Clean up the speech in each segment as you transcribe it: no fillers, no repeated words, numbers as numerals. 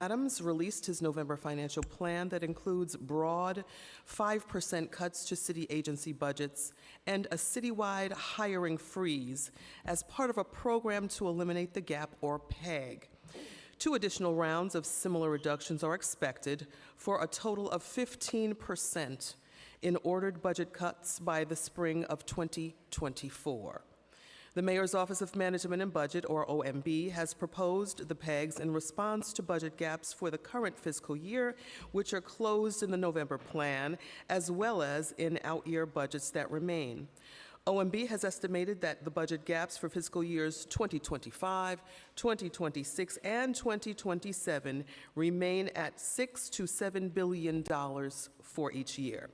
Adams released his November financial plan that includes broad 5% cuts to city agency budgets and a citywide hiring freeze as part of a program to eliminate the gap, or PEG. 2 additional rounds of similar reductions are expected for a total of 15% in ordered budget cuts by the spring of 2024. The Mayor's Office of Management and Budget, or OMB, has proposed the PEGs in response to budget gaps for the current fiscal year, which are closed in the November plan, as well as in out-year budgets that remain. OMB has estimated that the budget gaps for fiscal years 2025, 2026, and 2027 remain at $6 to $7 billion for each year.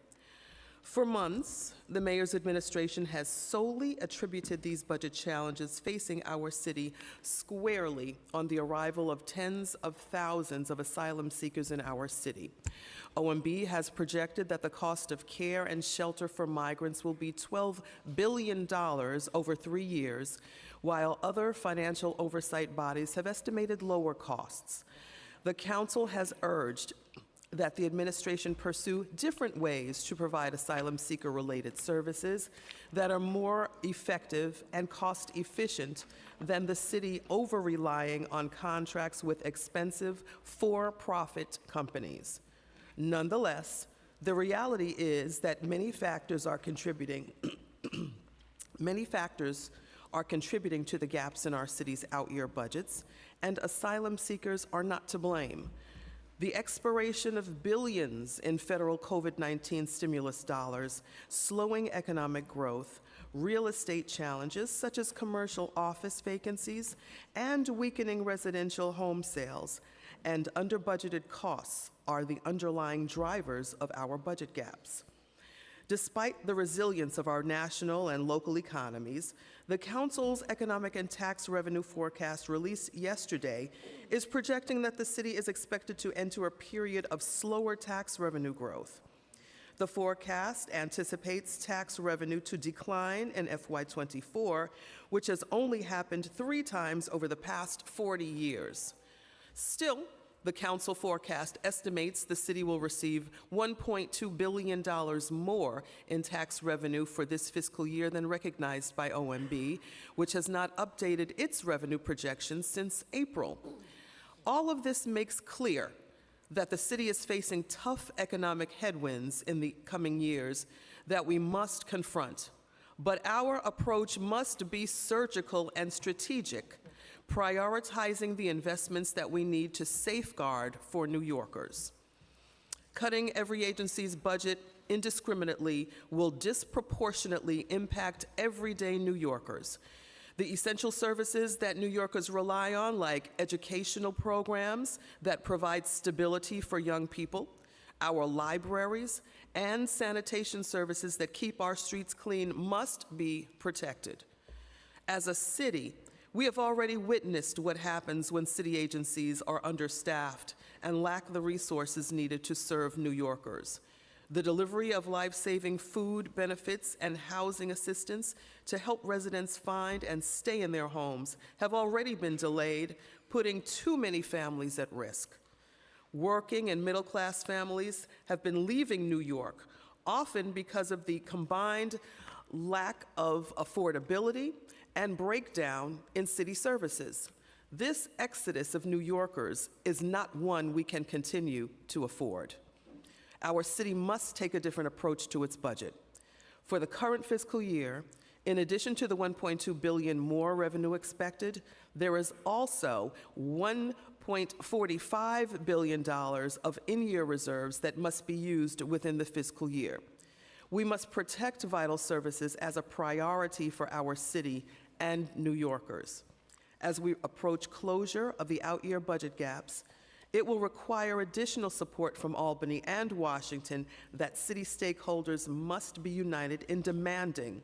For months, the Mayor's administration has solely attributed these budget challenges facing our city squarely on the arrival of tens of thousands of asylum seekers in our city. OMB has projected that the cost of care and shelter for migrants will be $12 billion over 3 years, while other financial oversight bodies have estimated lower costs. The Council has urged that the administration pursue different ways to provide asylum seeker-related services that are more effective and cost-efficient than the city over-relying on contracts with expensive for-profit companies. Nonetheless, the reality is that many factors are contributing to the gaps in our city's out-year budgets, and asylum seekers are not to blame. The expiration of billions in federal COVID-19 stimulus dollars, slowing economic growth, real estate challenges such as commercial office vacancies, and weakening residential home sales, and under-budgeted costs are the underlying drivers of our budget gaps. Despite the resilience of our national and local economies, the Council's economic and tax revenue forecast released yesterday is projecting that the city is expected to enter a period of slower tax revenue growth. The forecast anticipates tax revenue to decline in FY24, which has only happened 3 times over the past 40 years. Still, the Council forecast estimates the city will receive $1.2 billion more in tax revenue for this fiscal year than recognized by OMB, which has not updated its revenue projections since April. All of this makes clear that the city is facing tough economic headwinds in the coming years that we must confront. But our approach must be surgical and strategic, prioritizing the investments that we need to safeguard for New Yorkers. Cutting every agency's budget indiscriminately will disproportionately impact everyday New Yorkers. The essential services that New Yorkers rely on, like educational programs that provide stability for young people, our libraries, and sanitation services that keep our streets clean, must be protected. As a city, we have already witnessed what happens when city agencies are understaffed and lack the resources needed to serve New Yorkers. The delivery of life-saving food, benefits, and housing assistance to help residents find and stay in their homes have already been delayed, putting too many families at risk. Working and middle-class families have been leaving New York, often because of the combined lack of affordability and breakdown in city services. This exodus of New Yorkers is not one we can continue to afford. Our city must take a different approach to its budget. For the current fiscal year, in addition to the $1.2 billion more revenue expected, there is also $1.45 billion of in-year reserves that must be used within the fiscal year. We must protect vital services as a priority for our city and New Yorkers. As we approach closure of the out-year budget gaps, it will require additional support from Albany and Washington that city stakeholders must be united in demanding.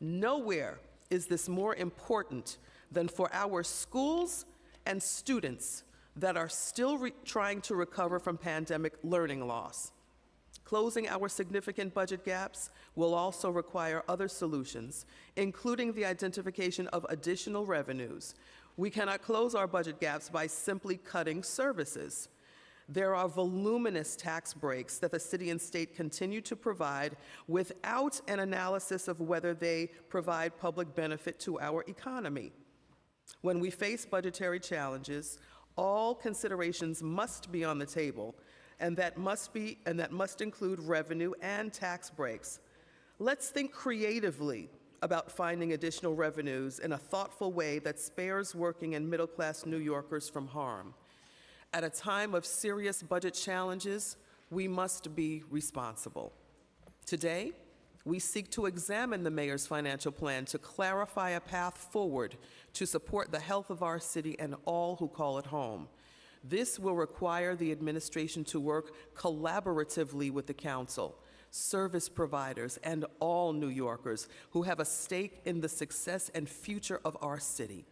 Nowhere is this more important than for our schools and students that are still trying to recover from pandemic learning loss. Closing our significant budget gaps will also require other solutions, including the identification of additional revenues. We cannot close our budget gaps by simply cutting services. There are voluminous tax breaks that the city and state continue to provide without an analysis of whether they provide public benefit to our economy. When we face budgetary challenges, all considerations must be on the table, and that must include revenue and tax breaks. Let's think creatively about finding additional revenues in a thoughtful way that spares working and middle-class New Yorkers from harm. At a time of serious budget challenges, we must be responsible. Today, we seek to examine the mayor's financial plan to clarify a path forward to support the health of our city and all who call it home. This will require the administration to work collaboratively with the council, service providers, and all New Yorkers who have a stake in the success and future of our city.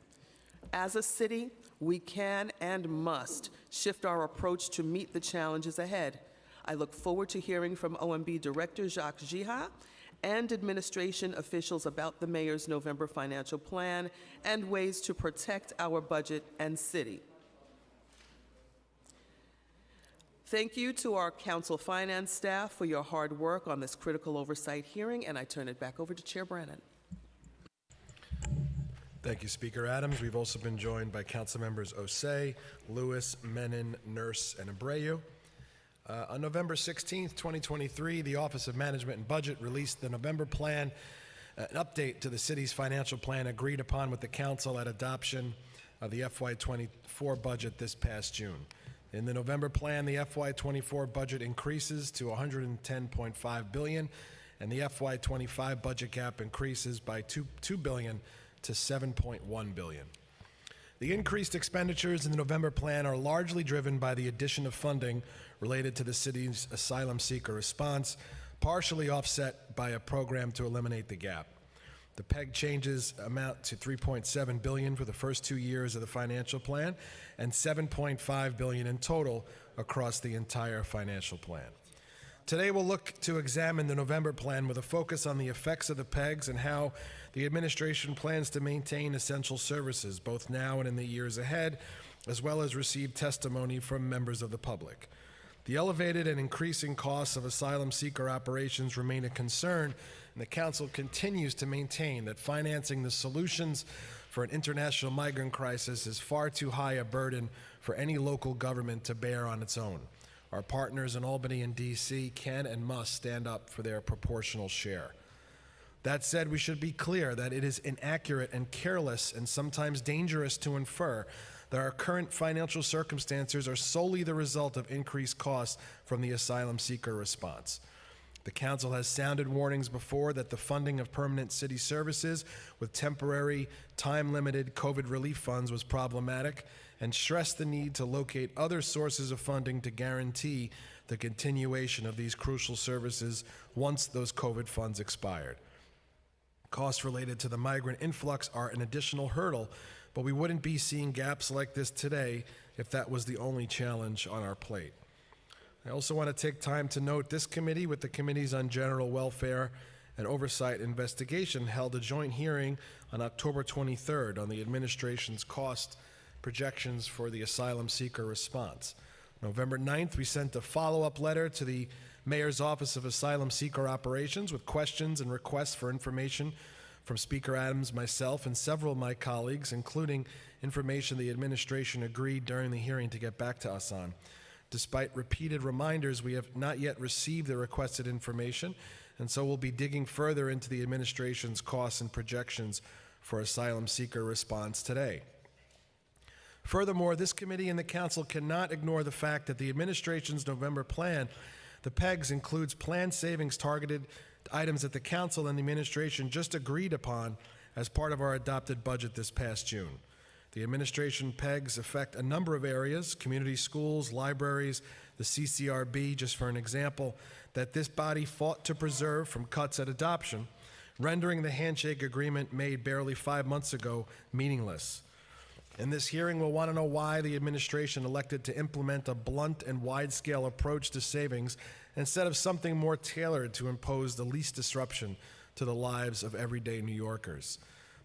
As a city, we can and must shift our approach to meet the challenges ahead. I look forward to hearing from OMB Director Jacques Giha and administration officials about the mayor's November financial plan and ways to protect our budget and city. Thank you to our council finance staff for your hard work on this critical oversight hearing, and I turn it back over to Chair Brannan. Thank you, Speaker Adams. We've also been joined by council members Osei, Lewis, Menon, Nurse, and Abreu. On November 16th, 2023, the Office of Management and Budget released the November plan, an update to the city's financial plan agreed upon with the council at adoption of the FY24 budget this past June. In the November plan, the FY24 budget increases to $110.5 billion, and the FY25 budget gap increases by $2 billion to $7.1 billion. The increased expenditures in the November plan are largely driven by the addition of funding related to the city's asylum seeker response, partially offset by a program to eliminate the gap. The PEG changes amount to $3.7 billion for the first 2 years of the financial plan and $7.5 billion in total across the entire financial plan. Today we'll look to examine the November plan with a focus on the effects of the PEGs and how the administration plans to maintain essential services both now and in the years ahead, as well as receive testimony from members of the public. The elevated and increasing costs of asylum seeker operations remain a concern, and the council continues to maintain that financing the solutions for an international migrant crisis is far too high a burden for any local government to bear on its own. Our partners in Albany and D.C. can and must stand up for their proportional share. That said, we should be clear that it is inaccurate and careless and sometimes dangerous to infer that our current financial circumstances are solely the result of increased costs from the asylum seeker response. The council has sounded warnings before that the funding of permanent city services with temporary, time-limited COVID relief funds was problematic and stressed the need to locate other sources of funding to guarantee the continuation of these crucial services once those COVID funds expired. Costs related to the migrant influx are an additional hurdle, but we wouldn't be seeing gaps like this today if that was the only challenge on our plate. I also want to take time to note this committee with the Committees on General Welfare and Oversight Investigation held a joint hearing on October 23rd on the administration's cost projections for the asylum seeker response. November 9th, we sent a follow-up letter to the Mayor's Office of Asylum Seeker Operations with questions and requests for information from Speaker Adams, myself, and several of my colleagues, including information the administration agreed during the hearing to get back to us on. Despite repeated reminders, we have not yet received the requested information, and so we'll be digging further into the administration's costs and projections for asylum seeker response today. Furthermore, this committee and the council cannot ignore the fact that the administration's November plan, the PEGs, includes planned savings targeted items that the council and the administration just agreed upon as part of our adopted budget this past June. The administration PEGs affect a number of areas: community schools, libraries, the CCRB, just for an example, that this body fought to preserve from cuts at adoption, rendering the handshake agreement made barely 5 months ago meaningless. In this hearing, we'll want to know why the administration elected to implement a blunt and wide-scale approach to savings instead of something more tailored to impose the least disruption to the lives of everyday New Yorkers.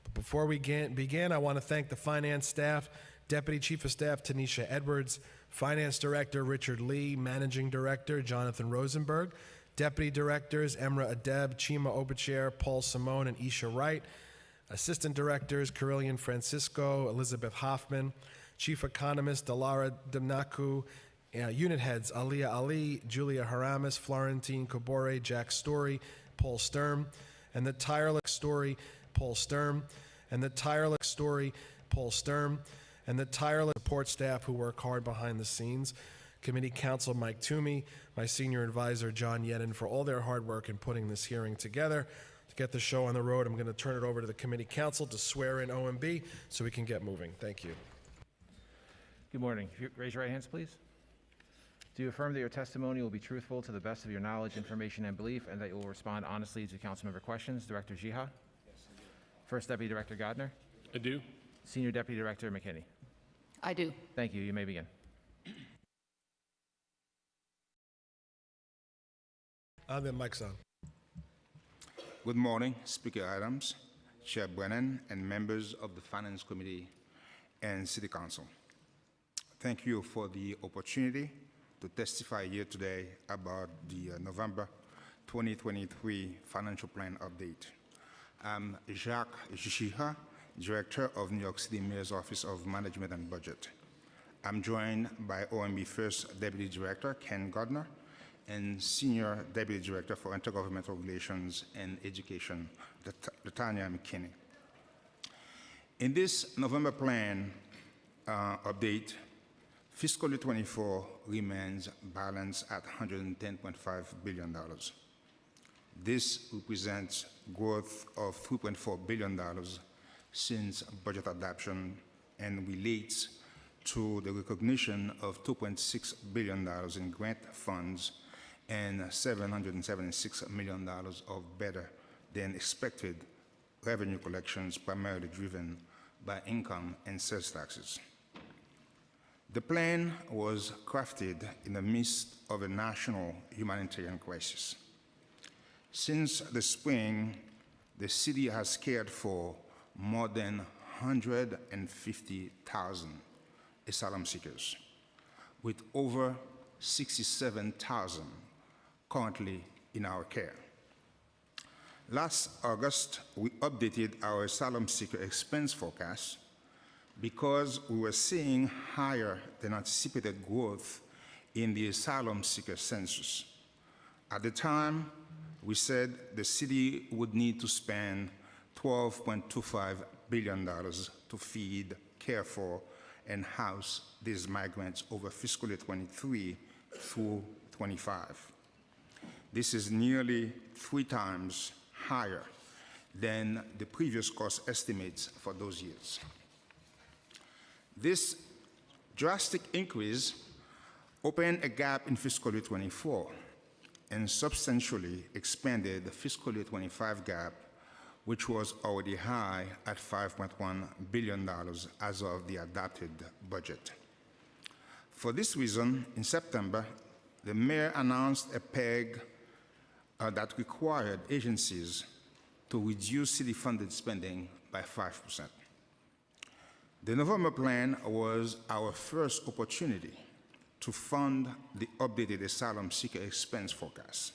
But before we begin, I want to thank the finance staff, Deputy Chief of Staff Tanisha Edwards, Finance Director Richard Lee, Managing Director Jonathan Rosenberg, Deputy Directors Emra Adeb, Chima Obichair, Paul Simone, and Isha Wright, Assistant Directors Carillion Francisco, Elizabeth Hoffman, Chief Economist Dalara Demnaku, Unit Heads Aliyah Ali, Julia Haramis, Florentine Kobore, Jack Story, Paul Sturm, and the tireless support staff who work hard behind the scenes. Committee Counsel Mike Toomey, my senior advisor John Yedden, for all their hard work in putting this hearing together. To get the show on the road, I'm going to turn it over to the Committee Counsel to swear in OMB so we can get moving. Thank you. Good morning. If you raise your right hands, please. Do you affirm that your testimony will be truthful to the best of your knowledge, information, and belief, and that you will respond honestly to council member questions? Director Jiha? Yes, I do. First Deputy Director Godner? I do. Senior Deputy Director McKinney? I do. Thank you. You may begin. The mic's on. Good morning, Speaker Adams, Chair Brennan, and members of the Finance Committee and City Council. Thank you for the opportunity to testify here today about the November 2023 financial plan update. I'm Jacques Jiha, Director of New York City Mayor's Office of Management and Budget. I'm joined by OMB First Deputy Director Ken Gardner and Senior Deputy Director for Intergovernmental Relations and Education, Latanya McKinney. In this November plan update, fiscal year 24 remains balanced at $110.5 billion. This represents growth of $3.4 billion since budget adoption and relates to the recognition of $2.6 billion in grant funds and $776 million of better than expected revenue collections, primarily driven by income and sales taxes. The plan was crafted in the midst of a national humanitarian crisis. Since the spring, the city has cared for more than 150,000 asylum seekers, with over 67,000 currently in our care. Last August, we updated our asylum seeker expense forecast because we were seeing higher than anticipated growth in the asylum seeker census. At the time, we said the city would need to spend $12.25 billion to feed, care for, and house these migrants over fiscal year 23 through 25. This is nearly 3 times higher than the previous cost estimates for those years. This drastic increase opened a gap in fiscal year 24 and substantially expanded the fiscal year 25 gap, which was already high at $5.1 billion as of the adopted budget. For this reason, in September, the mayor announced a PEG that required agencies to reduce city-funded spending by 5%. The November plan was our first opportunity to fund the updated asylum seeker expense forecast.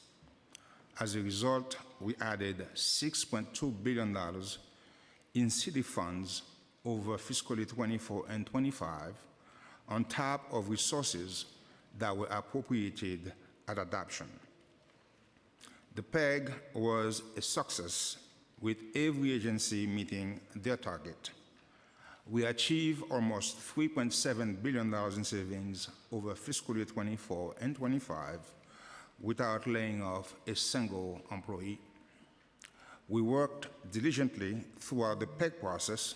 As a result, we added $6.2 billion in city funds over fiscal year 24 and 25 on top of resources that were appropriated at adoption. The PEG was a success, with every agency meeting their target. We achieved almost $3.7 billion in savings over fiscal year 24 and 25 without laying off a single employee. We worked diligently throughout the PEG process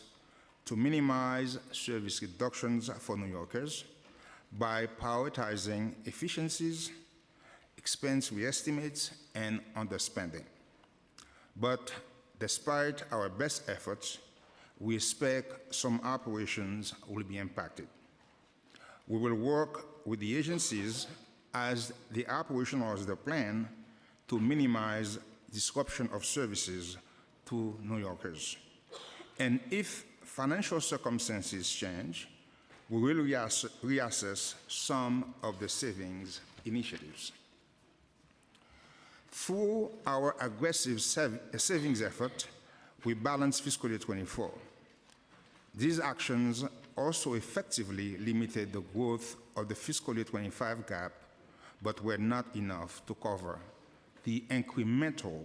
to minimize service reductions for New Yorkers by prioritizing efficiencies, expense re-estimates, and underspending. But despite our best efforts, we expect some operations will be impacted. We will work with the agencies as they operationalize the plan to minimize disruption of services to New Yorkers. And if financial circumstances change, we will reassess some of the savings initiatives. Through our aggressive savings effort, we balanced fiscal year 24. These actions also effectively limited the growth of the fiscal year 25 gap, but were not enough to cover the incremental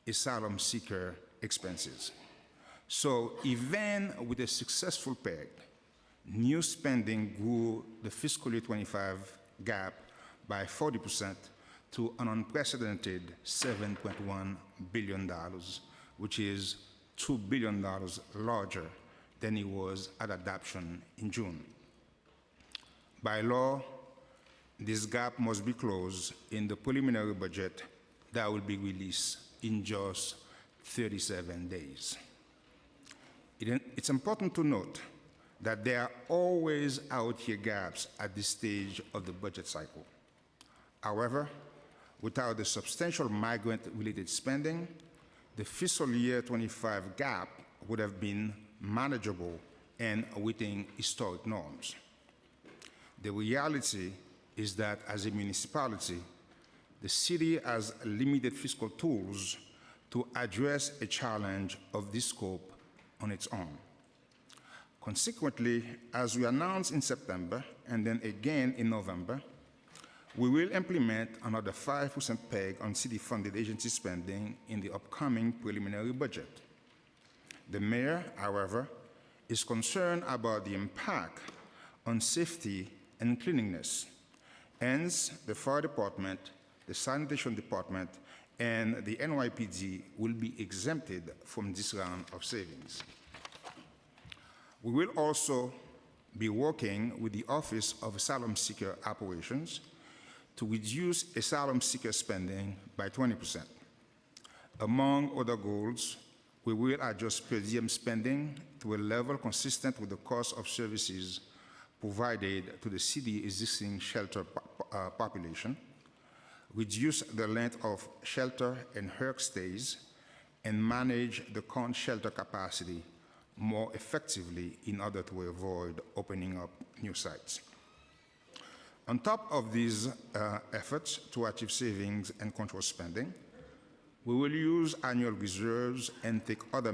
asylum seeker expenses. So even with a successful PEG, new spending grew the fiscal year 25 gap by 40% to an unprecedented $7.1 billion, which is $2 billion larger than it was at adoption in June. By law, this gap must be closed in the preliminary budget that will be released in just 37 days. It's important to note that there are always out-year gaps at this stage of the budget cycle. However, without the substantial migrant-related spending, the fiscal year 25 gap would have been manageable and within historic norms. The reality is that as a municipality, the city has limited fiscal tools to address a challenge of this scope on its own. Consequently, as we announced in September and then again in November, we will implement another 5% PEG on city-funded agency spending in the upcoming preliminary budget. The mayor, however, is concerned about the impact on safety and cleanliness. Hence, the fire department, the sanitation department, and the NYPD will be exempted from this round of savings. We will also be working with the Office of Asylum Seeker Operations to reduce asylum seeker spending by 20%. Among other goals, we will adjust per diem spending to a level consistent with the cost of services provided to the city existing shelter population, reduce the length of shelter and HERC stays, and manage the current shelter capacity more effectively in order to avoid opening up new sites. On top of these efforts to achieve savings and control spending, we will use annual reserves and take other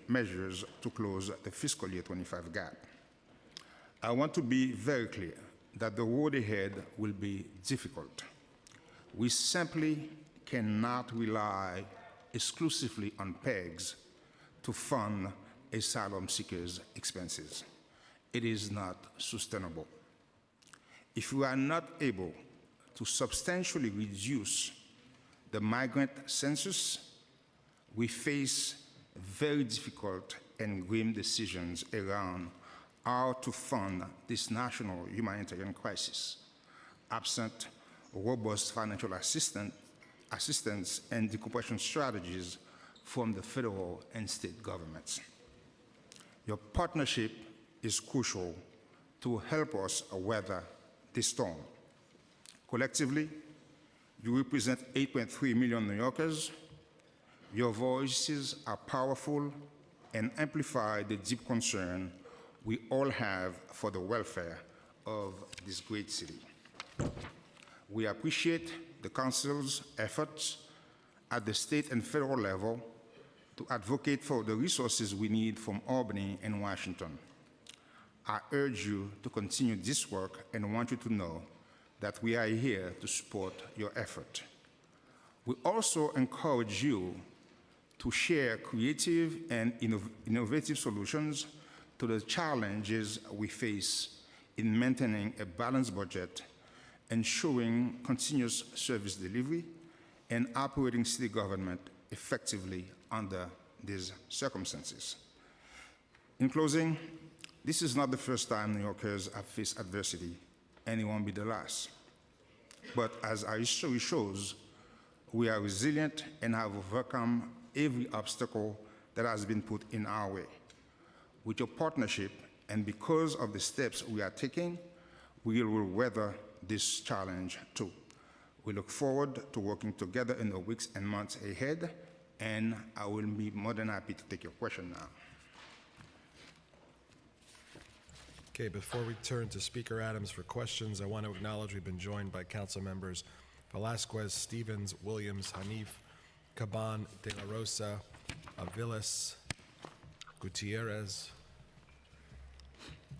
measures to close the fiscal year 25 gap. I want to be very clear that the road ahead will be difficult. We simply cannot rely exclusively on PEGs to fund asylum seekers' expenses. It is not sustainable. If we are not able to substantially reduce the migrant census, we face very difficult and grim decisions around how to fund this national humanitarian crisis, absent robust financial assistance and decompression strategies from the federal and state governments. Your partnership is crucial to help us weather this storm. Collectively, you represent 8.3 million New Yorkers. Your voices are powerful and amplify the deep concern we all have for the welfare of this great city. We appreciate the Council's efforts at the state and federal level to advocate for the resources we need from Albany and Washington. I urge you to continue this work and want you to know that we are here to support your effort. We also encourage you to share creative and innovative solutions to the challenges we face in maintaining a balanced budget, ensuring continuous service delivery, and operating city government effectively under these circumstances. In closing, this is not the first time New Yorkers have faced adversity, and it won't be the last. But as our history shows, we are resilient and have overcome every obstacle that has been put in our way. With your partnership, and because of the steps we are taking, we will weather this challenge too. We look forward to working together in the weeks and months ahead, and I will be more than happy to take your question now. Okay, before we turn to Speaker Adams for questions, I want to acknowledge we've been joined by council members Velasquez, Stevens, Williams, Hanif, Caban, De La Rosa, Aviles, Gutierrez,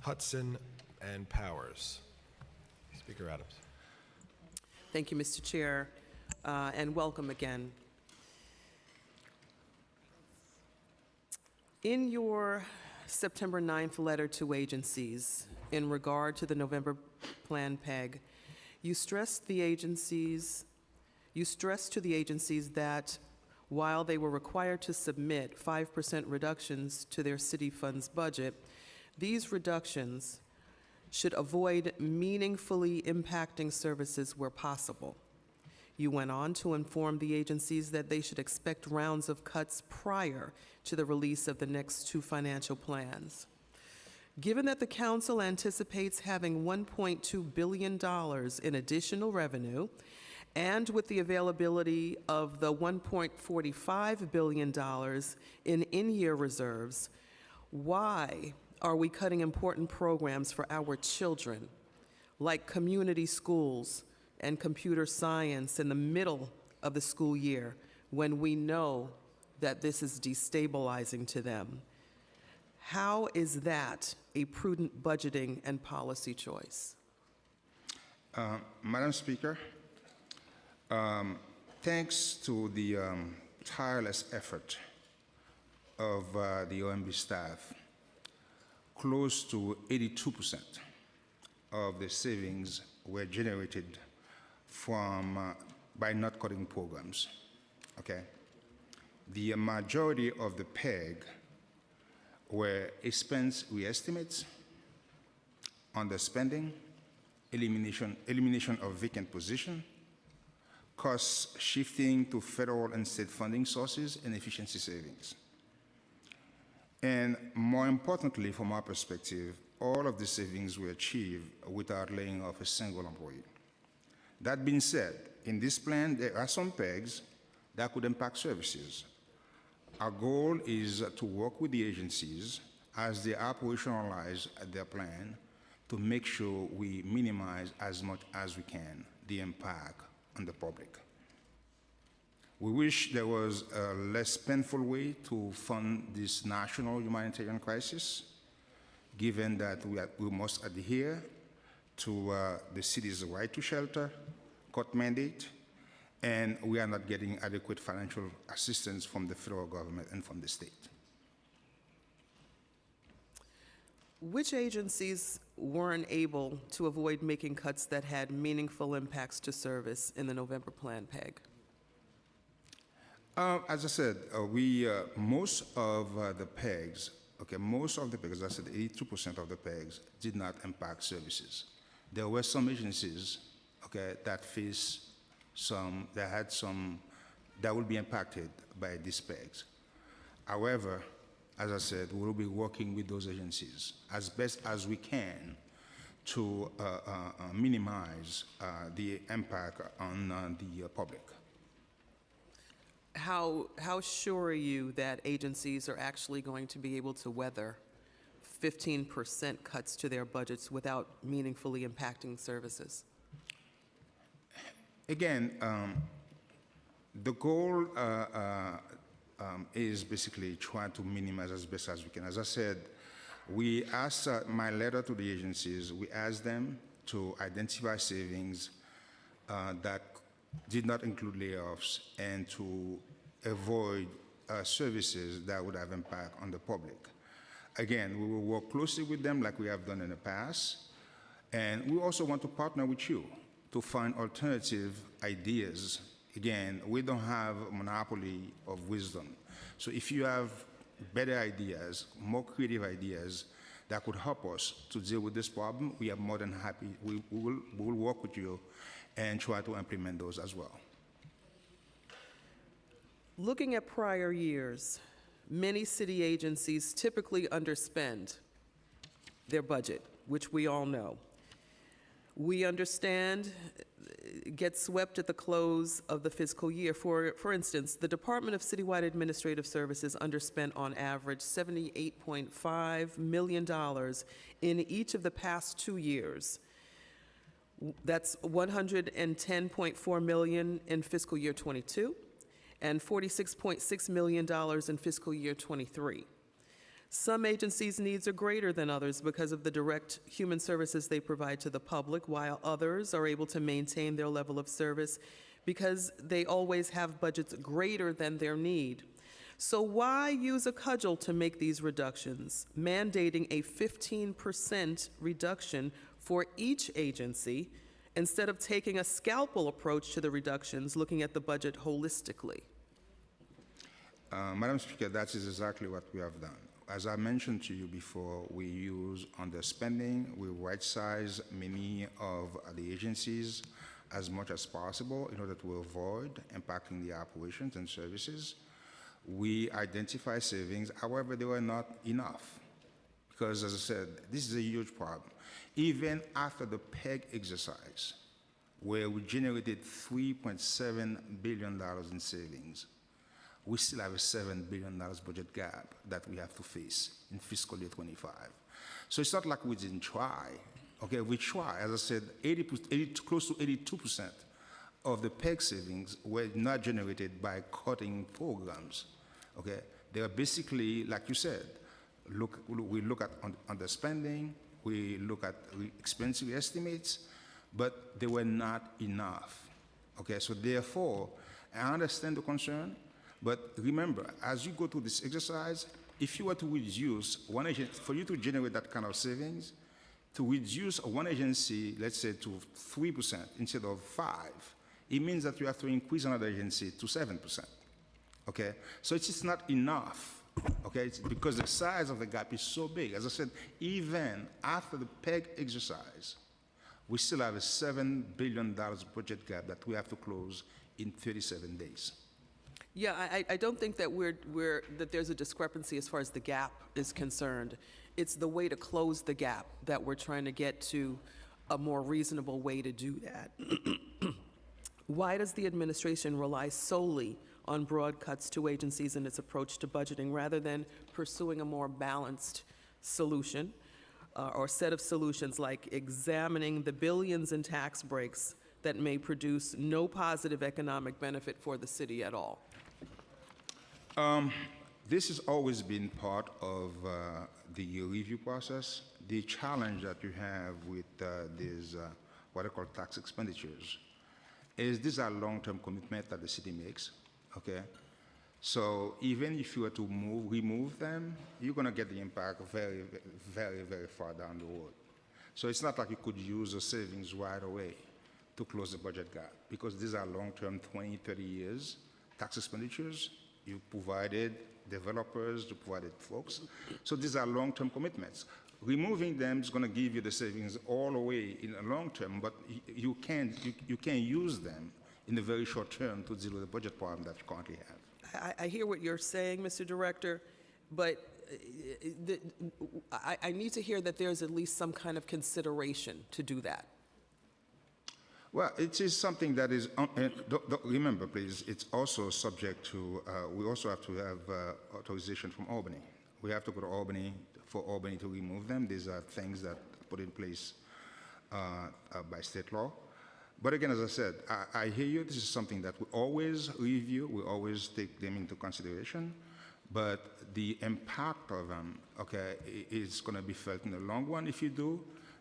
Hudson, and Powers. Speaker Adams. Thank you, Mr. Chair, and welcome again. In your September 9th letter to agencies in regard to the November Plan PEG, you stressed to the agencies that while they were required to submit 5% reductions to their city funds budget, these reductions should avoid meaningfully impacting services where possible. You went on to inform the agencies that they should expect rounds of cuts prior to the release of the next two financial plans. Given that the council anticipates having $1.2 billion in additional revenue, and with the availability of the $1.45 billion in in-year reserves, why are we cutting important programs for our children, like community schools and computer science in the middle of the school year, when we know that this is destabilizing to them? How is that a prudent budgeting and policy choice? Madam Speaker, thanks to the tireless effort of the OMB staff, close to 82% of the savings were generated from by not cutting programs. Okay, the majority of the PEG were expense re-estimates, underspending, elimination of vacant position, costs shifting to federal and state funding sources, and efficiency savings. And more importantly, from our perspective, all of the savings were achieved without laying off a single employee. That being said, in this plan, there are some pegs that could impact services. Our goal is to work with the agencies as they operationalize their plan to make sure we minimize as much as we can the impact on the public. We wish there was a less painful way to fund this national humanitarian crisis, given that we must adhere to the city's right to shelter, court mandate, and we are not getting adequate financial assistance from the federal government and from the state. Which agencies weren't able to avoid making cuts that had meaningful impacts to service in the November Plan PEG? As I said, most of the PEGs, as I said, 82% of the PEGs did not impact services. There were some agencies, that face that will be impacted by these PEGs. However, as I said, we'll be working with those agencies as best as we can to minimize the impact on the public. How sure are you that agencies are actually going to be able to weather 15% cuts to their budgets without meaningfully impacting services? Again, the goal is basically trying to minimize as best as we can. As I said, we asked my letter to the agencies, we asked them to identify savings that did not include layoffs and to avoid services that would have impact on the public. Again, we will work closely with them like we have done in the past, and we also want to partner with you to find alternative ideas. Again, we don't have a monopoly of wisdom. So if you have better ideas, more creative ideas that could help us to deal with this problem, we are more than happy. We will work with you and try to implement those as well. Looking at prior years, many city agencies typically underspend their budget, which we all know. We understand, get swept at the close of the fiscal year. For instance, the Department of Citywide Administrative Services underspent on average $78.5 million in each of the past 2 years. That's $110.4 million in fiscal year '22 and $46.6 million in fiscal year '23. Some agencies' needs are greater than others because of the direct human services they provide to the public, while others are able to maintain their level of service because they always have budgets greater than their need. So why use a cudgel to make these reductions, mandating a 15% reduction for each agency instead of taking a scalpel approach to the reductions, looking at the budget holistically? Madam Speaker, that is exactly what we have done. As I mentioned to you before, we use underspending, we right-size many of the agencies as much as possible in order to avoid impacting the operations and services. We identify savings, however, they were not enough. Because, as I said, this is a huge problem. Even after the PEG exercise, where we generated $3.7 billion in savings, we still have a $7 billion budget gap that we have to face in fiscal year '25. So it's not like we didn't try. Okay, we try. As I said, close to 82% of the PEG savings were not generated by cutting programs. Okay, they are basically, like you said, we look at underspending, we look at expense estimates, but they were not enough. Okay, so therefore, I understand the concern. But remember, as you go through this exercise, if you were to reduce one agency, for you to generate that kind of savings, to reduce one agency, let's say, to 3% instead of 5%, it means that you have to increase another agency to 7%. Okay? So it's not enough. Okay? It's because the size of the gap is so big. As I said, even after the PEG exercise, we still have a $7 billion budget gap that we have to close in 37 days. Yeah, I don't think that that there's a discrepancy as far as the gap is concerned. It's the way to close the gap that we're trying to get to a more reasonable way to do that. Why does the administration rely solely on broad cuts to agencies in its approach to budgeting rather than pursuing a more balanced solution or set of solutions like examining the billions in tax breaks that may produce no positive economic benefit for the city at all? This has always been part of the review process. The challenge that you have with these, what I call tax expenditures, is these are long-term commitments that the city makes, okay? So even if you were to remove them, you're gonna get the impact very, very, very far down the road. So it's not like you could use the savings right away to close the budget gap, because these are long-term, 20, 30 years tax expenditures. You provided developers, you provided folks. So these are long-term commitments. Removing them is going to give you the savings all the way in the long term, but you can't use them in the very short term to deal with the budget problem that you currently have. I hear what you're saying, Mr. Director, but I need to hear that there's at least some kind of consideration to do that. Well, it is something that is, remember please, it's also subject to, we also have to have authorization from Albany. We have to go to Albany for Albany to remove them. These are things that are put in place by state law. But again, as I said, I hear you. This is something that we always review. We always take them into consideration. But the impact of them, okay, is going to be felt in the long run if you do.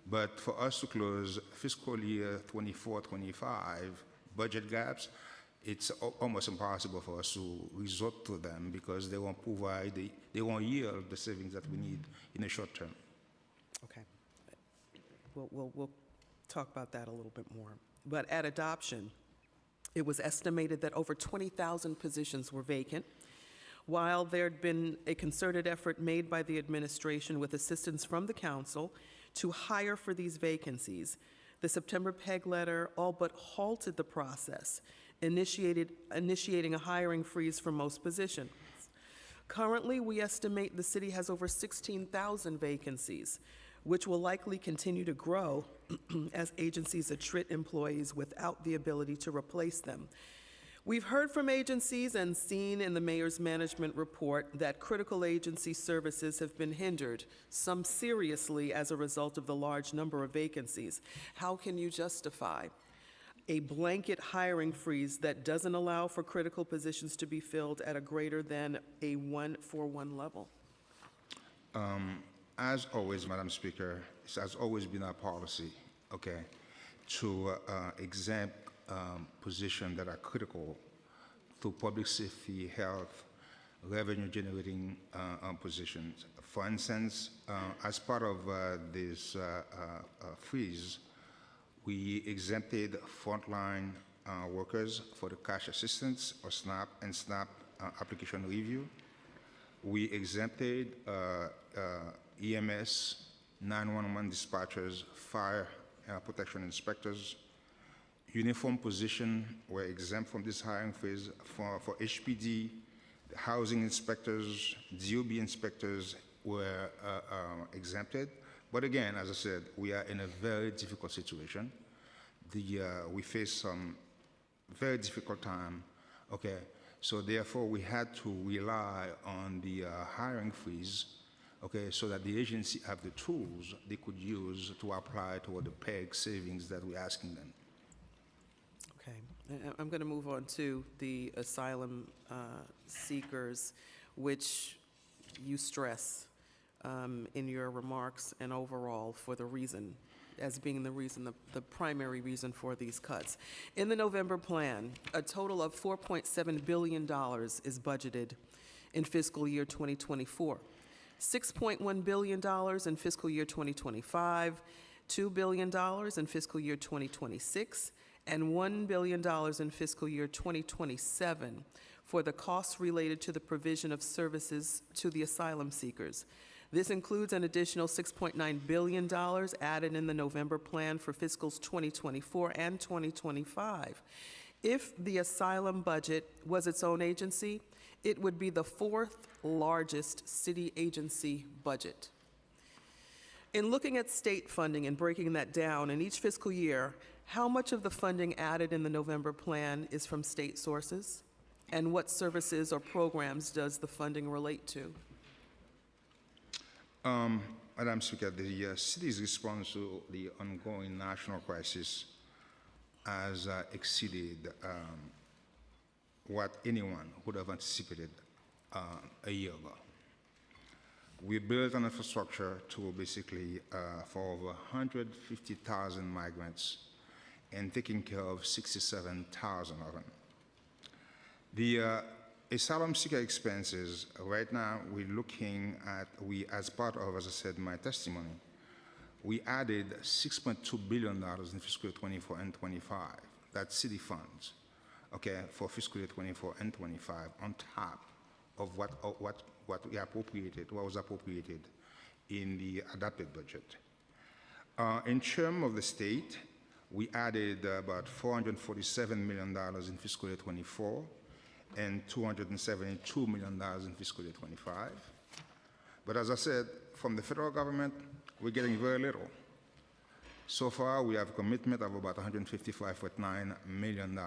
But for us to close fiscal year 24-25 budget gaps, it's almost impossible for us to resort to them because they won't provide, they won't yield the savings that we need in the short term. Okay. We'll talk about that a little bit more. But at adoption, it was estimated that over 20,000 positions were vacant. While there had been a concerted effort made by the administration with assistance from the council to hire for these vacancies, the September PEG letter all but halted the process, initiating a hiring freeze for most positions. Currently, we estimate the city has over 16,000 vacancies, which will likely continue to grow as agencies attrit employees without the ability to replace them. We've heard from agencies and seen in the mayor's management report that critical agency services have been hindered, some seriously as a result of the large number of vacancies. How can you justify a blanket hiring freeze that doesn't allow for critical positions to be filled at a greater than a 1-for-1 level? As always, Madam Speaker, it has always been our policy, okay, to exempt positions that are critical to public safety, health, revenue-generating positions. For instance, as part of this freeze, we exempted frontline workers for the cash assistance or SNAP and SNAP application review. We exempted EMS, 911 dispatchers, fire protection inspectors. Uniform positions were exempt from this hiring freeze for HPD. The housing inspectors, DOB inspectors were exempted. But again, as I said, we are in a very difficult situation. We face some very difficult time, okay? So therefore, we had to rely on the hiring freeze, okay, so that the agency have the tools they could use to apply toward the PEG savings that we're asking them. Okay, I'm going to move on to the asylum seekers, which you stress in your remarks and overall for the reason, as being the primary reason for these cuts. In the November plan, a total of $4.7 billion is budgeted in fiscal year 2024, $6.1 billion in fiscal year 2025, $2 billion in fiscal year 2026, and $1 billion in fiscal year 2027 for the costs related to the provision of services to the asylum seekers. This includes an additional $6.9 billion added in the November plan for fiscals 2024 and 2025. If the asylum budget was its own agency, it would be the fourth largest city agency budget. In looking at state funding and breaking that down in each fiscal year, how much of the funding added in the November plan is from state sources? And what services or programs does the funding relate to? Madam Speaker, the city's response to the ongoing national crisis has exceeded what anyone would have anticipated a year ago. We built an infrastructure to basically for over 150,000 migrants and taking care of 67,000 of them. The asylum seeker expenses, right now we're looking at, as part of, as I said in my testimony, we added $6.2 billion in fiscal year 24 and 25. That's city funds, okay, for fiscal year 24 and 25 on top of what we appropriated, what was appropriated in the adopted budget. In terms of the state, we added about $447 million in fiscal year 24 and $272 million in fiscal year 25. But as I said, from the federal government, we're getting very little. So far, we have a commitment of about $155.9 million.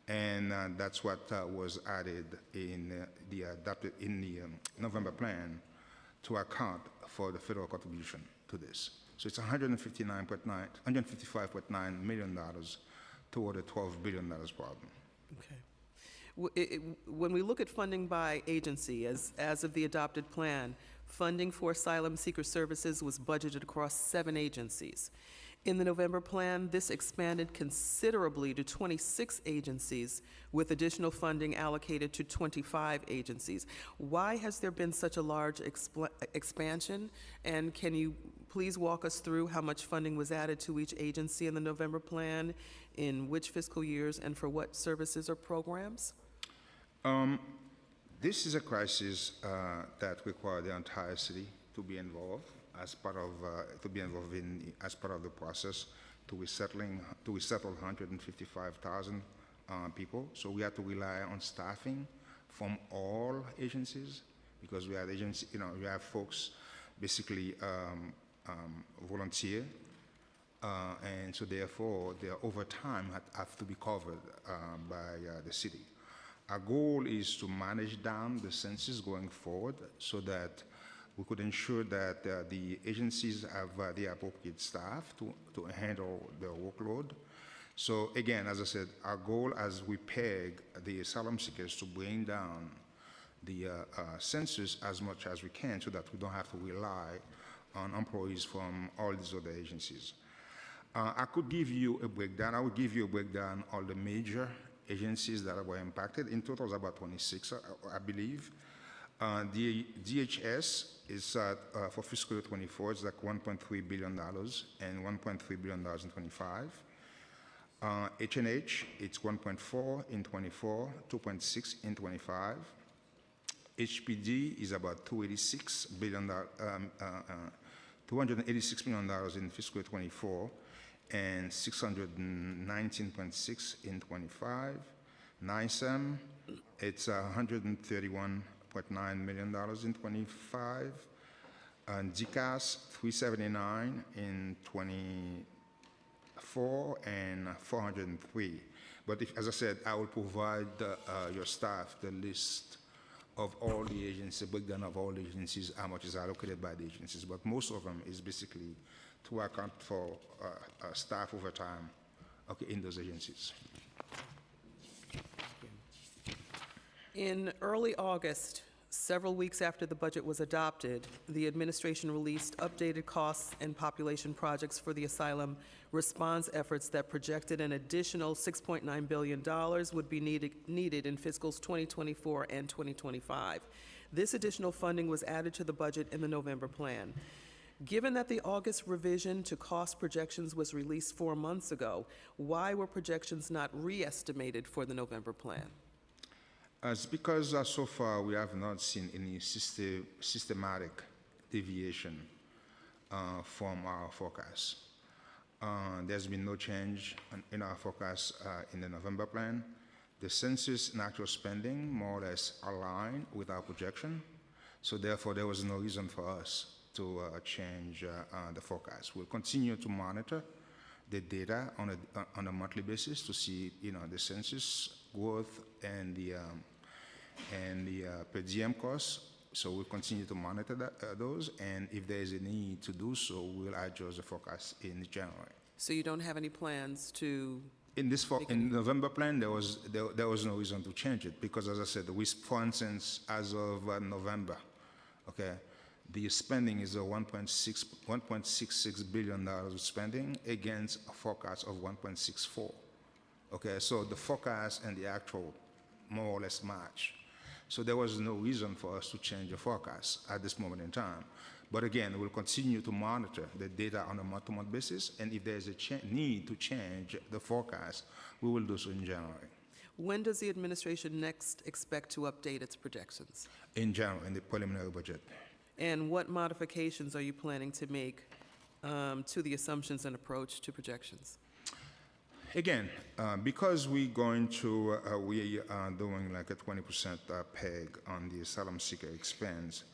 And that's what was added in the November plan to account for the federal contribution to this. So it's $155.9 million toward a $12 billion problem. Okay. When we look at funding by agency, as of the adopted plan, funding for asylum seeker services was budgeted across 7 agencies. In the November plan, this expanded considerably to 26 agencies, with additional funding allocated to 25 agencies. Why has there been such a large expansion? And can you please walk us through how much funding was added to each agency in the November plan, in which fiscal years, and for what services or programs? This is a crisis that requires the entire city to be involved as part of as part of the process to resettle 155,000 people. So we have to rely on staffing from all agencies because we have we have folks basically volunteer, and so therefore their overtime have to be covered by the city. Our goal is to manage down the census going forward so that we could ensure that the agencies have the appropriate staff to handle their workload. So again, as I said, our goal as we peg the asylum seekers to bring down the census as much as we can so that we don't have to rely on employees from all these other agencies. I could give you a breakdown. I would give you a breakdown of the major agencies that were impacted. In total, it's about 26, I believe. The DHS is for fiscal year 24, it's like $1.3 billion and $1.3 billion in 25. H&H, it's 1.4 in 24, 2.6 in 25. HPD is about $286 million in fiscal year 24 and 619.6 in 25. NISEM, it's $131.9 million in 25. And DCAS, 379 in 24 and 403. But if, as I said, I will provide your staff the list of all the agencies, breakdown of all the agencies, how much is allocated by the agencies. But most of them is basically to account for staff overtime, okay, in those agencies. In early August, several weeks after the budget was adopted, the administration released updated costs and population projects for the asylum response efforts that projected an additional $6.9 billion would be needed in fiscals 2024 and 2025. This additional funding was added to the budget in the November plan. Given that the August revision to cost projections was released 4 months ago, why were projections not re-estimated for the November plan? It's because so far we have not seen any systematic deviation from our forecast. There's been no change in our forecast in the November plan. The census and actual spending more or less align with our projection, so therefore there was no reason for us to change the forecast. We'll continue to monitor the data on a monthly basis to see, the census growth and the per diem costs. So we'll continue to monitor those, and if there is a need to do so, we'll adjust the forecast in January. So you don't have any plans to? In November plan, there was no reason to change it because, as I said, for instance, as of November, okay, the spending is a $1.66 billion spending against a forecast of 1.64. Okay, so the forecast and the actual more or less match. So there was no reason for us to change the forecast at this moment in time. But again, we'll continue to monitor the data on a month-to-month basis, and if there's a need to change the forecast, we will do so in January. When does the administration next expect to update its projections? In January, in the preliminary budget. And what modifications are you planning to make to the assumptions and approach to projections? Again, because we are doing like a 20% peg on the asylum seeker expense,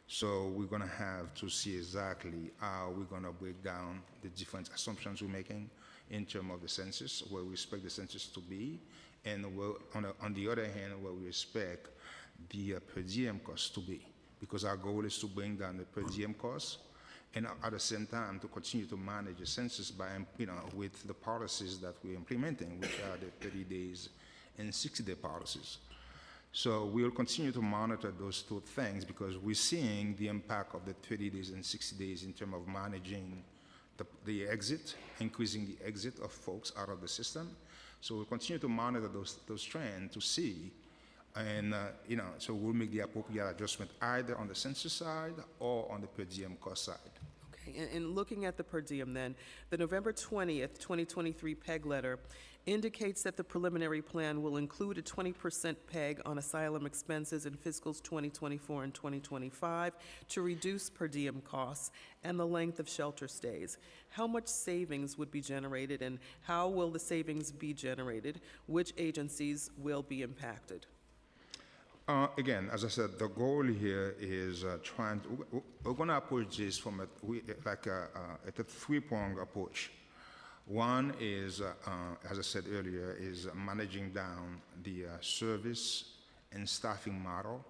so we're going to have to see exactly how we're going to break down the different assumptions we're making in terms of the census, where we expect the census to be, and on the other hand, where we expect the per diem costs to be, because our goal is to bring down the per diem costs, and at the same time to continue to manage the census by, with the policies that we're implementing, which are the 30 days and 60-day policies. So we'll continue to monitor those two things because we're seeing the impact of the 30 days and 60 days in terms of managing the exit, increasing the exit of folks out of the system. So we'll continue to monitor those trends to see, and so we'll make the appropriate adjustment either on the census side or on the per diem cost side. Okay, and looking at the per diem then, the November 20th, 2023 PEG letter indicates that the preliminary plan will include a 20% PEG on asylum expenses in fiscals 2024 and 2025 to reduce per diem costs and the length of shelter stays. How much savings would be generated, and how will the savings be generated? Which agencies will be impacted? Again, as I said, the goal here is we're going to approach this from a three-pronged approach. One is, as I said earlier, is managing down the service and staffing model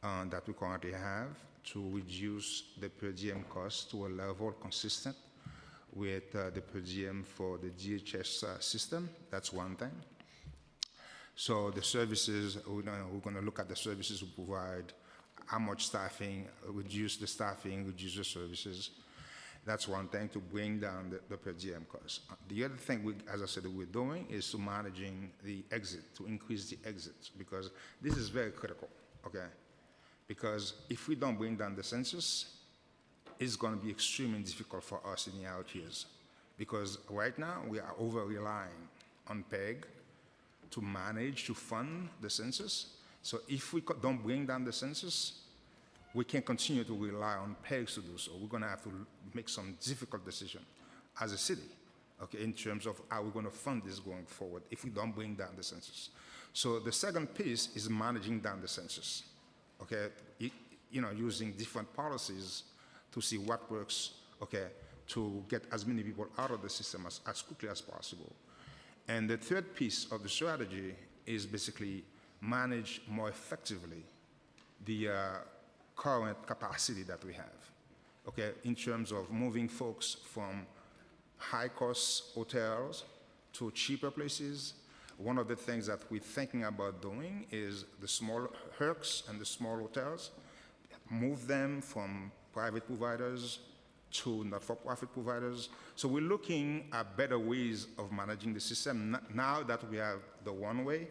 that we currently have to reduce the per diem cost to a level consistent with the per diem for the DHS system. That's one thing. So the services, we're going to look at the services we provide, how much staffing, reduce the staffing, reduce the services. That's one thing, to bring down the per diem cost. The other thing, as I said, we're doing is to managing the exit, to increase the exits, because this is very critical, okay? Because if we don't bring down the census, it's going to be extremely difficult for us in the out years. Because right now, we are over-relying on PEG to manage, to fund the census. So if we don't bring down the census, we can continue to rely on PEGs to do so. We're going to have to make some difficult decision as a city, okay, in terms of how we're going to fund this going forward if we don't bring down the census. So the second piece is managing down the census, okay, using different policies to see what works, okay, to get as many people out of the system as quickly as possible. And the third piece of the strategy is basically manage more effectively the current capacity that we have, okay, in terms of moving folks from high-cost hotels to cheaper places. One of the things that we're thinking about doing is the small HERCs and the small hotels, move them from private providers to not-for-profit providers. So we're looking at better ways of managing the system. Now that we have the one way,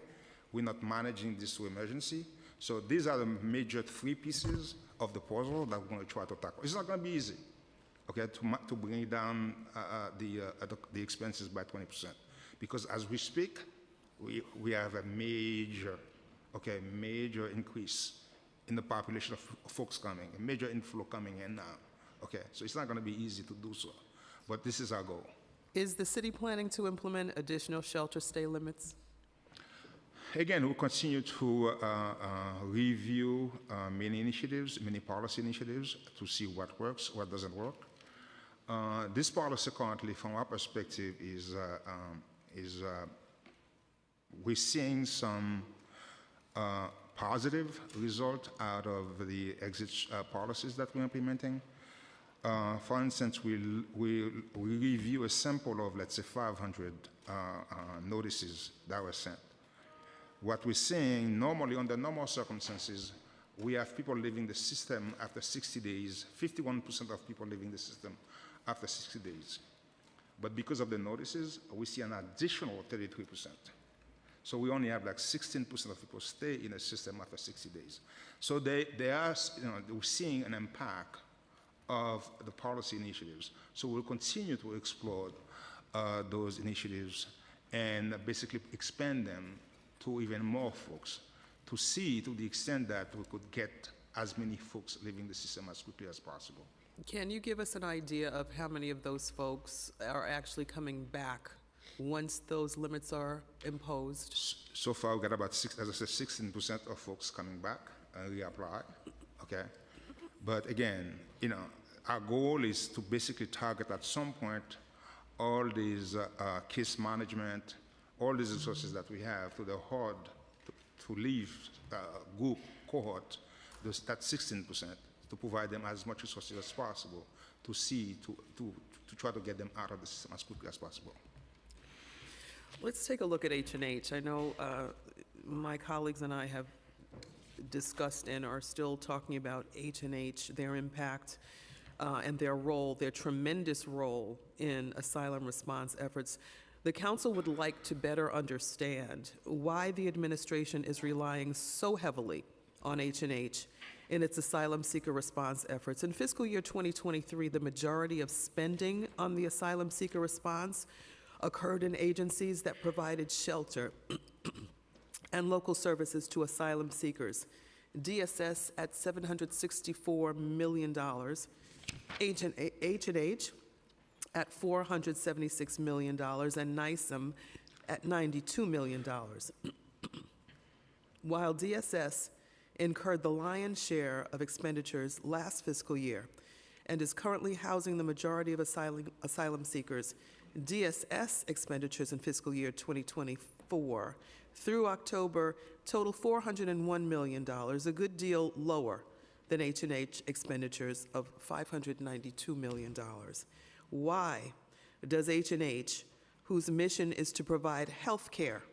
we're not managing this through emergency. So these are the major three pieces of the puzzle that we're going to try to tackle. It's not going to be easy, okay, to bring down the expenses by 20%. Because as we speak, we have a major increase in the population of folks coming, a major inflow coming in now. Okay, so it's not going to be easy to do so, but this is our goal. Is the city planning to implement additional shelter stay limits? Again, we'll continue to review many initiatives, many policy initiatives to see what works, what doesn't work. This policy currently, from our perspective, is we're seeing some positive result out of the exit policies that we're implementing. For instance, we review a sample of, let's say, 500 notices that were sent. What we're seeing normally, under normal circumstances, we have people leaving the system after 60 days, 51% of people leaving the system after 60 days. But because of the notices, we see an additional 33%. So we only have like 16% of people stay in the system after 60 days. So they are, we're seeing an impact of the policy initiatives. So we'll continue to explore those initiatives and basically expand them to even more folks, to see to the extent that we could get as many folks leaving the system as quickly as possible. Can you give us an idea of how many of those folks are actually coming back once those limits are imposed? So far, we've got about, as I said, 16% of folks coming back and reapply, okay? But again, our goal is to basically target at some point all these case management, all these resources that we have to the hard to leave group cohort, that 16%, to provide them as much resources as possible to try to get them out of the system as quickly as possible. Let's take a look at H&H. I know my colleagues and I have discussed and are still talking about H&H, their impact and their role, their tremendous role in asylum response efforts. The council would like to better understand why the administration is relying so heavily on H&H in its asylum seeker response efforts. In fiscal year 2023, the majority of spending on the asylum seeker response occurred in agencies that provided shelter and local services to asylum seekers. DSS at $764 million, H&H at $476 million, and NISM at $92 million. While DSS incurred the lion's share of expenditures last fiscal year and is currently housing the majority of asylum seekers. DSS expenditures in fiscal year 2024 through October total $401 million, a good deal lower than H&H expenditures of $592 million. Why does H&H, whose mission is to provide health care,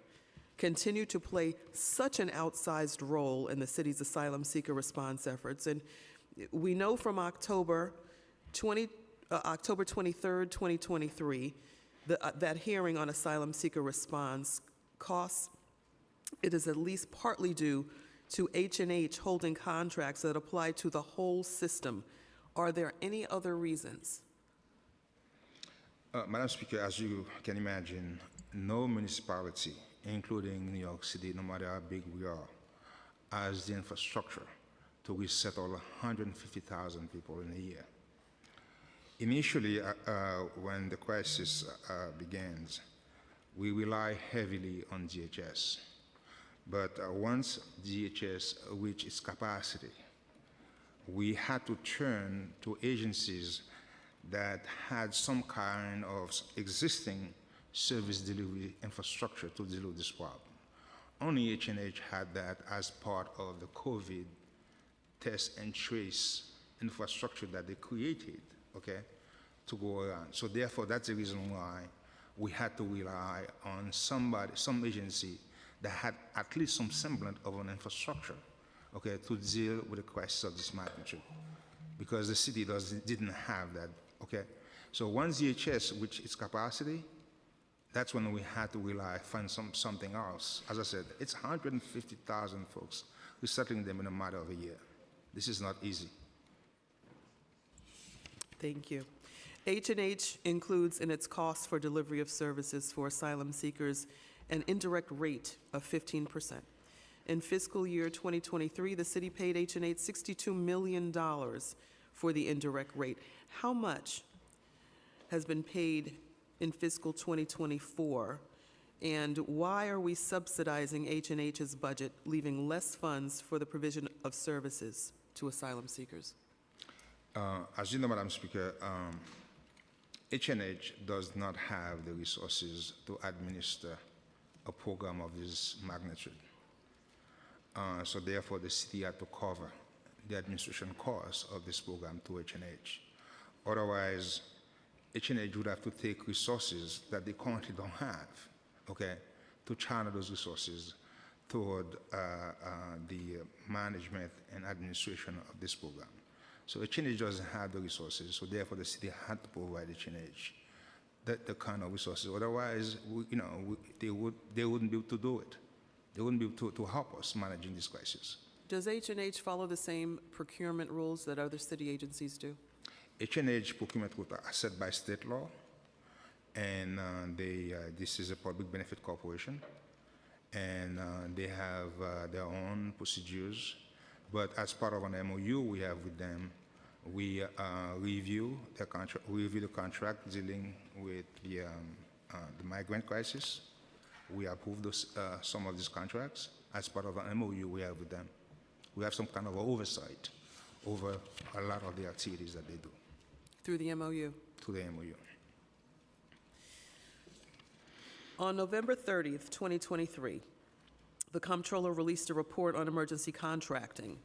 continue to play such an outsized role in the city's asylum seeker response efforts? And we know from October 23rd, 2023, that hearing on asylum seeker response costs, it is at least partly due to H&H holding contracts that apply to the whole system. Are there any other reasons? Madam Speaker, as you can imagine, no municipality, including New York City, no matter how big we are, has the infrastructure to resettle 150,000 people in a year. Initially, when the crisis begins, we rely heavily on DHS. But once DHS reached its capacity, we had to turn to agencies that had some kind of existing service delivery infrastructure to deal with this problem. Only H&H had that as part of the COVID test and trace infrastructure that they created, okay, to go around. So therefore, that's the reason why we had to rely on some agency that had at least some semblance of an infrastructure, okay, to deal with a crisis of this magnitude, because the city didn't have that, okay? So once DHS reached its capacity, that's when we had to find something else. As I said, it's 150,000 folks. We're settling them in a matter of a year. This is not easy. Thank you. H&H includes in its cost for delivery of services for asylum seekers an indirect rate of 15%. In fiscal year 2023, the city paid H&H $62 million for the indirect rate. How much has been paid in fiscal 2024, and why are we subsidizing H&H's budget, leaving less funds for the provision of services to asylum seekers? As you know, Madam Speaker, H&H does not have the resources to administer a program of this magnitude. So therefore, the city had to cover the administration costs of this program to H&H. Otherwise, H&H would have to take resources that they currently don't have, okay, to channel those resources toward the management and administration of this program. So H&H doesn't have the resources, so therefore the city had to provide H&H the kind of resources. Otherwise, they wouldn't be able to do it. They wouldn't be able to help us managing this crisis. Does H&H follow the same procurement rules that other city agencies do? H&H procurement rules are set by state law, and this is a public benefit corporation, and they have their own procedures. But as part of an MOU we have with them, we review the contract dealing with the migrant crisis. We approve some of these contracts as part of an MOU we have with them. We have some kind of oversight over a lot of the activities that they do. Through the MOU? Through the MOU. On November 30th, 2023, the Comptroller released a report on emergency contracting.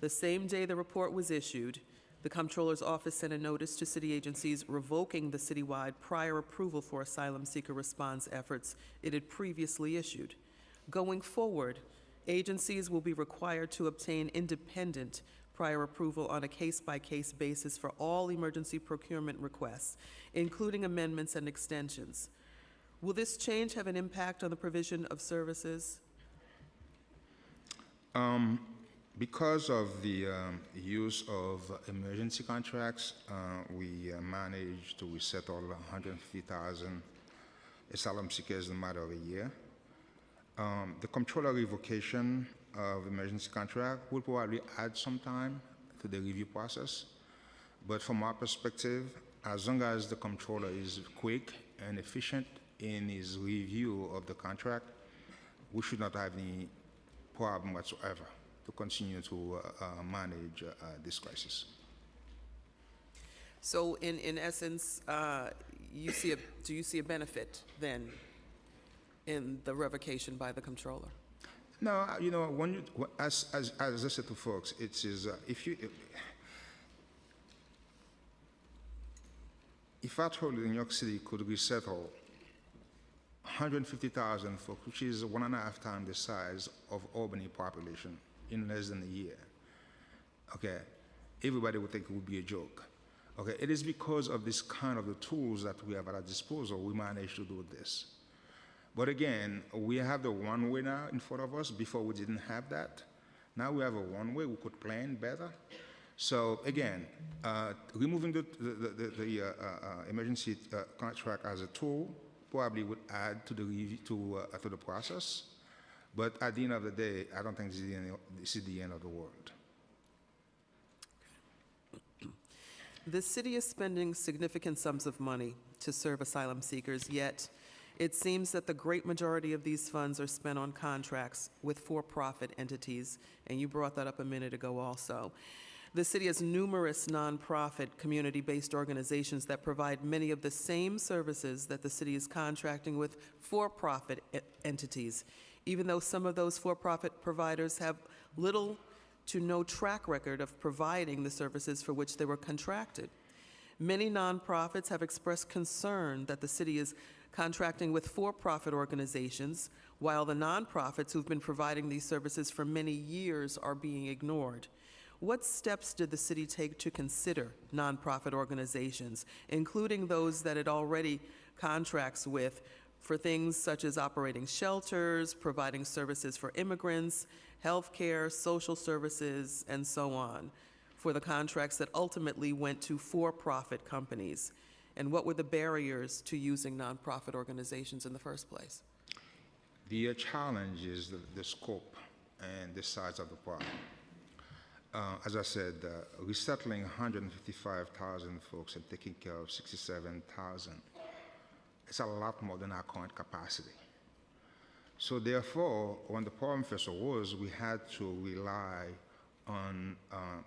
The same day the report was issued, the Comptroller's office sent a notice to city agencies revoking the citywide prior approval for asylum seeker response efforts it had previously issued. Going forward, agencies will be required to obtain independent prior approval on a case-by-case basis for all emergency procurement requests, including amendments and extensions. Will this change have an impact on the provision of services? Because of the use of emergency contracts, we managed to resettle 150,000 asylum seekers in a matter of a year. The Comptroller revocation of emergency contract will probably add some time to the review process, but from our perspective, as long as the Comptroller is quick and efficient in his review of the contract, we should not have any problem whatsoever to continue to manage this crisis. So in essence, do you see a benefit then in the revocation by the comptroller? No, you know, when you, as I said to folks, it is if I told you New York City could resettle 150,000 folks, which is 1.5 times the size of Albany population in less than a year, okay, everybody would think it would be a joke. Okay, it is because of this kind of the tools that we have at our disposal we managed to do this. But again, we have the one way now in front of us. Before we didn't have that. Now we have a one way. We could plan better. So again, removing the emergency contract as a tool probably would add to the process. But at the end of the day, I don't think this is the end of the world. The city is spending significant sums of money to serve asylum seekers, yet it seems that the great majority of these funds are spent on contracts with for-profit entities, and you brought that up a minute ago also. The city has numerous nonprofit community-based organizations that provide many of the same services that the city is contracting with for-profit entities, even though some of those for-profit providers have little to no track record of providing the services for which they were contracted. Many nonprofits have expressed concern that the city is contracting with for-profit organizations, while the nonprofits who've been providing these services for many years are being ignored. What steps did the city take to consider nonprofit organizations, including those that it already contracts with, for things such as operating shelters, providing services for immigrants, healthcare, social services, and so on, for the contracts that ultimately went to for-profit companies? And what were the barriers to using nonprofit organizations in the first place? The challenge is the scope and the size of the problem. As I said, resettling 155,000 folks and taking care of 67,000, it's a lot more than our current capacity. So therefore, when the problem first arose, we had to rely on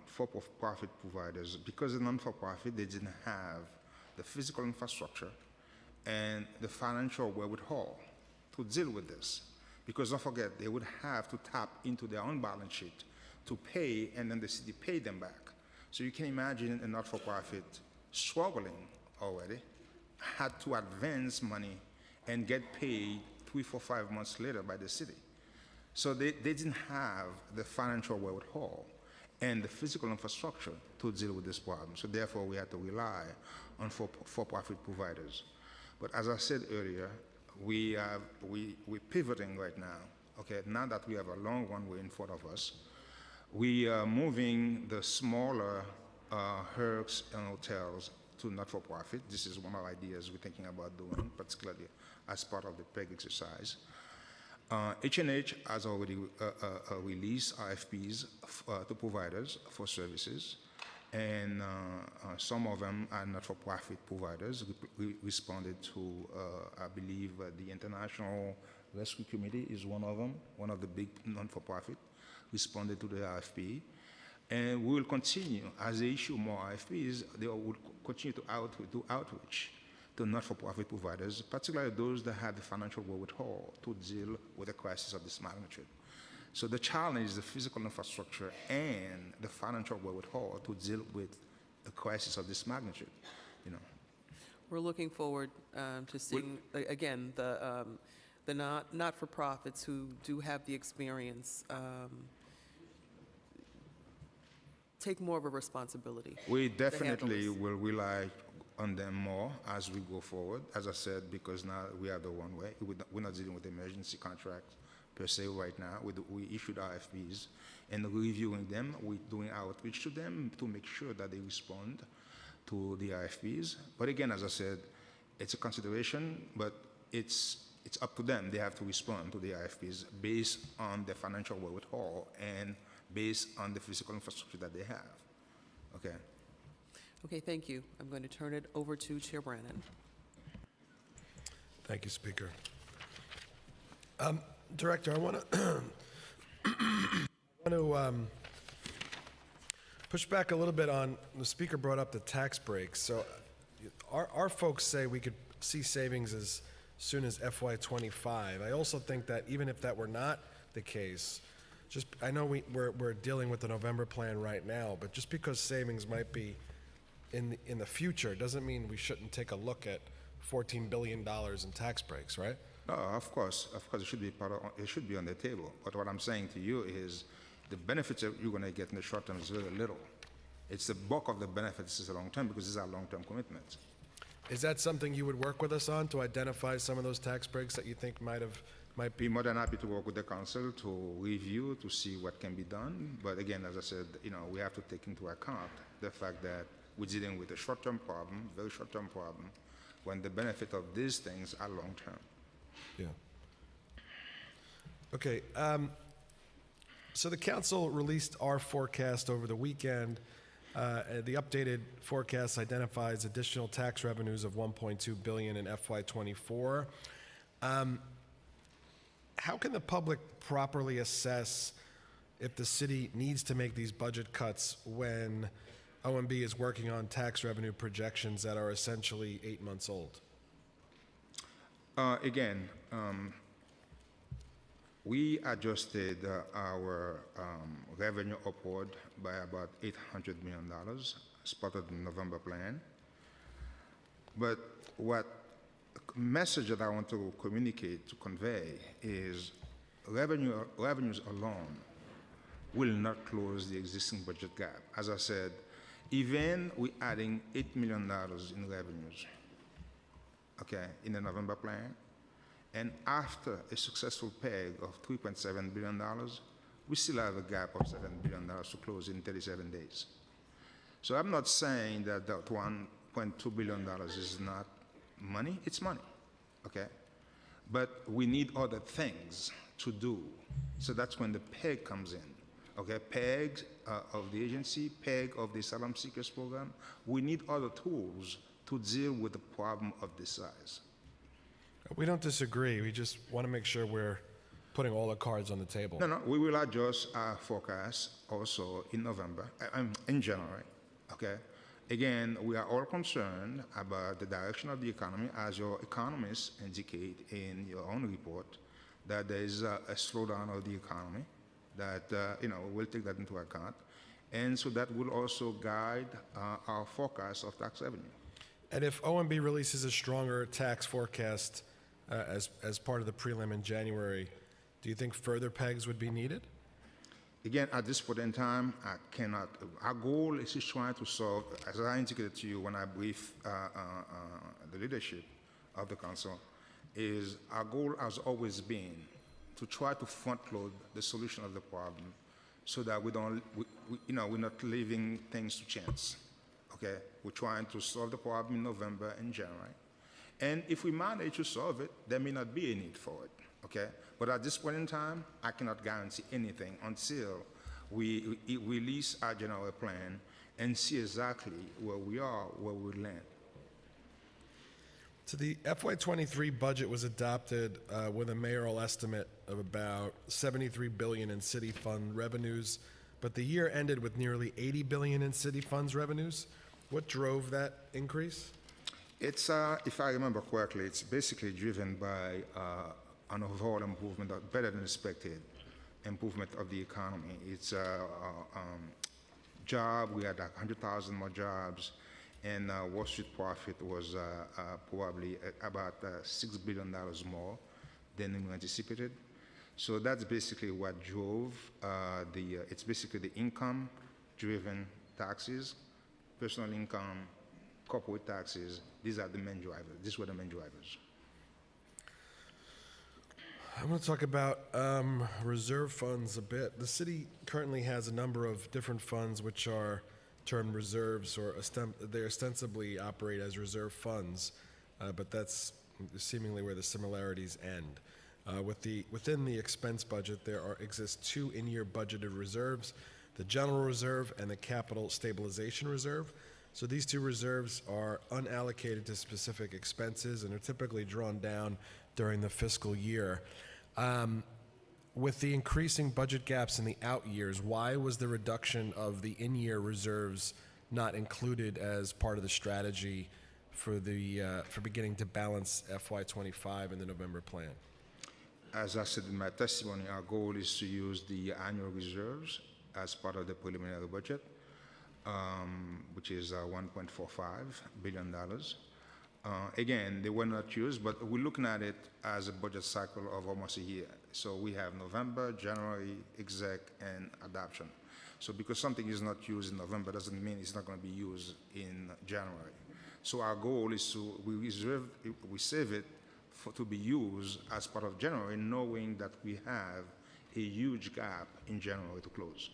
for-profit providers. Because the non-for-profit, they didn't have the physical infrastructure and the financial wherewithal to deal with this. Because don't forget, they would have to tap into their own balance sheet to pay, and then the city paid them back. So you can imagine a not-for-profit struggling already, had to advance money and get paid 3, 4, 5 months later by the city. So they didn't have the financial wherewithal and the physical infrastructure to deal with this problem. So therefore, we had to rely on for-profit providers. But as I said earlier, we're pivoting right now. Okay, now that we have a long runway in front of us, we are moving the smaller HERCs and hotels to not-for-profit. This is one of the ideas we're thinking about doing, particularly as part of the PEG exercise. H&H has already released RFPs to providers for services, and some of them are not-for-profit providers. We responded to, I believe, the International Rescue Committee is one of them, one of the big non-for-profit, responded to the RFP. And we will continue, as they issue more RFPs, they will continue to do outreach to not-for-profit providers, particularly those that have the financial wherewithal to deal with a crisis of this magnitude. So the challenge is the physical infrastructure and the financial wherewithal to deal with a crisis of this magnitude, you know. We're looking forward to seeing, again, the not-for-profits who do have the experience take more of a responsibility. We definitely will rely on them more as we go forward, as I said, because now we have the one way. We're not dealing with emergency contracts per se right now. We issued RFPs and reviewing them. We're doing outreach to them to make sure that they respond to the RFPs. But again, as I said, it's a consideration, but it's up to them. They have to respond to the RFPs based on their financial wherewithal and based on the physical infrastructure that they have. Okay. Okay, thank you. I'm going to turn it over to Chair Brannan. Thank you, Speaker. Director, I want to want to push back a little bit on, the speaker brought up the tax breaks. So our folks say we could see savings as soon as FY25. I also think that even if that were not the case, I know we're dealing with the November plan right now, but just because savings might be in the future doesn't mean we shouldn't take a look at $14 billion in tax breaks, right? No, of course, it should be it should be on the table. But what I'm saying to you is the benefits that you're going to get in the short term is very little. It's the bulk of the benefits is the long term because these are long-term commitments. Is that something you would work with us on, to identify some of those tax breaks that you think might be? Be more than happy to work with the council to review, to see what can be done. But again, as I said, we have to take into account the fact that we're dealing with a short-term problem, very short-term problem, when the benefit of these things are long-term. Yeah. Okay. So the council released our forecast over the weekend. The updated forecast identifies additional tax revenues of $1.2 billion in FY24. How can the public properly assess if the city needs to make these budget cuts when OMB is working on tax revenue projections that are essentially 8 months old? Again, we adjusted our revenue upward by about $800 million as part of the November plan. But what message that I want to communicate, to convey, is revenues alone will not close the existing budget gap. As I said, even we're adding $8 million in revenues, okay, in the November plan, and after a successful PEG of $3.7 billion, we still have a gap of $7 billion to close in 37 days. So I'm not saying that that $1.2 billion is not money. It's money, okay? But we need other things to do. So that's when the PEG comes in, okay? PEG of the agency, PEG of the asylum seekers program. We need other tools to deal with the problem of this size. We don't disagree. We just want to make sure we're putting all the cards on the table. No, we will adjust our forecast also in November, in January, okay? Again, we are all concerned about the direction of the economy, as your economists indicate in your own report, that there is a slowdown of the economy, that, we'll take that into account. And so that will also guide our forecast of tax revenue. And if OMB releases a stronger tax forecast as part of the prelim in January, do you think further PEGs would be needed? Again, at this point in time, I cannot. Our goal is to try to solve, as I indicated to you when I briefed the leadership of the council, is our goal has always been to try to front-load the solution of the problem so that we're not leaving things to chance. Okay, we're trying to solve the problem in November and January. And if we manage to solve it, there may not be a need for it, okay? But at this point in time, I cannot guarantee anything until we release our general plan and see exactly where we are, where we land. So the FY23 budget was adopted with a mayoral estimate of about $73 billion in city fund revenues, but the year ended with nearly $80 billion in city funds revenues. What drove that increase? It's, if I remember correctly, it's basically driven by an overall improvement, better than expected improvement of the economy. It's job, we had 100,000 more jobs, and Wall Street profit was probably about $6 billion more than we anticipated. So that's basically what drove it's basically the income-driven taxes, personal income, corporate taxes. These are the main drivers. These were the main drivers. I'm going to talk about reserve funds a bit. The city currently has a number of different funds which are termed reserves, or they ostensibly operate as reserve funds, but that's seemingly where the similarities end. Within the expense budget, there exist two in-year budgeted reserves, the General Reserve and the Capital Stabilization Reserve. So these two reserves are unallocated to specific with the increasing budget gaps in the out years, why was the reduction of the in-year reserves not included as part of the strategy for beginning to balance FY25 in the November plan? As I said in my testimony, our goal is to use the annual reserves as part of the preliminary budget, which is $1.45 billion. Again, they were not used, but we're looking at it as a budget cycle of almost a year. So we have November, January, exec, and adoption. So because something is not used in November doesn't mean it's not going to be used in January. So our goal is we save it to be used as part of January, knowing that we have a huge gap in January to close.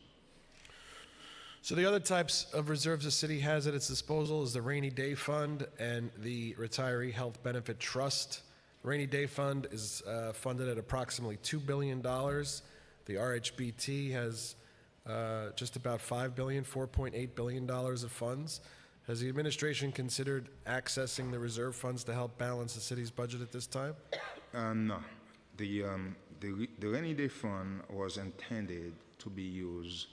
So the other types of reserves the city has at its disposal is the Rainy Day Fund and the Retiree Health Benefit Trust. Rainy Day Fund is funded at approximately $2 billion. The RHBT has just about $5 billion, $4.8 billion of funds. Has the administration considered accessing the reserve funds to help balance the city's budget at this time? No. The Rainy Day Fund was intended to be used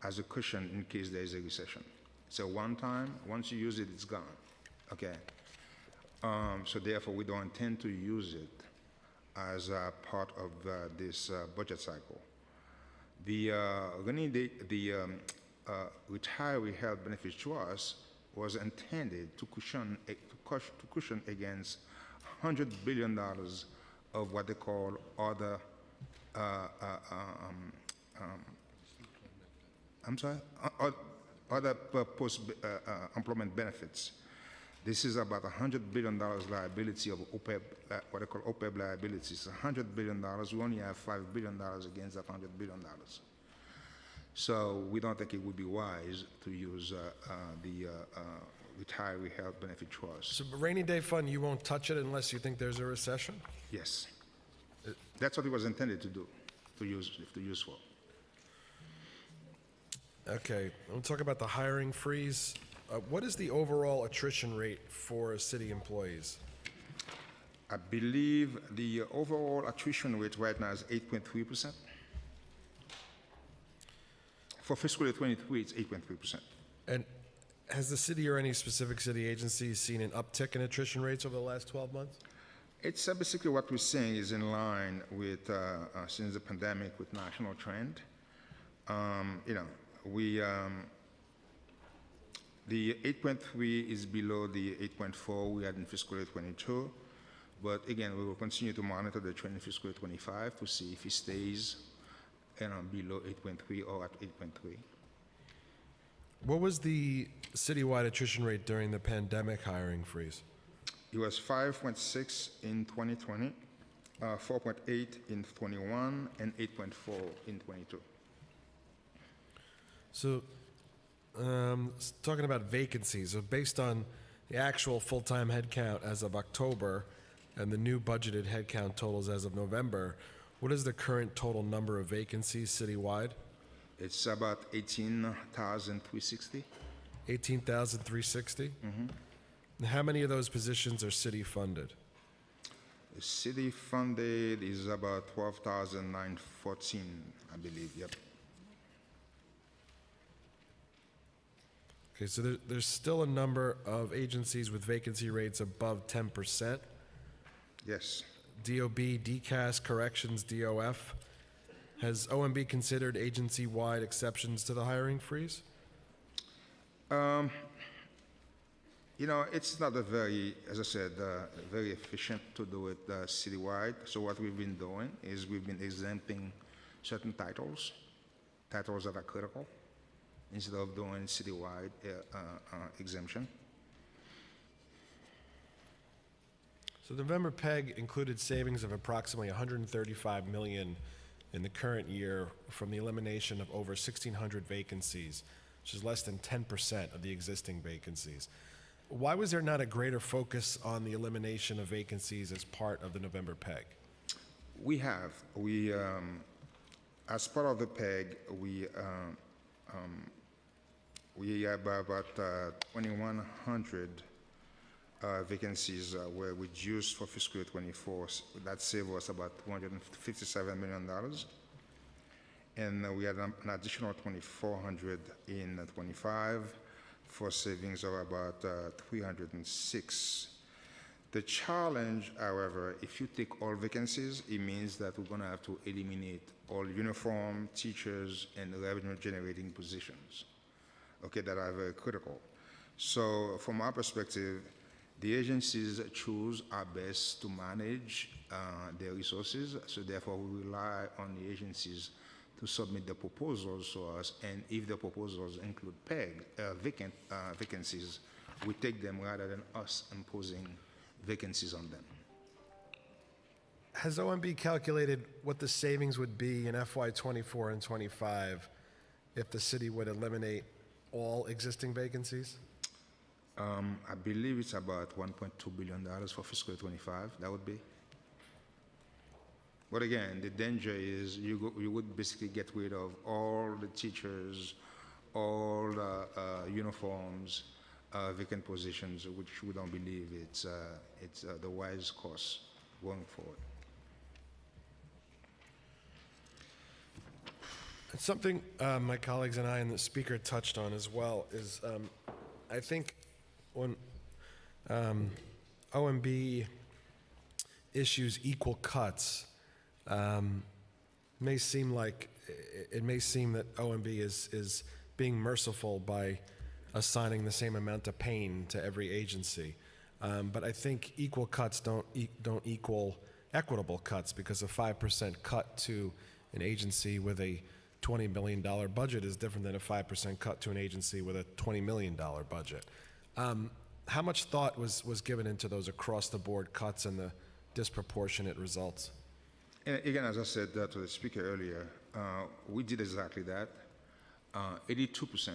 as a cushion in case there is a recession. So one time, once you use it, it's gone. Okay. So therefore, we don't intend to use it as a part of this budget cycle. The Retiree Health Benefit Trust was intended to cushion against $100 billion of what they call other other post-employment benefits. This is about $100 billion liability of OPEB, what they call OPEB liabilities. $100 billion, we only have $5 billion against that $100 billion. So we don't think it would be wise to use the Retiree Health Benefit Trust. So Rainy Day Fund, you won't touch it unless you think there's a recession? Yes. That's what it was intended to do, to use for. Okay, we'll talk about the hiring freeze. What is the overall attrition rate for city employees? I believe the overall attrition rate right now is 8.3%. For fiscal year 23, it's 8.3%. And has the city or any specific city agency seen an uptick in attrition rates over the last 12 months? It's basically what we're saying is in line with, since the pandemic, with national trend. The 8.3 is below the 8.4 we had in fiscal year 22, but again, we will continue to monitor the trend in fiscal year 25 to see if it stays below 8.3 or at 8.3. What was the citywide attrition rate during the pandemic hiring freeze? It was 5.6 in 2020, 4.8 in 21, and 8.4 in 22. So, talking about vacancies, so based on the actual full-time headcount as of October and the new budgeted headcount totals as of November, what is the current total number of vacancies citywide? It's about 18,360. 18,360? Mm-hmm. And how many of those positions are city funded? The city funded is about 12,914, I believe, yep. Okay, so there's still a number of agencies with vacancy rates above 10%. Yes. DOB, DCAS, Corrections, DOF. Has OMB considered agency-wide exceptions to the hiring freeze? It's not a very, as I said, very efficient to do it citywide. So what we've been doing is we've been exempting certain titles that are critical, instead of doing citywide exemption. So the November PEG included savings of approximately $135 million in the current year from the elimination of over 1,600 vacancies, which is less than 10% of the existing vacancies. Why was there not a greater focus on the elimination of vacancies as part of the November PEG? We have. As part of the PEG, we have about 2,100 vacancies were reduced for fiscal year 24. That saved us about $257 million. and we had an additional 2,400 in 25 for savings of about 306. The challenge, however, if you take all vacancies, it means that we're going to have to eliminate all uniform, teachers, and revenue-generating positions, okay, that are very critical. So from our perspective, the agencies choose our best to manage their resources, so therefore we rely on the agencies to submit the proposals to us, and if the proposals include vacancies, we take them rather than us imposing vacancies on them. Has OMB calculated what the savings would be in FY '24 and '25 if the city would eliminate all existing vacancies? I believe it's about $1.2 billion for fiscal year '25, that would be. But again, the danger is you would basically get rid of all the teachers, all uniforms, vacant positions, which we don't believe it's the wise course going forward. It's something my colleagues and I and the speaker touched on as well is I think when OMB issues equal cuts, it may seem that OMB is being merciful by assigning the same amount of pain to every agency. But I think equal cuts don't equal equitable cuts, because a 5% cut to an agency with a $20 million budget is different than a 5% cut to an agency with a $20 million budget. How much thought was given into those across-the-board cuts and the disproportionate results? And again, as I said to the speaker earlier, we did exactly that. 82%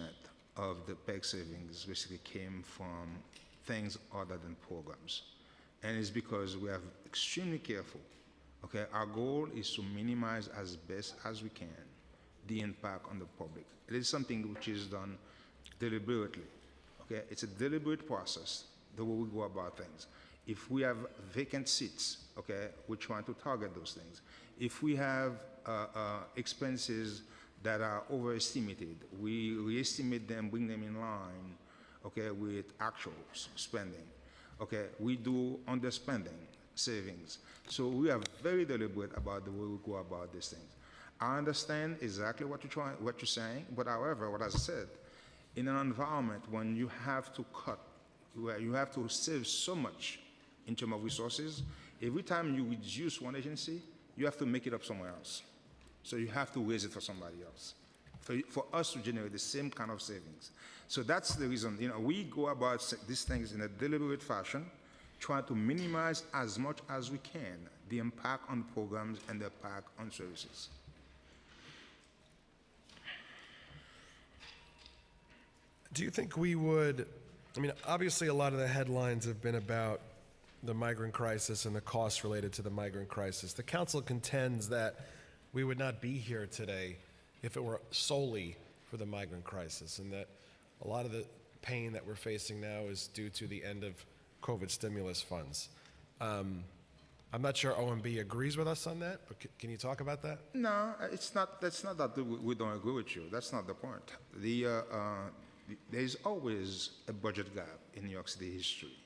of the PEG savings basically came from things other than programs. And it's because we are extremely careful. Okay, our goal is to minimize as best as we can the impact on the public. It is something which is done deliberately. Okay, it's a deliberate process, the way we go about things. If we have vacant seats, okay, we're trying to target those things. If we have expenses that are overestimated, we re-estimate them, bring them in line, okay, with actual spending. Okay, we do underspending, savings. So we are very deliberate about the way we go about these things. I understand exactly what you're saying, but however, what I said, in an environment when you have to cut, where you have to save so much in terms of resources, every time you reduce one agency, you have to make it up somewhere else. So you have to raise it for somebody else, for us to generate the same kind of savings. So that's the reason, we go about these things in a deliberate fashion, trying to minimize as much as we can the impact on programs and the impact on services. Do you think we would, obviously a lot of the headlines have been about the migrant crisis and the costs related to the migrant crisis. The council contends that we would not be here today if it were solely for the migrant crisis, and that a lot of the pain that we're facing now is due to the end of COVID stimulus funds. I'm not sure OMB agrees with us on that, but can you talk about that? No, it's not. That's not that we don't agree with you. That's not the point. There's always a budget gap in New York City history.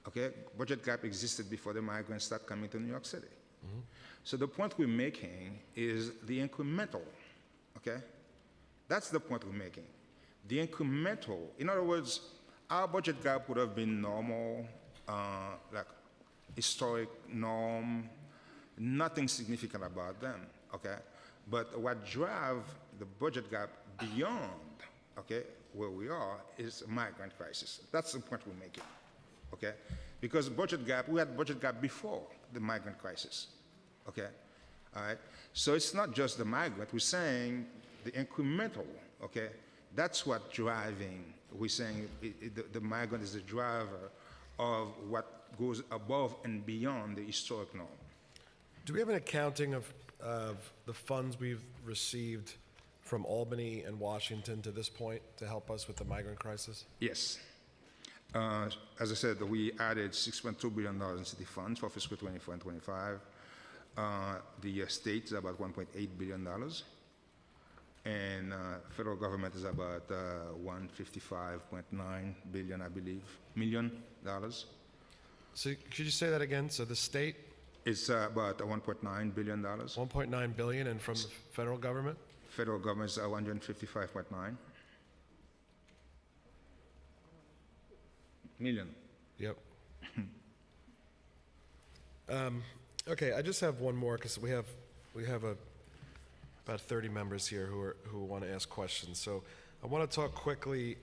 Okay, budget gap existed before the migrants started coming to New York City. Mm-hmm. So the point we're making is the incremental. Okay, that's the point we're making. The incremental. In other words, our budget gap would have been normal, like historic norm, nothing significant about them, okay? But what drive the budget gap beyond, okay, where we are is a migrant crisis. That's the point we're making, okay? Because budget gap, we had budget gap before the migrant crisis, okay? All right, so it's not just the migrant, we're saying the incremental, okay? That's what driving, we're saying the migrant is the driver of what goes above and beyond the historic norm. Do we have an accounting of the funds we've received from Albany and Washington to this point to help us with the migrant crisis? Yes. As I said, we added $6.2 billion in city funds for fiscal 24 and 25. The state is about $1.8 billion. and federal government is about 155.9 billion, I believe, million dollars. So could you say that again? So the state, It's about $1.9 billion. 1.9 billion, and from the federal government? Federal government is 155.9 million. Yep. Okay, I just have one more because we have about 30 members here who want to ask questions. So I want to talk quickly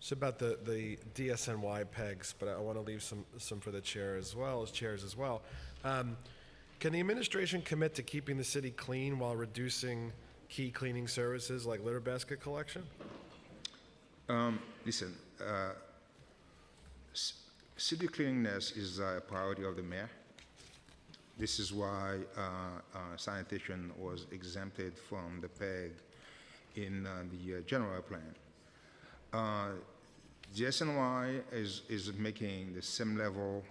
just about the DSNY pegs, but I want to leave some for the chair as well as chairs as well. Can the administration commit to keeping the city clean while reducing key cleaning services like litter basket collection? Listen, city cleanliness is a priority of the mayor. This is why sanitation was exempted from the PEG in the general plan. GSNY is making the same level,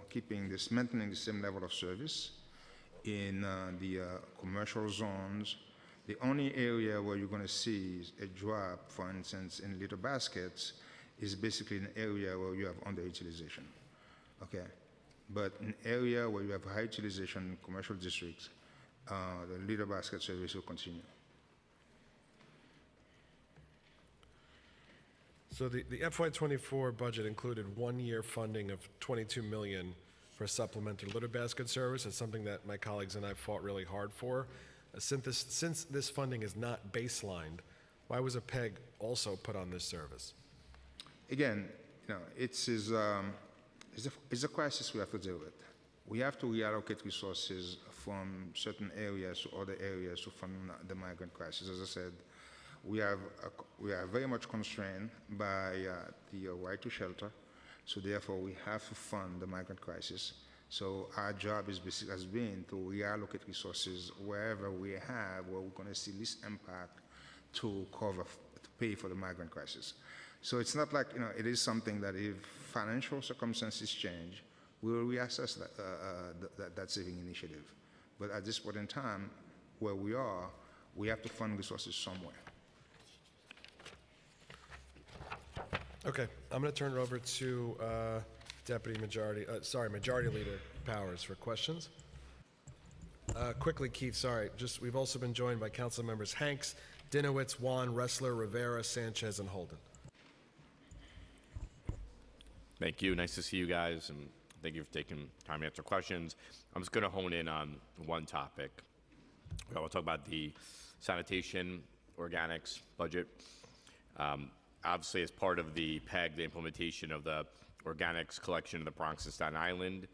maintaining the same level of service in the commercial zones. The only area where you're going to see a drop, for instance, in litter baskets, is basically an area where you have underutilization. Okay, but an area where you have high utilization in commercial districts, the litter basket service will continue. So the FY24 budget included 1-year funding of $22 million for supplemental litter basket service. It's something that my colleagues and I fought really hard for. Since this funding is not baselined, why was a PEG also put on this service? Again, it's a crisis we have to deal with. We have to reallocate resources from certain areas to other areas to fund the migrant crisis. As I said, we are very much constrained by the right to shelter, so therefore we have to fund the migrant crisis. So our job has been to reallocate resources wherever where we're going to see least impact to pay for the migrant crisis. So it's not like, it is something that if financial circumstances change, we will reassess that saving initiative. But at this point in time, where we are, we have to fund resources somewhere. Okay, I'm going to turn it over to Majority Leader Powers for questions. Quickly, Keith, sorry, we've also been joined by council members Hanks, Dinowitz, Juan, Ressler, Rivera, Sanchez, and Holden. Thank you. Nice to see you guys, and thank you for taking time to answer questions. I'm just going to hone in on one topic. We'll talk about the sanitation organics budget. Obviously, as part of the PEG, the implementation of the organics collection in the Bronx and Staten Island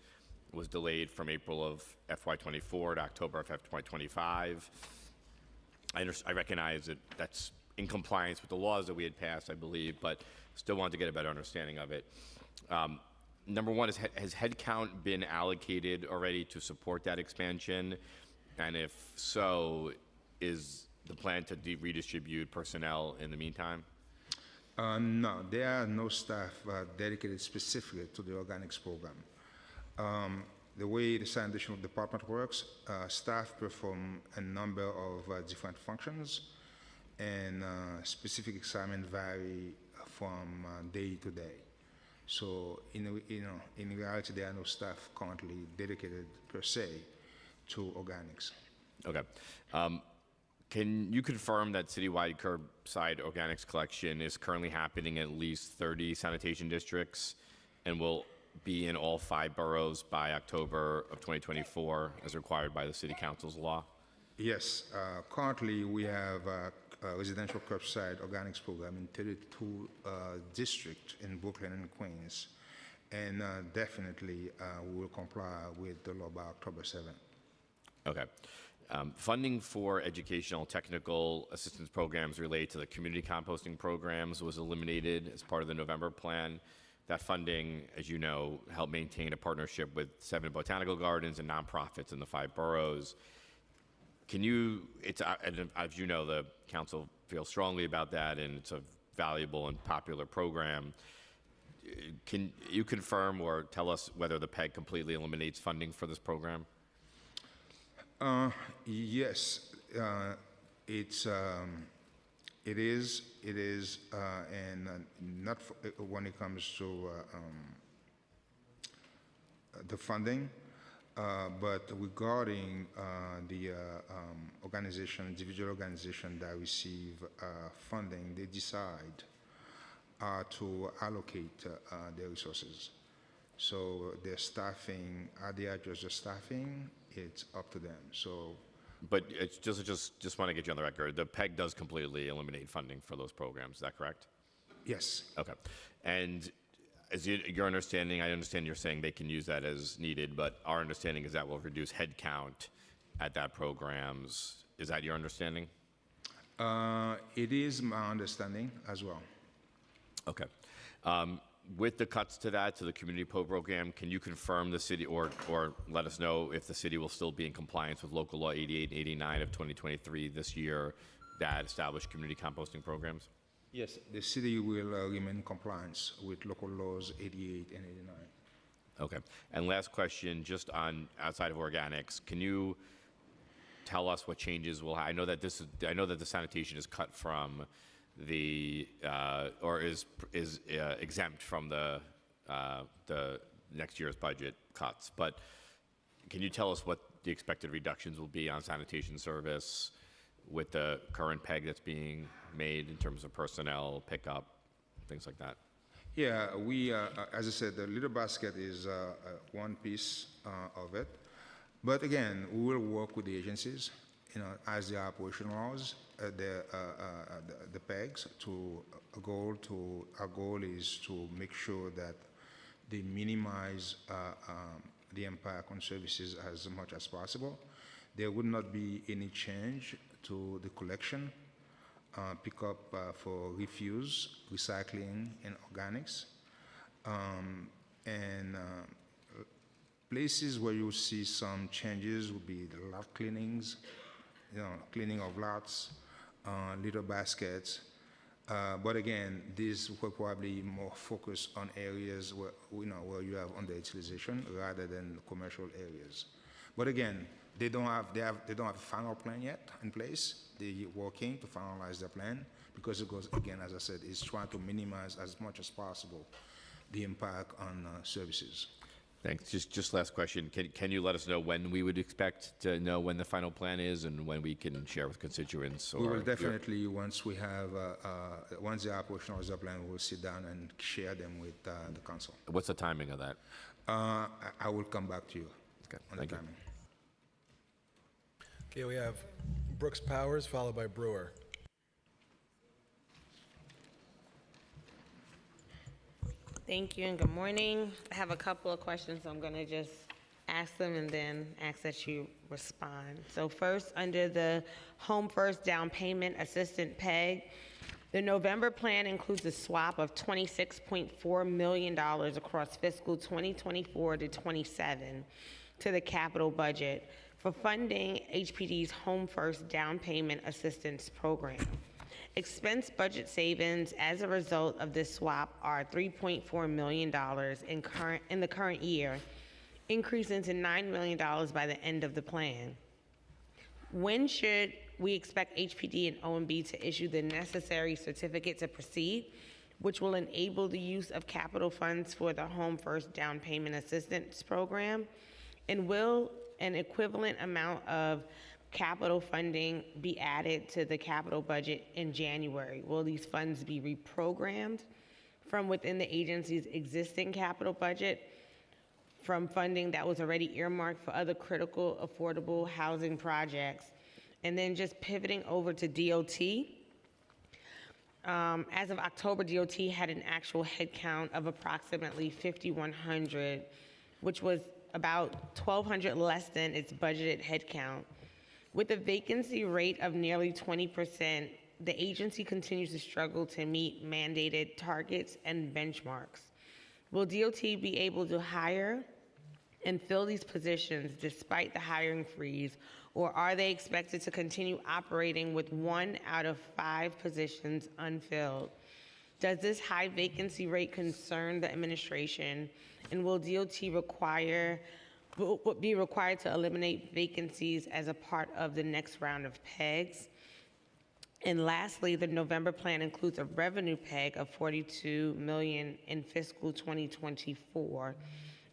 was delayed from April of FY24 to October of FY25. I recognize that that's in compliance with the laws that we had passed, I believe, but still wanted to get a better understanding of it. Number one, has headcount been allocated already to support that expansion? And if so, is the plan to redistribute personnel in the meantime? No, there are no staff dedicated specifically to the organics program. The way the sanitation department works, staff perform a number of different functions, and specific assignments vary from day to day. So, in reality, there are no staff currently dedicated per se to organics. Okay. Can you confirm that citywide curbside organics collection is currently happening in at least 30 sanitation districts and will be in all 5 boroughs by October of 2024 as required by the City Council's law? Yes. Currently, we have a residential curbside organics program in 32 districts in Brooklyn and Queens. And definitely, we will comply with the law by October 7th. Okay. Funding for educational technical assistance programs related to the community composting programs was eliminated as part of the November plan. That funding, as you know, helped maintain a partnership with 7 botanical gardens and nonprofits in the 5 boroughs. Can you, as you know, the council feels strongly about that, and it's a valuable and popular program. Can you confirm or tell us whether the PEG completely eliminates funding for this program? Yes, it's It is, and not for, when it comes to the funding, but regarding the individual organization that receive funding, they decide to allocate their resources. So their staffing, how they adjust their staffing, it's up to them. So, But it's just want to get you on the record. The PEG does completely eliminate funding for those programs. Is that correct? yes, Okay. And as your understanding, I understand you're saying they can use that as needed, but our understanding is that will reduce headcount at that programs. Is that your understanding? it is my understanding as well. Okay. With the cuts to that, to the community program, can you confirm the city or let us know if the city will still be in compliance with local law 88 and 89 of 2023 this year that established community composting programs? Yes, the city will remain in compliance with local laws 88 and 89. Okay. And last question, just on outside of organics, can you tell us what changes will? I know that the sanitation is cut from the or is exempt from the next year's budget cuts. But can you tell us what the expected reductions will be on sanitation service with the current PEG that's being made in terms of personnel, pickup, things like that? Yeah, we, as I said, the little basket is one piece of it. But again, we will work with the agencies, as they operationalize the PEGs our goal is to make sure that they minimize the impact on services as much as possible. There would not be any change to the collection, pickup for refuse, recycling, and organics. Places where you'll see some changes would be the lot cleanings, cleaning of lots, little baskets. But again, these will probably more focus on areas where, where you have underutilization rather than commercial areas. But again, they don't have a final plan yet in place. They're working to finalize the plan because it goes, again, as I said, it's trying to minimize as much as possible the impact on services. Thanks. Just last question. Can you let us know when we would expect to know when the final plan is and when we can share with constituents? We will definitely, once we have, once the operationalize the plan, we'll sit down and share them with the council. What's the timing of that? I will come back to you on the timing. Okay, we have Brooks Powers, followed by Brewer. Thank you and good morning. I have a couple of questions. I'm going to just ask them and then ask that you respond. So first, under the Home First Down Payment Assistant PEG, the November plan includes a swap of $26.4 million across fiscal 2024 to 27 to the capital budget for funding HPD's Home First Down Payment Assistance Program. Expense budget savings as a result of this swap are $3.4 million in the current year, increasing to $9 million by the end of the plan. When should we expect HPD and OMB to issue the necessary certificate to proceed, which will enable the use of capital funds for the Home First Down Payment Assistance Program? And will an equivalent amount of capital funding be added to the capital budget in January? Will these funds be reprogrammed from within the agency's existing capital budget from funding that was already earmarked for other critical affordable housing projects? And then just pivoting over to DOT. As of October, DOT had an actual headcount of approximately 5,100, which was about 1,200 less than its budgeted headcount. With a vacancy rate of nearly 20%, the agency continues to struggle to meet mandated targets and benchmarks. Will DOT be able to hire and fill these positions despite the hiring freeze, or are they expected to continue operating with 1 out of 5 positions unfilled? Does this high vacancy rate concern the administration, and will DOT be required to eliminate vacancies as a part of the next round of PEGs? And lastly, the November plan includes a revenue peg of $42 million in fiscal 2024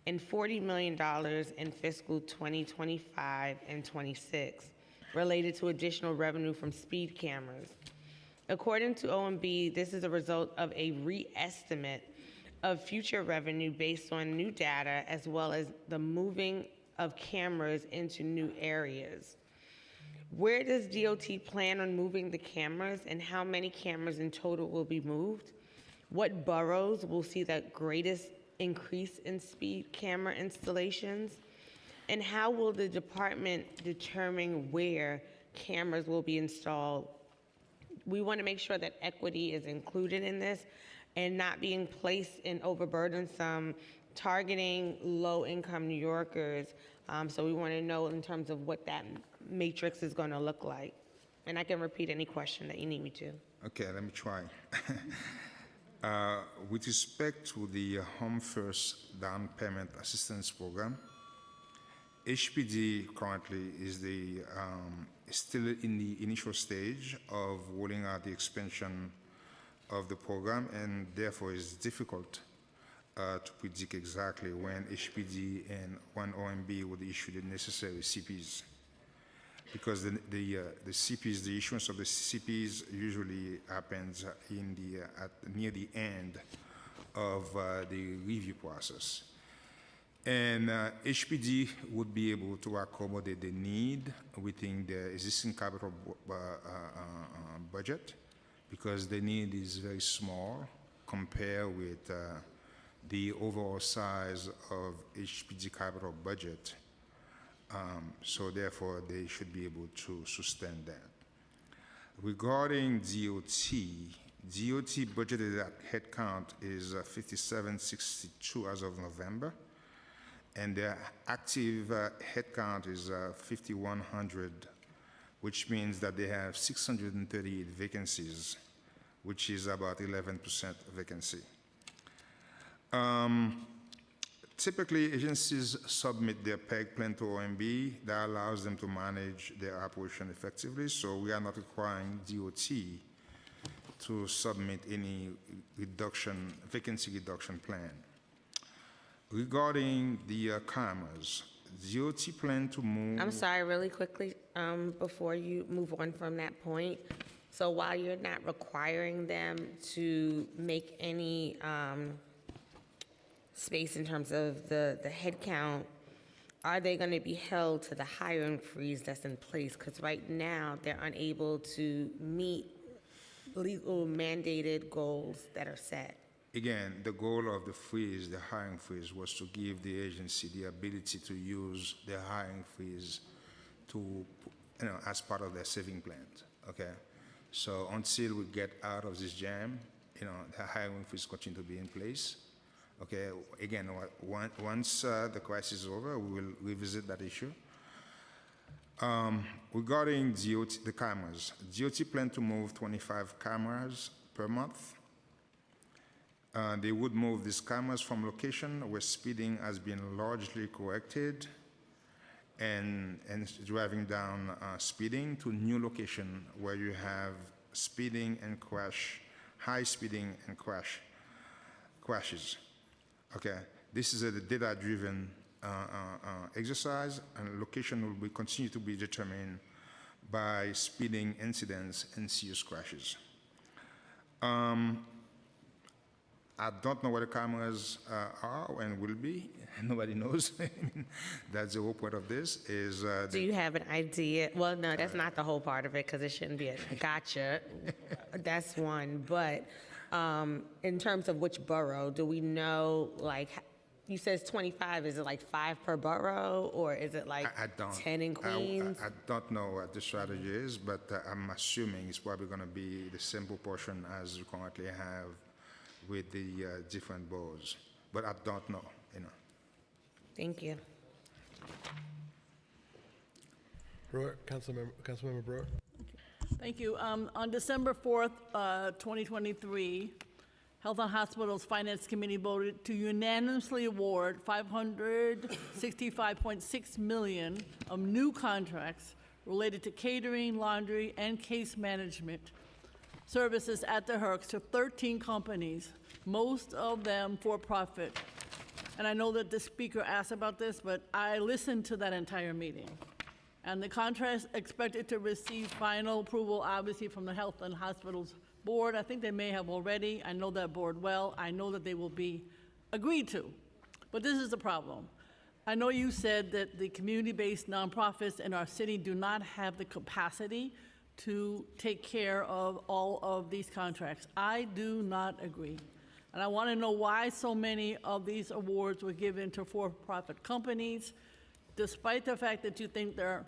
and $40 million in fiscal 2025 and 26 related to additional revenue from speed cameras. According to OMB, this is a result of a re-estimate of future revenue based on new data as well as the moving of cameras into new areas. Where does DOT plan on moving the cameras, and how many cameras in total will be moved? What boroughs will see the greatest increase in speed camera installations? And how will the department determine where cameras will be installed? We want to make sure that equity is included in this and not being placed in overburdensome, targeting low-income New Yorkers. So we want to know in terms of what that matrix is going to look like. And I can repeat any question that you need me to. Okay, let me try. With respect to the Home First Down Payment Assistance Program, HPD currently is still in the initial stage of rolling out the expansion of the program, and therefore it's difficult to predict exactly when HPD and when OMB would issue the necessary CPs. Because the CPs, the issuance of the CPs usually happens near the end of the review process. And HPD would be able to accommodate the need within the existing capital budget, because the need is very small compared with the overall size of HPD capital budget. So therefore, they should be able to sustain that. Regarding DOT budgeted headcount is 5762 as of November, and their active headcount is 5100, which means that they have 638 vacancies, which is about 11% vacancy. Typically, agencies submit their PEG plan to OMB. That allows them to manage their operation effectively, so we are not requiring DOT to submit any vacancy reduction plan. Regarding the cameras, DOT plan to move... I'm sorry, really quickly, before you move on from that point. So while you're not requiring them to make any space in terms of the head count, are they going to be held to the hiring freeze that's in place? Because right now, they're unable to meet legal mandated goals that are set. Again, the goal of the freeze, the hiring freeze, was to give the agency the ability to use their hiring freeze to, as part of their saving plans, okay? So until we get out of this jam, the hiring freeze continue to be in place. Okay, again, once the crisis is over, we will revisit that issue. Regarding the cameras, DOT plan to move 25 cameras per month. They would move these cameras from location where speeding has been largely corrected and driving down speeding to new location where you have speeding and crash, high speeding and crashes. Okay, this is a data-driven exercise, and location will continue to be determined by speeding incidents and serious crashes. I don't know where the cameras are and will be. Nobody knows. That's the whole point of this. Do you have an idea? Well, no, that's not the whole part of it, because it shouldn't be a gotcha. That's one. But in terms of which borough, do we know, like, you said it's 25, is it like 5 per borough, or is it like 10 in Queens? I don't know what the strategy is, but I'm assuming it's probably going to be the same proportion as you currently have with the different boroughs, but I don't know, Thank you. Brewer, Councilmember Brewer. Thank you. On December 4th, 2023, Health and Hospitals Finance Committee voted to unanimously award $565.6 million of new contracts related to catering, laundry, and case management services at the Hercs to 13 companies, most of them for-profit. And I know that the speaker asked about this, but I listened to that entire meeting. And the contract expected to receive final approval, obviously, from the Health and Hospitals Board. I think they may have already. I know that board well. I know that they will be agreed to. But this is the problem. I know you said that the community-based nonprofits in our city do not have the capacity to take care of all of these contracts. I do not agree. And I want to know why so many of these awards were given to for-profit companies, despite the fact that you think there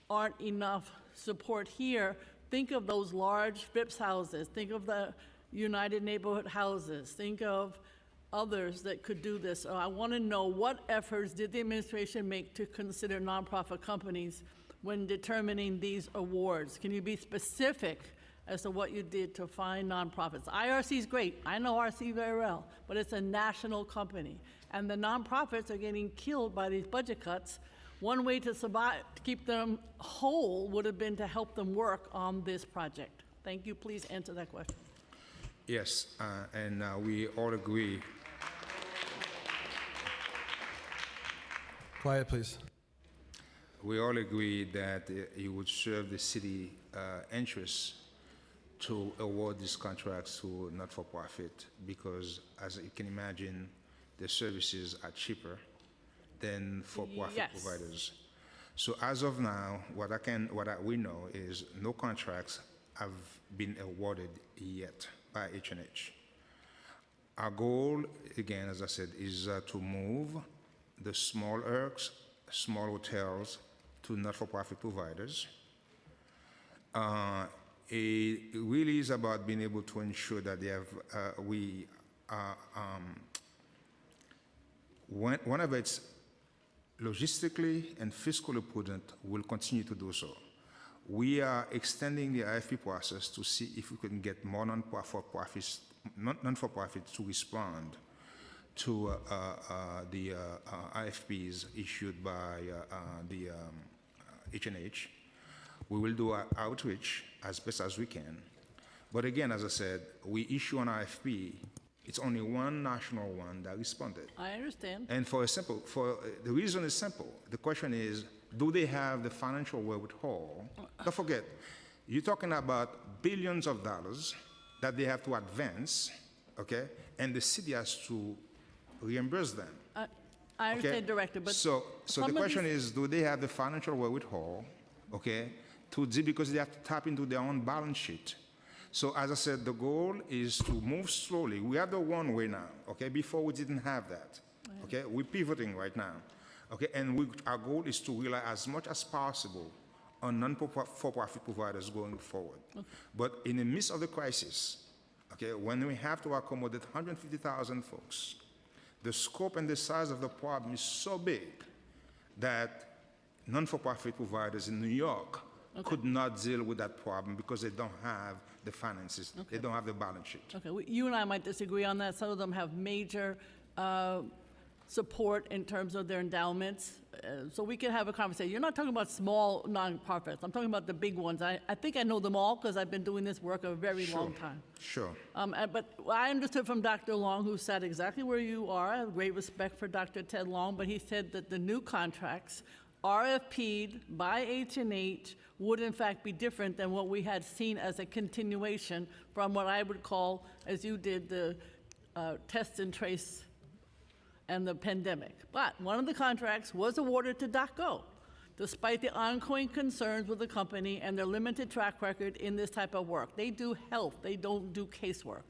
aren't enough support here. Think of those large Phipps houses. Think of the United Neighborhood Houses. Think of others that could do this. So I want to know, what efforts did the administration make to consider nonprofit companies when determining these awards? Can you be specific as to what you did to find nonprofits? IRC is great. I know RC very well, but it's a national company. And the nonprofits are getting killed by these budget cuts. One way to survive, to keep them whole, would have been to help them work on this project. Thank you. Please answer that question. Yes, and we all agree. Quiet, please. We all agree that it would serve the city interests to award these contracts to not-for-profit because, as you can imagine, the services are cheaper than for-profit Yes. providers. So as of now, we know is no contracts have been awarded yet by H&H. Our goal, again, as I said, is to move the small ERCs, small hotels, to not-for-profit providers. It really is about being able to ensure that they have, whenever it's logistically and fiscally prudent, we'll continue to do so. We are extending the RFP process to see if we can get more non-for-profits to respond to the RFPs issued by the H&H. We will do our outreach as best as we can. But again, as I said, we issue an RFP. It's only one national one that responded. I understand. And the reason is simple. The question is, do they have the financial wherewithal? Don't forget, you're talking about billions of dollars that they have to advance, okay? And the city has to reimburse them. I understand, Okay. Director, but So the some of question these- is, do they have the financial wherewithal, okay, because they have to tap into their own balance sheet. So as I said, the goal is to move slowly. We have the one way now, okay? Before we didn't have that, okay? We're pivoting right now, okay? And our goal is to rely as much as possible on non-for-profit providers going forward. Okay. But in the midst of the crisis, okay, when we have to accommodate 150,000 folks, the scope and the size of the problem is so big that non-for-profit providers in New York could not deal with that problem because they don't have the finances, they don't have the balance sheet. Okay, you and I might disagree on that. Some of them have major support in terms of their endowments. So we can have a conversation. You're not talking about small nonprofits. I'm talking about the big ones. I think I know them all because I've been doing this work a very long time. Sure. But I understood from Dr. Long, who sat exactly where you are. I have great respect for Dr. Ted Long, but he said that the new contracts, RFP'd by H&H, would in fact be different than what we had seen as a continuation from what I would call, as you did, the test and trace and the pandemic. But one of the contracts was awarded to DocGo, despite the ongoing concerns with the company and their limited track record in this type of work. They do health, they don't do casework.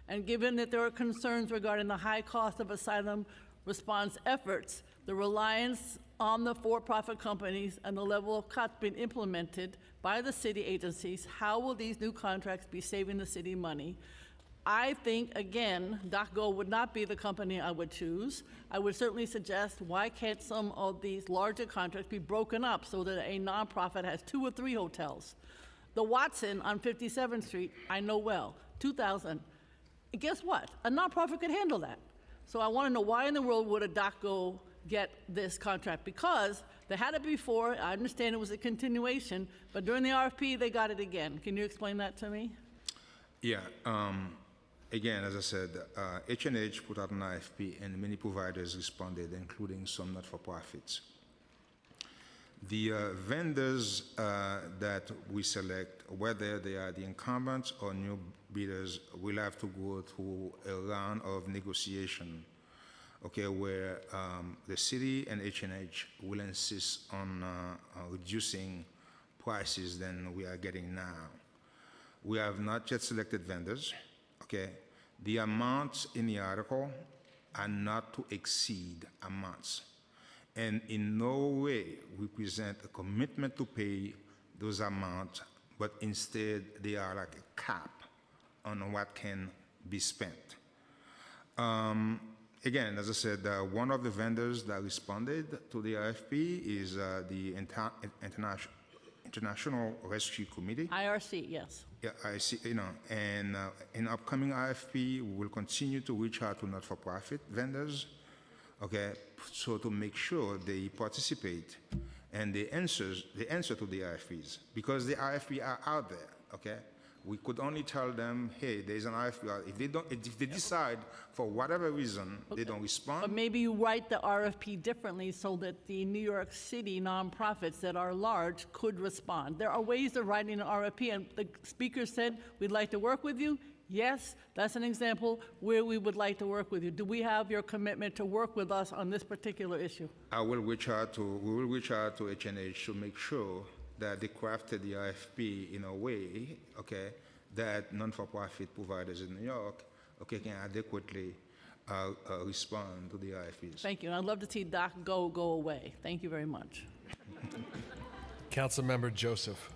And given that there are concerns regarding the high cost of asylum response efforts, the reliance on the for-profit companies and the level of cuts being implemented by the city agencies, how will these new contracts be saving the city money? I think, again, DocGo would not be the company I would choose. I would certainly suggest, why can't some of these larger contracts be broken up so that a nonprofit has 2 or 3 hotels? The Watson on 57th Street, I know well, 2,000. Guess what? A nonprofit could handle that. So I want to know, why in the world would a DocGo get this contract? Because They had it before. I understand it was a continuation, but during the RFP, they got it again. Can you explain that to me? Yeah, again, as I said, H&H put out an RFP and many providers responded, including some not-for-profits. The vendors that we select, whether they are the incumbents or new bidders, will have to go through a round of negotiation, okay, where the city and H&H will insist on reducing prices than we are getting now. We have not yet selected vendors, okay? The amounts in the article are not to exceed amounts. And in no way represent a commitment to pay those amounts, but instead they are like a cap on what can be spent. Again, as I said, one of the vendors that responded to the RFP is the International Rescue Committee. IRC, yes. Yeah, I see, you know, and in upcoming RFP, we will continue to reach out to not-for-profit vendors, okay, so to make sure they participate and they answer to the RFPs, because the RFP are out there, okay? We could only tell them, hey, there's an RFP out. If they decide for whatever reason they don't respond. But maybe you write the RFP differently so that the New York City nonprofits that are large could respond. There are ways of writing an RFP, and the speaker said, we'd like to work with you. Yes, that's an example where we would like to work with you. Do we have your commitment to work with us on this particular issue? We will reach out to H&H to make sure that they crafted the RFP in a way, okay, that non-for-profit providers in New York, okay, can adequately respond to the RFPs. Thank you. And I'd love to see Doc go away. Thank you very much. Councilmember Joseph.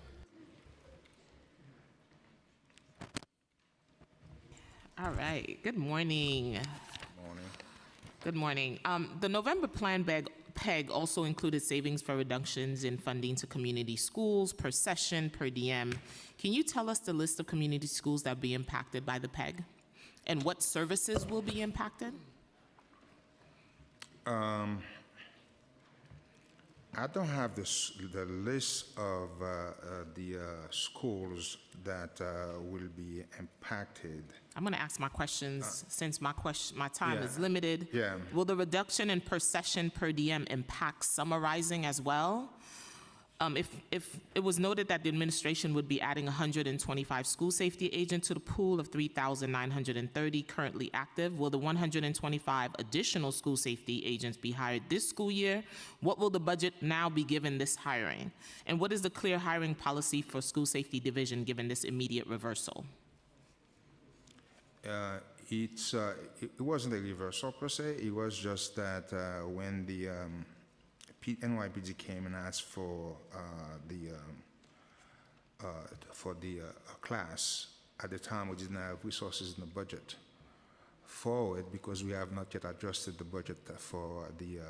All right. Good morning. Morning. Good morning. The November plan PEG also included savings for reductions in funding to community schools per session, per diem. Can you tell us the list of community schools that will be impacted by the PEG and what services will be impacted? I don't have the list of the schools that will be impacted. I'm going to ask my questions since my time yeah. is limited. Yeah. Will the reduction in per session per diem impact summarizing as well? If it was noted that the administration would be adding 125 school safety agents to the pool of 3,930 currently active, will the 125 additional school safety agents be hired this school year? What will the budget now be given this hiring? And what is the clear hiring policy for school safety division given this immediate reversal? It wasn't a reversal per se. It was just that when the NYPD came and asked for the class, at the time we didn't have resources in the budget for it because we have not yet adjusted the budget for the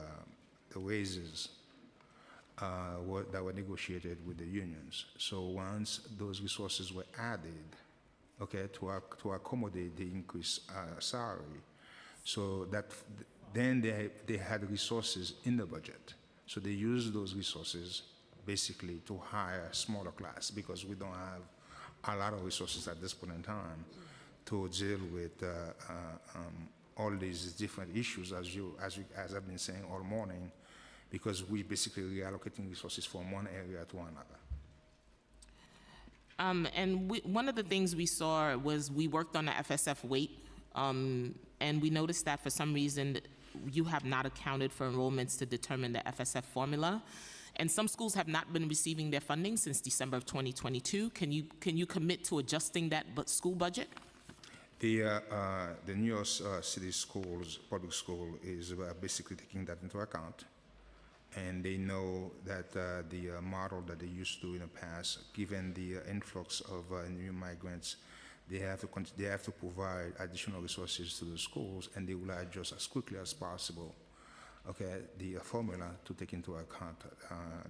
raises that were negotiated with the unions. So once those resources were added, okay, to accommodate the increased salary, so that then they had resources in the budget. So they used those resources basically to hire a smaller class because we don't have a lot of resources at this point in time to deal with all these different issues, as I've been saying all morning, because we basically reallocating resources from one area to another. One of the things we saw was we worked on the FSF weight, and we noticed that for some reason you have not accounted for enrollments to determine the FSF formula. And some schools have not been receiving their funding since December of 2022. Can you commit to adjusting that school budget? The New York City schools, public school, is basically taking that into account. And they know that the model that they used to in the past, given the influx of new migrants, they have to provide additional resources to the schools, and they will adjust as quickly as possible, okay, the formula to take into account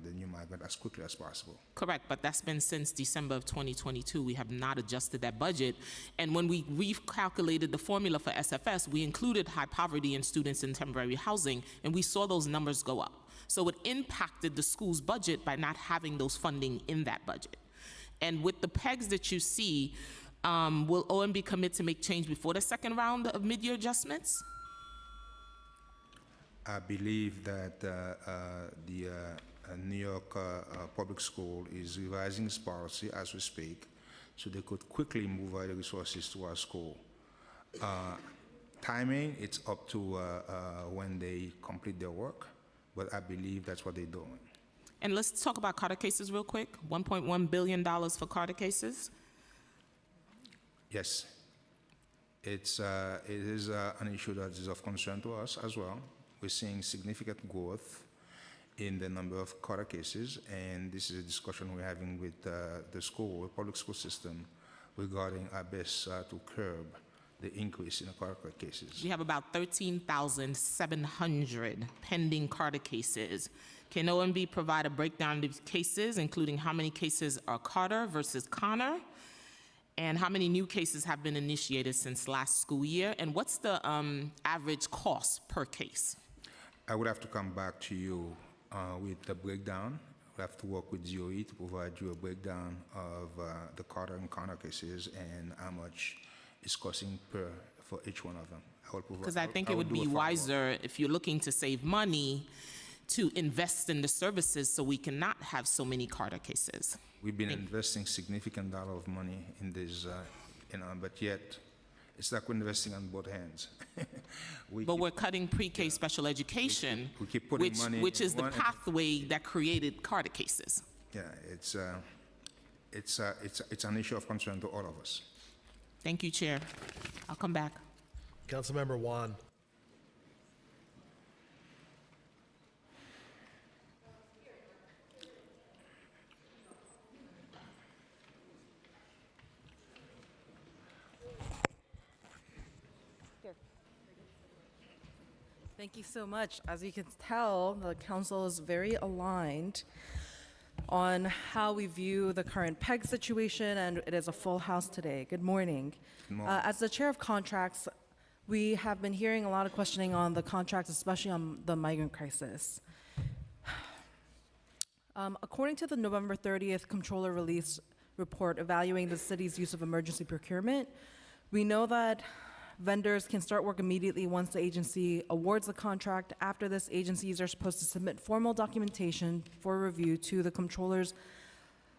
the new migrant as quickly as possible. Correct, but that's been since December of 2022. We have not adjusted that budget. And when we recalculated the formula for SFS, we included high poverty and students in temporary housing, and we saw those numbers go up. So it impacted the school's budget by not having those funding in that budget. And with the pegs that you see, will OMB commit to make change before the second round of mid-year adjustments? I believe that the New York Public School is revising its policy as we speak, so they could quickly move the resources to our school. Timing, it's up to when they complete their work, but I believe that's what they're doing. And let's talk about Carter cases real quick. $1.1 billion for Carter cases. Yes, it is an issue that is of concern to us as well. We're seeing significant growth in the number of Carter cases, and this is a discussion we're having with the public school system, regarding our best to curb the increase in the Carter cases. We have about 13,700 pending Carter cases. Can OMB provide a breakdown of these cases, including how many cases are Carter versus Connor, and how many new cases have been initiated since last school year, and what's the average cost per case? I would have to come back to you with the breakdown. We have to work with DOE to provide you a breakdown of the Carter and Connor cases and how much it's costing for each one of them. Because I think it would be wiser, if you're looking to save money, to invest in the services so we cannot have so many Carter cases. We've been investing significant dollar of money in this, but yet it's like we're investing on both hands. We're cutting pre-K special education, we keep putting money which in is the one- pathway that created Carter cases. Yeah, it's an issue of concern to all of us. Thank you, Chair. I'll come back. Councilmember Juan. Thank you so much. As you can tell, the council is very aligned on how we view the current PEG situation, and it is a full house today. Good morning. Good morning. As the chair of contracts, we have been hearing a lot of questioning on the contracts, especially on the migrant crisis. According to the November 30th Comptroller release report evaluating the city's use of emergency procurement, we know that vendors can start work immediately once the agency awards the contract. After this, agencies are supposed to submit formal documentation for review to the controller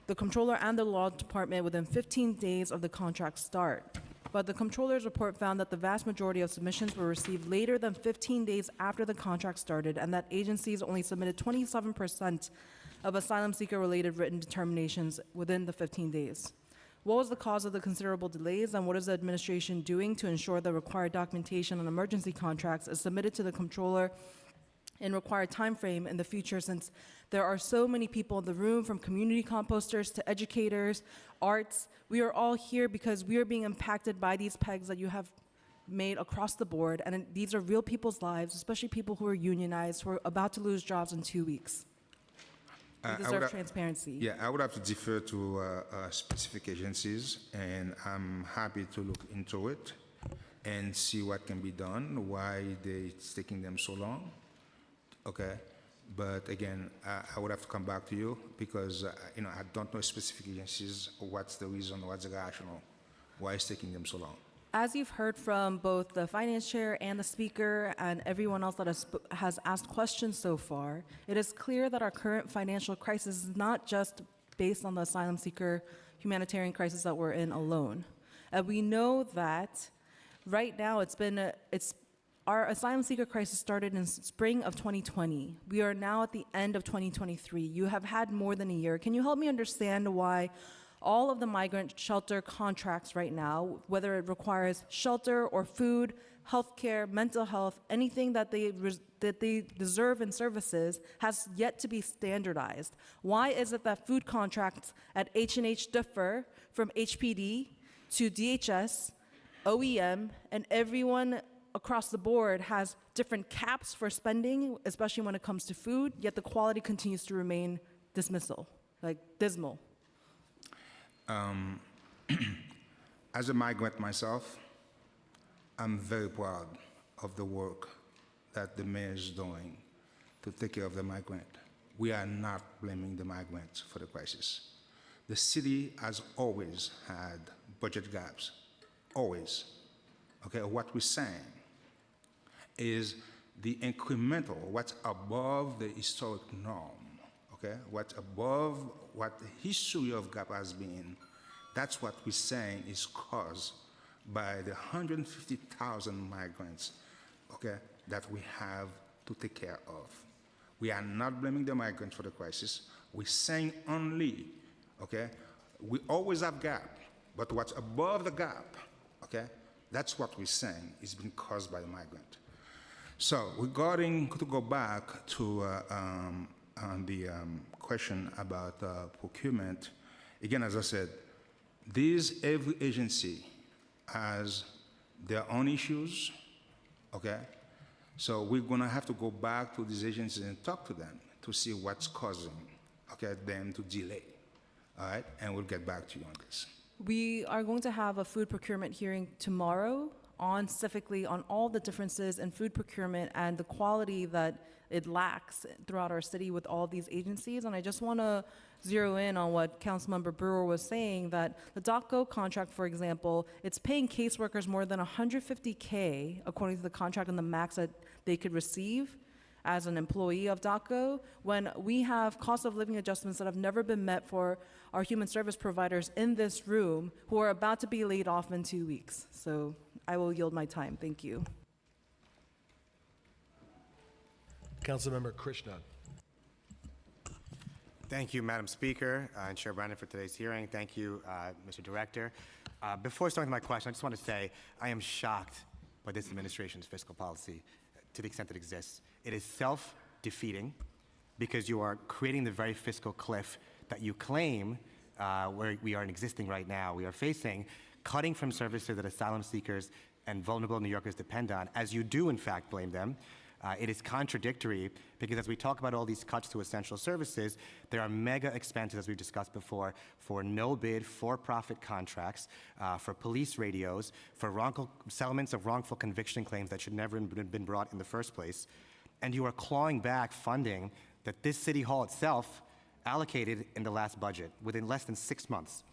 and the law department within 15 days of the contract start. But the controller's report found that the vast majority of submissions were received later than 15 days after the contract started, and that agencies only submitted 27% of asylum seeker-related written determinations within the 15 days. What was the cause of the considerable delays, and what is the administration doing to ensure the required documentation on emergency contracts is submitted to the controller in required time frame in the future, since there are so many people in the room, from community composters to educators, arts. We are all here because we are being impacted by these pegs that you have made across the board, and these are real people's lives, especially people who are unionized, who are about to lose jobs in 2 weeks. We deserve transparency. Yeah, I would have to defer to specific agencies, and I'm happy to look into it and see what can be done, why it's taking them so long. Okay, but again, I would have to come back to you because I don't know specific agencies. What's the reason? What's the rationale? Why it's taking them so long? As you've heard from both the finance chair and the speaker and everyone else that has asked questions so far, it is clear that our current financial crisis is not just based on the asylum seeker humanitarian crisis that we're in alone. And we know that right now our asylum seeker crisis started in spring of 2020. We are now at the end of 2023. You have had more than a year. Can you help me understand why all of the migrant shelter contracts right now, whether it requires shelter or food, healthcare, mental health, anything that they deserve in services, has yet to be standardized? Why is it that food contracts at H&H differ from HPD to DHS, OEM, and everyone across the board has different caps for spending, especially when it comes to food, yet the quality continues to remain dismal? As a migrant myself, I'm very proud of the work that the mayor is doing to take care of the migrant. We are not blaming the migrants for the crisis. The city has always had budget gaps, always. Okay, what we're saying is the incremental, what's above the historic norm, okay, what's above what the history of gap has been, that's what we're saying is caused by the 150,000 migrants, okay, that we have to take care of. We are not blaming the migrants for the crisis. We're saying only, okay, we always have gap, but what's above the gap, okay, that's what we're saying is being caused by the migrant. So regarding, to go back to on the question about procurement, again, as I said, every agency has their own issues, okay? So we're gonna have to go back to these agencies and talk to them to see what's causing, okay, them to delay, all right? And we'll get back to you on this. We are going to have a food procurement hearing tomorrow specifically on all the differences in food procurement and the quality that it lacks throughout our city with all these agencies. And I just want to zero in on what Councilmember Brewer was saying, that the DocGo contract, for example, it's paying caseworkers more than $150K according to the contract and the max that they could receive as an employee of DocGo, when we have cost of living adjustments that have never been met for our human service providers in this room who are about to be laid off in 2 weeks. So I will yield my time. Thank you. Councilmember Krishnan. Thank you, Madam Speaker, and Chair Brandon for today's hearing. Thank you, Mr. Director. Before starting my question, I just want to say I am shocked by this administration's fiscal policy to the extent it exists. It is self-defeating because you are creating the very fiscal cliff that you claim where we are existing right now. We are facing cutting from services that asylum seekers and vulnerable New Yorkers depend on, as you do in fact blame them. It is contradictory because as we talk about all these cuts to essential services, there are mega expenses, as we've discussed before, for no-bid, for-profit contracts, for police radios, for wrongful settlements of wrongful conviction claims that should never have been brought in the first place. And you are clawing back funding that this city hall itself allocated in the last budget within less than 6 months.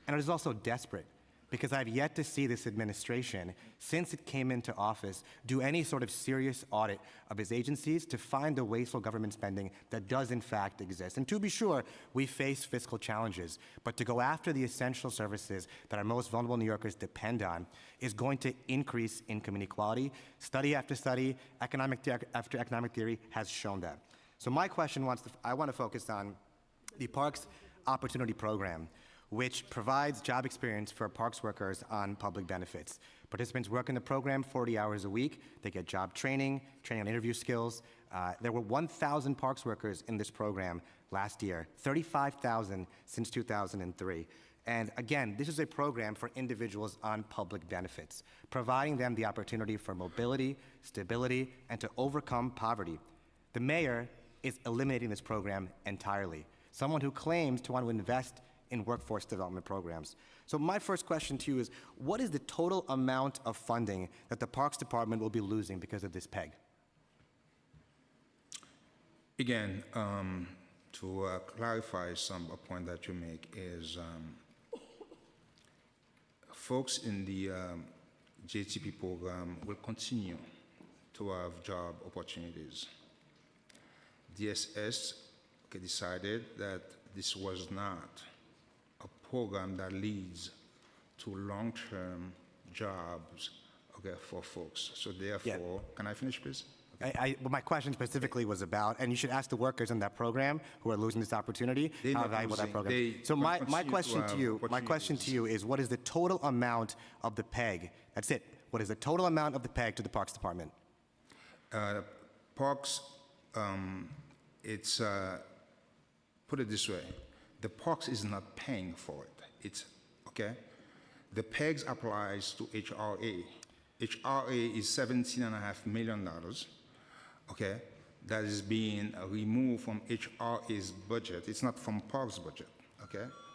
And it is also desperate because I've yet to see this administration, since it came into office, do any sort of serious audit of its agencies to find the wasteful government spending that does in fact exist. And to be sure, we face fiscal challenges, but to go after the essential services that our most vulnerable New Yorkers depend on is going to increase income inequality. Study after study, economic after economic theory has shown that. So my question I want to focus on the Parks Opportunity Program, which provides job experience for parks workers on public benefits. Participants work in the program 40 hours a week. They get job training on interview skills. There were 1,000 parks workers in this program last year, 35,000 since 2003. And again, this is a program for individuals on public benefits, providing them the opportunity for mobility, stability, and to overcome poverty. The mayor is eliminating this program entirely. Someone who claims to want to invest in workforce development programs. So my first question to you is, what is the total amount of funding that the Parks Department will be losing because of this PEG? Again, to clarify a point that you make is folks in the JTP program will continue to have job opportunities. DSS decided that this was not a program that leads to long-term jobs, for folks. So therefore, Can I finish, please? Well, my question specifically was about, and you should ask the workers in that program who are losing this opportunity, how valuable that program is. So my question to you is, what is the total amount of the PEG? That's it. What is the total amount of the PEG to the Parks Department? Parks, put it this way, the Parks is not paying for it. The PEGs applies to HRA. HRA is $17.5 million, that is being removed from HRA's budget. It's not from Parks' budget,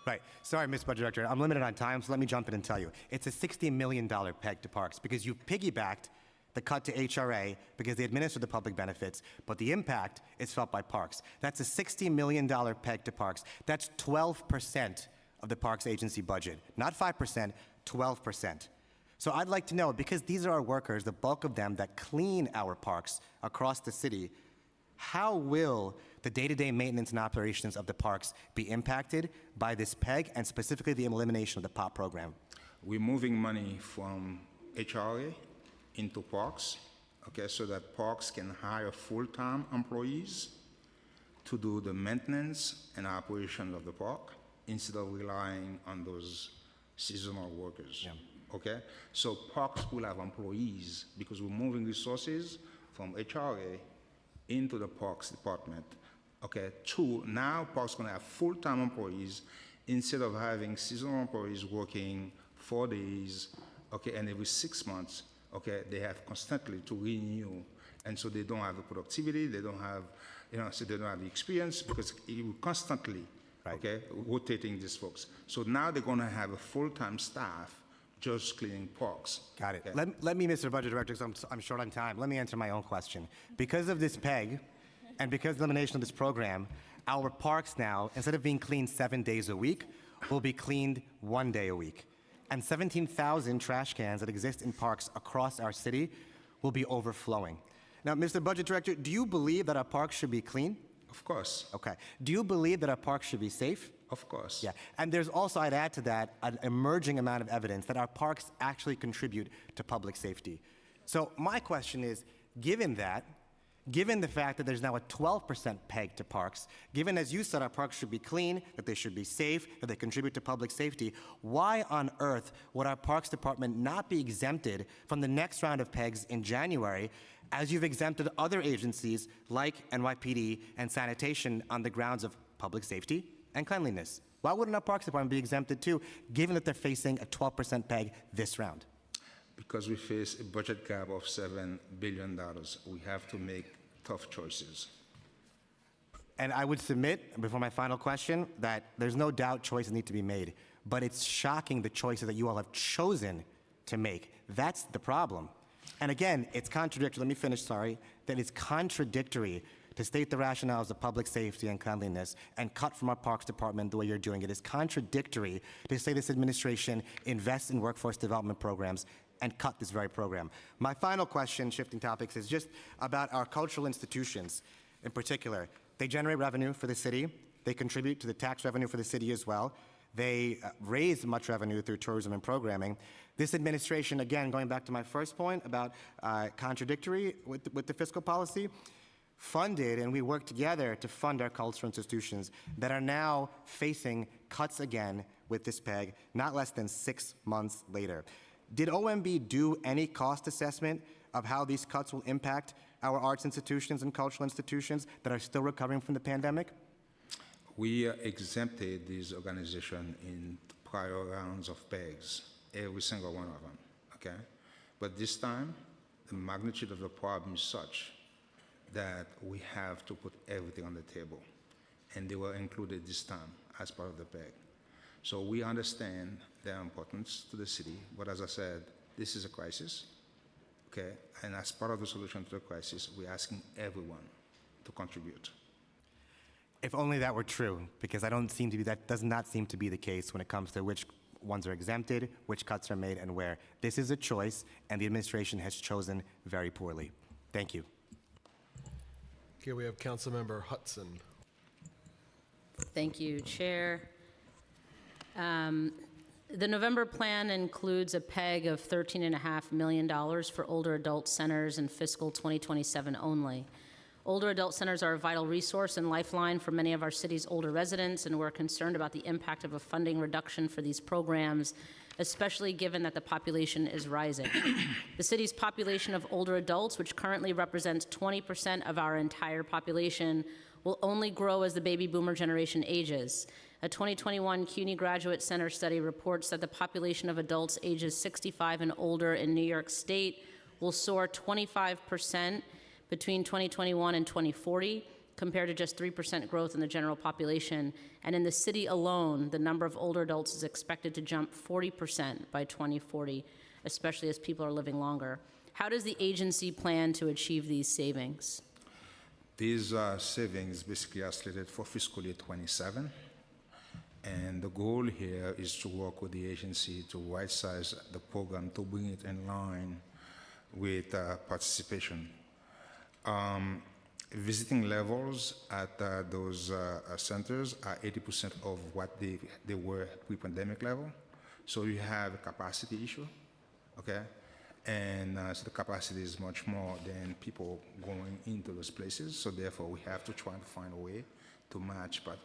Right. Sorry, Mr. Budget Director. I'm limited on time, so let me jump in and tell you. It's a $60 million PEG to Parks because you piggybacked the cut to HRA because they administer the public benefits, but the impact is felt by parks. That's a $60 million peg to parks. That's 12% of the parks agency budget. Not 5%, 12%. So I'd like to know, because these are our workers, the bulk of them that clean our parks across the city, how will the day-to-day maintenance and operations of the parks be impacted by this peg and specifically the elimination of the POP program? We're moving money from HRA into parks, okay, so that parks can hire full-time employees to do the maintenance and operation of the park instead of relying on those seasonal workers. Okay, so parks will have employees because we're moving resources from HRA into the parks department. Okay, now parks gonna have full-time employees instead of having seasonal employees working 4 days, okay, and every 6 months, okay, they have constantly to renew, and so they don't have the productivity, they don't have, so they don't have the experience because you constantly, okay, rotating these folks. So now they're gonna have a full-time staff just cleaning parks. Got it. Okay? Let me, Mr. Budget Director, because I'm short on time, let me answer my own question. Because of this peg and because of the elimination of this program, our parks now, instead of being cleaned 7 days a week, will be cleaned 1 day a week. And 17,000 trash cans that exist in parks across our city will be overflowing. Now, Mr. Budget Director, do you believe that our parks should be clean? Of course. Okay. Do you believe that our parks should be safe? Of course. Yeah. And there's also, I'd add to that, an emerging amount of evidence that our parks actually contribute to public safety. So my question is, given the fact that there's now a 12% peg to parks, given, as you said, our parks should be clean, that they should be safe, that they contribute to public safety, why on earth would our Parks Department not be exempted from the next round of pegs in January, as you've exempted other agencies like NYPD and sanitation on the grounds of public safety and cleanliness? Why wouldn't our Parks Department be exempted too, given that they're facing a 12% peg this round? Because we face a budget gap of $7 billion, we have to make tough choices. And I would submit, before my final question, that there's no doubt choices need to be made, but it's shocking the choices that you all have chosen to make. That's the problem. And again, it's contradictory, let me finish, sorry, that it's contradictory to state the rationales of public safety and cleanliness and cut from our Parks Department the way you're doing it. It's contradictory to say this administration invests in workforce development programs and cut this very program. My final question, shifting topics, is just about our cultural institutions in particular. They generate revenue for the city. They contribute to the tax revenue for the city as well. They raise much revenue through tourism and programming. This administration, again, going back to my first point about contradictory with the fiscal policy, funded, and we worked together to fund our cultural institutions that are now facing cuts again with this peg, not less than 6 months later. Did OMB do any cost assessment of how these cuts will impact our arts institutions and cultural institutions that are still recovering from the pandemic? We exempted these organizations in prior rounds of pegs, every single one of them, okay? But this time, the magnitude of the problem is such that we have to put everything on the table, and they were included this time as part of the peg. So we understand their importance to the city, but as I said, this is a crisis, okay? And as part of the solution to the crisis, we're asking everyone to contribute. If only that were true, because that does not seem to be the case when it comes to which ones are exempted, which cuts are made, and where. This is a choice, and the administration has chosen very poorly. Thank you. Okay, we have Councilmember Hudson. Thank you, Chair. The November plan includes a peg of $13.5 million for older adult centers in fiscal 2027 only. Older adult centers are a vital resource and lifeline for many of our city's older residents, and we're concerned about the impact of a funding reduction for these programs, especially given that the population is rising. The city's population of older adults, which currently represents 20% of our entire population, will only grow as the baby boomer generation ages. A 2021 CUNY Graduate Center study reports that the population of adults ages 65 and older in New York State will soar 25% between 2021 and 2040, compared to just 3% growth in the general population. And in the city alone, the number of older adults is expected to jump 40% by 2040, especially as people are living longer. How does the agency plan to achieve these savings? These savings basically are slated for fiscal year 27. And the goal here is to work with the agency to right-size the program to bring it in line with participation. Visiting levels at those centers are 80% of what they were pre-pandemic level. So you have a capacity issue, okay? And so the capacity is much more than people going into those places. So therefore, we have to try to find a way to match, but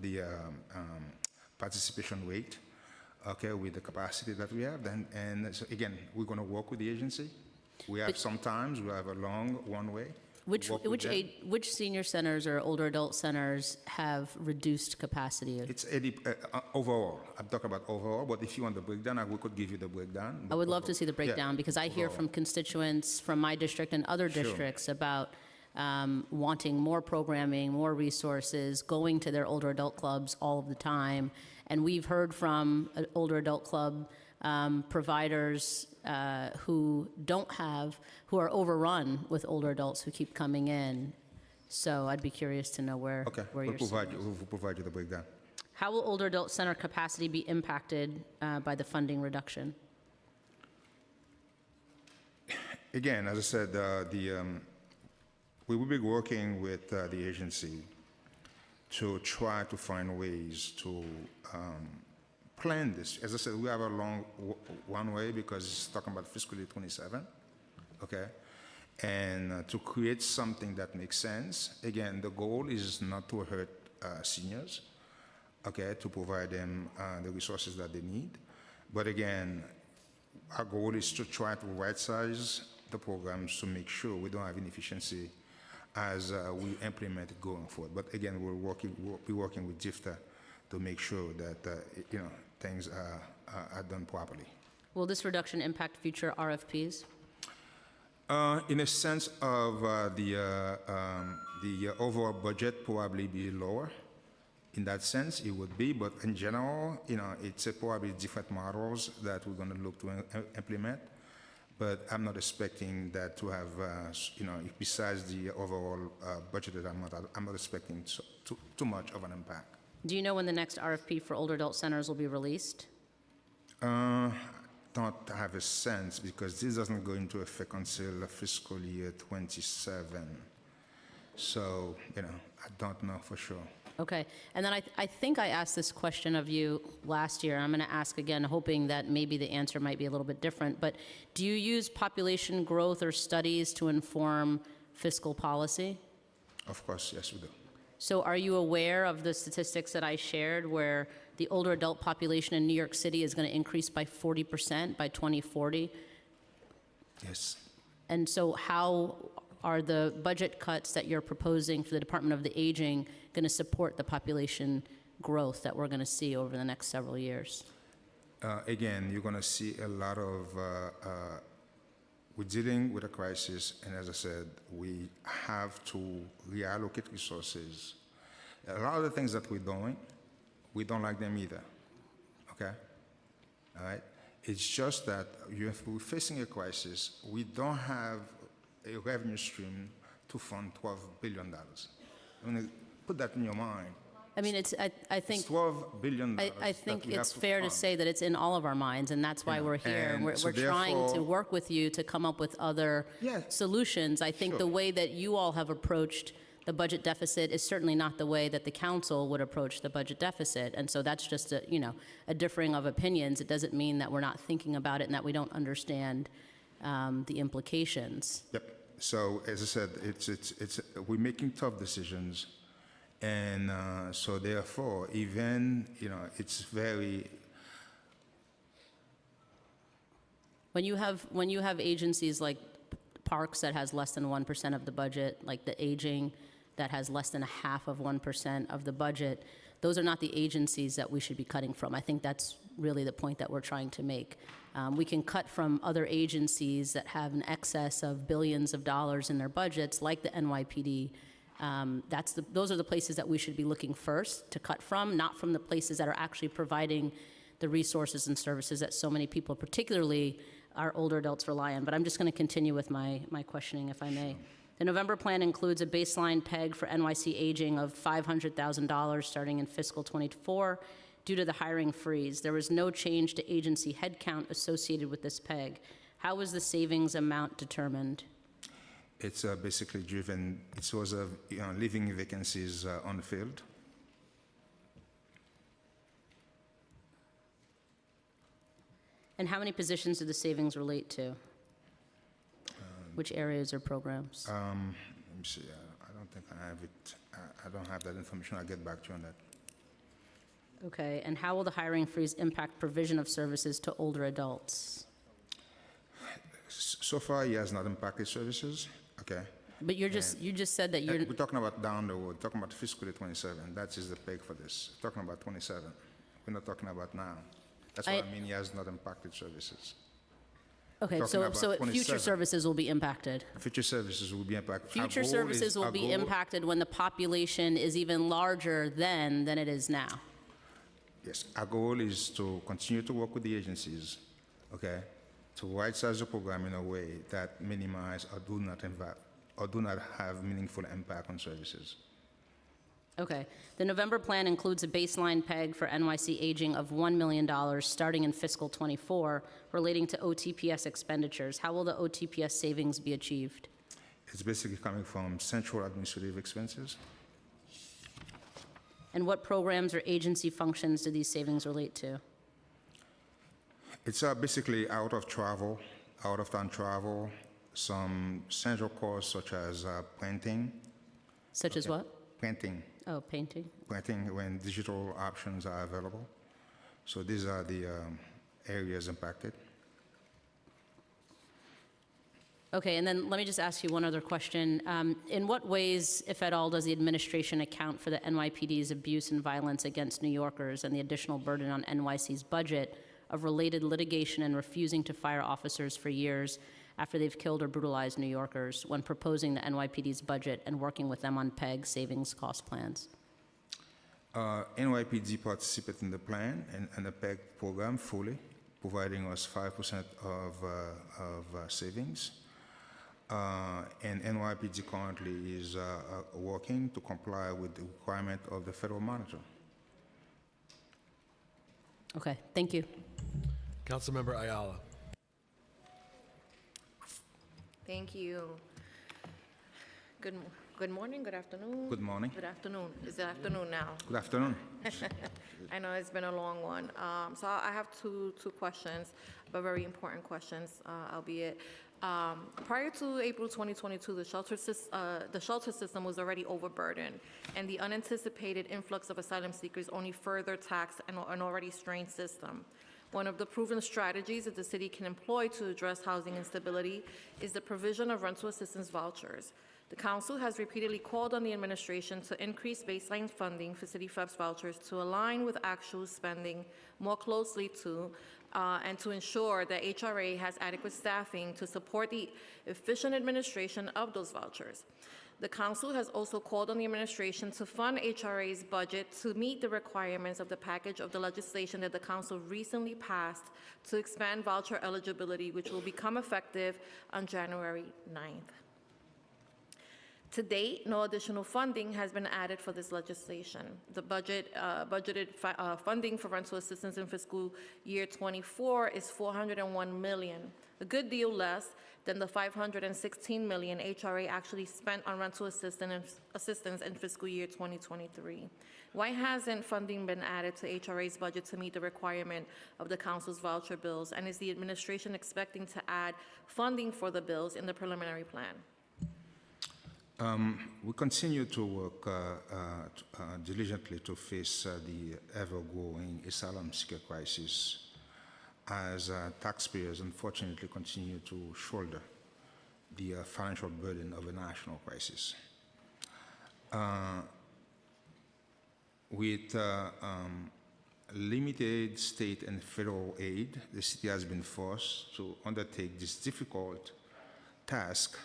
the participation rate, okay, with the capacity that we have. And so again, we're going to work with the agency. We have sometimes we have a long one way. Which senior centers or older adult centers have reduced capacity? It's 80 overall. I'm talking about overall, but if you want the breakdown, we could give you the breakdown. I would love to see the breakdown because I hear from constituents from my district and other districts about wanting more programming, more resources, going to their older adult clubs all of the time. And we've heard from older adult club providers who who are overrun with older adults who keep coming in. So I'd be curious to know where We'll you're provide you the breakdown. How will older adult center capacity be impacted by the funding reduction? Again, as I said, we will be working with the agency to try to find ways to plan this. As I said, we have a long one way because it's talking about fiscal year 27, okay? And to create something that makes sense, again, the goal is not to hurt seniors, okay, to provide them the resources that they need. But again, our goal is to try to right-size the programs to make sure we don't have inefficiency as we implement it going forward. But again, we'll be working with GIFTA to make sure that things are done properly. Will this reduction impact future RFPs? In a sense of the overall budget probably be lower. In that sense, it would be, but in general, it's probably different models that we're going to look to implement. But I'm not expecting that to have, besides the overall budget that I'm not expecting too much of an impact. Do you know when the next RFP for older adult centers will be released? Don't have a sense because this doesn't go into effect until fiscal year 27. So, I don't know for sure. Okay, and then I think I asked this question of you last year. I'm going to ask again, hoping that maybe the answer might be a little bit different. But do you use population growth or studies to inform fiscal policy? Of course, yes, we do. So are you aware of the statistics that I shared where the older adult population in New York City is going to increase by 40% by 2040? Yes. And so how are the budget cuts that you're proposing for the Department of the Aging going to support the population growth that we're going to see over the next several years? Again, you're going to see a lot of, we're dealing with a crisis, and as I said, we have to reallocate resources. A lot of the things that we're doing, we don't like them either, okay? All right? It's just that we're facing a crisis. We don't have a revenue stream to fund $12 billion. I mean, put that in your mind. I mean, I think it's $12 billion. I think it's fair to say that it's in all of our minds, and that's why we're here. And we're trying to work with you to come up with other solutions. I think the way that you all have approached the budget deficit is certainly not the way that the council would approach the budget deficit. And so that's just a differing of opinions. It doesn't mean that we're not thinking about it and that we don't understand the implications. Yep. So as I said, we're making tough decisions. And so therefore, even, it's very... When you have agencies like Parks that has less than 1% of the budget, like the Aging that has less than 0.5% of the budget, those are not the agencies that we should be cutting from. I think that's really the point that we're trying to make. We can cut from other agencies that have an excess of billions of dollars in their budgets, like the NYPD. Those are the places that we should be looking first to cut from, not from the places that are actually providing the resources and services that so many people, particularly our older adults rely on. But I'm just going to continue with my questioning, if I may. The November plan includes a baseline peg for NYC aging of $500,000 starting in fiscal '24 due to the hiring freeze. There was no change to agency headcount associated with this peg. How was the savings amount determined? It's basically driven, it was leaving vacancies unfilled. And how many positions do the savings relate to? Which areas or programs? Let me see, I don't think I have it, I don't have that information, I'll get back to you on that. Okay, and how will the hiring freeze impact provision of services to older adults? So far, he has not impacted services, okay? But you just said that you're, We're talking about down the road, talking about fiscal year 27, that is the peg for this. We're talking about 27, we're not talking about now. That's what I mean, he has not impacted services. okay, talking so about future 27. services will be impacted. Future services will be impacted. Future services will be impacted when the population is even larger than it is now. Yes, our goal is to continue to work with the agencies, okay, to right-size the program in a way that minimize or do not have meaningful impact on services. Okay. The November plan includes a baseline peg for NYC aging of $1 million starting in fiscal '24 relating to OTPS expenditures. How will the OTPS savings be achieved? It's basically coming from central administrative expenses. And what programs or agency functions do these savings relate to? It's basically out of town travel, some central costs such as printing. Such as what? Printing. Oh, painting. Printing when digital options are available. So these are the areas impacted. Okay, and then let me just ask you one other question. In what ways, if at all, does the administration account for the NYPD's abuse and violence against New Yorkers and the additional burden on NYC's budget of related litigation and refusing to fire officers for years after they've killed or brutalized New Yorkers when proposing the NYPD's budget and working with them on PEG savings cost plans? NYPD participated in the plan and the PEG program fully, providing us 5% of savings. And NYPD currently is working to comply with the requirement of the federal monitor. Okay, thank you. Councilmember Ayala. Thank you. Good morning, good afternoon. Good morning. Good afternoon. It's afternoon now. Good afternoon. I know it's been a long one. So I have two questions, but very important questions, albeit. Prior to April 2022, the shelter system was already overburdened, and the unanticipated influx of asylum seekers only further taxed an already strained system. One of the proven strategies that the city can employ to address housing instability is the provision of rental assistance vouchers. The council has repeatedly called on the administration to increase baseline funding for City FEPS vouchers to align with actual spending more closely to and to ensure that HRA has adequate staffing to support the efficient administration of those vouchers. The council has also called on the administration to fund HRA's budget to meet the requirements of the package of the legislation that the council recently passed to expand voucher eligibility, which will become effective on January 9th. To date, no additional funding has been added for this legislation. The budgeted funding for rental assistance in fiscal year '24 is $401 million, a good deal less than the $516 million HRA actually spent on rental assistance in fiscal year 2023. Why hasn't funding been added to HRA's budget to meet the requirement of the council's voucher bills, and is the administration expecting to add funding for the bills in the preliminary plan? We continue to work diligently to face the ever-growing asylum seeker crisis as taxpayers unfortunately continue to shoulder the financial burden of a national crisis. With limited state and federal aid, the city has been forced to undertake this difficult task.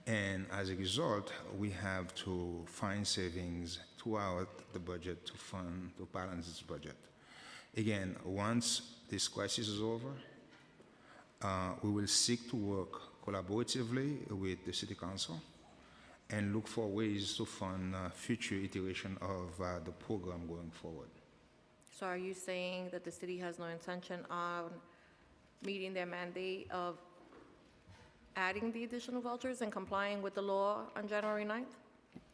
And as a result, we have to find savings throughout the budget to balance this budget. Again, once this crisis is over, We will seek to work collaboratively with the City Council and look for ways to fund future iteration of the program going forward. So are you saying that the city has no intention on meeting their mandate of adding the additional vouchers and complying with the law on January 9th?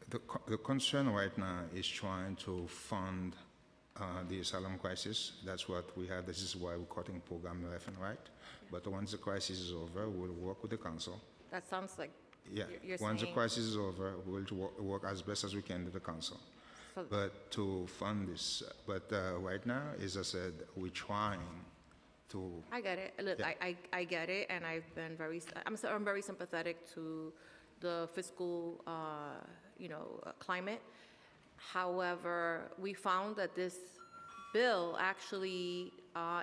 The concern right now is trying to fund the asylum crisis. That's what we have. This is why we're cutting program left and right. But once the crisis is over, we'll work with the council. That sounds like Yeah, you're once the saying. crisis is over, we'll work as best as we can with the council. So- But to fund this, right now, as I said, we're trying to, I get it. Look, Yeah. I get it, and I've been I'm very sympathetic to the fiscal, climate. However, we found that this bill actually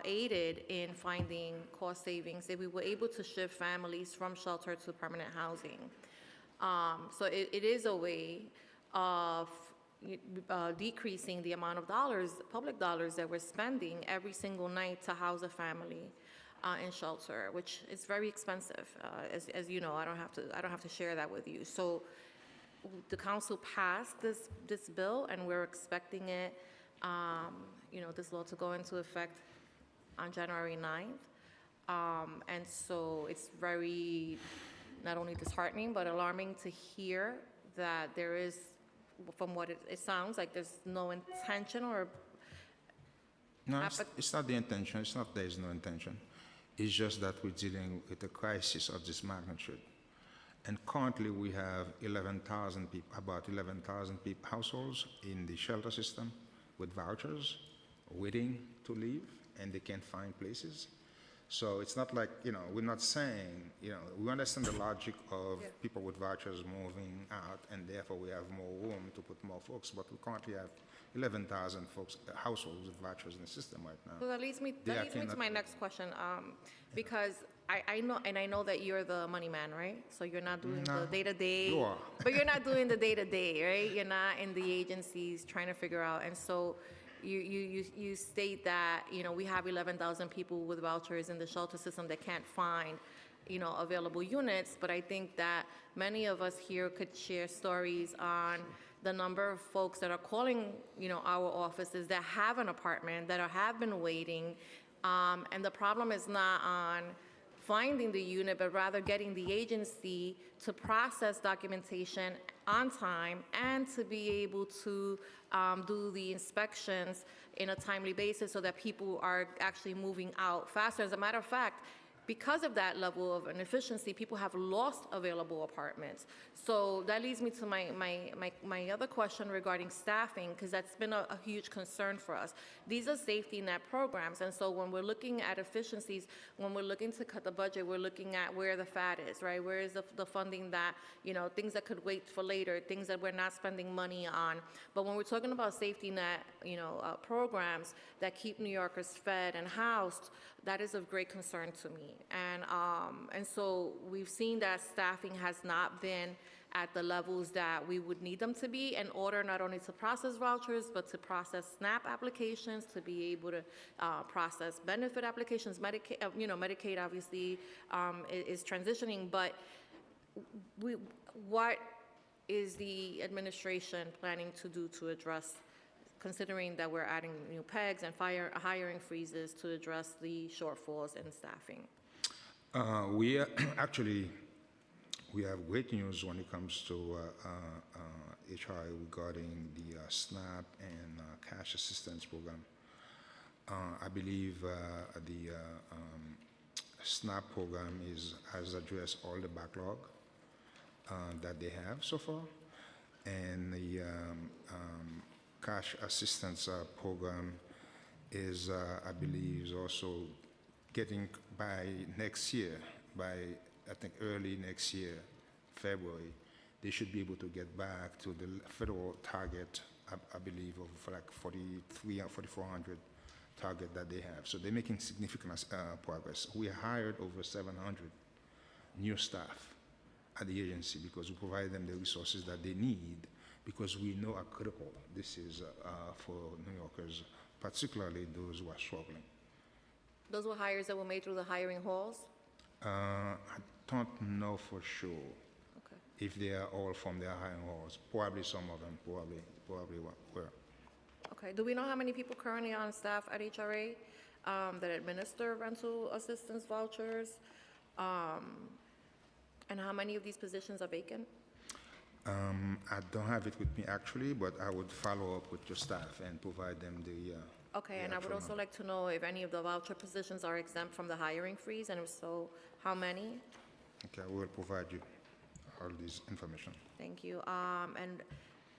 aided in finding cost savings if we were able to shift families from shelter to permanent housing. So it is a way of decreasing the amount of dollars, public dollars that we're spending every single night to house a family in shelter, which is very expensive. As you know, I don't have to share that with you. So the council passed this bill, and we're expecting it, this law to go into effect on January 9th. And so it's very not only disheartening but alarming to hear that there is, from what it sounds like, there's no intention or no, it's not the intention. It's not there is no intention. It's just that we're dealing with a crisis of this magnitude. And currently we have 11,000 people, about 11,000 households in the shelter system with vouchers waiting to leave, and they can't find places. So it's not like, we're not saying, we understand the logic of people with vouchers moving out, and therefore we have more room to put more folks, but we currently have 11,000 folks, households with vouchers in the system right now. So that leads me to my next question, because I know that you're the money man, right? So you're not doing the day-to-day. You are. But you're not doing the day-to-day, right? You're not in the agencies trying to figure out. And so you state that, we have 11,000 people with vouchers in the shelter system that can't find, available units. But I think that many of us here could share stories on the number of folks that are calling, our offices that have an apartment, that have been waiting. And the problem is not on finding the unit, but rather getting the agency to process documentation on time and to be able to do the inspections in a timely basis so that people are actually moving out faster. As a matter of fact, because of that level of inefficiency, people have lost available apartments. So that leads me to my other question regarding staffing, because that's been a huge concern for us. These are safety net programs, and so when we're looking at efficiencies, when we're looking to cut the budget, we're looking at where the fat is, right? Where is the funding that, things that could wait for later, things that we're not spending money on. But when we're talking about safety net, programs that keep New Yorkers fed and housed, that is of great concern to me. And so we've seen that staffing has not been at the levels that we would need them to be in order not only to process vouchers, but to process SNAP applications, to be able to process benefit applications. Medicaid obviously is transitioning, but what is the administration planning to do to address, considering that we're adding new pegs and hiring freezes to address the shortfalls in staffing? We have great news when it comes to HR regarding the SNAP and cash assistance program. I believe the SNAP program has addressed all the backlog that they have so far, and the cash assistance program is, I believe, is also getting by next year, by I think early next year, February, they should be able to get back to the federal target, I believe, of like 4,300 or 4,400 target that they have. So they're making significant progress. We hired over 700 new staff at the agency because we provide them the resources that they need, because we know how critical this is for New Yorkers, particularly those who are struggling. Those were hires that were made through the hiring halls? I don't know for sure Okay. if they are all from their hiring halls. Probably some of them, probably were. Okay, do we know how many people currently on staff at HRA that administer rental assistance vouchers? And how many of these positions are vacant? I don't have it with me actually, but I would follow up with your staff and provide them the. Okay, and I would actual also number. like to know if any of the voucher positions are exempt from the hiring freeze, and if so, how many? Okay, we will provide you all this information. Thank you. And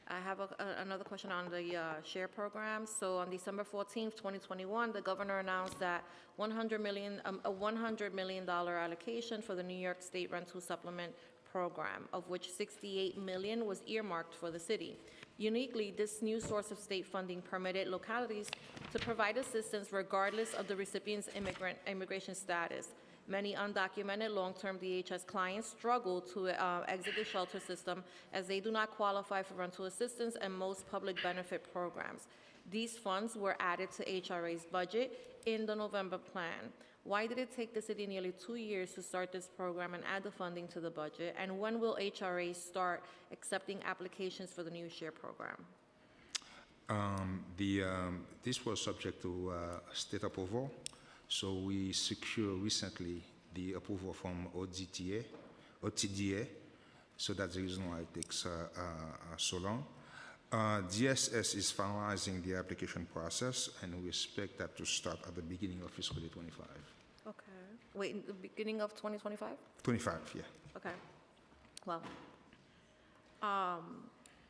I have another question on the share program. So on December 14th, 2021, the governor announced that a $100 million allocation for the New York State Rental Supplement Program, of which $68 million was earmarked for the city. Uniquely, this new source of state funding permitted localities to provide assistance regardless of the recipient's immigration status. Many undocumented long-term DHS clients struggle to exit the shelter system as they do not qualify for rental assistance and most public benefit programs. These funds were added to HRA's budget in the November plan. Why did it take the city nearly 2 years to start this program and add the funding to the budget? And when will HRA start accepting applications for the new share program? This was subject to state approval, so we secured recently the approval from OTDA, so that's the reason why it takes so long. DSS is finalizing the application process, and we expect that to start at the beginning of fiscal year 25. Okay. Wait, in the beginning of 2025? 25, yeah. Okay. Well,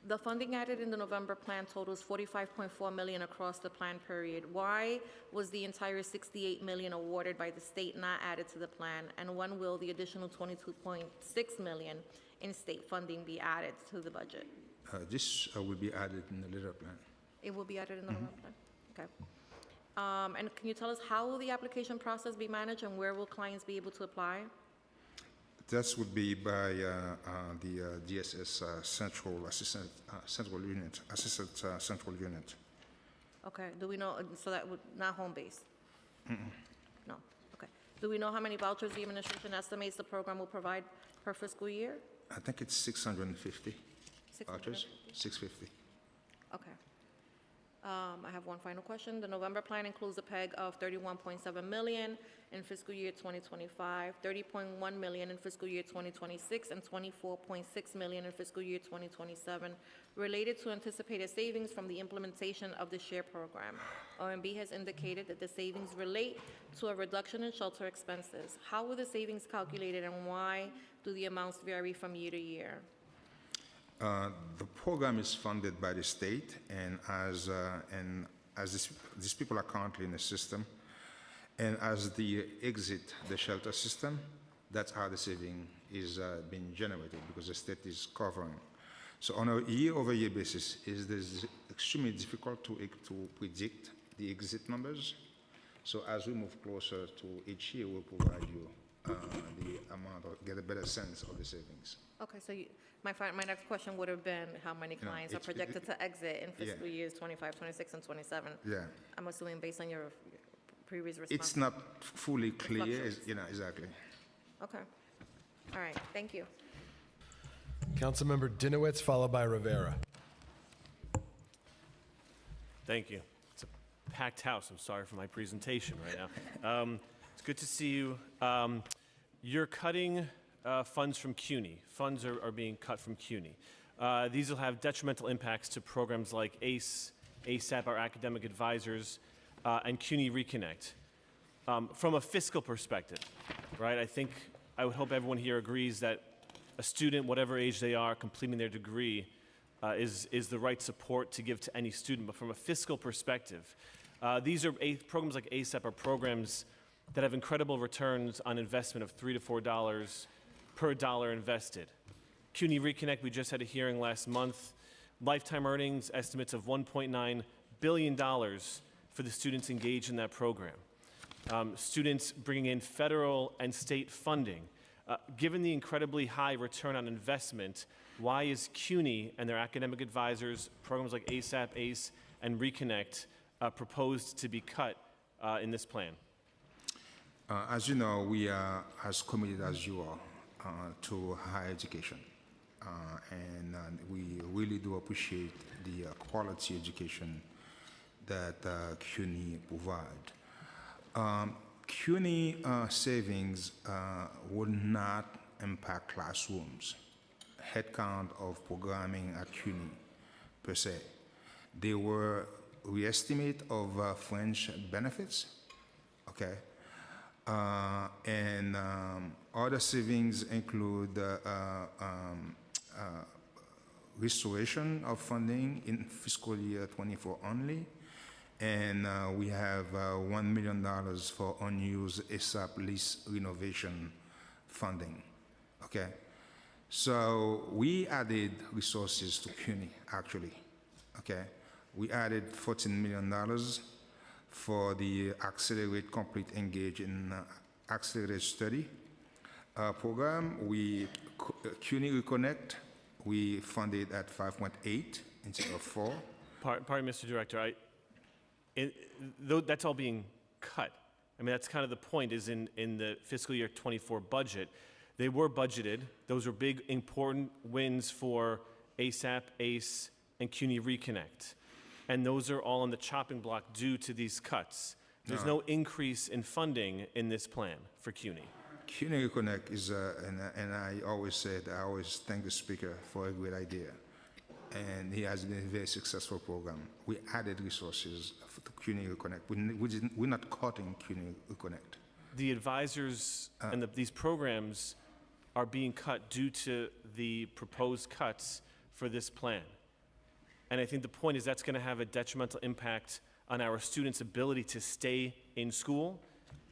the funding added in the November plan totals $45.4 million across the plan period. Why was the entire $68 million awarded by the state not added to the plan? And when will the additional $22.6 million in state funding be added to the budget? This will be added in the later plan. It will be added in the November plan? Okay. And can you tell us how will the application process be managed and where will clients be able to apply? That would be by the DSS Central Unit. Okay, do we know, so that would, not home base? No, okay. Do we know how many vouchers the administration estimates the program will provide per fiscal year? I think it's 650 vouchers, 650. Okay. I have one final question. The November plan includes a PEG of $31.7 million in fiscal year 2025, $30.1 million in fiscal year 2026, and $24.6 million in fiscal year 2027, related to anticipated savings from the implementation of the SHARE program. OMB has indicated that the savings relate to a reduction in shelter expenses. How were the savings calculated, and why do the amounts vary from year to year? The program is funded by the state, and as these people are currently in the system, and as they exit the shelter system, that's how the saving is being generated, because the state is covering. So on a year-over-year basis, it is extremely difficult to predict the exit numbers. So as we move closer to each year, we'll provide you the amount, or get a better sense of the savings. Okay, so my next question would have been how many clients are projected to exit in fiscal years 25, 26, and 27? Yeah. I'm assuming based on your previous response. It's not fully clear, fluctuates. Exactly. Okay. All right, thank you. Councilmember Dinowitz, followed by Rivera. Thank you. It's a packed house. I'm sorry for my presentation right now. It's good to see you. You're cutting funds from CUNY. Funds are being cut from CUNY. These will have detrimental impacts to programs like ACE, ASAP, our academic advisors, and CUNY Reconnect. From a fiscal perspective, right, I would hope everyone here agrees that a student, whatever age they are, completing their degree is the right support to give to any student. But from a fiscal perspective, these are programs like ASAP are programs that have incredible returns on investment of $3 to $4 per dollar invested. CUNY Reconnect, we just had a hearing last month. Lifetime earnings estimates of $1.9 billion for the students engaged in that program. Students bringing in federal and state funding. Given the incredibly high return on investment, why is CUNY and their academic advisors, programs like ASAP, ACE, and Reconnect proposed to be cut in this plan? As you know, we are as committed as you are to higher education. And we really do appreciate the quality education that CUNY provide. CUNY savings would not impact classrooms, headcount of programming at CUNY per se. They were re-estimate of fringe benefits, okay? And other savings include restoration of funding in fiscal year 24 only, and we have $1 million for unused ASAP lease renovation funding, okay? So we added resources to CUNY, actually, okay? We added $14 million for the Accelerate, Complete, Engage in Accelerated Study program. CUNY Reconnect, we funded at 5.8 instead of 4. Pardon, Mr. Director, that's all being cut. I mean, that's kind of the point, is in the fiscal year 24 budget, they were budgeted. Those were big, important wins for ASAP, ACE, and CUNY Reconnect. And those are all on the chopping block due to these cuts. There's no increase in funding in this plan for CUNY. CUNY Reconnect is, and I always thank the speaker for a great idea. And he has been a very successful program. We added resources to CUNY Reconnect. We're not cutting CUNY Reconnect. The advisors and these programs are being cut due to the proposed cuts for this plan. And I think the point is that's going to have a detrimental impact on our students' ability to stay in school,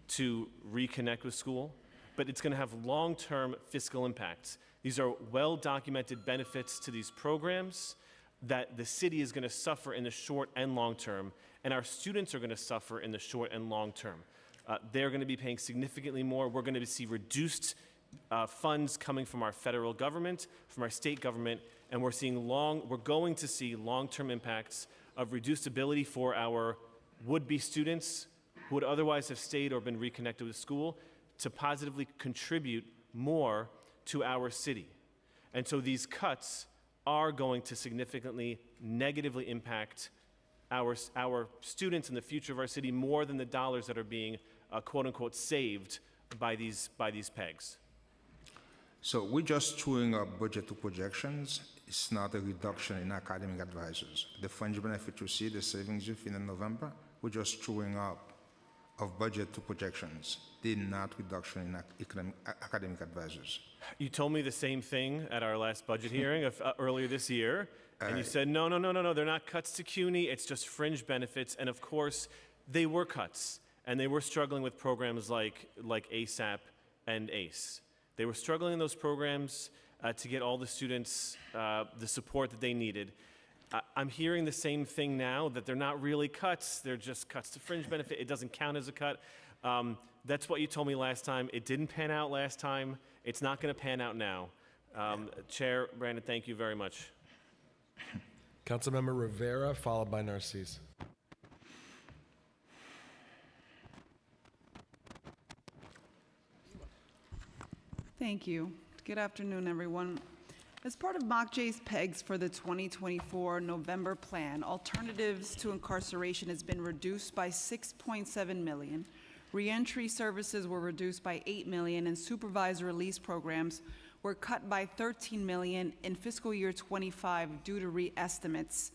to reconnect with school, but it's going to have long-term fiscal impacts. These are well-documented benefits to these programs that the city is going to suffer in the short and long term, and our students are going to suffer in the short and long term. They're going to be paying significantly more. We're going to see reduced funds coming from our federal government, from our state government, and we're going to see long-term impacts of reduced ability for our would-be students who would otherwise have stayed or been reconnected with school to positively contribute more to our city. And so these cuts are going to significantly negatively impact our students and the future of our city more than the dollars that are being quote-unquote saved by these pegs. So we're just chewing up budget to projections. It's not a reduction in academic advisors. The fringe benefit you see, the savings you feel in November, we're just chewing up of budget to projections. They're not reduction in academic advisors. You told me the same thing at our last budget hearing earlier this year, and you said, no, they're not cuts to CUNY, it's just fringe benefits, and of course, they were cuts, and they were struggling with programs like ASAP and ACE. They were struggling in those programs to get all the students the support that they needed. I'm hearing the same thing now, that they're not really cuts, they're just cuts to fringe benefit. It doesn't count as a cut. That's what you told me last time. It didn't pan out last time. It's not going to pan out now. Chair Brandon, thank you very much. Councilmember Rivera, followed by Narcisse. Thank you. Good afternoon, everyone. As part of MOCJ's PEGs for the 2024 November plan, alternatives to incarceration has been reduced by $6.7 million. Reentry services were reduced by $8 million, and supervised release programs were cut by $13 million in fiscal year 25 due to re-estimates.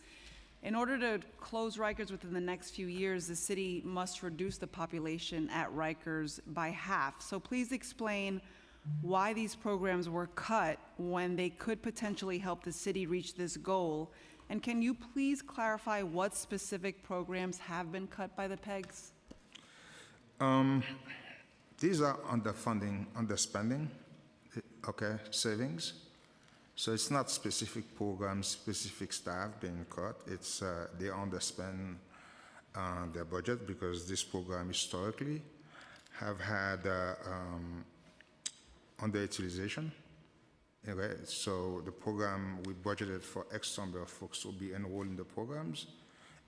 In order to close Rikers within the next few years, the city must reduce the population at Rikers by half. So please explain why these programs were cut when they could potentially help the city reach this goal. And can you please clarify what specific programs have been cut by the PEGs? These are underfunding, underspending, okay, savings. So it's not specific programs, specific staff being cut. It's they underspend their budget because this program historically have had underutilization. Okay, so the program, we budgeted for X number of folks to be enrolled in the programs,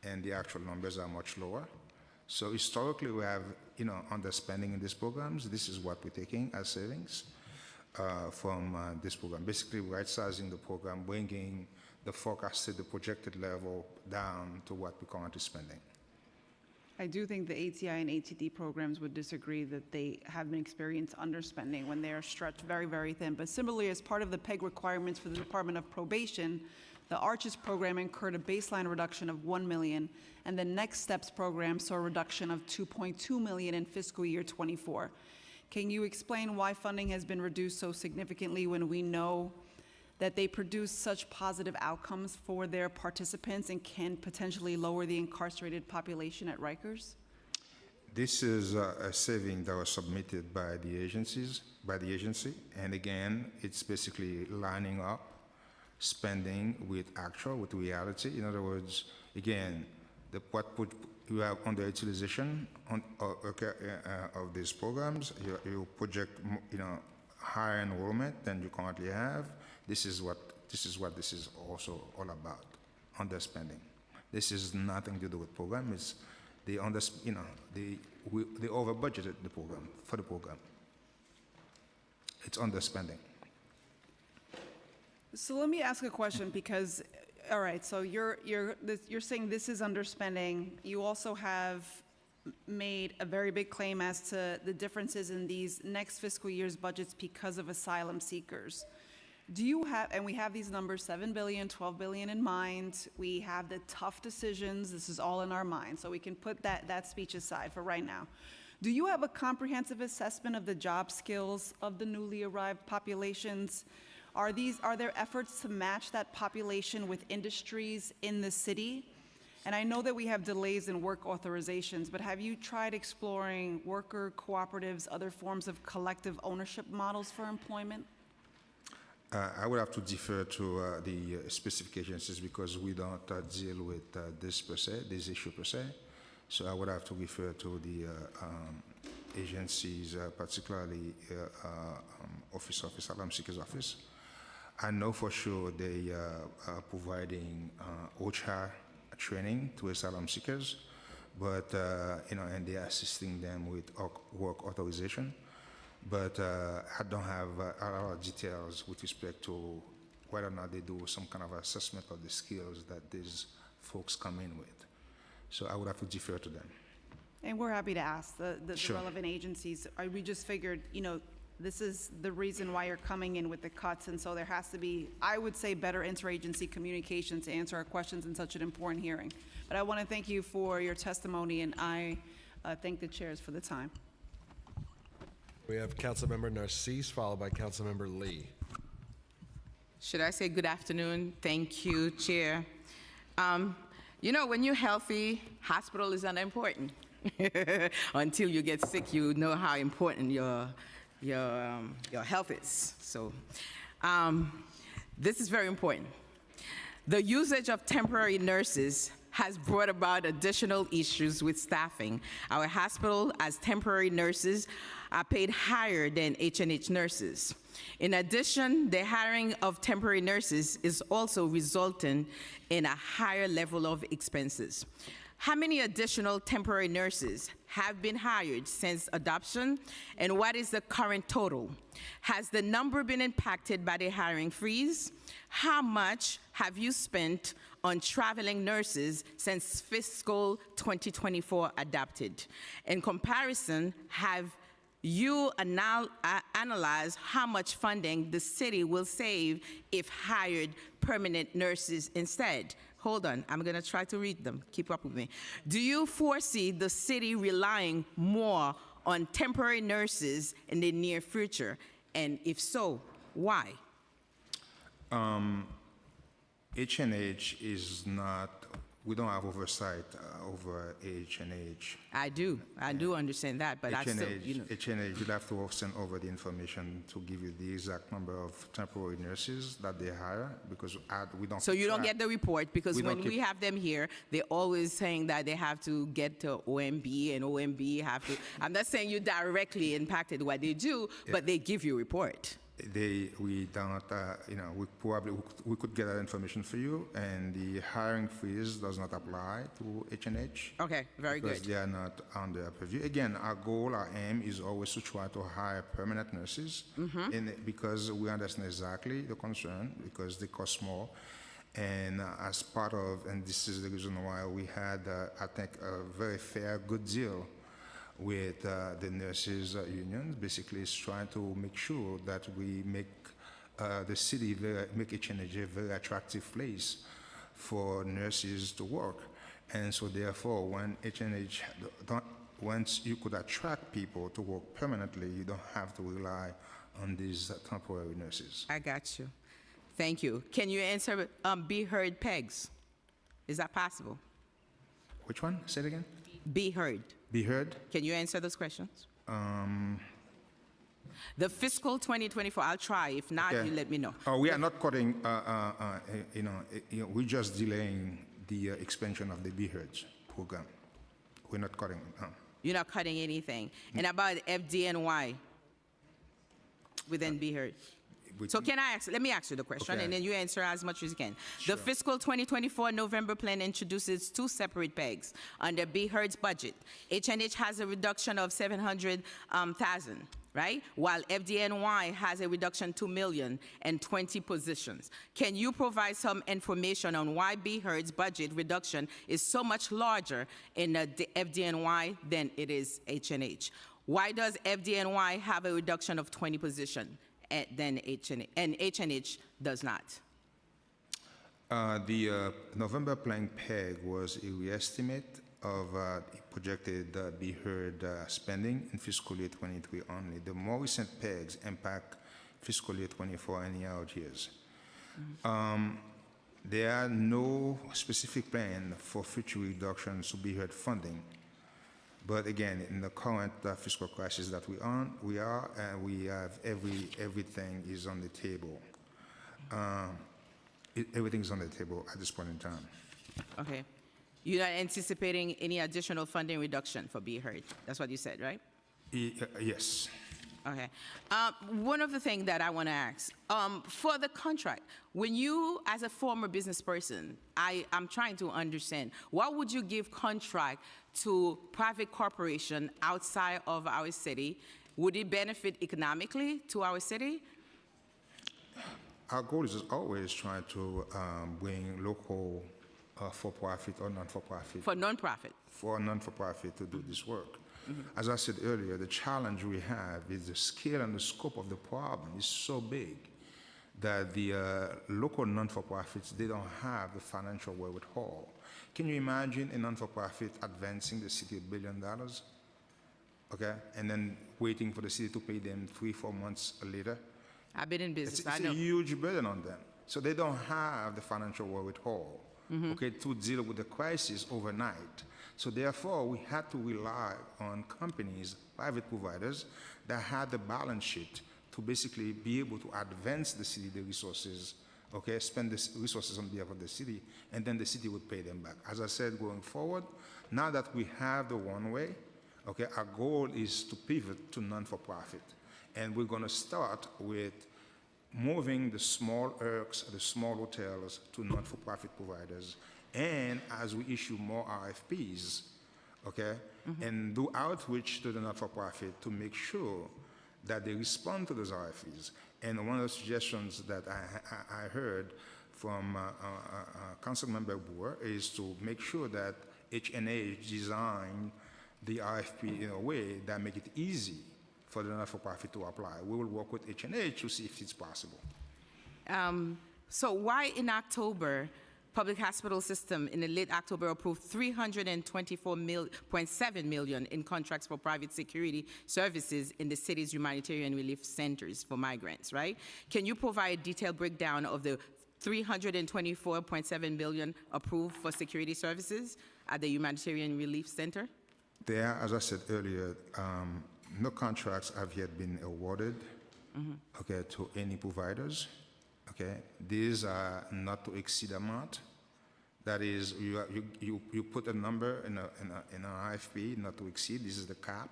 and the actual numbers are much lower. So historically, we have, underspending in these programs. This is what we're taking as savings from this program. Basically, right-sizing the program, bringing the forecasted, the projected level down to what we're currently spending. I do think the ATI and ATD programs would disagree that they have been experienced underspending when they are stretched very, very thin. But similarly, as part of the PEG requirements for the Department of Probation, the Arches program incurred a baseline reduction of $1 million, and the Next Steps program saw a reduction of $2.2 million in fiscal year '24. Can you explain why funding has been reduced so significantly when we know that they produce such positive outcomes for their participants and can potentially lower the incarcerated population at Rikers? This is a saving that was submitted by the agency, and again, it's basically lining up spending with reality. In other words, again, you have underutilization of these programs. You project, higher enrollment than you currently have. This is what this is also all about, underspending. This is nothing to do with program. It's they over budgeted the program for the program. It's underspending. So let me ask a question because, all right, so you're saying this is underspending. You also have made a very big claim as to the differences in these next fiscal year's budgets because of asylum seekers. Do you have, and we have these numbers, 7 billion, 12 billion in mind. We have the tough decisions. This is all in our mind. So we can put that speech aside for right now. Do you have a comprehensive assessment of the job skills of the newly arrived populations? Are there efforts to match that population with industries in the city? And I know that we have delays in work authorizations, but have you tried exploring worker cooperatives, other forms of collective ownership models for employment? I would have to defer to the specific agencies because we don't deal with this issue per se. So I would have to refer to the agencies, particularly Office of Asylum Seekers Office. I know for sure they are providing OCHA training to asylum seekers, but and they are assisting them with work authorization. But I don't have a lot of details with respect to whether or not they do some kind of assessment of the skills that these folks come in with. So I would have to defer to them. And we're happy to ask the Sure. relevant agencies. We just figured, this is the reason why you're coming in with the cuts, and so there has to be, I would say, better interagency communication to answer our questions in such an important hearing. But I want to thank you for your testimony, and I thank the chairs for the time. We have Councilmember Narcisse, followed by Councilmember Lee. Should I say good afternoon? Thank you, Chair. When you're healthy, hospital is unimportant. Until you get sick, you know how important your health is. So this is very important. The usage of temporary nurses has brought about additional issues with staffing. Our hospital, as temporary nurses, are paid higher than H&H nurses. In addition, the hiring of temporary nurses is also resulting in a higher level of expenses. How many additional temporary nurses have been hired since adoption, and what is the current total? Has the number been impacted by the hiring freeze? How much have you spent on traveling nurses since fiscal 2024 adopted? In comparison, have you analyzed how much funding the city will save if hired permanent nurses instead? Hold on, I'm gonna try to read them. Keep up with me. Do you foresee the city relying more on temporary nurses in the near future? And if so, why? H&H is not, we don't have oversight over H&H. I do understand that, but I still, H&H, you'd have to send over the information to give you the exact number of temporary nurses that they hire, because we don't. So you don't get the report, because when we have them here, they're always saying that they have to get to OMB, and OMB have to, I'm not saying you directly impacted what they do, but they give you a report. we don't, we could get that information for you, and the hiring freeze does not apply to H&H. Okay, very Because good. they are not under purview. Again, our goal, our aim is always to try to hire permanent nurses, because we understand exactly the concern, because they cost more. And as part of, and this is the reason why we had, I think, a very fair, good deal with the nurses unions. Basically, is trying to make sure that we make the city, make H&H a very attractive place for nurses to work. And so therefore, when H&H, once you could attract people to work permanently, you don't have to rely on these temporary nurses. I got you. Thank you. Can you answer Be Heard PEGs? Is that possible? Which one? Say it again. Be Heard. Be heard? Can you answer those questions? The fiscal 2024, I'll try. If not, Okay. you let me know. We are not cutting, we're just delaying the expansion of the Be Heard program. We're not cutting. You're not cutting anything. And about FDNY within Be Heard. So can I ask, let me ask you the question, Okay. and then you answer as much as you can. The fiscal 2024 November plan introduces two separate pegs under Be Heard's budget. H&H has a reduction of 700,000, right? While FDNY has a reduction 2 million and 20 positions. Can you provide some information on why Be Heard's budget reduction is so much larger in the FDNY than it is H&H? Why does FDNY have a reduction of 20 positions? Than H&H, and H&H does not. The November plan PEG was a reestimate of projected Be Heard spending in fiscal year 23 only. The more recent PEGs impact fiscal year 24 and the out years. There are no specific plan for future reductions to Be Heard funding. But again, in the current fiscal crisis that we have everything is on the table. Everything's on the table at this point in time. Okay. You're not anticipating any additional funding reduction for Be Heard. That's what you said, right? Yes. Okay. One of the things that I want to ask, for the contract, when you, as a former business person, I'm trying to understand, what would you give contract to private corporation outside of our city? Would it benefit economically to our city? Our goal is always trying to bring local for-profit or non-for-profit. For non-profit. For non-for-profit to do this work. As I said earlier, the challenge we have is the scale and the scope of the problem is so big that the local non-for-profits, they don't have the financial wherewithal. Can you imagine a non-for-profit advancing the city $1 billion? Okay, and then waiting for the city to pay them 3-4 months later? I've been in business, It's I know. a huge burden on them. So they don't have the financial wherewithal, okay, to deal with the crisis overnight. So therefore, we had to rely on companies, private providers, that had the balance sheet to basically be able to advance the city the resources, okay, spend the resources on behalf of the city, and then the city would pay them back. As I said, going forward, now that we have the one-way, okay, our goal is to pivot to non-for-profit. And we're going to start with moving the small IRCs, the small hotels, to non-for-profit providers. And as we issue more RFPs, okay, and do outreach to the not-for-profit to make sure that they respond to those RFPs. And one of the suggestions that I heard from Councilmember Boer is to make sure that H&H design the RFP in a way that make it easy for the not-for-profit to apply. We will work with H&H to see if it's possible. So why in October, Public Hospital System in the late October approved $324.7 million in contracts for private security services in the city's humanitarian relief centers for migrants, right? Can you provide a detailed breakdown of the $324.7 billion approved for security services at the humanitarian relief center? There, as I said earlier, no contracts have yet been awarded, okay, to any providers. Okay, these are not to exceed amount. That is, you put a number in an RFP, not to exceed. This is the cap.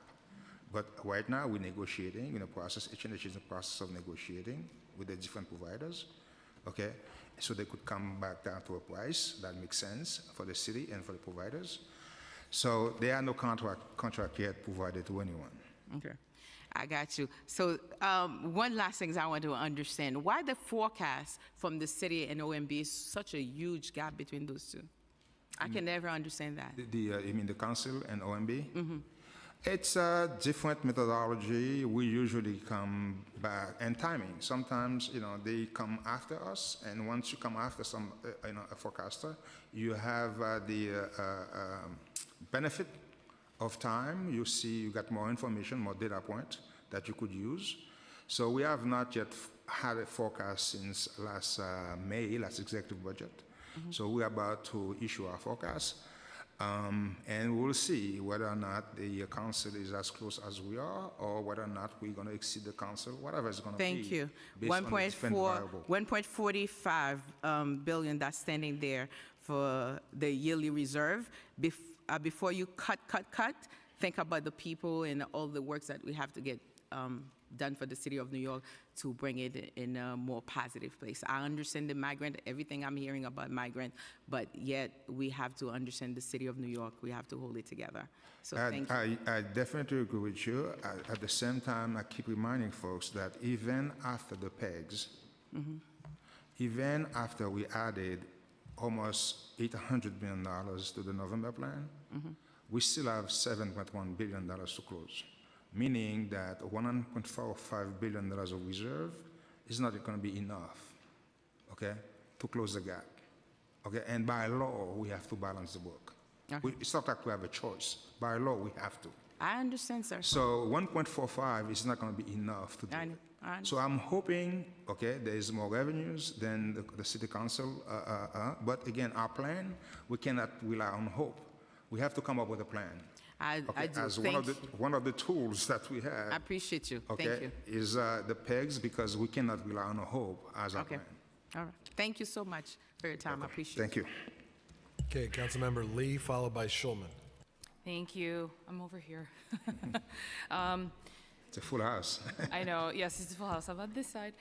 But right now, we're negotiating in the process. H&H is in the process of negotiating with the different providers, okay? So they could come back down to a price that makes sense for the city and for the providers. So there are no contract yet provided to anyone. Okay, I got you. So one last thing I want to understand, why the forecast from the city and OMB is such a huge gap between those two? I can never understand that. You mean the council and OMB? Mm-hmm. It's a different methodology. We usually come back, and timing. Sometimes, they come after us, and once you come after a forecaster, you have the benefit of time. You see, you got more information, more data point that you could use. So we have not yet had a forecast since last May, last executive budget. Mm-hmm. So we're about to issue our forecast. And we'll see whether or not the council is as close as we are, or whether or not we're going to exceed the council, whatever it's going to be. Thank you. Based on the different variable. 1.45 billion that's standing there for the yearly reserve. Before you cut, think about the people and all the works that we have to get done for the city of New York to bring it in a more positive place. I understand the migrant, everything I'm hearing about migrant, but yet we have to understand the city of New York. We have to hold it together. So thank you. I definitely agree with you. At the same time, I keep reminding folks that even after the PEGs, mm-hmm. even after we added almost $800 million to the November plan, mm-hmm. we still have $7.1 billion to close. Meaning that $1.45 billion of reserve is not going to be enough, okay, to close the gap, okay? And by law, we have to balance the work. Okay. It's not like we have a choice. By law, we have to. I understand, sir. So 1.45 is not going to be enough to do it. So I'm hoping, okay, there is more revenues than the city council, but again, our plan, we cannot rely on hope. We have to come up with a plan. I do. As one of the tools that we have. I appreciate you. Okay, Thank you. Is the PEGs, because we cannot rely on a hope as our plan. All right. Thank you so much for your time. I appreciate it. Thank you. Okay, Councilmember Lee, followed by Schulman. Thank you. I'm over here. It's a full house. I know. Yes, it's a full house. I'm on this side.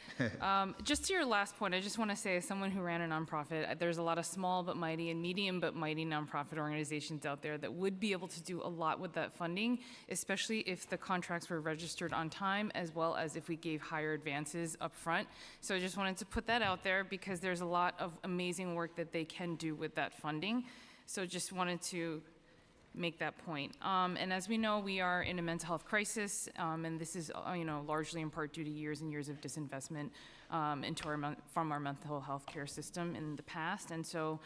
Just to your last point, I just want to say, as someone who ran a nonprofit, there's a lot of small but mighty and medium but mighty nonprofit organizations out there that would be able to do a lot with that funding, especially if the contracts were registered on time, as well as if we gave higher advances up front. So I just wanted to put that out there, because there's a lot of amazing work that they can do with that funding. So just wanted to make that point. And as we know, we are in a mental health crisis, and this is largely in part due to years and years of disinvestment from our mental health care system in the past. And so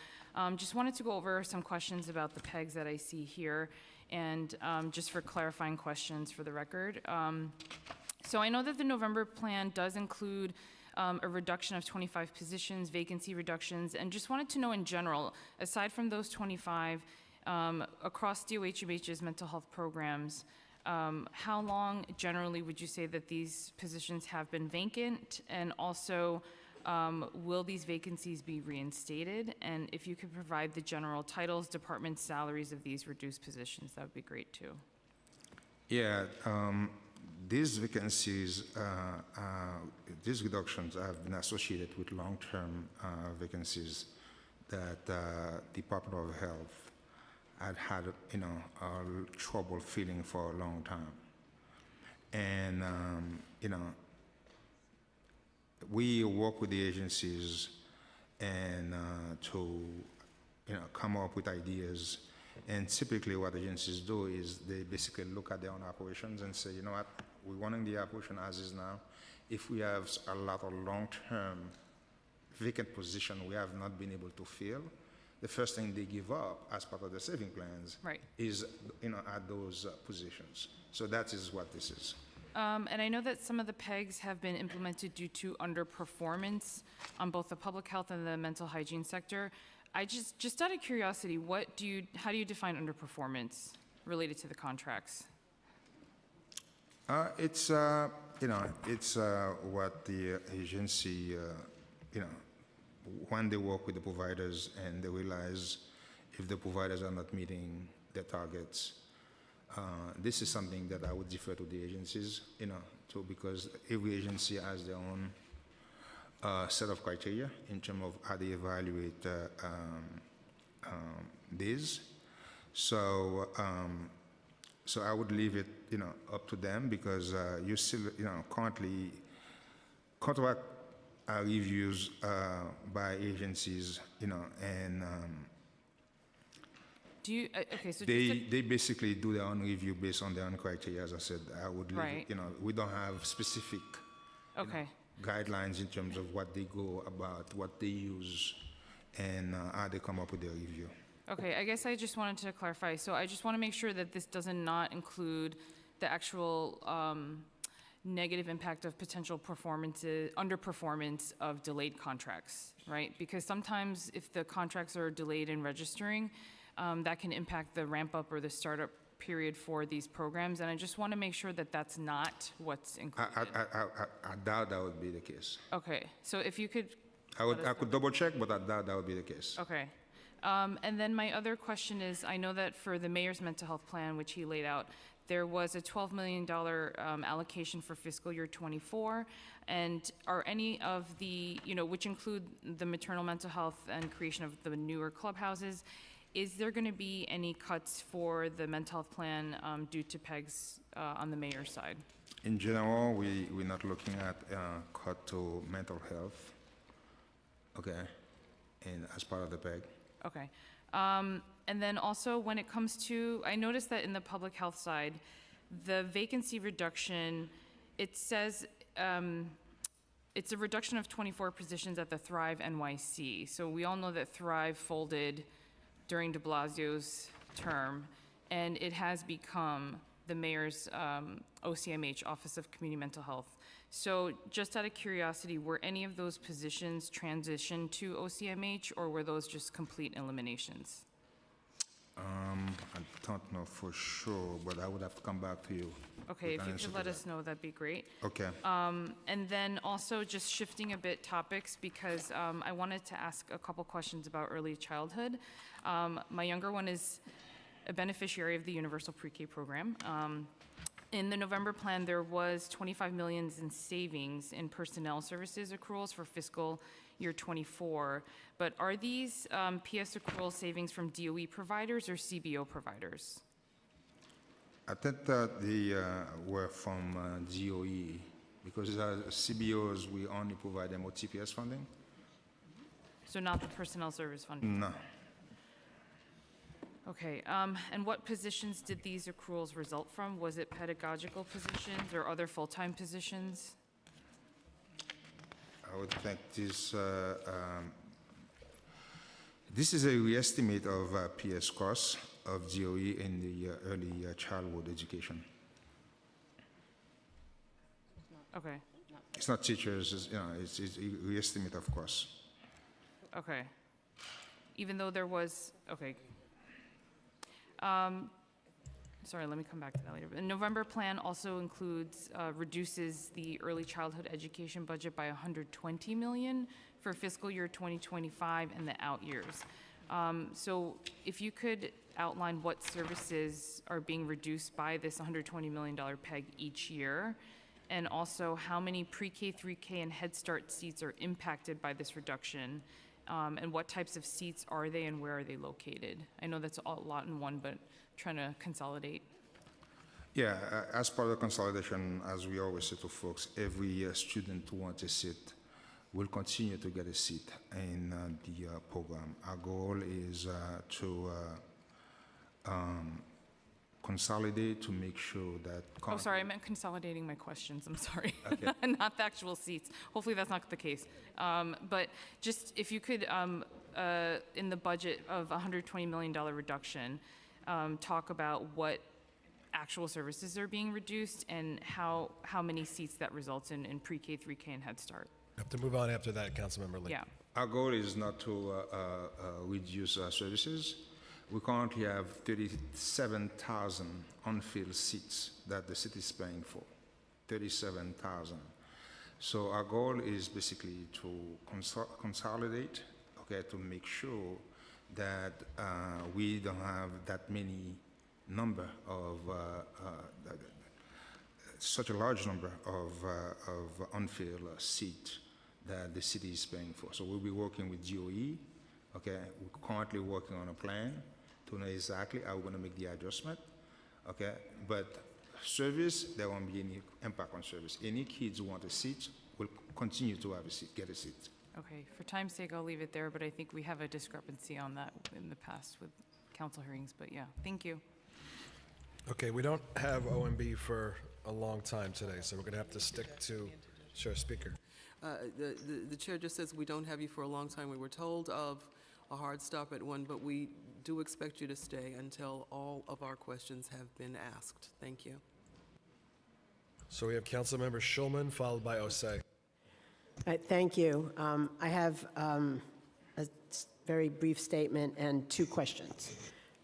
just wanted to go over some questions about the PEGs that I see here, and just for clarifying questions for the record. So I know that the November plan does include a reduction of 25 positions, vacancy reductions, and just wanted to know in general, aside from those 25, across DOHMH's mental health programs, how long generally would you say that these positions have been vacant? And also, will these vacancies be reinstated? And if you could provide the general titles, departments, salaries of these reduced positions, that would be great too. Yeah, these vacancies, these reductions have been associated with long-term vacancies that Department of Health had trouble filling for a long time. And, we work with the agencies and to, come up with ideas. And typically what agencies do is they basically look at their own operations and say, you know what, we're running the operation as is now. If we have a lot of long-term vacant position we have not been able to fill, the first thing they give up as part of the saving plans is, at those positions. So that is what this is. And I know that some of the PEGs have been implemented due to underperformance on both the public health and the mental hygiene sector. I just out of curiosity, how do you define underperformance related to the contracts? It's what the agency, when they work with the providers and they realize if the providers are not meeting their targets, This is something that I would defer to the agencies, because every agency has their own set of criteria in terms of how they evaluate these. So, so I would leave it, up to them, because you still, currently contract reviews by agencies, and Do you, okay, so they basically do their own review based on their own criteria. As I said, I would leave Right. it, we don't have specific okay. guidelines in terms of what they go about, what they use, and how they come up with their review. Okay, I guess I just wanted to clarify. So I just want to make sure that this does not include the actual negative impact of potential underperformance of delayed contracts, right? Because sometimes if the contracts are delayed in registering, that can impact the ramp up or the startup period for these programs. And I just want to make sure that that's not what's included. I doubt that would be the case. Okay, so if you could. I could double check, but I doubt that would be the case. Okay. And then my other question is, I know that for the mayor's mental health plan, which he laid out, there was a $12 million allocation for fiscal year '24. And are any of the, which include the maternal mental health and creation of the newer clubhouses, is there going to be any cuts for the mental health plan due to PEGs on the mayor's side? In general, we're not looking at cut to mental health, okay, and as part of the PEG. Okay. And then also when it comes to, I noticed that in the public health side, the vacancy reduction, it says it's a reduction of 24 positions at the Thrive NYC. So we all know that Thrive folded during de Blasio's term, and it has become the mayor's OCMH, Office of Community Mental Health. So just out of curiosity, were any of those positions transitioned to OCMH, or were those just complete eliminations? I don't know for sure, but I would have to come back to you. Okay, with if an you answer could to let that. us know, that'd be great. Okay. And then also just shifting a bit topics, because I wanted to ask a couple questions about early childhood. My younger one is a beneficiary of the Universal Pre-K program. In the November plan, there was $25 million in savings in personnel services accruals for fiscal year '24. But are these PS accrual savings from DOE providers or CBO providers? I think that they were from DOE, because CBOs, we only provide them with TPS funding. So not the personnel service funding? No. Okay, and what positions did these accruals result from? Was it pedagogical positions or other full-time positions? I would think this is a reestimate of PS costs of DOE in the early childhood education. Okay, It's not teachers, it's a reestimate of costs. okay. Even though there was, okay. Sorry, let me come back to that later. The November plan also includes, reduces the early childhood education budget by $120 million for fiscal year 2025 and the out years. So if you could outline what services are being reduced by this $120 million PEG each year, and also how many pre-K, 3K, and Head Start seats are impacted by this reduction, and what types of seats are they and where are they located? I know that's a lot in one, but trying to consolidate. Yeah, as part of the consolidation, as we always say to folks, every student who wants a seat will continue to get a seat in the program. Our goal is to consolidate to make sure that... Oh, sorry, I meant consolidating my questions, I'm sorry. Okay. Not the actual seats. Hopefully that's not the case. But just if you could, in the budget of $120 million reduction, talk about what actual services are being reduced and how many seats that results in pre-K, 3K, and Head Start. Have to move on after that, Councilmember Lee. Yeah. Our goal is not to reduce services. We currently have 37,000 unfilled seats that the city is paying for, 37,000. So our goal is basically to consolidate, okay, to make sure that we don't have that many number of such a large number of unfilled seats that the city is paying for. So we'll be working with DOE. Okay, we're currently working on a plan to know exactly how we're going to make the adjustment. Okay, but service, there won't be any impact on service. Any kids who want a seat will continue to have a seat, get a seat. Okay, for time's sake, I'll leave it there, but I think we have a discrepancy on that in the past with council hearings, but yeah, thank you. Okay, we don't have OMB for a long time today, so we're going to have to stick to, sure, Speaker. The chair just says we don't have you for a long time. We were told of a hard stop at 1, but we do expect you to stay until all of our questions have been asked. Thank you. So we have Councilmember Schulman, followed by Osei. Thank you. I have a very brief statement and 2 questions.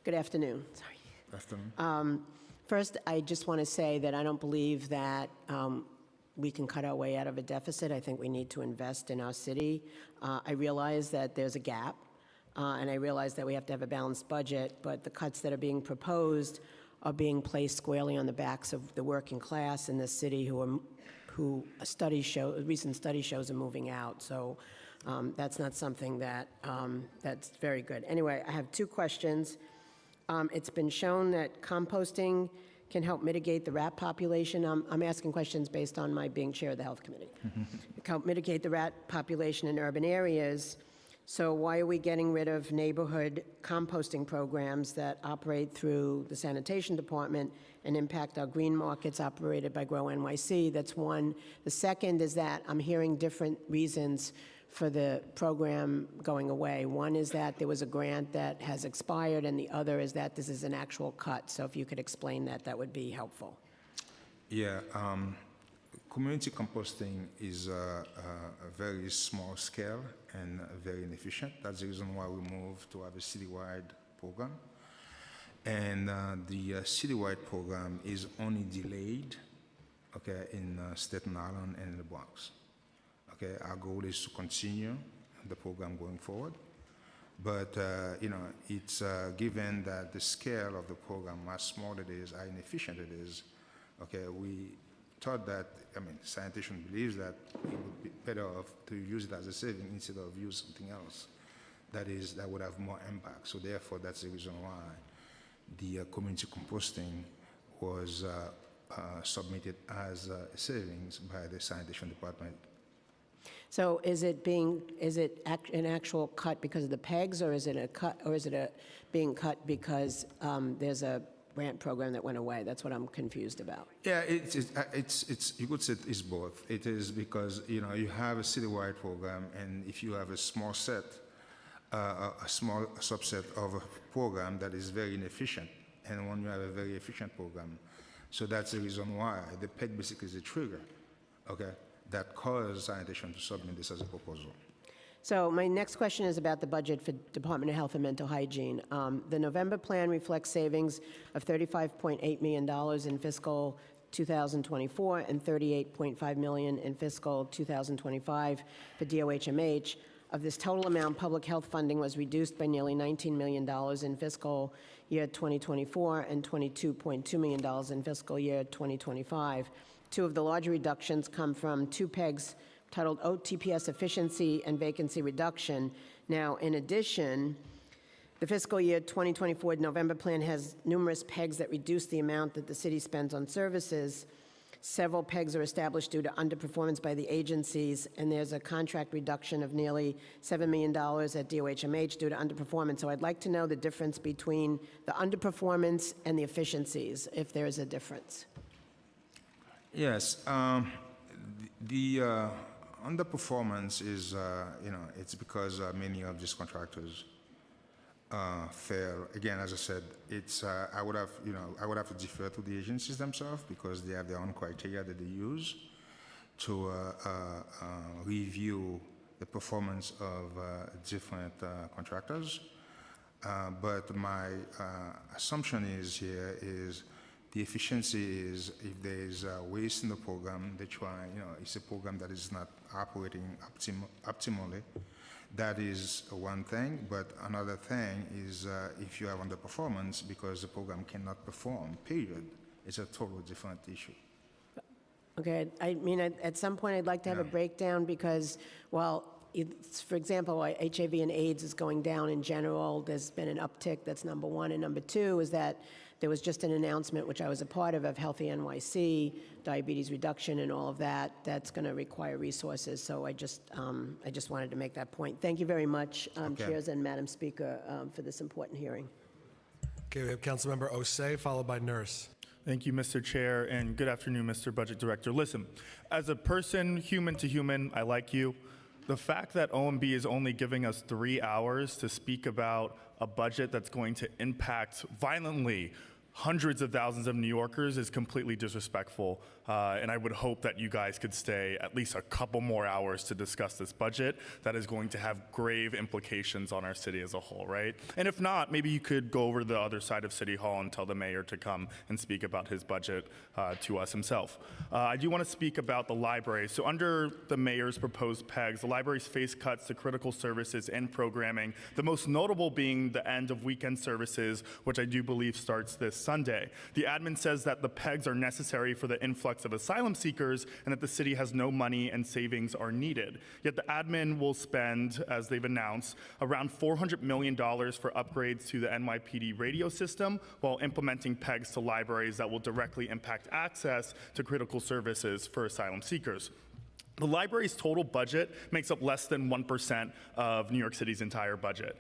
Good afternoon. Sorry. Afternoon. First, I just want to say that I don't believe that we can cut our way out of a deficit. I think we need to invest in our city. I realize that there's a gap, and I realize that we have to have a balanced budget, but the cuts that are being proposed are being placed squarely on the backs of the working class in this city who recent study shows are moving out. So that's not something that that's very good. Anyway, I have 2 questions. It's been shown that composting can help mitigate the rat population. I'm asking questions based on my being chair of the health committee. It can help mitigate the rat population in urban areas. So why are we getting rid of neighborhood composting programs that operate through the sanitation department and impact our green markets operated by Grow NYC? That's one. The second is that I'm hearing different reasons for the program going away. One is that there was a grant that has expired, and the other is that this is an actual cut. So if you could explain that, that would be helpful. Yeah, community composting is a very small scale and very inefficient. That's the reason why we moved to have a citywide program. And the citywide program is only delayed, okay, in Staten Island and in the Bronx. Okay, our goal is to continue the program going forward. But, you know, it's given that the scale of the program, how small it is, how inefficient it is, okay, we thought that, I mean, sanitation believes that it would be better off to use it as a saving instead of use something else that would have more impact. So therefore, that's the reason why the community composting was submitted as a savings by the sanitation department. So is it an actual cut because of the pegs, or is it a cut, or is it being cut because there's a grant program that went away? That's what I'm confused about. Yeah, it's you could say it's both. It is because, you know, you have a citywide program, and if you have a small set, a small subset of a program that is very inefficient, and when you have a very efficient program, so that's the reason why the PEG basically is a trigger, okay, that caused sanitation to submit this as a proposal. So my next question is about the budget for Department of Health and Mental Hygiene. The November plan reflects savings of $35.8 million in fiscal 2024 and $38.5 million in fiscal 2025 for DOHMH. Of this total amount, public health funding was reduced by nearly $19 million in fiscal year 2024 and $22.2 million in fiscal year 2025. 2 of the larger reductions come from 2 pegs titled OTPS efficiency and vacancy reduction. Now, in addition, the fiscal year 2024 November plan has numerous pegs that reduce the amount that the city spends on services. Several pegs are established due to underperformance by the agencies, and there's a contract reduction of nearly $7 million at DOHMH due to underperformance. So I'd like to know the difference between the underperformance and the efficiencies, if there is a difference. Yes, the underperformance is, you know, it's because many of these contractors fail. Again, as I said, it's I would have to defer to the agencies themselves because they have their own criteria that they use to review the performance of different contractors. But my assumption is The efficiency is if there is waste in the program, they try, it's a program that is not operating optimally. That is one thing, but another thing is if you have underperformance because the program cannot perform, period, it's a totally different issue. Okay, I mean, at some point, I'd like to have a breakdown because, well, for example, HIV and AIDS is going down in general. There's been an uptick, that's number one. And number two is that there was just an announcement, which I was a part of Healthy NYC, diabetes reduction and all of that. That's going to require resources. So I just wanted to make that point. Thank you very much, Chairs and Madam Speaker, for this important hearing. Okay, we have Councilmember Osei, followed by Nurse. Thank you, Mr. Chair, and good afternoon, Mr. Budget Director. Listen, as a person, human to human, I like you. The fact that OMB is only giving us 3 hours to speak about a budget that's going to impact violently hundreds of thousands of New Yorkers is completely disrespectful, and I would hope that you guys could stay at least a couple more hours to discuss this budget that is going to have grave implications on our city as a whole, right? And if not, maybe you could go over to the other side of City Hall and tell the mayor to come and speak about his budget to us himself. I do want to speak about the library. So under the mayor's proposed pegs, the libraries face cuts to critical services and programming, the most notable being the end of weekend services, which I do believe starts this Sunday. The admin says that the pegs are necessary for the influx of asylum seekers and that the city has no money and savings are needed. Yet the admin will spend, as they've announced, around $400 million for upgrades to the NYPD radio system while implementing pegs to libraries that will directly impact access to critical services for asylum seekers. The library's total budget makes up less than 1% of New York City's entire budget.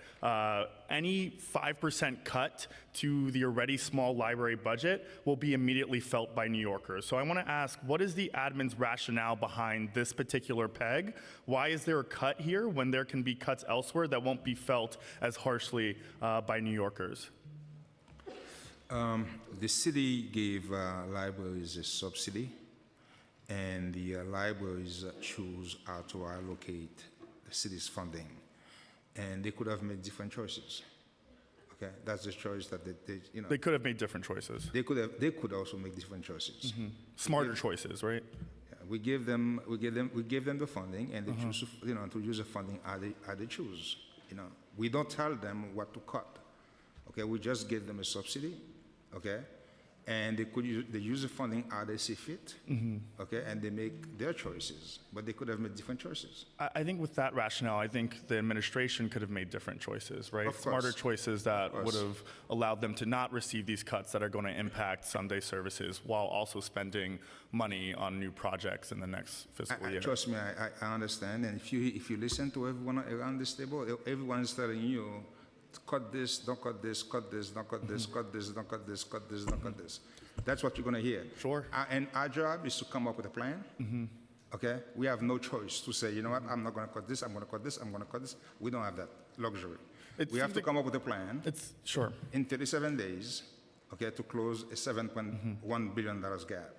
Any 5% cut to the already small library budget will be immediately felt by New Yorkers. So I want to ask, what is the admin's rationale behind this particular peg? Why is there a cut here when there can be cuts elsewhere that won't be felt as harshly by New Yorkers? The city gave libraries a subsidy, and the libraries choose how to allocate the city's funding. And they could have made different choices. Okay, that's the choice that they could have made different choices. They could also make different choices. Mm-hmm. Smarter choices, right? Yeah, we give them the funding, and they choose to use the funding how they choose. We don't tell them what to cut. Okay, we just give them a subsidy. Okay. And they use the funding how they see fit, okay, and they make their choices, but they could have made different choices. I think with that rationale, I think the administration could have made different choices, right? Smarter choices that would have allowed them to not receive these cuts that are going to impact Sunday services while also spending money on new projects in the next fiscal year. Trust me, I understand, and if you listen to everyone around this table, everyone is telling you, cut this, don't cut this, cut this, don't cut this, cut this, don't cut this, cut this, don't cut this. That's what you're going to hear. Sure. And our job is to come up with a plan. Okay? We have no choice to say, you know what, I'm not going to cut this, I'm going to cut this, I'm going to cut this. We don't have that luxury. We have to come up with a plan. Sure. In 37 days, okay, to close a $7.1 billion gap.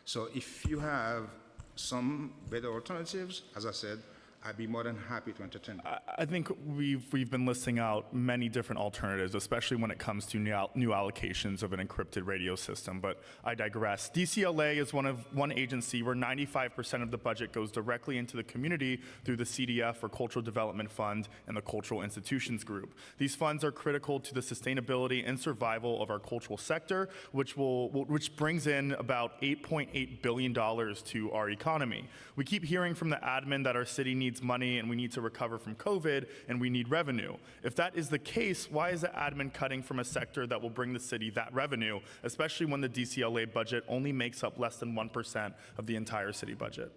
So if you have some better alternatives, as I said, I'd be more than happy to entertain. I think we've been listing out many different alternatives, especially when it comes to new allocations of an encrypted radio system, but I digress. DCLA is one agency where 95% of the budget goes directly into the community through the CDF, or Cultural Development Fund, and the Cultural Institutions Group. These funds are critical to the sustainability and survival of our cultural sector, which brings in about $8.8 billion to our economy. We keep hearing from the admin that our city needs money and we need to recover from COVID and we need revenue. If that is the case, why is the admin cutting from a sector that will bring the city that revenue, especially when the DCLA budget only makes up less than 1% of the entire city budget?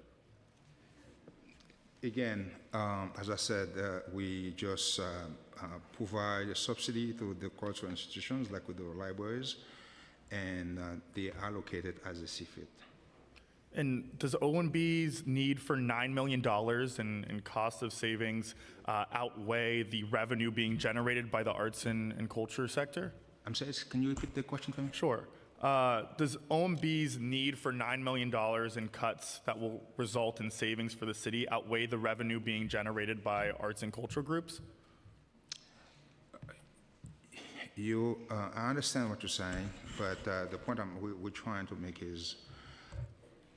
Again, as I said, we just provide a subsidy to the cultural institutions like with the libraries, and they allocate it as they see fit. And does OMB's need for $9 million in cost of savings outweigh the revenue being generated by the arts and culture sector? I'm sorry, can you repeat the question for me? Sure. Does OMB's need for $9 million in cuts that will result in savings for the city outweigh the revenue being generated by arts and culture groups? I understand what you're saying, but the point we're trying to make is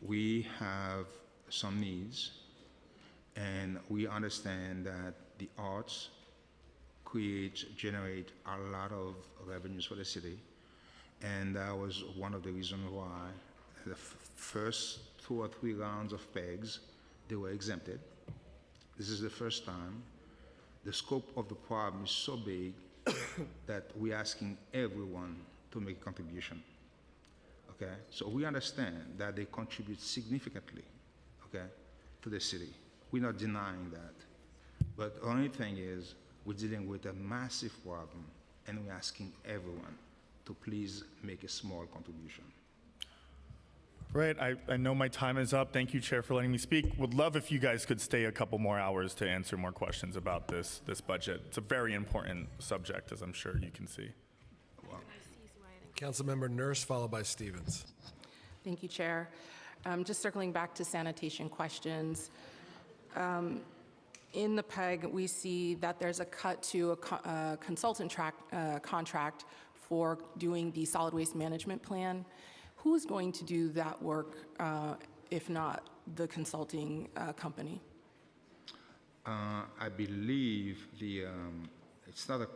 we have some needs, and we understand that the arts generate a lot of revenues for the city, and that was one of the reasons why the first 2 or 3 rounds of PEGs, they were exempted. This is the first time. The scope of the problem is so big that we're asking everyone to make a contribution. Okay, so we understand that they contribute significantly, okay, to the city. We're not denying that. But the only thing is, we're dealing with a massive problem, and we're asking everyone to please make a small contribution. Right, I know my time is up. Thank you, Chair, for letting me speak. Would love if you guys could stay a couple more hours to answer more questions about this budget. It's a very important subject, as I'm sure you can see. Councilmember Nurse, followed by Stevens. Thank you, Chair. Just circling back to sanitation questions. In the PEG, we see that there's a cut to a consultant contract for doing the solid waste management plan. Who's going to do that work, if not the consulting company? I believe it's not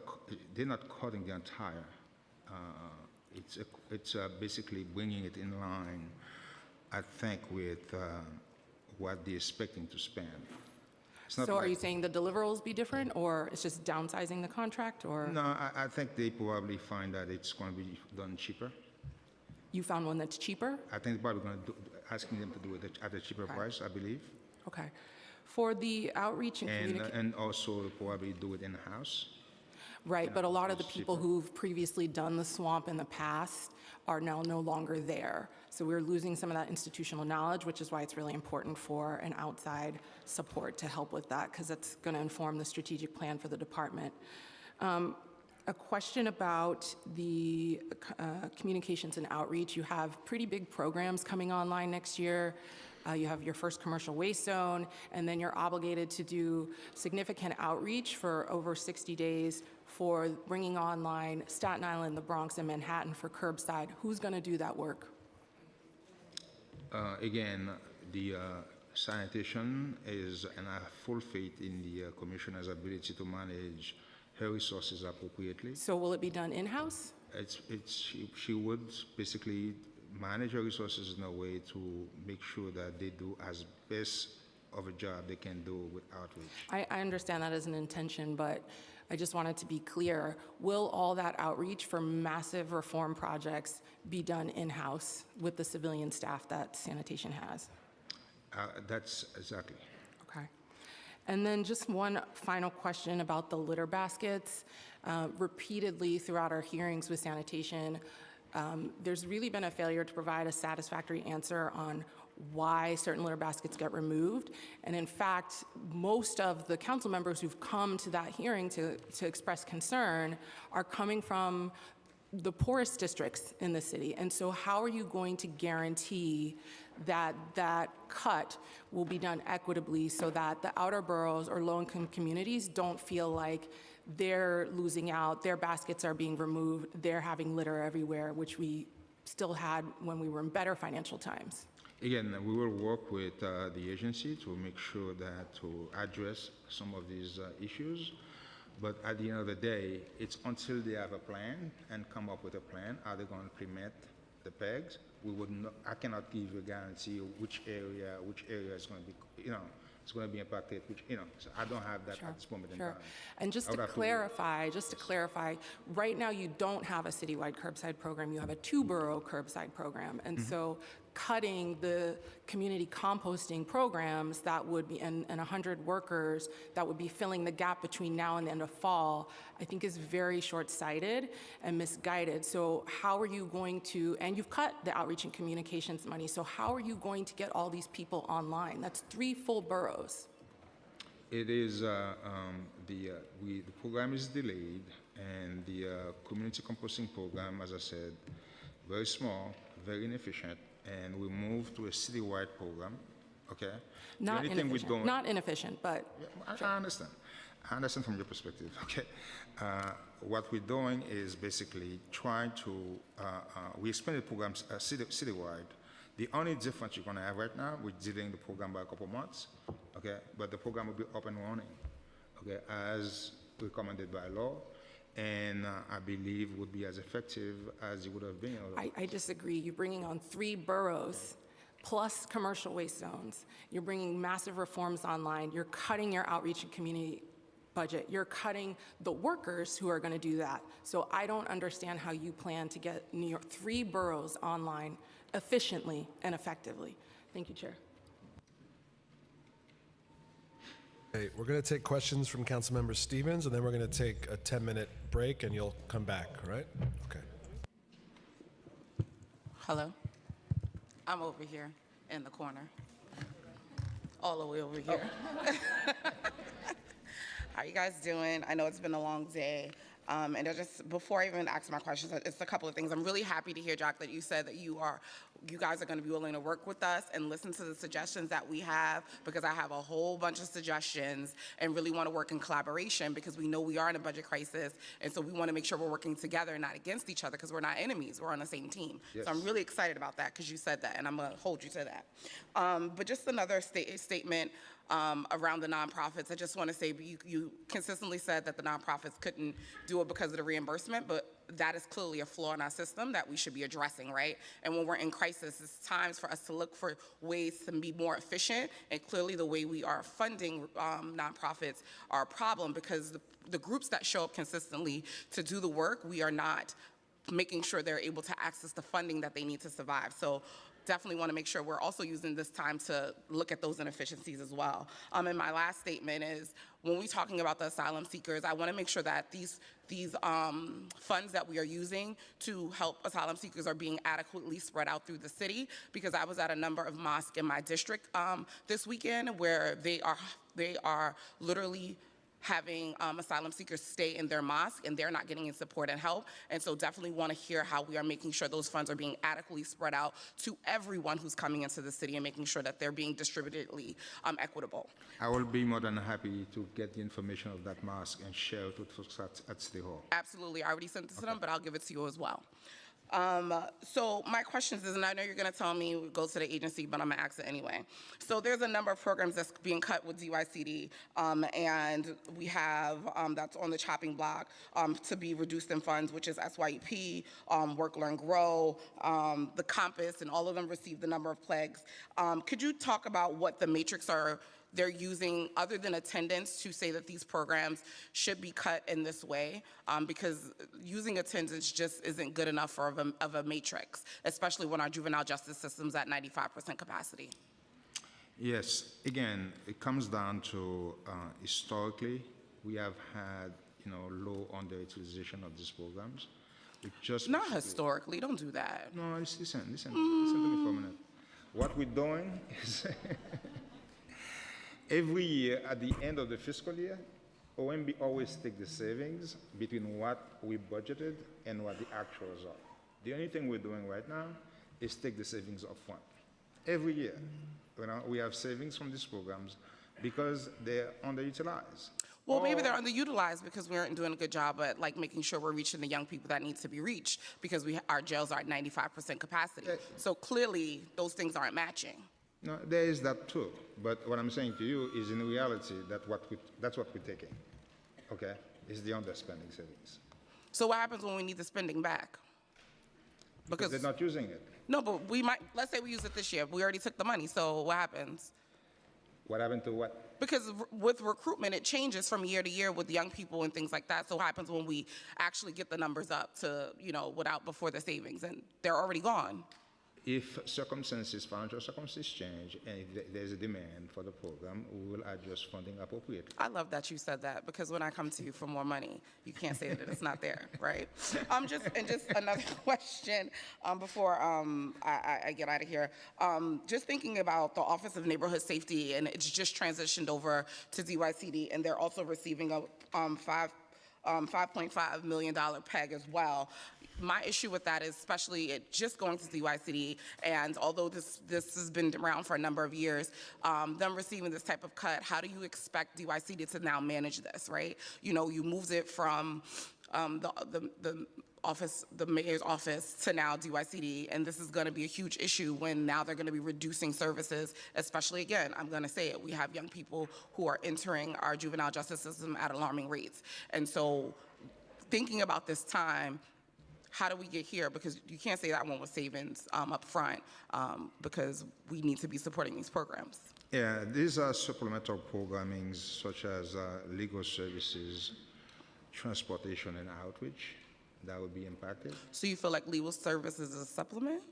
they're not cutting the entire. It's basically bringing it in line, I think, with what they're expecting to spend. So are you saying the deliverables be different, or it's just downsizing the contract, or? No, I think they probably find that it's going to be done cheaper. You found one that's cheaper? I think they're probably going to asking them to do it at a cheaper price, I believe. Okay. For the outreach and communication. And also probably do it in-house. Right, but a lot of the people who've previously done the swamp in the past are now no longer there. So we're losing some of that institutional knowledge, which is why it's really important for an outside support to help with that, because it's going to inform the strategic plan for the department. A question about the communications and outreach. You have pretty big programs coming online next year. You have your first commercial waste zone, and then you're obligated to do significant outreach for over 60 days for bringing online Staten Island, the Bronx, and Manhattan for curbside. Who's going to do that work? Again, the sanitation is, and I have full faith in the commissioner's ability to manage her resources appropriately. So will it be done in-house? She would basically manage her resources in a way to make sure that they do as best of a job they can do with outreach. I understand that as an intention, but I just wanted to be clear. Will all that outreach for massive reform projects be done in-house with the civilian staff that sanitation has? That's exactly. Okay. And then just one final question about the litter baskets. Repeatedly throughout our hearings with sanitation, there's really been a failure to provide a satisfactory answer on why certain litter baskets get removed. And in fact, most of the council members who've come to that hearing to express concern are coming from the poorest districts in the city. And so how are you going to guarantee that that cut will be done equitably so that the outer boroughs or low-income communities don't feel like they're losing out, their baskets are being removed, they're having litter everywhere, which we still had when we were in better financial times? Again, we will work with the agency to make sure that to address some of these issues. But at the end of the day, it's until they have a plan and come up with a plan, are they going to implement the PEGs? We would not, I cannot give you a guarantee of which area is going to be, it's going to be impacted, which, so I don't have that at this moment in time. And just to clarify, right now you don't have a citywide curbside program, you have a 2-borough curbside program. And so cutting the community composting programs that would be, and 100 workers that would be filling the gap between now and the end of fall, I think is very short-sighted and misguided. So how are you going to, and you've cut the outreach and communications money, so how are you going to get all these people online? That's 3 full boroughs. It is, the program is delayed, and the community composting program, as I said, very small, very inefficient, and we moved to a citywide program, okay? Not the only thing we're doing, Not inefficient, but I understand. I understand from your perspective, okay? What we're doing is basically trying to, we expanded programs citywide. The only difference you're gonna have right now, we're delaying the program by a couple months, okay? But the program will be up and running, okay, as recommended by law, and I believe would be as effective as it would have been. I disagree. You're bringing on 3 boroughs plus commercial waste zones. You're bringing massive reforms online. You're cutting your outreach and community budget. You're cutting the workers who are going to do that. So I don't understand how you plan to get New York 3 boroughs online efficiently and effectively. Thank you, Chair. Okay, we're going to take questions from Councilmember Stevens, and then we're going to take a 10-minute break, and you'll come back, all right? Okay. Hello. I'm over here in the corner. All the way over here. How you guys doing? I know it's been a long day. And just before I even ask my questions, it's a couple of things. I'm really happy to hear, Jack, that you said that you guys are going to be willing to work with us and listen to the suggestions that we have, because I have a whole bunch of suggestions and really want to work in collaboration, because we know we are in a budget crisis, and so we want to make sure we're working together and not against each other, because we're not enemies. We're on the same team. Yes. So I'm really excited about that, because you said that, and I'm going to hold you to that. But just another statement around the nonprofits. I just want to say you consistently said that the nonprofits couldn't do it because of the reimbursement, but that is clearly a flaw in our system that we should be addressing, right? And when we're in crisis, it's times for us to look for ways to be more efficient, and clearly the way we are funding nonprofits are a problem, because the groups that show up consistently to do the work, we are not making sure they're able to access the funding that they need to survive. So definitely want to make sure we're also using this time to look at those inefficiencies as well. And my last statement is, when we're talking about the asylum seekers, I want to make sure that these funds that we are using to help asylum seekers are being adequately spread out through the city, because I was at a number of mosques in my district this weekend where they are literally having asylum seekers stay in their mosque, and they're not getting in support and help. And so definitely want to hear how we are making sure those funds are being adequately spread out to everyone who's coming into the city, and making sure that they're being distributedly equitable. I will be more than happy to get the information of that mosque and share it with folks at City Hall. Absolutely. I already sent it to them, but I'll give it to you as well. So my question is, and I know you're going to tell me go to the agency, but I'm going to ask it anyway. So there's a number of programs that's being cut with DYCD, and we have that's on the chopping block to be reduced in funds, which is SYEP, Work, Learn, Grow, the Compass, and all of them receive the number of plagues. Could you talk about what the matrix they're using other than attendance to say that these programs should be cut in this way, because using attendance just isn't good enough of a matrix, especially when our juvenile justice system's at 95% capacity? Yes, again, it comes down to historically, we have had low underutilization of these programs. Not historically, don't do that. No, listen to me for a minute. What we're doing is every year, at the end of the fiscal year, OMB always take the savings between what we budgeted and what the actuals are. The only thing we're doing right now is take the savings up front. Every year, we have savings from these programs because they're underutilized. Well, maybe they're underutilized because we aren't doing a good job at making sure we're reaching the young people that need to be reached, because our jails are at 95% capacity. So clearly, those things aren't matching. No, there is that too. But what I'm saying to you is, in reality, that's what we're taking. Okay, is the underspending savings. So what happens when we need the spending back? Because they're not using it. No, but let's say we use it this year. We already took the money, so what happens? What happened to what? Because with recruitment, it changes from year to year with young people and things like that. So what happens when we actually get the numbers up to, before the savings, and they're already gone? If financial circumstances change, and if there's a demand for the program, we will adjust funding appropriately. I love that you said that, because when I come to you for more money, you can't say that it's not there, right? Just another question before I get out of here. Just thinking about the Office of Neighborhood Safety, and it's just transitioned over to DYCD, and they're also receiving a $5.5 million PEG as well. My issue with that is especially it just going to DYCD, and although this has been around for a number of years, them receiving this type of cut, how do you expect DYCD to now manage this, right? You know, you moved it from the mayor's office to now DYCD, and this is going to be a huge issue when now they're going to be reducing services, especially, again, I'm going to say it, we have young people who are entering our juvenile justice system at alarming rates. And so thinking about this time, how do we get here? Because you can't say that one was savings up front, because we need to be supporting these programs. Yeah, these are supplemental programmings such as legal services, transportation, and outreach that would be impacted. So you feel like legal services is a supplement?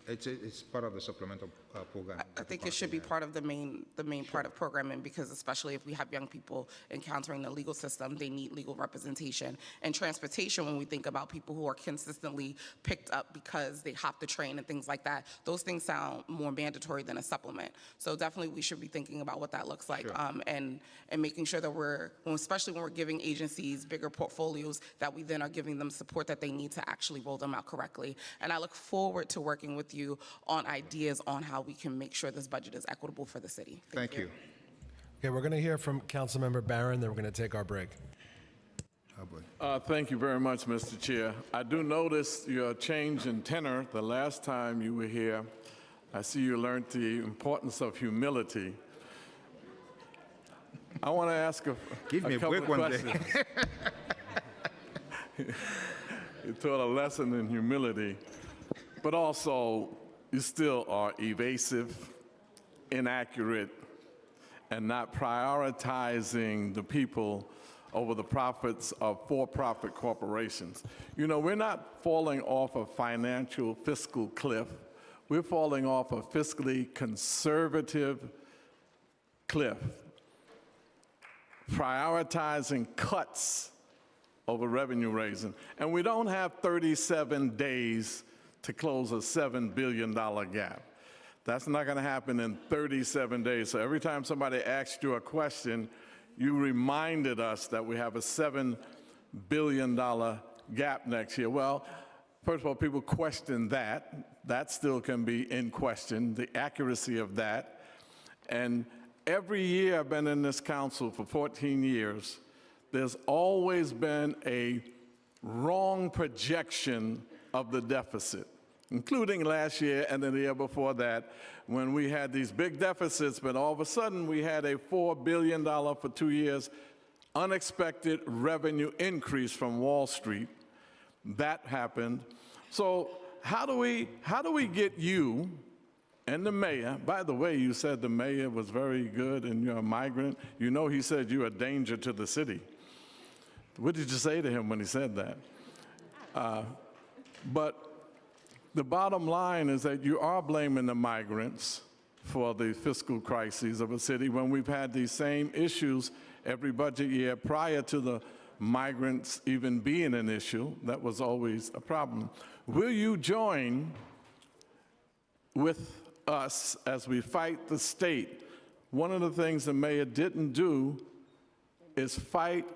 It's part of the supplemental program. I think it should be part of the main part of programming, because especially if we have young people encountering the legal system, they need legal representation. And transportation, when we think about people who are consistently picked up because they hop the train and things like that, those things sound more mandatory than a supplement. So definitely we should be thinking about what that looks like, sure. And making sure that especially when we're giving agencies bigger portfolios, that we then are giving them support that they need to actually roll them out correctly. And I look forward to working with you on ideas on how we can make sure this budget is equitable for the city. Thank you. Okay, we're going to hear from Councilmember Barron, then we're going to take our break. Thank you very much, Mr. Chair. I do notice your change in tenor the last time you were here. I see you learned the importance of humility. I want to ask a couple of questions. You taught a lesson in humility. But also, you still are evasive, inaccurate, and not prioritizing the people over the profits of for-profit corporations. You know, we're not falling off a financial fiscal cliff. We're falling off a fiscally conservative cliff, prioritizing cuts over revenue raising. And we don't have 37 days to close a $7 billion gap. That's not going to happen in 37 days. So every time somebody asked you a question, you reminded us that we have a $7 billion gap next year. Well, first of all, people question that. That still can be in question, the accuracy of that. And every year I've been in this council for 14 years, there's always been a wrong projection of the deficit, including last year and then the year before that, when we had these big deficits, but all of a sudden we had a $4 billion for 2 years unexpected revenue increase from Wall Street. That happened. So how do we get you and the mayor? By the way, you said the mayor was very good and you're a migrant. You know he said you're a danger to the city. What did you say to him when he said that? But the bottom line is that you are blaming the migrants for the fiscal crises of a city when we've had these same issues every budget year prior to the migrants even being an issue. That was always a problem. Will you join with us as we fight the state? One of the things the mayor didn't do is fight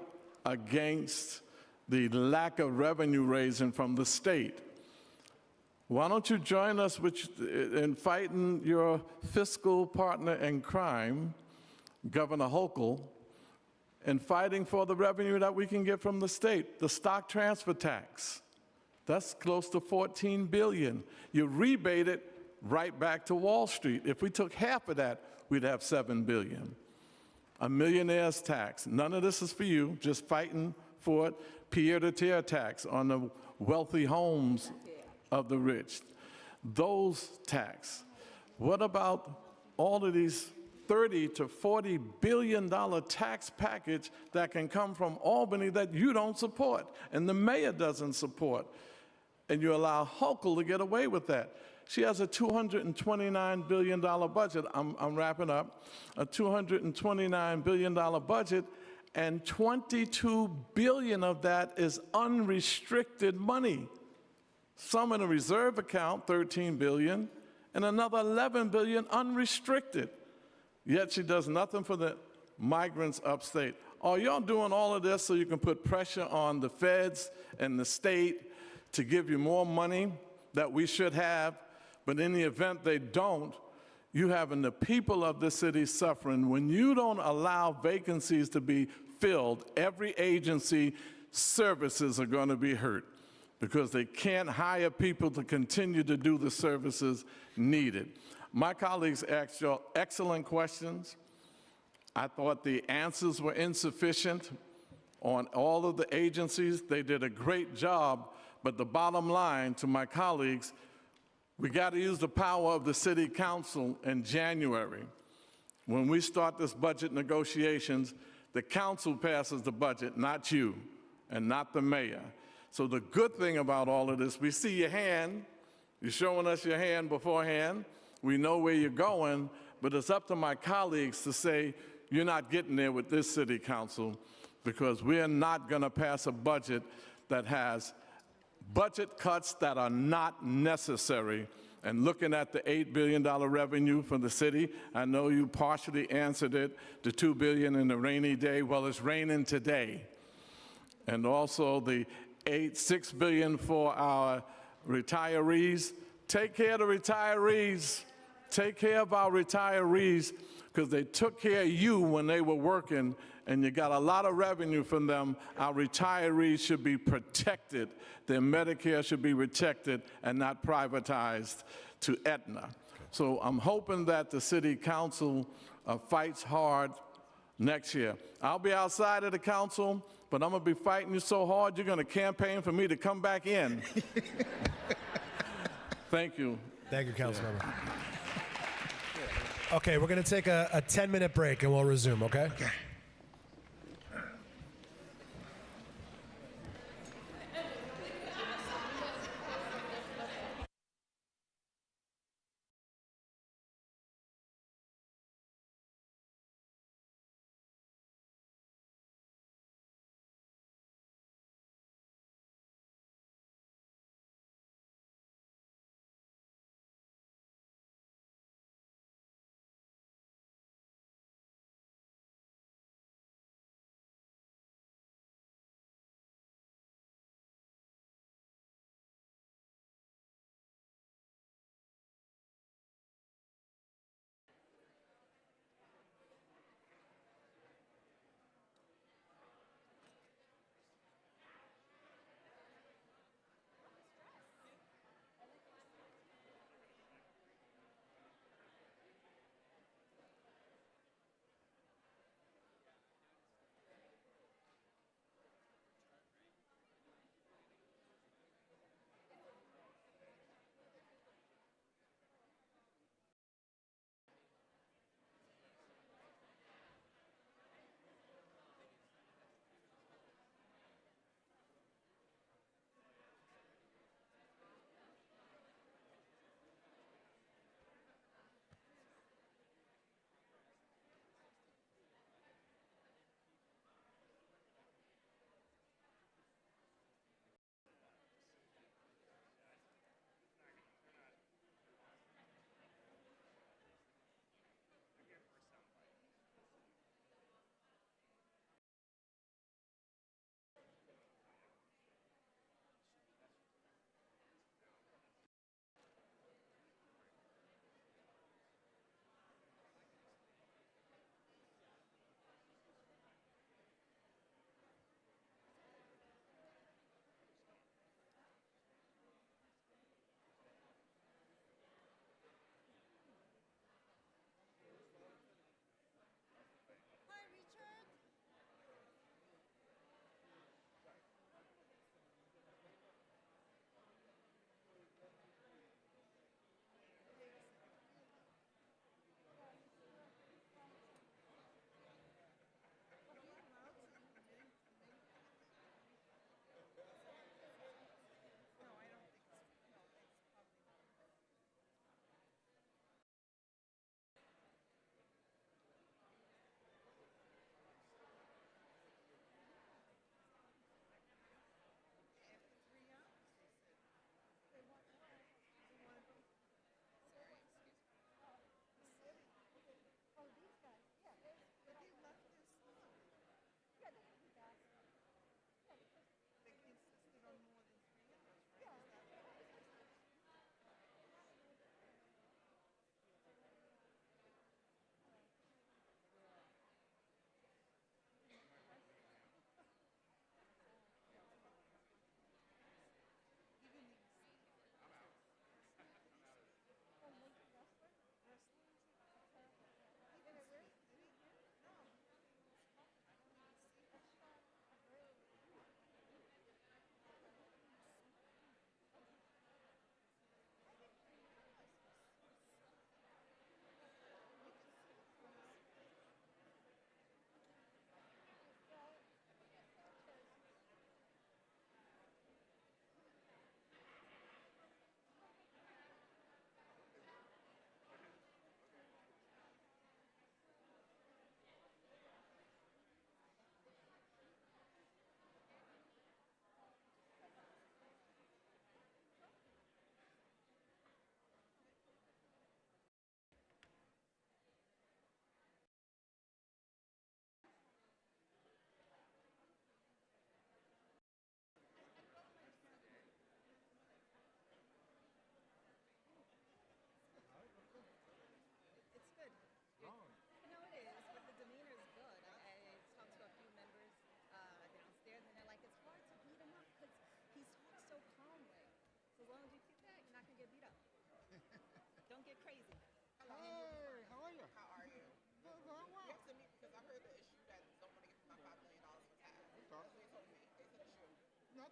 against the lack of revenue raising from the state. Why don't you join us in fighting your fiscal partner in crime, Governor Hochul, and fighting for the revenue that we can get from the state? The stock transfer tax, that's close to $14 billion. You rebate it right back to Wall Street. If we took half of that, we'd have $7 billion. A millionaire's tax. None of this is for you, just fighting for it. Pied-à-terre tax on the wealthy homes of the rich. Those tax. What about all of these $30 to $40 billion tax package that can come from Albany that you don't support and the mayor doesn't support? And you allow Hochul to get away with that. She has a $229 billion budget. I'm wrapping up. A $229 billion budget, and $22 billion of that is unrestricted money. Some in a reserve account, $13 billion, and another $11 billion unrestricted. Yet she does nothing for the migrants upstate. Are y'all doing all of this so you can put pressure on the feds and the state to give you more money that we should have, but in the event they don't, you having the people of the city suffering? When you don't allow vacancies to be filled, every agency services are going to be hurt because they can't hire people to continue to do the services needed. My colleagues asked you excellent questions. I thought the answers were insufficient on all of the agencies. They did a great job, but the bottom line to my colleagues, we got to use the power of the city council in January. When we start this budget negotiations, the council passes the budget, not you and not the mayor. So the good thing about all of this, we see your hand, you're showing us your hand beforehand, we know where you're going, but it's up to my colleagues to say, you're not getting there with this city council, because we're not going to pass a budget that has budget cuts that are not necessary. And looking at the $8 billion revenue for the city, I know you partially answered it, the $2 billion in the rainy day. Well, it's raining today. And also the $6 billion for our retirees. Take care of the retirees. Take care of our retirees, because they took care of you when they were working, and you got a lot of revenue from them. Our retirees should be protected. Their Medicare should be protected and not privatized to Aetna. So I'm hoping that the city council fights hard next year. I'll be outside of the council, but I'm going to be fighting you so hard, you're going to campaign for me to come back in. Thank you. Thank you, Councilmember. Okay, we're going to take a 10-minute break and we'll resume, okay? Okay.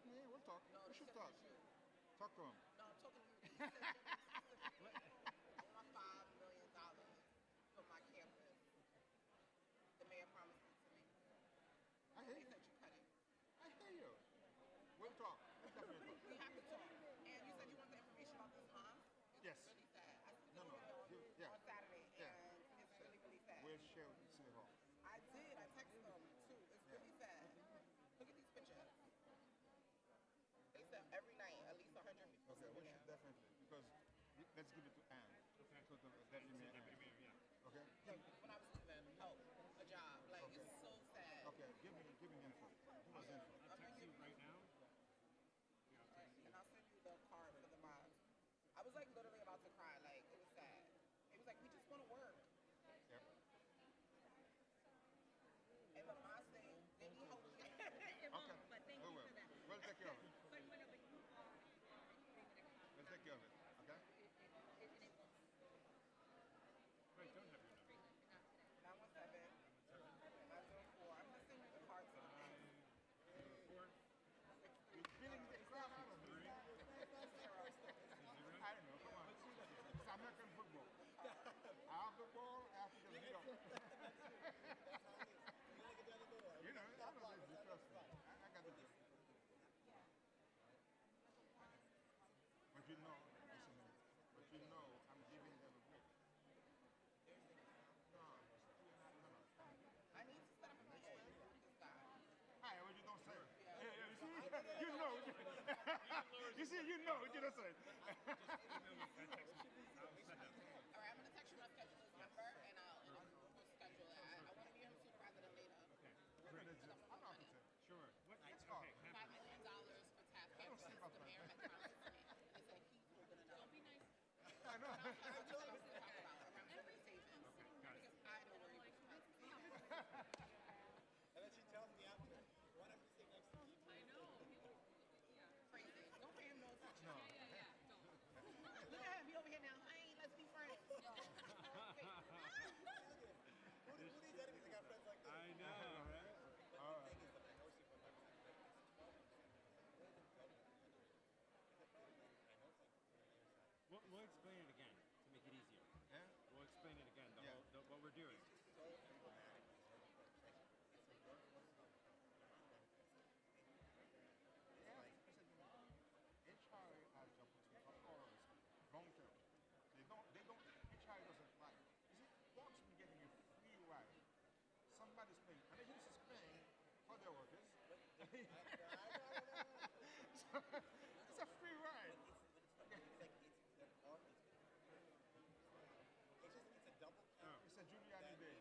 me. We'll talk. We should talk. Talk to him. No, I'm talking to you. I want $5 million for my campus. The mayor promised it to me. I hear They you. said you cut it. I hear you. We'll talk. We'll definitely talk. We have to talk. And you said you want the information about this mom? It's Yes. really sad. I spoke No, to no. him Yeah. on Saturday, Yeah. and it's really, really sad. We'll share with the City Hall. I did. I texted them too. It's really sad. Look at these pictures. They said every night at least 100 people. Okay, we should definitely, because let's give it to Ann. Okay. To the deputy mayor. Okay? Look, when I was leaving, a job. Like, Okay. it's so sad. Okay, give me info. Give us info. I'm gonna give you right now. And I'll send you the card for the moms. I was like literally about to cry. Like, it was sad. It was like, we just want to work. Yep. And the moms, they need help. Okay. But thank We you will. for that. We'll take care of it. We'll take care of it. Okay? Wait, don't have your number. 917 904. I'm gonna send you the card to the moms. You're beating the crap out of me. I don't know. Come on. It's American football. I have the ball, I have to get beat up. You know, I know this. Trust me. I got the deal. But you know, listen to me. But you know, I'm giving them a break. No. I need to set up a meeting with this guy. Hi, what you don't say? Yeah, you see? You know. You see, you know what you don't say. All right, I'm gonna text you my scheduler's number, and we'll schedule it. I want to be here sooner rather than later. Okay. I'm not upset. Sure. What? It's Okay. $5 million for Taft campus. The mayor had promised to me. He said he's going to know. Don't be nice. I know. I told him to talk about around some of the savings. Okay, got it. Because I know where he was trying to save. And then she tells me after, why don't you sit next to me? I know. Crazy. Don't pay him no attention. No. Look at him. He over here now. Hey, let's be friends. Who these enemies that got friends like this? I know, right? All right. We'll explain it again to make it easier. Yeah? We'll explain it again, Yeah. what we're doing. HR has the opportunity for all of us, long term. HR doesn't like. You see, Fox be getting a free ride. Somebody's paying, and the agency is paying for their workers. It's a free ride. It's a Giuliani day.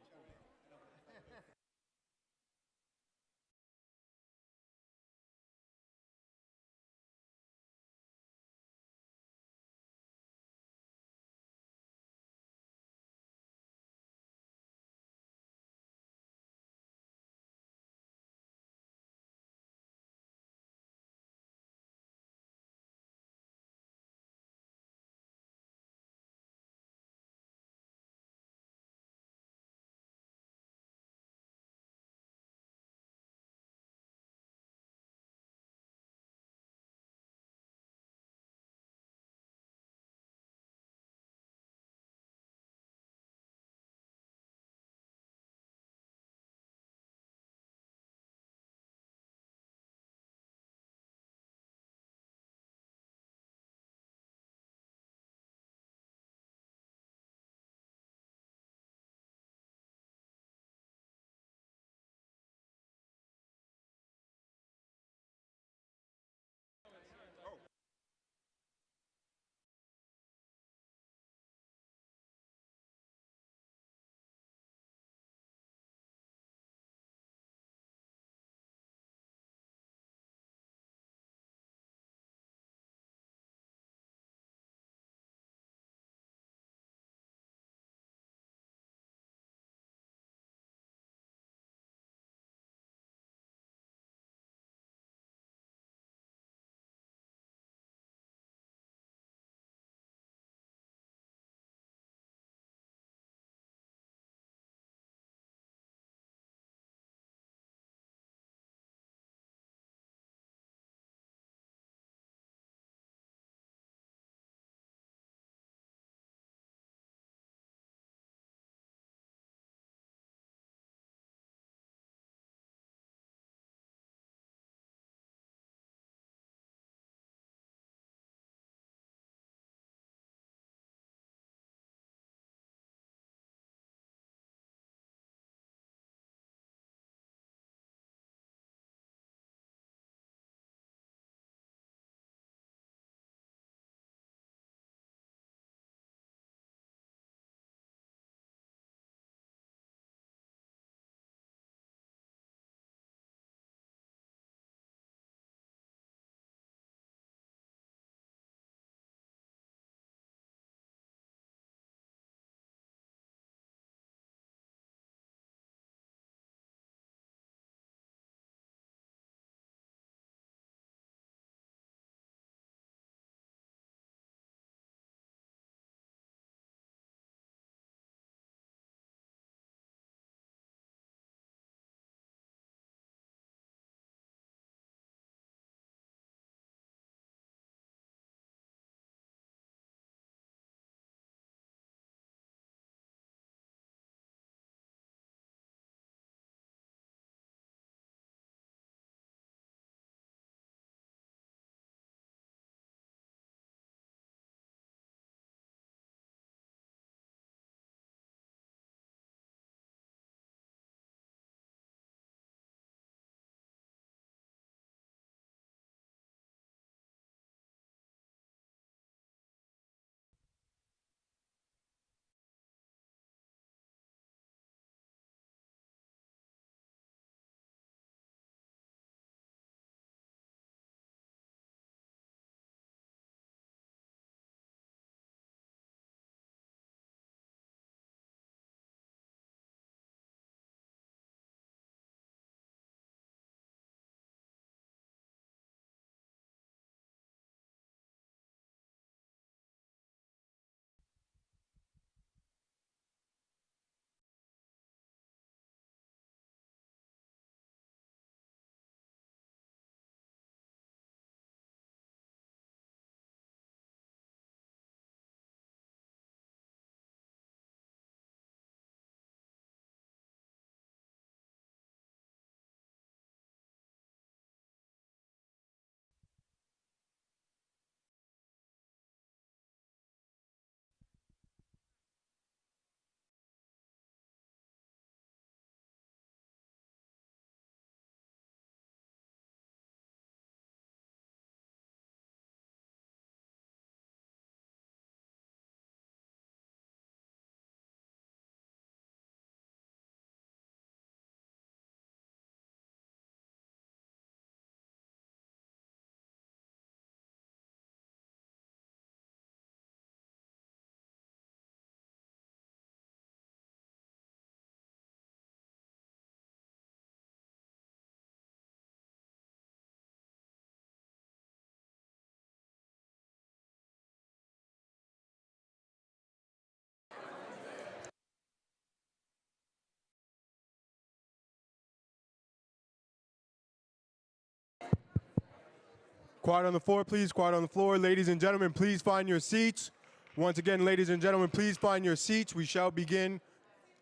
Quiet on the floor, please. Quiet on the floor. Ladies and gentlemen, please find your seats. Once again, ladies and gentlemen, please find your seats. We shall begin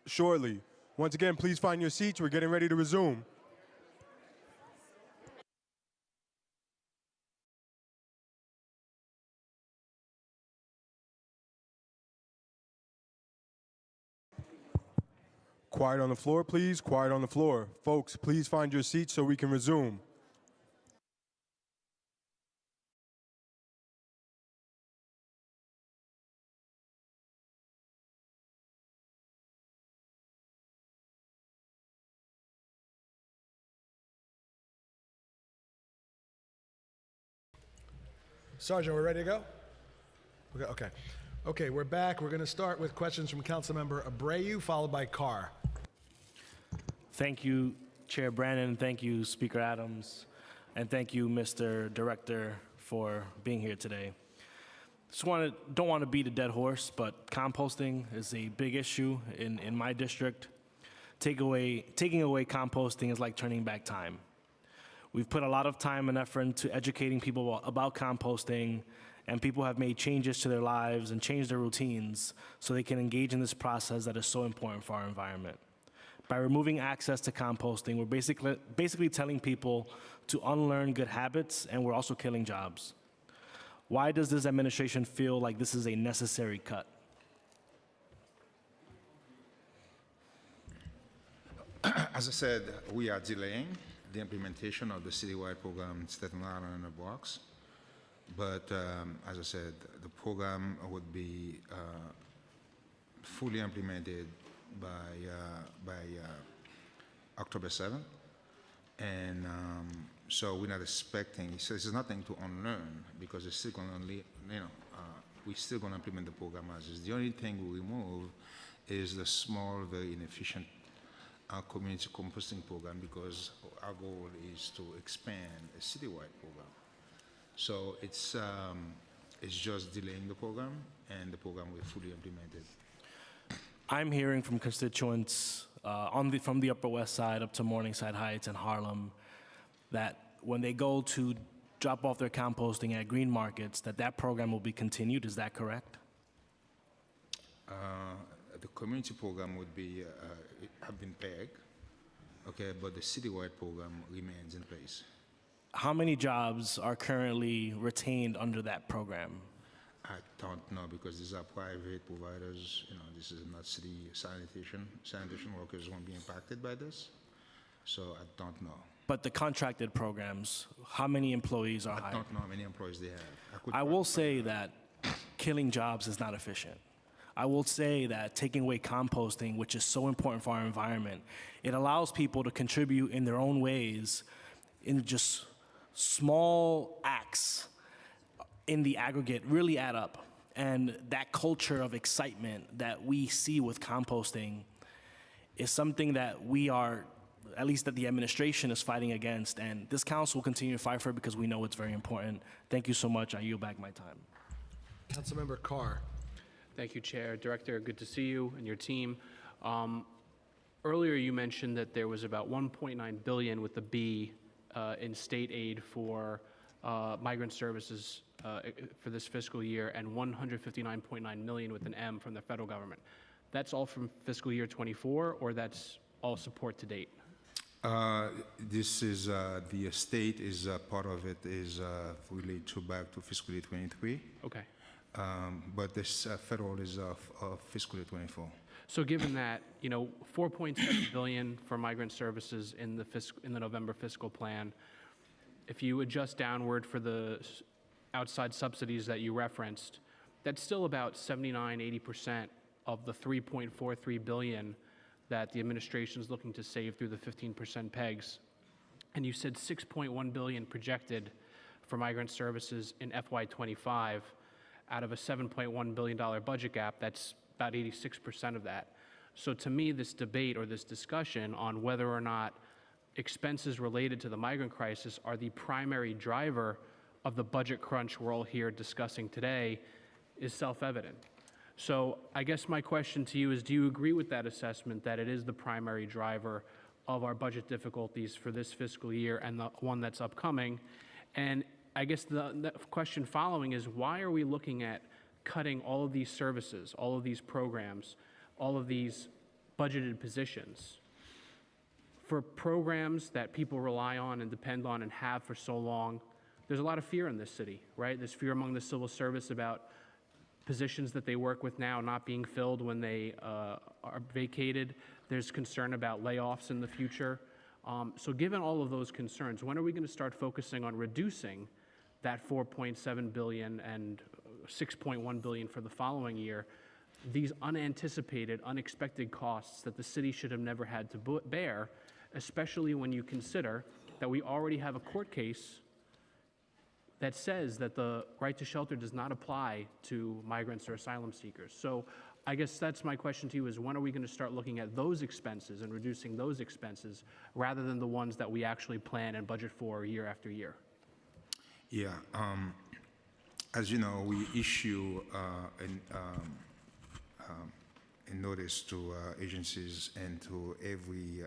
shortly. Once again, please find your seats. We're getting ready to resume. Quiet on the floor, please. Quiet on the floor. Folks, please find your seats so we can resume. Sergeant, we're ready to go? Okay, we're back. We're going to start with questions from Councilmember Abreu, followed by Carr. Thank you, Chair Brannon. Thank you, Speaker Adams. And thank you, Mr. Director, for being here today. Don't want to beat a dead horse, but composting is a big issue in my district. Taking away composting is like turning back time. We've put a lot of time and effort into educating people about composting, and people have made changes to their lives and changed their routines so they can engage in this process that is so important for our environment. By removing access to composting, we're basically telling people to unlearn good habits, and we're also killing jobs. Why does this administration feel like this is a necessary cut? As I said, we are delaying the implementation of the citywide program in Staten Island and the Bronx. But as I said, the program would be fully implemented by October 7th. And so we're not expecting, so there's nothing to unlearn because it's still going to, we're still going to implement the program as is. The only thing we remove is the small, very inefficient community composting program because our goal is to expand a citywide program. So it's just delaying the program, and the program will fully implemented. I'm hearing from constituents from the Upper West Side up to Morningside Heights and Harlem that when they go to drop off their composting at green markets, that program will be continued. Is that correct? The community program would be have been pegged, okay, but the citywide program remains in place. How many jobs are currently retained under that program? I don't know because these are private providers. This is not city sanitation. Sanitation workers won't be impacted by this, so I don't know. But the contracted programs, how many employees are hired? I don't know how many employees they have. I will say that killing jobs is not efficient. I will say that taking away composting, which is so important for our environment, it allows people to contribute in their own ways in just small acts in the aggregate really add up. And that culture of excitement that we see with composting is something that we are, at least that the administration is fighting against. And this council will continue to fight for it because we know it's very important. Thank you so much. I yield back my time. Councilmember Carr. Thank you, Chair. Director, good to see you and your team. Earlier you mentioned that there was about $1.9 billion with the B in state aid for migrant services for this fiscal year and $159.9 million with an M from the federal government. That's all from fiscal year 24, or that's all support to date? This is, the state is part of it is related to back to fiscal year 23. Okay. But this federal is fiscal year 24. So given that, $4.7 billion for migrant services in the November fiscal plan, if you adjust downward for the outside subsidies that you referenced, that's still about 79–80% of the $3.43 billion that the administration is looking to save through the 15% pegs. And you said $6.1 billion projected for migrant services in FY25 out of a $7.1 billion budget gap. That's about 86% of that. So to me, this debate or this discussion on whether or not expenses related to the migrant crisis are the primary driver of the budget crunch we're all here discussing today is self-evident. So I guess my question to you is, do you agree with that assessment that it is the primary driver of our budget difficulties for this fiscal year and the one that's upcoming? And I guess the question following is, why are we looking at cutting all of these services, all of these programs, all of these budgeted positions for programs that people rely on and depend on and have for so long? There's a lot of fear in this city, right? There's fear among the civil service about positions that they work with now not being filled when they are vacated. There's concern about layoffs in the future. So given all of those concerns, when are we going to start focusing on reducing that $4.7 billion and $6.1 billion for the following year, these unanticipated, unexpected costs that the city should have never had to bear, especially when you consider that we already have a court case that says that the right to shelter does not apply to migrants or asylum seekers. So I guess that's my question to you, is when are we going to start looking at those expenses and reducing those expenses rather than the ones that we actually plan and budget for year after year? Yeah, as you know, we issue a notice to agencies and to every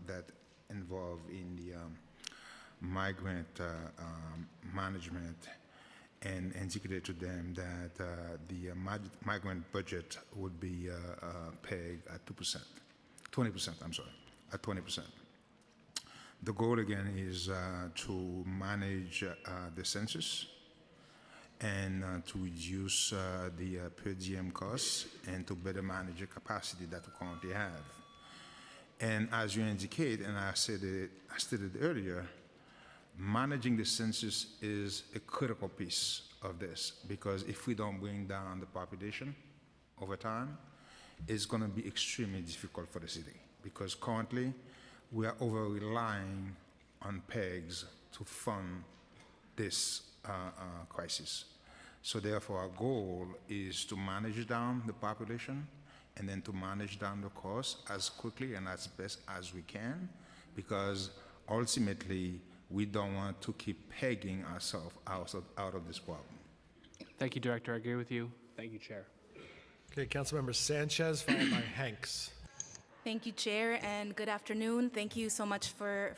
that involved in the migrant management, and indicated to them that the migrant budget would be pegged at 2%, 20%, I'm sorry, at 20%. The goal again is to manage the census and to reduce the per diem costs and to better manage the capacity that we currently have. And as you indicate, and I stated earlier, managing the census is a critical piece of this, because if we don't bring down the population over time, it's going to be extremely difficult for the city, because currently we are over-relying on PEGs to fund this crisis. So therefore our goal is to manage down the population and then to manage down the cost as quickly and as best as we can, because ultimately we don't want to keep pegging ourselves out of this problem. Thank you, Director. I agree with you. Thank you, Chair. Okay, Councilmember Sanchez, followed by Hanks. Thank you, Chair, and good afternoon. Thank you so much for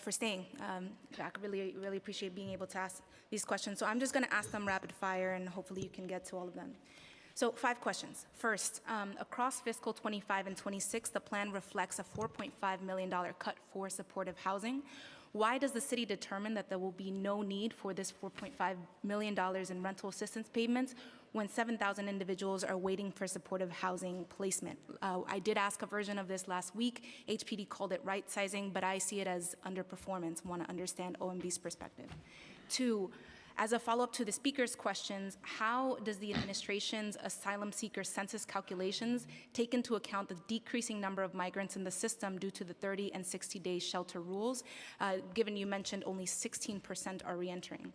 staying. I really appreciate being able to ask these questions. So I'm just going to ask them rapid fire, and hopefully you can get to all of them. So 5 questions. First, across fiscal 25 and 26, the plan reflects a $4.5 million cut for supportive housing. Why does the city determine that there will be no need for this $4.5 million in rental assistance payments when 7,000 individuals are waiting for supportive housing placement? I did ask a version of this last week. HPD called it right sizing, but I see it as underperformance. I want to understand OMB's perspective. 2, as a follow-up to the speaker's questions, how does the administration's asylum seeker census calculations take into account the decreasing number of migrants in the system due to the 30 and 60-day shelter rules, given you mentioned only 16% are reentering?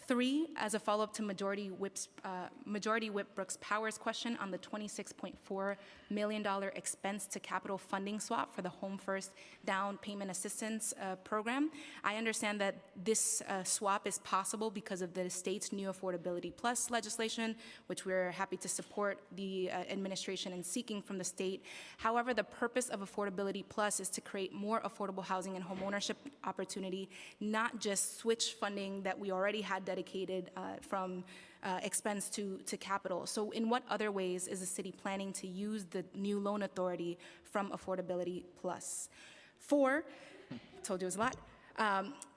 3, as a follow-up to Majority Whip Brooks Powers' question on the $26.4 million expense to capital funding swap for the Home First Down Payment Assistance Program. I understand that this swap is possible because of the state's new Affordability Plus legislation, which we're happy to support the administration in seeking from the state. However, the purpose of Affordability Plus is to create more affordable housing and homeownership opportunity, not just switch funding that we already had dedicated from expense to capital. So in what other ways is the city planning to use the new loan authority from Affordability Plus? 4, told you it was a lot.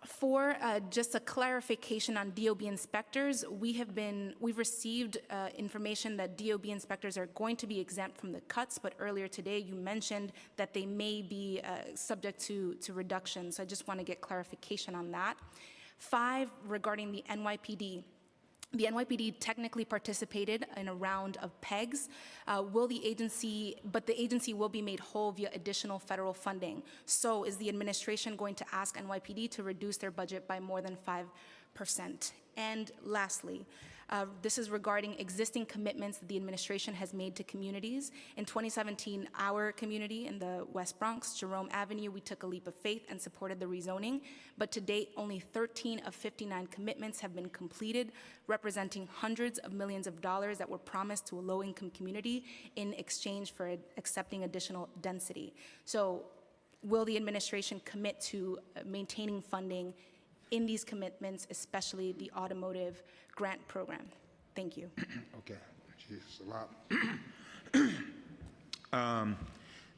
4, just a clarification on DOB inspectors. We've received information that DOB inspectors are going to be exempt from the cuts, but earlier today you mentioned that they may be subject to reduction. So I just want to get clarification on that. 5, regarding the NYPD. The NYPD technically participated in a round of PEGs. But the agency will be made whole via additional federal funding. So is the administration going to ask NYPD to reduce their budget by more than 5%? And lastly, this is regarding existing commitments that the administration has made to communities. In 2017, our community in the West Bronx, Jerome Avenue, we took a leap of faith and supported the rezoning. But to date, only 13 of 59 commitments have been completed, representing hundreds of millions of dollars that were promised to a low-income community in exchange for accepting additional density. So will the administration commit to maintaining funding in these commitments, especially the automotive grant program? Thank you. Okay, jeez, a lot.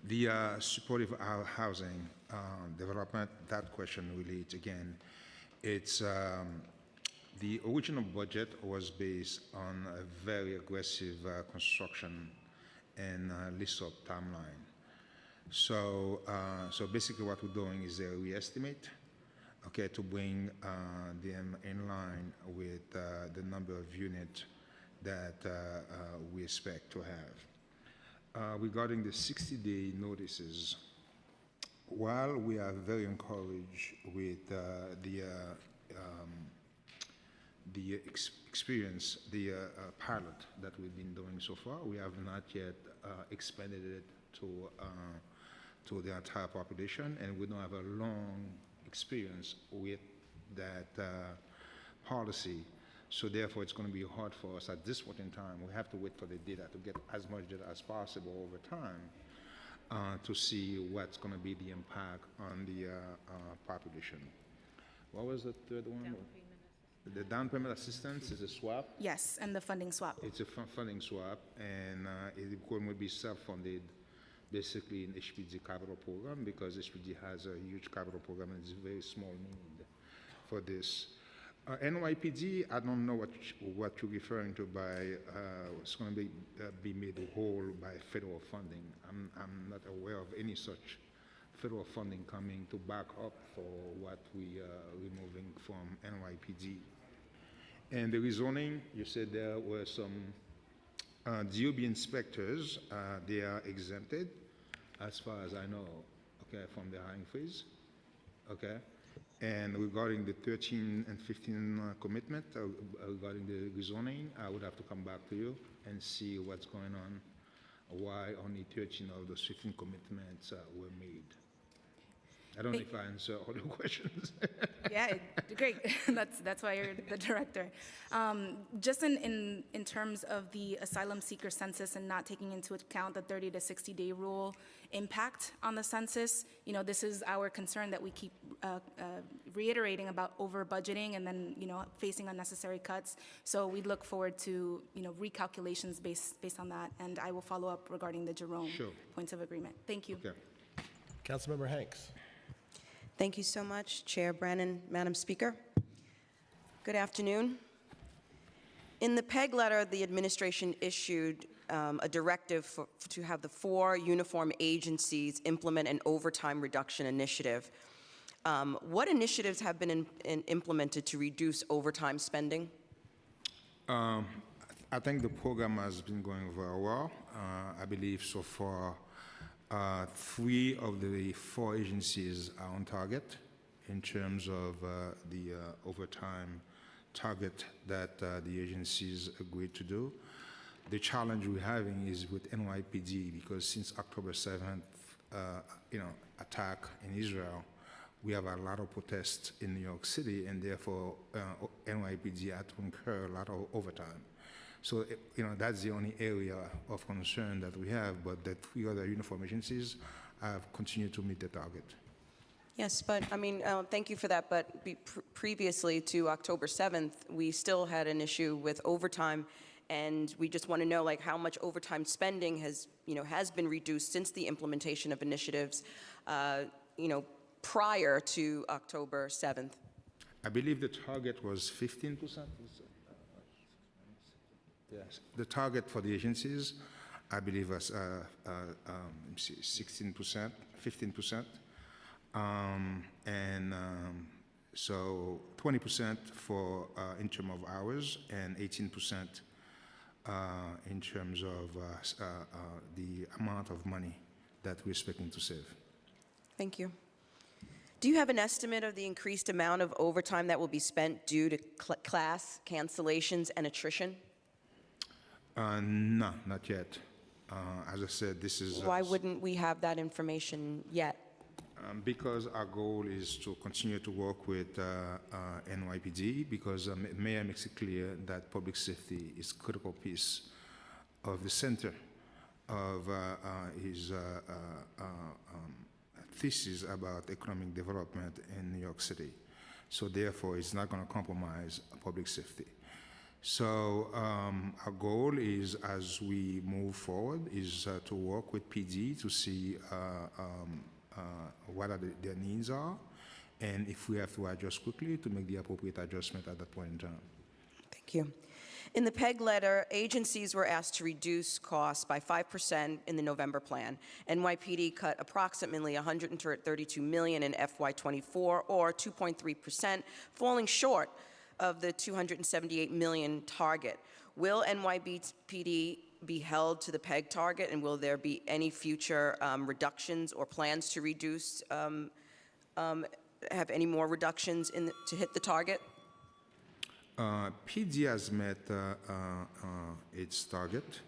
The supportive housing development, that question relates again. It's the original budget was based on a very aggressive construction and lease-up timeline. So, so basically, what we're doing is a re-estimate, okay, to bring them in line with the number of units that we expect to have. Regarding the 60-day notices, while we are very encouraged with experience, the pilot that we've been doing so far, we have not yet expanded it to the entire population, and we don't have a long experience with that policy. So therefore, it's going to be hard for us at this point in time. We have to wait for the data to get as much data as possible over time to see what's going to be the impact on the population. What was the third one? The down payment assistance is a swap. Yes, and the funding swap. It's a funding swap, and it will be self-funded basically in HPD capital program, because HPD has a huge capital program and it's a very small need for this. NYPD, I don't know what you're referring to by it's going to be made whole by federal funding. I'm not aware of any such federal funding coming to back up for what we are removing from NYPD. And the rezoning, you said there were some DOB inspectors, they are exempted, as far as I know, okay, from the hiring freeze, okay? And regarding the 13 and 15 commitment, regarding the rezoning, I would have to come back to you and see what's going on, why only 13 of those 15 commitments were made. I don't know if I answer all your questions. Yeah, great. That's why you're the director. Just in terms of the asylum seeker census and not taking into account the 30 to 60 day rule impact on the census, you know, this is our concern that we keep reiterating about over budgeting and then, you know, facing unnecessary cuts. So we look forward to, you know, recalculations based on that, and I will follow up regarding the Jerome points of agreement. Thank you. Okay. Councilmember Hanks. Thank you so much, Chair Brannan, Madam Speaker. Good afternoon. In the PEG letter, the administration issued a directive to have the 4 uniform agencies implement an overtime reduction initiative. What initiatives have been implemented to reduce overtime spending? I think the program has been going very well. I believe so far 3 of the 4 agencies are on target in terms of the overtime target that the agencies agreed to do. The challenge we're having is with NYPD, because since October 7th, attack in Israel, we have a lot of protests in New York City, and therefore NYPD had to incur a lot of overtime. So, that's the only area of concern that we have, but the 3 other uniform agencies have continued to meet the target. Yes, but I mean, thank you for that, but previously to October 7th, we still had an issue with overtime, and we just want to know, like, how much overtime spending has been reduced since the implementation of initiatives, prior to October 7th. I believe the target was 15%. Yes, the target for the agencies, I believe, was 16%, 15%, so 20% for in terms of hours and 18% in terms of the amount of money that we're expecting to save. Thank you. Do you have an estimate of the increased amount of overtime that will be spent due to class cancellations and attrition? No, not yet. As I said, this is... Why wouldn't we have that information yet? Because our goal is to continue to work with NYPD, because Mayor makes it clear that public safety is a critical piece of the center of his thesis about economic development in New York City. So therefore, it's not going to compromise public safety. So our goal is, as we move forward, is to work with PD to see what their needs are, and if we have to adjust quickly, to make the appropriate adjustment at that point in time. Thank you. In the PEG letter, agencies were asked to reduce costs by 5% in the November plan. NYPD cut approximately $132 million in FY24, or 2.3%, falling short of the $278 million target. Will NYPD be held to the PEG target, and will there be any future reductions or plans to reduce, have any more reductions to hit the target? PD has met its target.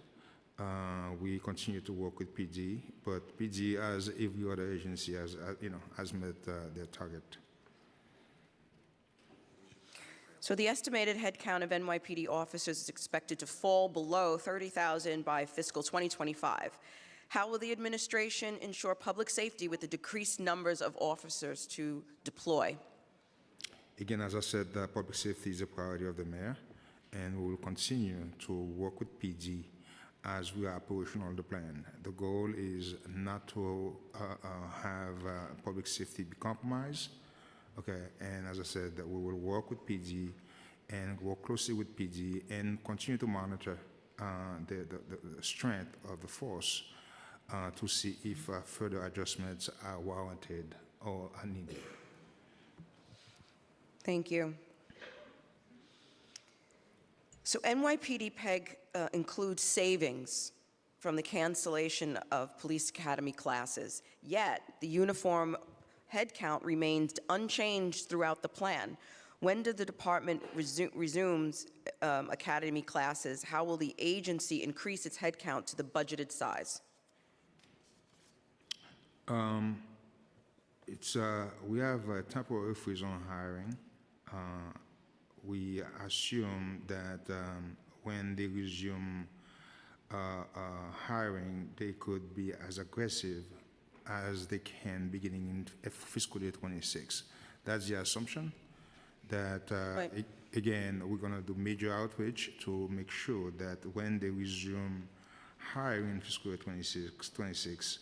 We continue to work with PD, but PD, as every other agency, has met their target. So the estimated headcount of NYPD officers is expected to fall below 30,000 by fiscal 2025. How will the administration ensure public safety with the decreased numbers of officers to deploy? Again, as I said, public safety is a priority of the mayor, and we will continue to work with PD as we are operational the plan. The goal is not to have public safety be compromised. Okay, and as I said, that we will work with PD and work closely with PD and continue to monitor the strength of the force to see if further adjustments are warranted or are needed. Thank you. So NYPD PEG includes savings from the cancellation of police academy classes, yet the uniform headcount remains unchanged throughout the plan. When does the department resumes academy classes? How will the agency increase its headcount to the budgeted size? We have a temporary freeze on hiring. We assume that when they resume hiring, they could be as aggressive as they can beginning in fiscal year 26. That's the assumption. That, Right. Again, we're going to do major outreach to make sure that when they resume hiring in fiscal year 26,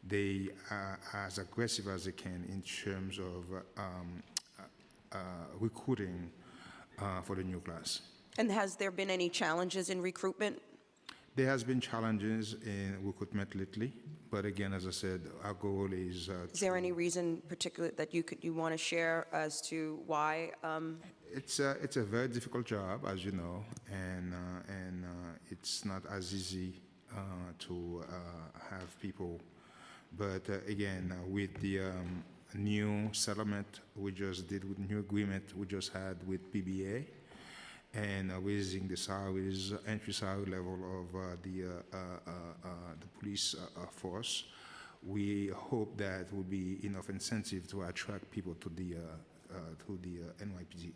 they are as aggressive as they can in terms of recruiting for the new class. And has there been any challenges in recruitment? There has been challenges in recruitment lately, but again, as I said, our goal is. Is there any reason particular that you want to share as to why? It's a very difficult job, as you know, and it's not as easy to have people. But again, with the new settlement we just did, with new agreement we just had with PBA, and raising the salaries, entry salary level of the police force, we hope that will be enough incentive to attract people to the NYPD.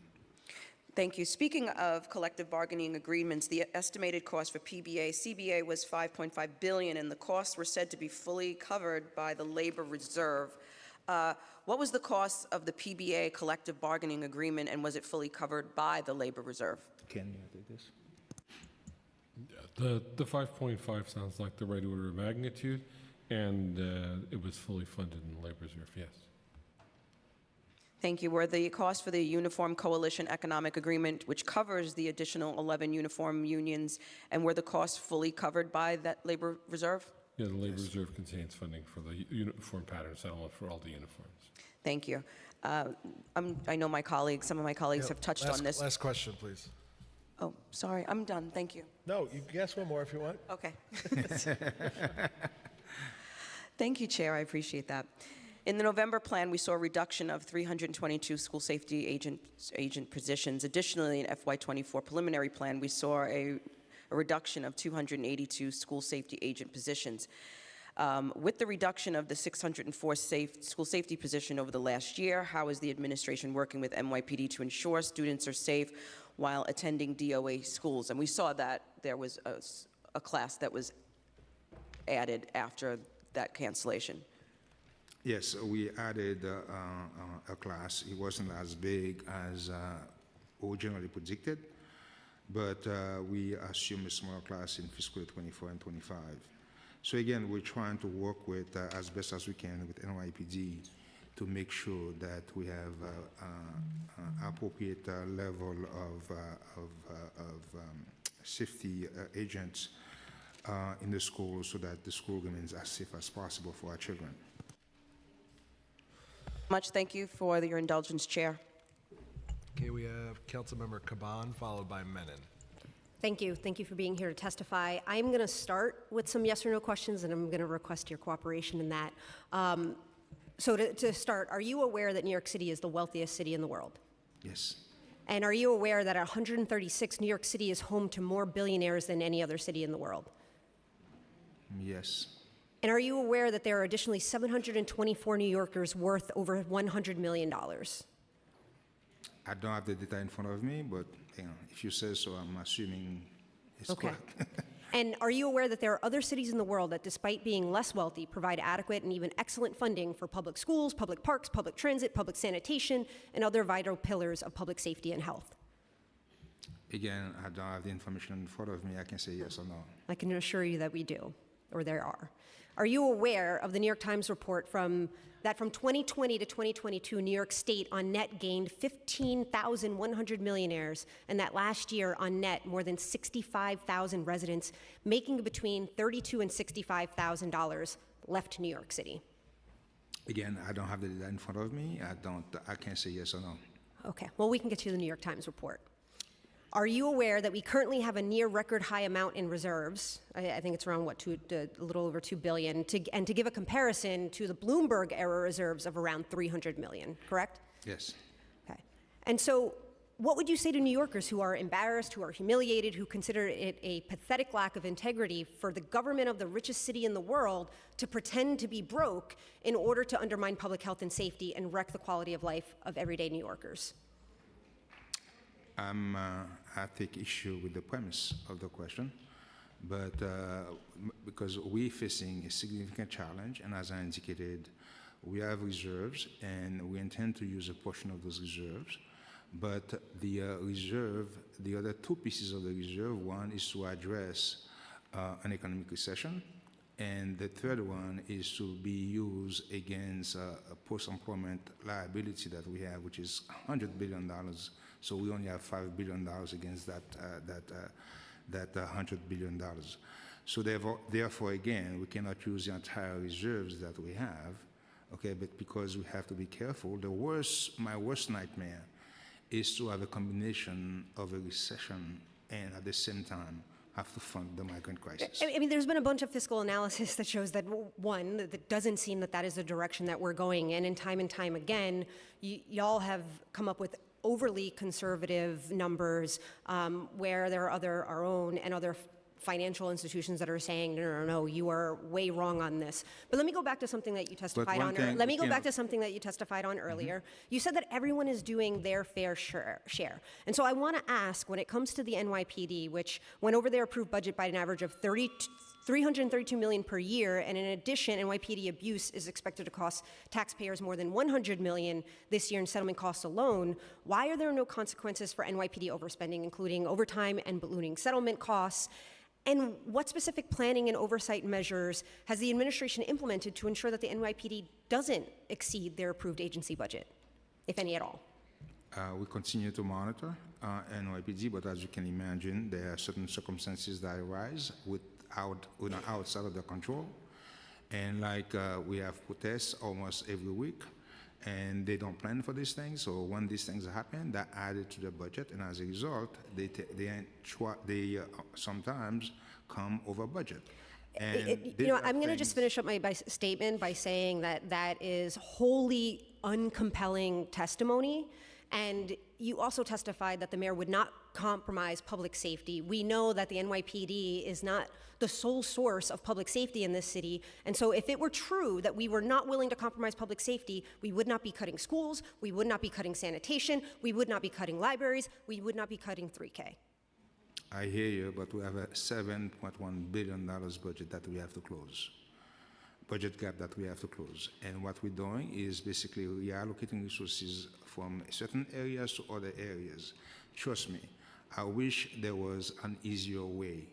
Thank you. Speaking of collective bargaining agreements, the estimated cost for PBA, CBA was $5.5 billion, and the costs were said to be fully covered by the labor reserve. What was the cost of the PBA collective bargaining agreement, and was it fully covered by the labor reserve? Can you take this? The 5.5 sounds like the right order of magnitude, and it was fully funded in the labor reserve, yes. Thank you. Were the costs for the Uniform Coalition Economic Agreement, which covers the additional 11 uniform unions, and were the costs fully covered by that labor reserve? Yeah, the labor reserve contains funding for the uniform pattern settlement for all the uniforms. Thank you. I know my colleagues, some of my colleagues have touched on this. Last question, please. Oh, sorry, I'm done. Thank you. No, you can ask one more if you want. Okay. Thank you, Chair. I appreciate that. In the November plan, we saw a reduction of 322 school safety agent positions. Additionally, in FY24 preliminary plan, we saw a reduction of 282 school safety agent positions. With the reduction of the 604 school safety position over the last year, how is the administration working with NYPD to ensure students are safe while attending DOA schools? And we saw that there was a class that was added after that cancellation. Yes, we added a class. It wasn't as big as originally predicted, but we assume a smaller class in fiscal year 24 and 25. So again, we're trying to work with, as best as we can, with NYPD to make sure that we have appropriate level of safety agents in the school so that the school remains as safe as possible for our children. Much thank you for your indulgence, Chair. Okay, we have Councilmember Caban, followed by Menon. Thank you. Thank you for being here to testify. I'm going to start with some yes or no questions, and I'm going to request your cooperation in that. So to start, are you aware that New York City is the wealthiest city in the world? Yes. And are you aware that at 136, New York City is home to more billionaires than any other city in the world? Yes. And are you aware that there are additionally 724 New Yorkers worth over $100 million? I don't have the data in front of me, but if you say so, I'm assuming it's Okay. correct. And are you aware that there are other cities in the world that, despite being less wealthy, provide adequate and even excellent funding for public schools, public parks, public transit, public sanitation, and other vital pillars of public safety and health? Again, I don't have the information in front of me. I can say yes or no. I can assure you that we do, or there are. Are you aware of the New York Times report that from 2020 to 2022, New York State on net gained 15,100 millionaires, and that last year on net, more than 65,000 residents, making between $32,000 and $65,000 left New York City? Again, I don't have the data in front of me. I can't say yes or no. Okay, well, we can get to the New York Times report. Are you aware that we currently have a near record high amount in reserves? I think it's around, a little over $2 billion, and to give a comparison to the Bloomberg era reserves of around $300 million, correct? Yes. Okay. And so what would you say to New Yorkers who are embarrassed, who are humiliated, who consider it a pathetic lack of integrity for the government of the richest city in the world to pretend to be broke in order to undermine public health and safety and wreck the quality of life of everyday New Yorkers? I take issue with the premise of the question, but because we're facing a significant challenge, and as I indicated, we have reserves, and we intend to use a portion of those reserves. But the the other two pieces of the reserve, one is to address an economic recession, and the third one is to be used against a post-employment liability that we have, which is $100 billion. So we only have $5 billion against that $100 billion. So therefore, again, we cannot use the entire reserves that we have, okay? But because we have to be careful, my worst nightmare is to have a combination of a recession and at the same time have to fund the migrant crisis. I mean, there's been a bunch of fiscal analysis that shows that, one, that doesn't seem that that is the direction that we're going in, and time again, y'all have come up with overly conservative numbers where there are our own and other financial institutions that are saying, no, you are way wrong on this. But let me go back to something that you testified on. Let me go back to something that you testified on earlier. You said that everyone is doing their fair share. And so I want to ask, when it comes to the NYPD, which went over their approved budget by an average of $332 million per year, and in addition, NYPD abuse is expected to cost taxpayers more than $100 million this year in settlement costs alone. Why are there no consequences for NYPD overspending, including overtime and ballooning settlement costs? And what specific planning and oversight measures has the administration implemented to ensure that the NYPD doesn't exceed their approved agency budget, if any at all? We continue to monitor NYPD, but as you can imagine, there are certain circumstances that arise outside of their control. And we have protests almost every week, and they don't plan for these things. So when these things happen, that added to the budget, and as a result, they sometimes come over budget. And I'm going to just finish up my statement by saying that that is wholly uncompelling testimony. And you also testified that the mayor would not compromise public safety. We know that the NYPD is not the sole source of public safety in this city. And so if it were true that we were not willing to compromise public safety, we would not be cutting schools, we would not be cutting sanitation, we would not be cutting libraries, we would not be cutting 3K. I hear you, but we have a $7.1 billion budget that we have to close. budget gap that we have to close. And what we're doing is basically reallocating resources from certain areas to other areas. Trust me, I wish there was an easier way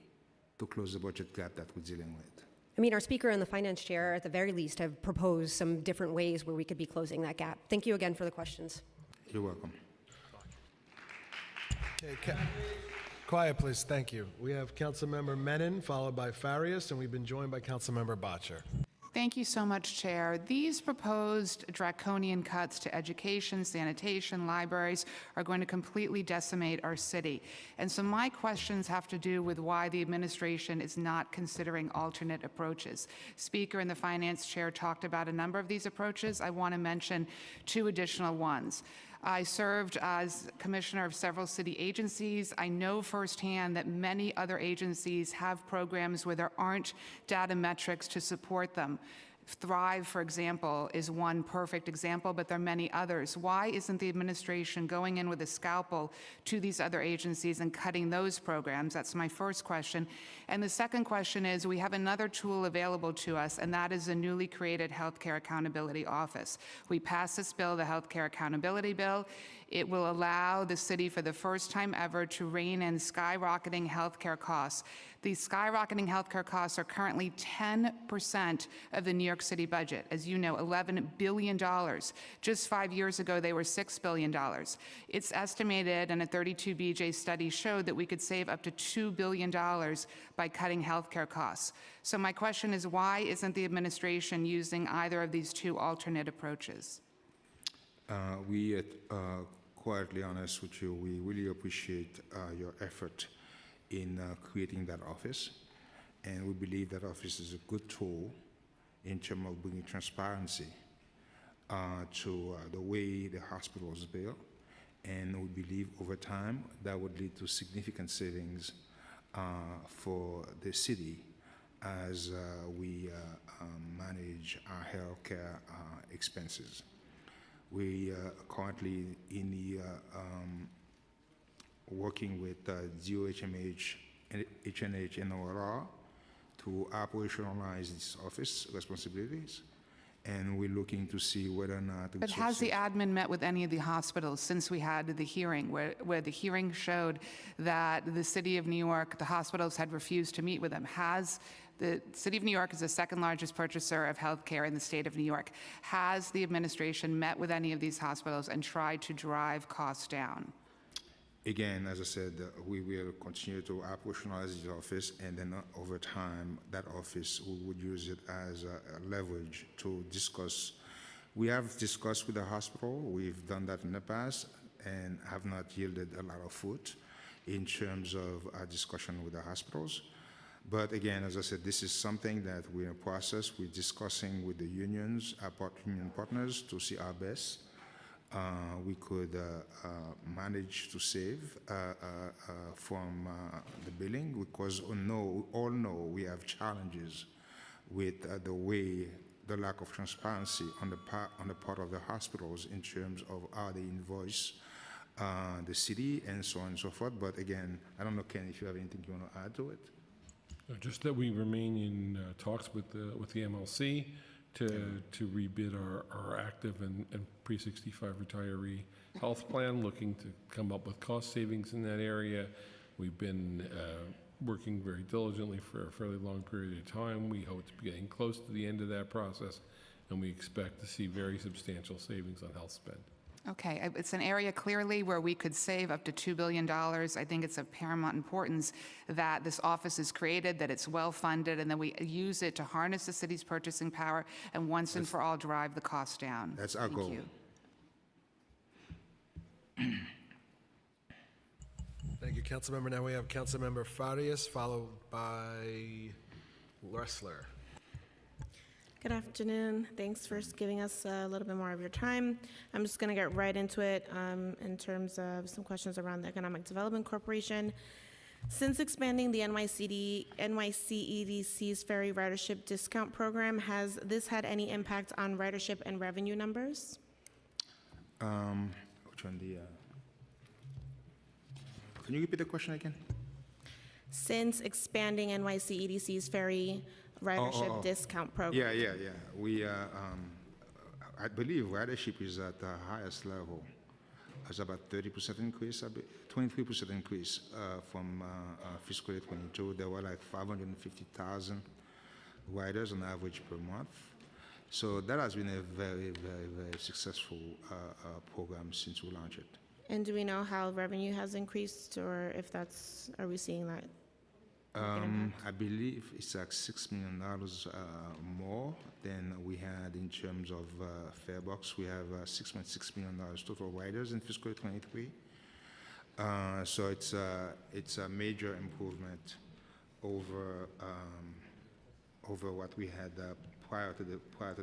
to close the budget gap that we're dealing with. I mean, our speaker and the finance chair, at the very least, have proposed some different ways where we could be closing that gap. Thank you again for the questions. You're welcome. Okay, quiet, please. Thank you. We have Councilmember Menon, followed by Farias, and we've been joined by Councilmember Bottcher. Thank you so much, Chair. These proposed draconian cuts to education, sanitation, libraries are going to completely decimate our city. And so my questions have to do with why the administration is not considering alternate approaches. Speaker and the Finance Chair talked about a number of these approaches. I want to mention two additional ones. I served as commissioner of several city agencies. I know firsthand that many other agencies have programs where there aren't data metrics to support them. Thrive, for example, is one perfect example, but there are many others. Why isn't the administration going in with a scalpel to these other agencies and cutting those programs? That's my first question. And the second question is, we have another tool available to us, and that is the newly created Healthcare Accountability Office. We passed this bill, the Healthcare Accountability Bill. It will allow the city for the first time ever to rein in skyrocketing healthcare costs. These skyrocketing healthcare costs are currently 10% of the New York City budget. As you know, $11 billion. Just 5 years ago, they were $6 billion. It's estimated, and a 32BJ study showed that we could save up to $2 billion by cutting healthcare costs. So my question is, why isn't the administration using either of these two alternate approaches? Quietly honest with you, we really appreciate your effort in creating that office, and we believe that office is a good tool in terms of bringing transparency to the way the hospital is built, and we believe over time that would lead to significant savings for the city as we manage our healthcare expenses. We are currently in the working with DOHMH, HNH, and ORR to operationalize this office responsibilities, and we're looking to see whether or not. But has the admin met with any of the hospitals since we had the hearing, where the hearing showed that the City of New York, the hospitals had refused to meet with them? The City of New York is the second largest purchaser of health care in the state of New York. Has the administration met with any of these hospitals and tried to drive costs down? Again, as I said, we will continue to operationalize this office, and then over time, that office, we would use it as a leverage to discuss. We have discussed with the hospital. We've done that in the past and have not yielded a lot of fruit in terms of our discussion with the hospitals. But again, as I said, this is something that we're in a process. We're discussing with the unions, our union partners, to see our best. We could manage to save from the billing, because we all know we have challenges with the lack of transparency on the part of the hospitals in terms of how they invoice the city and so on and so forth. But again, I don't know, Ken, if you have anything you want to add to it. Just that we remain in talks with the MLC to rebid our active and pre-65 retiree health plan, looking to come up with cost savings in that area. We've been working very diligently for a fairly long period of time. We hope to be getting close to the end of that process, and we expect to see very substantial savings on health spend. Okay, it's an area clearly where we could save up to $2 billion. I think it's of paramount importance that this office is created, that it's well-funded, and that we use it to harness the city's purchasing power and once and for all drive the cost down. That's our goal. Thank you. Thank you, Councilmember. Now we have Councilmember Farias, followed by Ressler. Good afternoon. Thanks for giving us a little bit more of your time. I'm just going to get right into it in terms of some questions around the Economic Development Corporation. Since expanding the NYCEDC's ferry ridership discount program, has this had any impact on ridership and revenue numbers? Which one? Can you repeat the question again? Since expanding NYCEDC's ferry ridership discount program. Yeah. We, I believe ridership is at the highest level. It's about 30% increase, 23% increase from fiscal year 22. There were like 550,000 riders on average per month. So that has been a very, very, very successful program since we launched it. And do we know how revenue has increased, or if that's, are we seeing that? I believe it's like $6 million more than we had in terms of fare box. We have $6.6 million total riders in fiscal year 23. So it's a major improvement over over what we had prior to the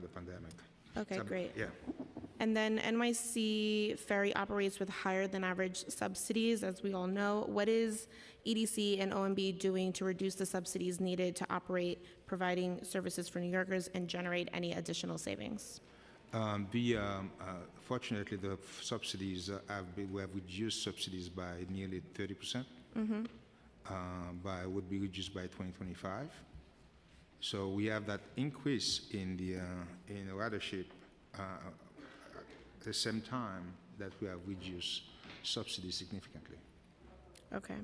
pandemic. Okay, great. Yeah. And then NYC Ferry operates with higher than average subsidies, as we all know. What is EDC and OMB doing to reduce the subsidies needed to operate providing services for New Yorkers and generate any additional savings? Fortunately, the subsidies we have reduced subsidies by nearly 30%. Would be reduced by 2025. So we have that increase in the ridership at the same time that we have reduced subsidies significantly. Okay.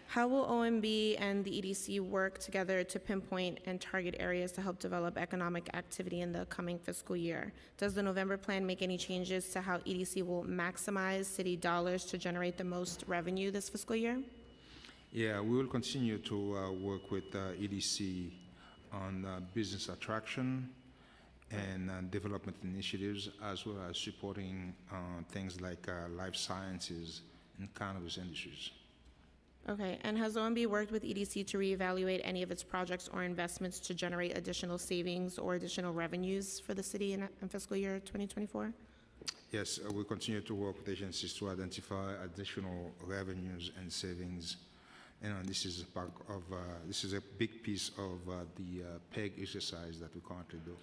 How will OMB and the EDC work together to pinpoint and target areas to help develop economic activity in the coming fiscal year? Does the November plan make any changes to how EDC will maximize city dollars to generate the most revenue this fiscal year? Yeah, we will continue to work with EDC on business attraction and development initiatives, as well as supporting things like life sciences and cannabis industries. Okay, and has OMB worked with EDC to reevaluate any of its projects or investments to generate additional savings or additional revenues for the city in fiscal year 2024? Yes, we continue to work with agencies to identify additional revenues and savings. And this is part of this is a big piece of the PEG exercise that we currently do.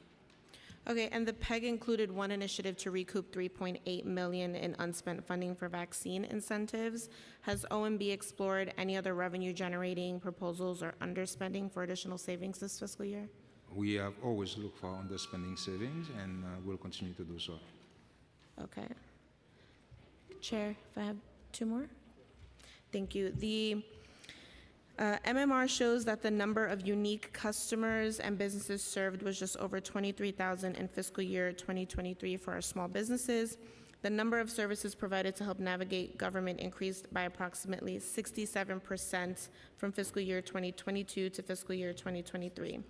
Okay, and the PEG included one initiative to recoup $3.8 million in unspent funding for vaccine incentives. Has OMB explored any other revenue-generating proposals or underspending for additional savings this fiscal year? We have always looked for underspending savings, and we'll continue to do so. Okay. Chair, if I have two more? Thank you. The MMR shows that the number of unique customers and businesses served was just over 23,000 in fiscal year 2023 for our small businesses. The number of services provided to help navigate government increased by approximately 67% from fiscal year 2022 to fiscal year 2023.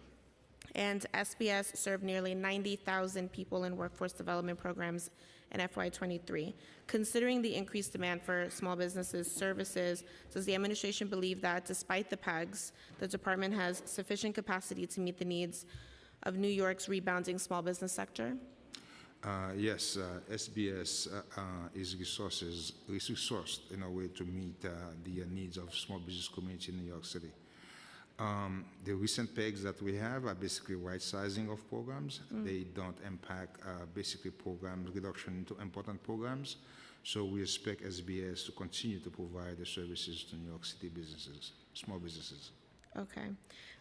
And SBS served nearly 90,000 people in workforce development programs in FY23. Considering the increased demand for small businesses services, does the administration believe that despite the PEGs, the department has sufficient capacity to meet the needs of New York's rebounding small business sector? Yes, SBS is resourced in a way to meet the needs of small business community in New York City. The recent PEGs that we have are basically right sizing of programs. They don't impact basically program reduction into important programs. So we expect SBS to continue to provide the services to New York City businesses, small businesses. Okay.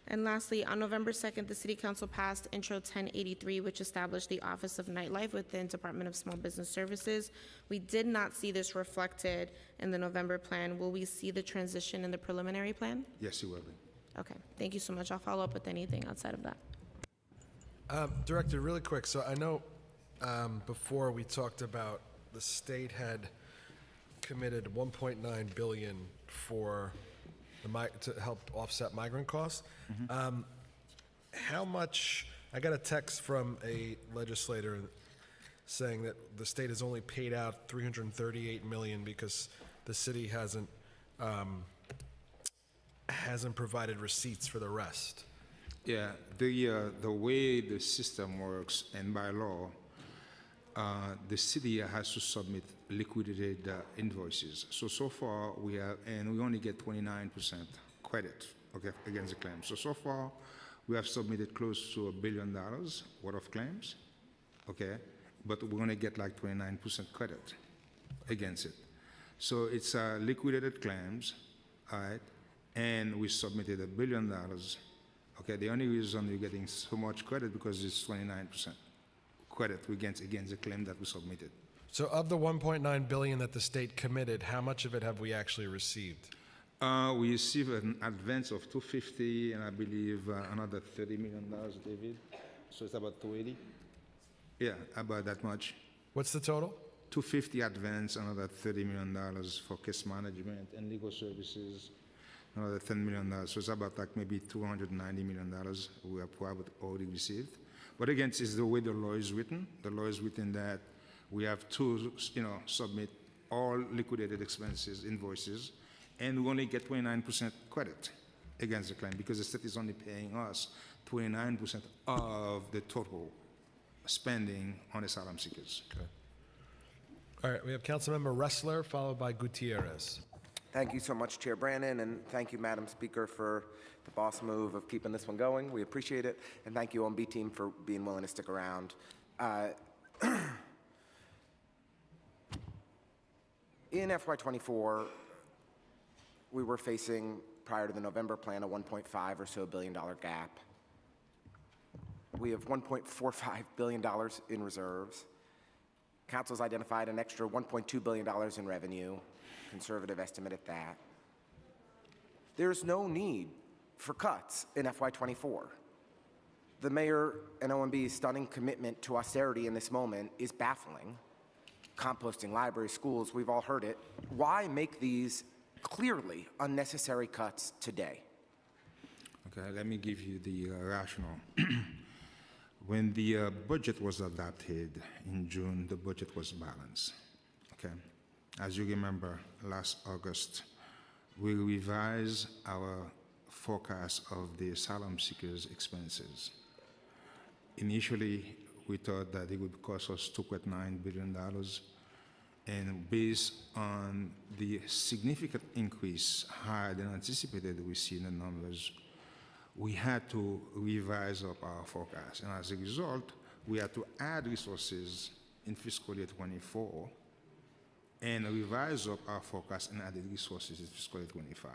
And lastly, on November 2nd, the City Council passed Intro 1083, which established the Office of Nightlife within Department of Small Business Services. We did not see this reflected in the November plan. Will we see the transition in the preliminary plan? Yes, it will be. Okay, thank you so much. I'll follow up with anything outside of that. Director, really quick. So I know before we talked about the state had committed $1.9 billion for to help offset migrant costs. How much? I got a text from a legislator saying that the state has only paid out $338 million because the city hasn't provided receipts for the rest. Yeah, the way the system works, and by law, the city has to submit liquidated invoices. So far we have, and we only get 29% credit, okay, against the claims. So far we have submitted close to $1 billion worth of claims, okay, but we're going to get like 29% credit against it. So it's liquidated claims, all right, and we submitted $1 billion Okay, the only reason you're getting so much credit because it's 29% credit against the claim that we submitted. So of the 1.9 billion that the state committed, how much of it have we actually received? We received an advance of 250, and I believe another $30 million, David. So it's about 280. Yeah, about that much. What's the total? 250 advance, another $30 million for case management and legal services, another $10 million. So it's about like maybe $290 million we have probably already received. But again, it's the way the law is written. The law is written that we have to, submit all liquidated expenses, invoices, and we only get 29% credit against the claim because the state is only paying us 29% of the total spending on asylum seekers. Okay. All right, we have Councilmember Ressler, followed by Gutierrez. Thank you so much, Chair Brannon, and thank you, Madam Speaker, for the boss move of keeping this one going. We appreciate it, and thank you, OMB team, for being willing to stick around. In FY24, we were facing, prior to the November plan, a $1.5 or so billion gap. We have $1.45 billion in reserves. Council's identified an extra $1.2 billion in revenue, conservative estimate at that. There's no need for cuts in FY24. The mayor and OMB's stunning commitment to austerity in this moment is baffling. Composting libraries, schools, we've all heard it. Why make these clearly unnecessary cuts today? Okay, let me give you the rationale. When the budget was adopted in June, the budget was balanced. Okay, as you remember, last August, we revised our forecast of the asylum seekers' expenses. Initially, we thought that it would cost us $2.9 billion, and based on the significant increase higher than anticipated we see in the numbers, we had to revise up our forecast. And as a result, we had to add resources in fiscal year 24 and revise up our forecast and added resources in fiscal year 25,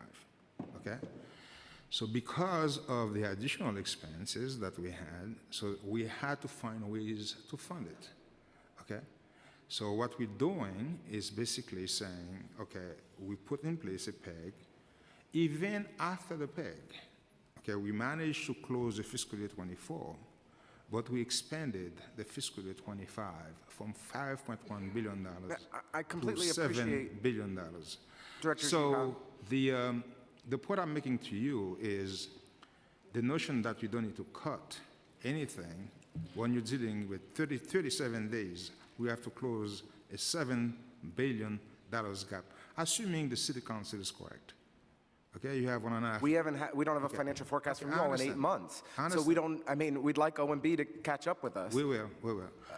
okay? So because of the additional expenses that we had, so we had to find ways to fund it, okay? So what we're doing is basically saying, okay, we put in place a PEG. Even after the PEG, okay, we managed to close the fiscal year 24, but we expanded the fiscal year 25 from $5.1 billion I completely to appreciate $7 billion. Director So the point I'm making to you is the notion that you don't need to cut anything when you're dealing with 37 days, we have to close a $7 billion gap, assuming the city council is correct. Okay, you have 1.5. We don't have a financial forecast from you all in 8 months. So we don't, we'd like OMB to catch up with us. We will.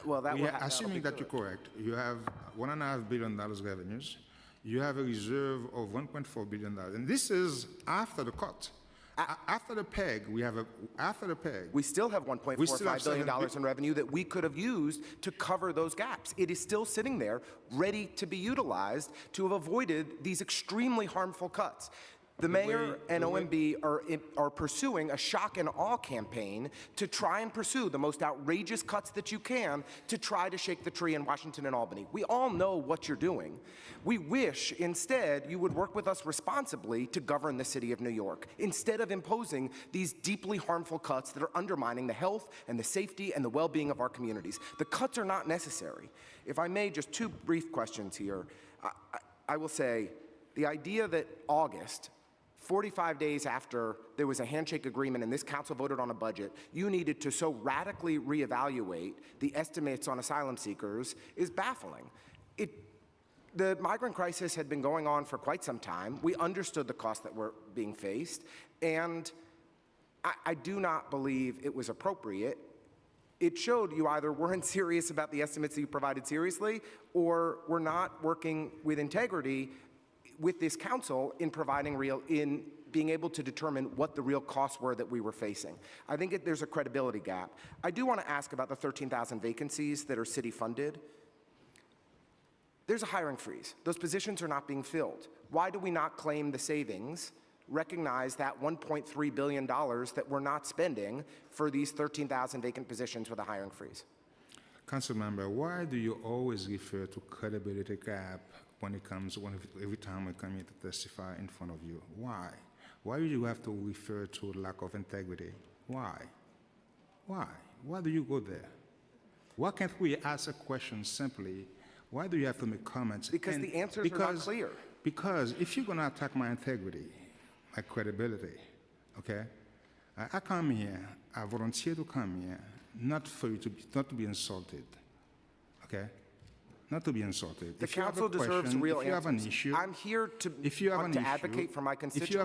Well, assuming that you're correct, you have $1.5 billion revenues. You have a reserve of $1.4 billion. And this is after the cut. After the PEG, we still have $1.45 billion in revenue that we could have used to cover those gaps. It is still sitting there, ready to be utilized to have avoided these extremely harmful cuts. The mayor and OMB are pursuing a shock and awe campaign to try and pursue the most outrageous cuts that you can to try to shake the tree in Washington and Albany. We all know what you're doing. We wish instead you would work with us responsibly to govern the city of New York, instead of imposing these deeply harmful cuts that are undermining the health and the safety and the well-being of our communities. The cuts are not necessary. If I may, just two brief questions here. I will say the idea that August, 45 days after there was a handshake agreement and this council voted on a budget, you needed to so radically reevaluate the estimates on asylum seekers is baffling. The migrant crisis had been going on for quite some time. We understood the costs that were being faced, and I do not believe it was appropriate. It showed you either weren't serious about the estimates that you provided seriously, or were not working with integrity with this council in being able to determine what the real costs were that we were facing. I think there's a credibility gap. I do want to ask about the 13,000 vacancies that are city funded. There's a hiring freeze. Those positions are not being filled. Why do we not claim the savings recognize that $1.3 billion that we're not spending for these 13,000 vacant positions with a hiring freeze. Councilmember, why do you always refer to credibility gap when it comes, every time we come here to testify in front of you? Why? Why do you have to refer to lack of integrity? Why? Why? Why do you go there? Why can't we ask a question simply? Why do you have to make comments? Because the answers are not clear. Because if you're going to attack my integrity, my credibility, okay? I come here, I volunteer to come here, not for you to not to be insulted, okay? Not to be insulted. The If you have a council deserves question, real if you have an answers. issue, I'm here to if you have want an to issue, advocate for my constituents. if you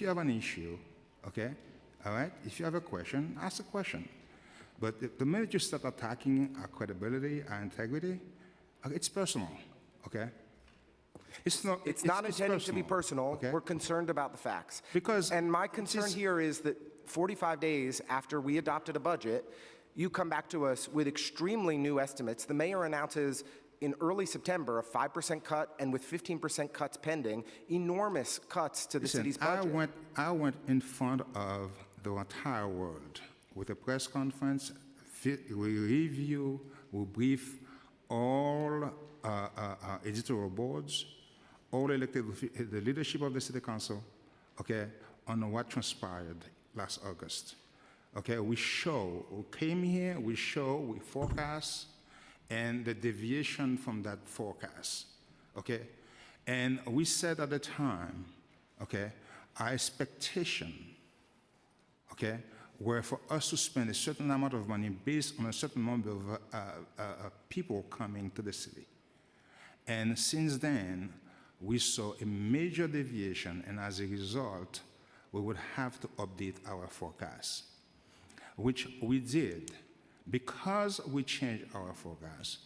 have an issue, okay, all right. If you have a question, ask a question. But the minute you start attacking our credibility, our integrity, it's personal, okay? It's not. It's not intended to be personal. Okay? We're concerned about the facts. And my concern here is that 45 days after we adopted a budget, you come back to us with extremely new estimates. The mayor announces in early September a 5% cut, and with 15% cuts pending, enormous cuts to the city's budget. I went in front of the entire world with a press conference. We review, we brief all editorial boards, all the leadership of the city council, okay, on what transpired last August. Okay, we came here, we forecast, and the deviation from that forecast, okay? And we said at the time, okay, our expectation, okay, were for us to spend a certain amount of money based on a certain number of people coming to the city. And since then, we saw a major deviation, and as a result, we would have to update our forecast, which we did. Because we changed our forecast,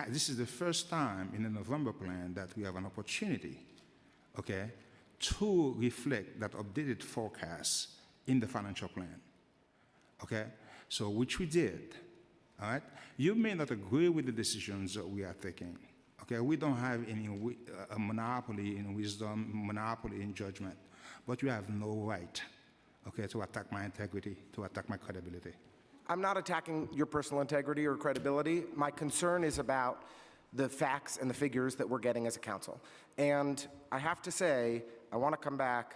this is the first time in the November plan that we have an opportunity, okay, to reflect that updated forecast in the financial plan, okay? So, which we did, all right? You may not agree with the decisions that we are taking, okay? We don't have any a monopoly in wisdom, monopoly in judgment, but you have no right, okay, to attack my integrity, to attack my credibility. I'm not attacking your personal integrity or credibility. My concern is about the facts and the figures that we're getting as a council. And I have to say, I want to come back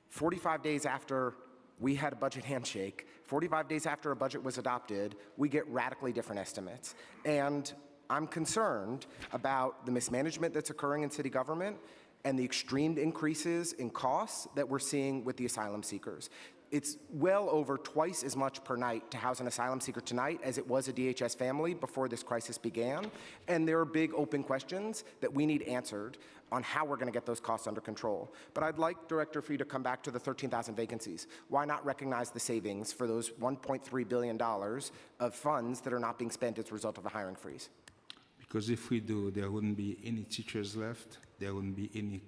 45 days after we had a budget handshake, 45 days after a budget was adopted, we get radically different estimates. And I'm concerned about the mismanagement that's occurring in city government and the extreme increases in costs that we're seeing with the asylum seekers. It's well over twice as much per night to house an asylum seeker tonight as it was a DHS family before this crisis began. And there are big open questions that we need answered on how we're going to get those costs under control. But I'd like, Director, for you to come back to the 13,000 vacancies. Why not recognize the savings for those $1.3 billion of funds that are not being spent as a result of a hiring freeze? Because if we do, there wouldn't be any teachers left. There wouldn't be any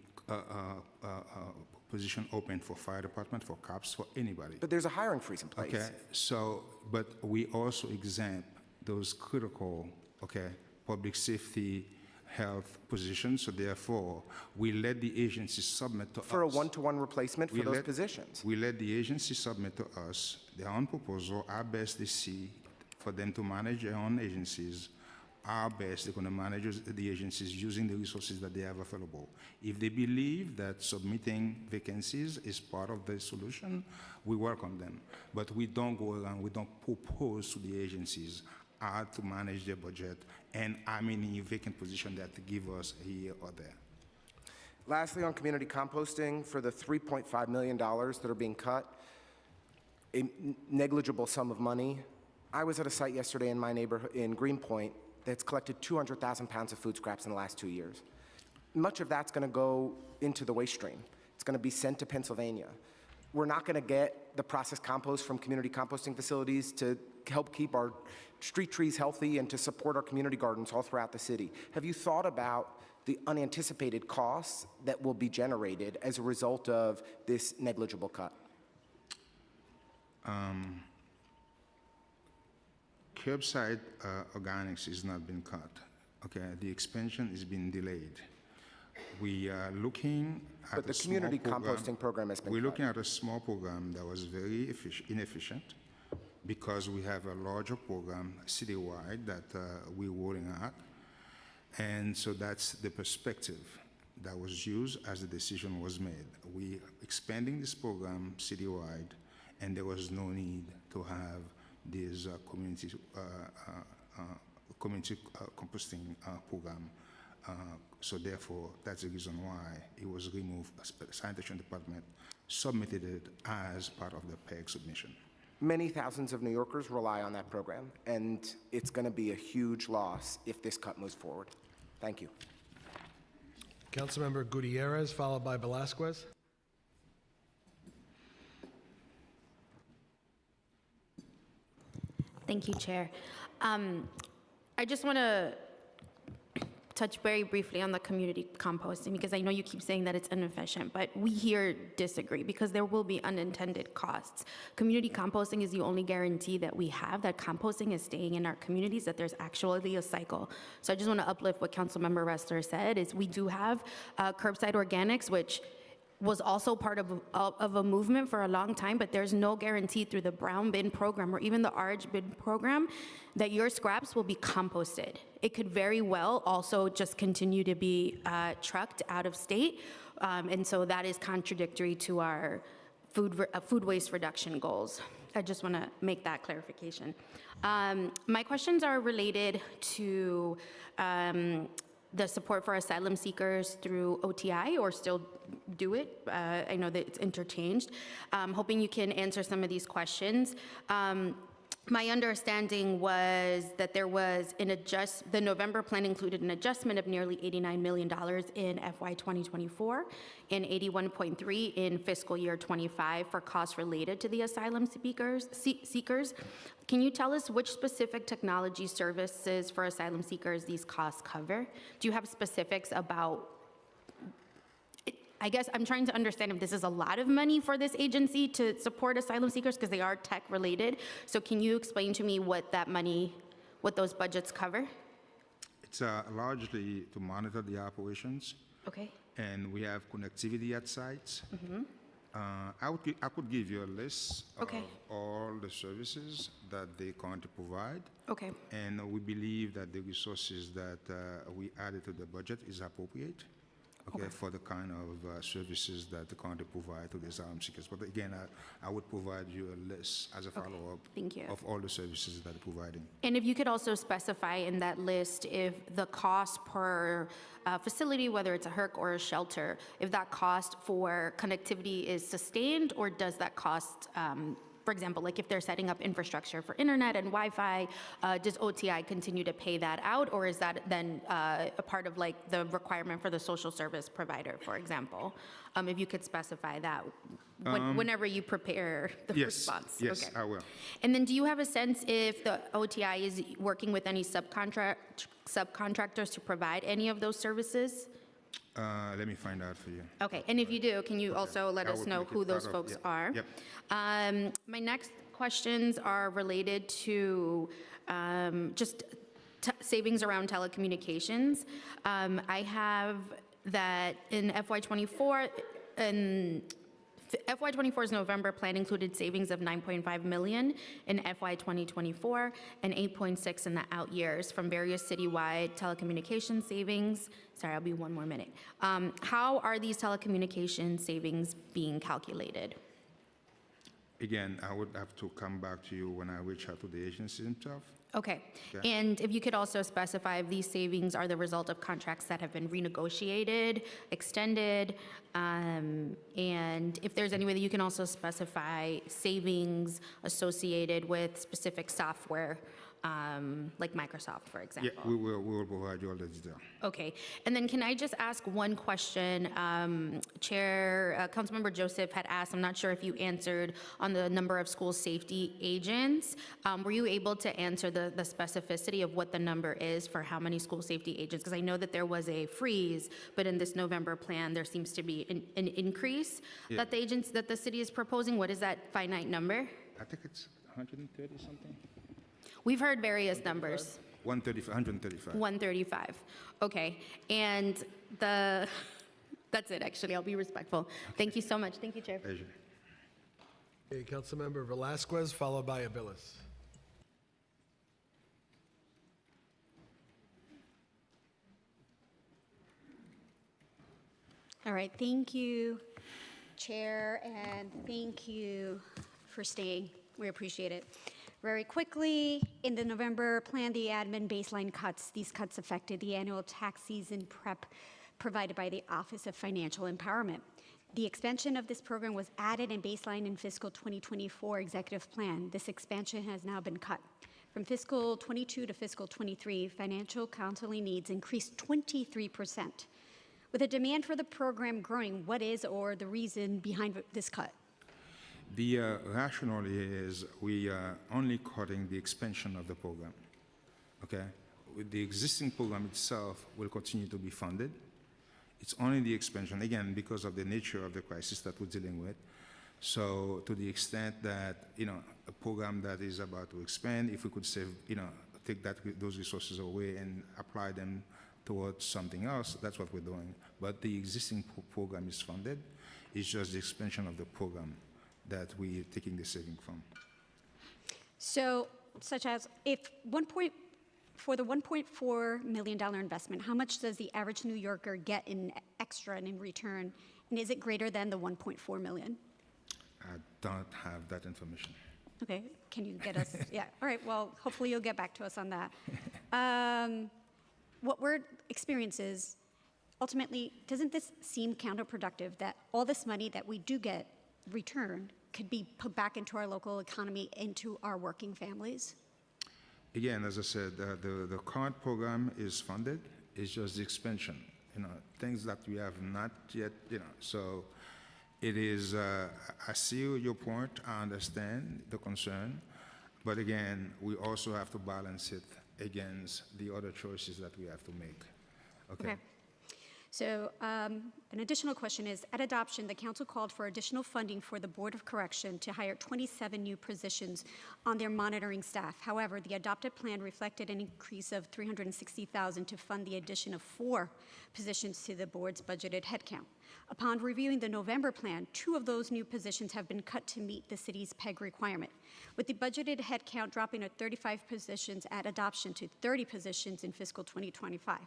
position open for fire department, for cops, for anybody. But there's a hiring freeze in place. Okay, so, but we also exempt those critical, okay, public safety, health positions, so therefore, we let the agency submit to us. For a one-to-one replacement for those positions. We let the agency submit to us their own proposal, our best they see, for them to manage their own agencies. Our best, they're going to manage the agencies using the resources that they have available. If they believe that submitting vacancies is part of the solution, we work on them. But we don't go around, we don't propose to the agencies how to manage their budget and how many vacant positions that to give us here or there. Lastly, on community composting, for the $3.5 million that are being cut, a negligible sum of money. I was at a site yesterday in my neighborhood in Greenpoint that's collected 200,000 pounds of food scraps in the last 2 years. Much of that's going to go into the waste stream. It's going to be sent to Pennsylvania. We're not going to get the processed compost from community composting facilities to help keep our street trees healthy and to support our community gardens all throughout the city. Have you thought about the unanticipated costs that will be generated as a result of this negligible cut? Curbside organics is not been cut. Okay, the expansion is being delayed. We are looking at But the a small community program- composting program has been We're cut. looking at a small program that was very inefficient because we have a larger program citywide that we're rolling out. And so that's the perspective that was used as the decision was made. We expanding this program citywide, and there was no need to have this community composting program. So therefore, that's the reason why it was removed. The sanitation department submitted it as part of the PEG submission. Many thousands of New Yorkers rely on that program, and it's going to be a huge loss if this cut moves forward. Thank you. Councilmember Gutierrez, followed by Velasquez. Thank you, Chair. I just want to touch very briefly on the community composting, because I know you keep saying that it's inefficient, but we here disagree because there will be unintended costs. Community composting is the only guarantee that we have that composting is staying in our communities, that there's actually a cycle. So I just want to uplift what Councilmember Ressler said, is we do have curbside organics, which was also part of a movement for a long time, but there's no guarantee through the brown bin program or even the RH bin program that your scraps will be composted. It could very well also just continue to be trucked out of state, and so that is contradictory to our food waste reduction goals. I just want to make that clarification. My questions are related to the support for asylum seekers through OTI, or still do it. I know that it's interchanged. Hoping you can answer some of these questions. My understanding was that there was the November plan included an adjustment of nearly $89 million in FY 2024 and 81.3 in fiscal year 25 for costs related to the asylum seekers. Can you tell us which specific technology services for asylum seekers these costs cover? Do you have specifics about, I guess I'm trying to understand if this is a lot of money for this agency to support asylum seekers, because they are tech related. So can you explain to me what that money, what those budgets cover? It's largely to monitor the operations. Okay. And we have connectivity at sites. Mm-hmm. I could give you a list Okay. of all the services that they currently provide. Okay. And we believe that the resources that we added to the budget is appropriate. Okay, for the kind of services that the county provide to the asylum seekers. But again, I would provide you a list as a follow-up Thank you. of all the services that they're providing. And if you could also specify in that list if the cost per facility, whether it's a HERC or a shelter, if that cost for connectivity is sustained, or does that cost, for example, like if they're setting up infrastructure for internet and Wi-Fi, does OTI continue to pay that out, or is that then a part of like the requirement for the social service provider, for example? If you could specify that whenever you prepare the response. Yes, Okay. I will. And then do you have a sense if the OTI is working with any subcontractors to provide any of those services? Let me find out for you. Okay, and if you do, can you also let I us will know make who it those part of- folks yep, are? yep. My next questions are related to just savings around telecommunications. I have that in FY24, and FY24's November plan included savings of $9.5 million in FY 2024 and 8.6 in the out years from various citywide telecommunication savings. Sorry, I'll be one more minute. How are these telecommunication savings being calculated? Again, I would have to come back to you when I reach out to the agency themselves. Okay. Okay. And if you could also specify if these savings are the result of contracts that have been renegotiated, extended, and if there's any way that you can also specify savings associated with specific software, like Microsoft, for example. Yeah, we will provide you all the detail. Okay, and then can I just ask one question? Chair, Councilmember Joseph had asked, I'm not sure if you answered on the number of school safety agents. Were you able to answer the specificity of what the number is for how many school safety agents? Because I know that there was a freeze, but in this November plan, there seems to be an increase that the city is proposing. What is that finite number? I think it's 130 something. We've heard various numbers. 135. 135. Okay. And that's it, actually. I'll be respectful. Thank you so much. Thank you, Chair. Pleasure. Okay, Councilmember Velasquez, followed by Aviles. All right, thank you, Chair, and thank you for staying. We appreciate it. Very quickly, in the November plan, the admin baseline cuts. These cuts affected the annual tax season prep provided by the Office of Financial Empowerment. The expansion of this program was added in baseline in fiscal 2024 executive plan. This expansion has now been cut. From fiscal 22 to fiscal 23, financial counseling needs increased 23%. With the demand for the program growing, what is or the reason behind this cut? The rationale is we are only cutting the expansion of the program. Okay? With the existing program itself will continue to be funded. It's only the expansion, again, because of the nature of the crisis that we're dealing with. So to the extent that, a program that is about to expand, if we could save, take those resources away and apply them towards something else, that's what we're doing. But the existing program is funded. It's just the expansion of the program that we're taking the saving from. So, such as for the $1.4 million investment, how much does the average New Yorker get in extra and in return? And is it greater than the $1.4 million? I don't have that information. Okay, can you get us? Yeah, all right, well, hopefully you'll get back to us on that. What we're experiencing is, ultimately, doesn't this seem counterproductive that all this money that we do get returned could be put back into our local economy, into our working families? Again, as I said, the current program is funded. It's just the expansion, things that we have not yet, so it is, I see your point, I understand the concern, but again, we also have to balance it against the other choices that we have to make. Okay. So an additional question is, at adoption, the council called for additional funding for the Board of Correction to hire 27 new positions on their monitoring staff. However, the adopted plan reflected an increase of $360,000 to fund the addition of 4 positions to the board's budgeted headcount. Upon reviewing the November plan, 2 of those new positions have been cut to meet the city's PEG requirement, with the budgeted headcount dropping at 35 positions at adoption to 30 positions in fiscal 2025.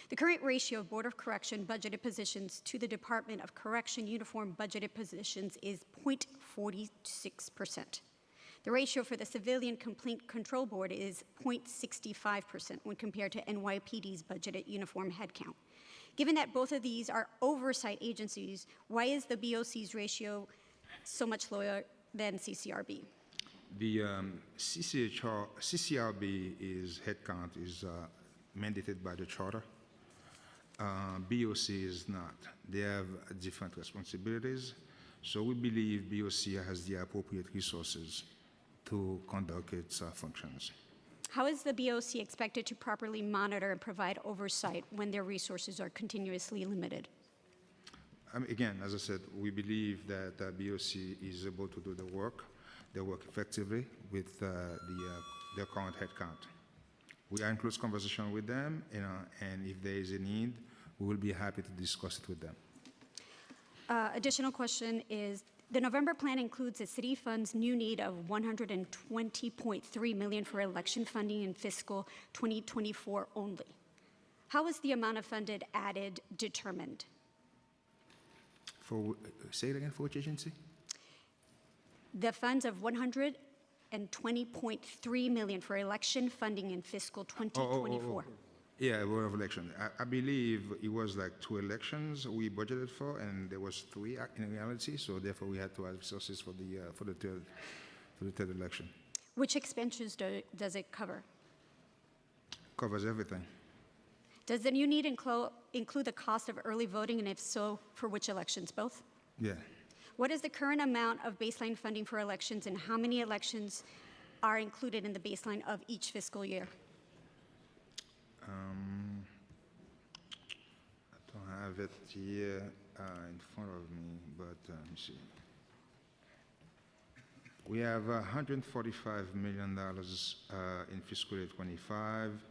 The current ratio of Board of Correction budgeted positions to the Department of Correction uniform budgeted positions is 0.46%. The ratio for the Civilian Complaint Control Board is 0.65% when compared to NYPD's budgeted uniform headcount. Given that both of these are oversight agencies, why is the BOC's ratio so much lower than CCRB? The CCRB headcount is mandated by the charter. BOC is not. They have different responsibilities. So we believe BOC has the appropriate resources to conduct its functions. How is the BOC expected to properly monitor and provide oversight when their resources are continuously limited? Again, as I said, we believe that BOC is able to do their work effectively with their current headcount. We are in close conversation with them, and if there is a need, we will be happy to discuss it with them. Additional question is, the November plan includes a city fund's new need of $120.3 million for election funding in fiscal 2024 only. How is the amount of funded added determined? Say it again, for which agency? The funds of $120.3 million for election funding in fiscal 2024. Yeah, Board of Election. I believe it was like 2 elections we budgeted for, and there was 3 in reality. So therefore, we had to add resources for the third election. Which expenditures does it cover? Covers everything. Does the new need include the cost of early voting, and if so, for which elections? Both? Yeah. What is the current amount of baseline funding for elections, and how many elections are included in the baseline of each fiscal year? I don't have it here in front of me, but let me see. We have $145 million in fiscal year 25,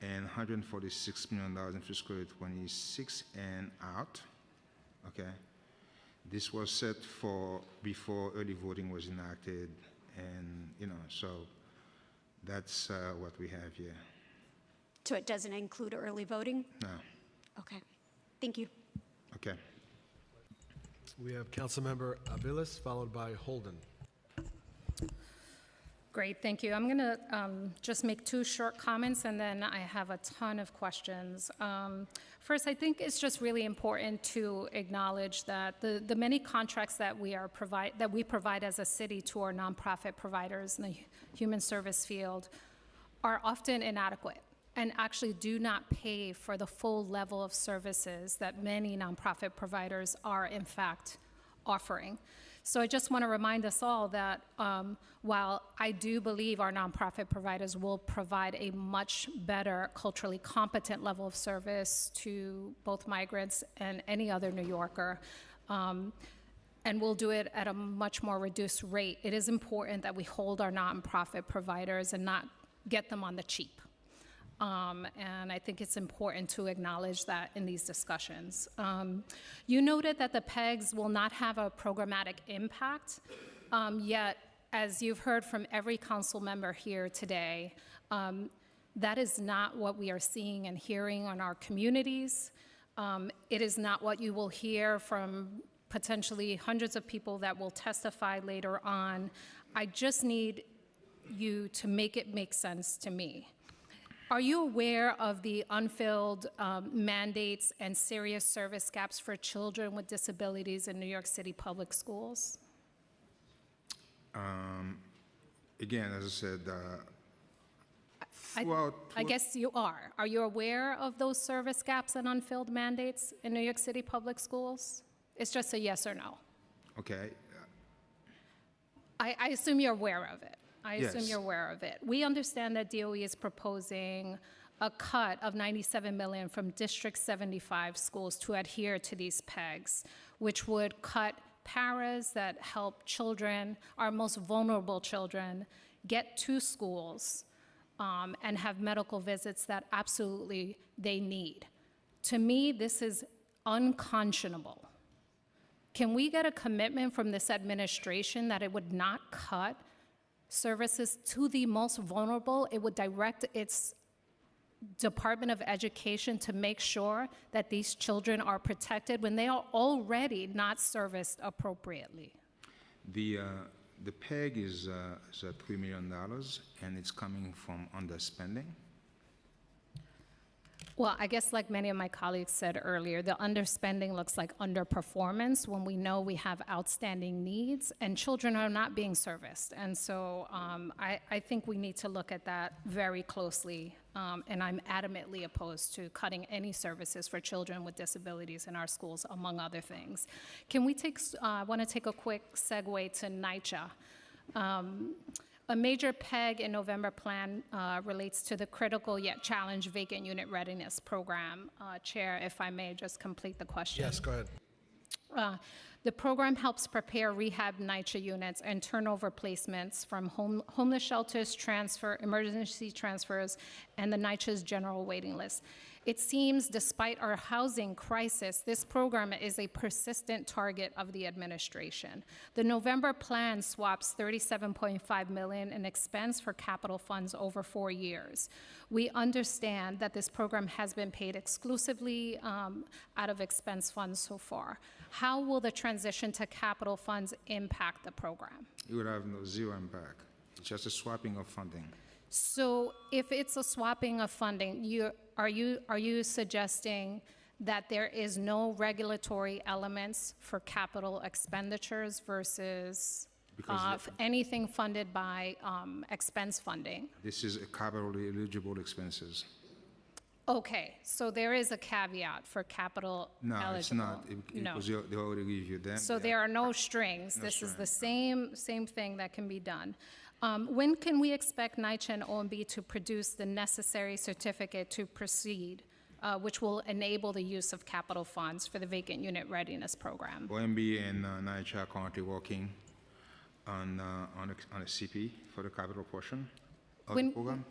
and $146 million in fiscal year 26 and out. Okay. This was set for before early voting was enacted, and so that's what we have here. So it doesn't include early voting? No. Okay. Thank you. Okay. We have Councilmember Aviles, followed by Holden. Great, thank you. I'm going to just make two short comments, and then I have a ton of questions. First, I think it's just really important to acknowledge that the many contracts that we provide as a city to our nonprofit providers in the human service field are often inadequate and actually do not pay for the full level of services that many nonprofit providers are in fact offering. So I just want to remind us all that while I do believe our nonprofit providers will provide a much better culturally competent level of service to both migrants and any other New Yorker, and we'll do it at a much more reduced rate, it is important that we hold our nonprofit providers and not get them on the cheap. And I think it's important to acknowledge that in these discussions. You noted that the PEGs will not have a programmatic impact, yet, as you've heard from every council member here today, that is not what we are seeing and hearing in our communities. It is not what you will hear from potentially hundreds of people that will testify later on. I just need you to make it make sense to me. Are you aware of the unfilled mandates and serious service gaps for children with disabilities in New York City public schools? Again, as I said, I guess you are. Are you aware of those service gaps and unfilled mandates in New York City public schools? It's just a yes or no. Okay. I assume you're aware of it. I assume Yes. you're aware of it. We understand that DOE is proposing a cut of $97 million from District 75 schools to adhere to these PEGs, which would cut paras that help children, our most vulnerable children, get to schools and have medical visits that absolutely they need. To me, this is unconscionable. Can we get a commitment from this administration that it would not cut services to the most vulnerable? It would direct its Department of Education to make sure that these children are protected when they are already not serviced appropriately. The PEG is $3 million, and it's coming from underspending. Well, I guess like many of my colleagues said earlier, the underspending looks like underperformance when we know we have outstanding needs and children are not being serviced. And so I think we need to look at that very closely. And I'm adamantly opposed to cutting any services for children with disabilities in our schools, among other things. Can we I want to take a quick segue to NYCHA. A major PEG in November plan relates to the critical yet challenged vacant unit readiness program. Chair, if I may just complete the question. Yes, go ahead. The program helps prepare rehab NYCHA units and turnover placements from homeless shelters, emergency transfers, and the NYCHA's general waiting list. It seems, despite our housing crisis, this program is a persistent target of the administration. The November plan swaps $37.5 million in expense for capital funds over 4 years. We understand that this program has been paid exclusively out of expense funds so far. How will the transition to capital funds impact the program? It would have zero impact. It's just a swapping of funding. So if it's a swapping of funding, are you suggesting that there is no regulatory elements for capital expenditures versus anything funded by expense funding? This is a capital eligible expenses. Okay, so there is a caveat for capital No, eligible. it's not. Because they already give you them. So there are no strings. This is the same thing that can be done. When can we expect NYCHA and OMB to produce the necessary certificate to proceed, which will enable the use of capital funds for the vacant unit readiness program? OMB and NYCHA are currently working on a CP for the capital portion of the program.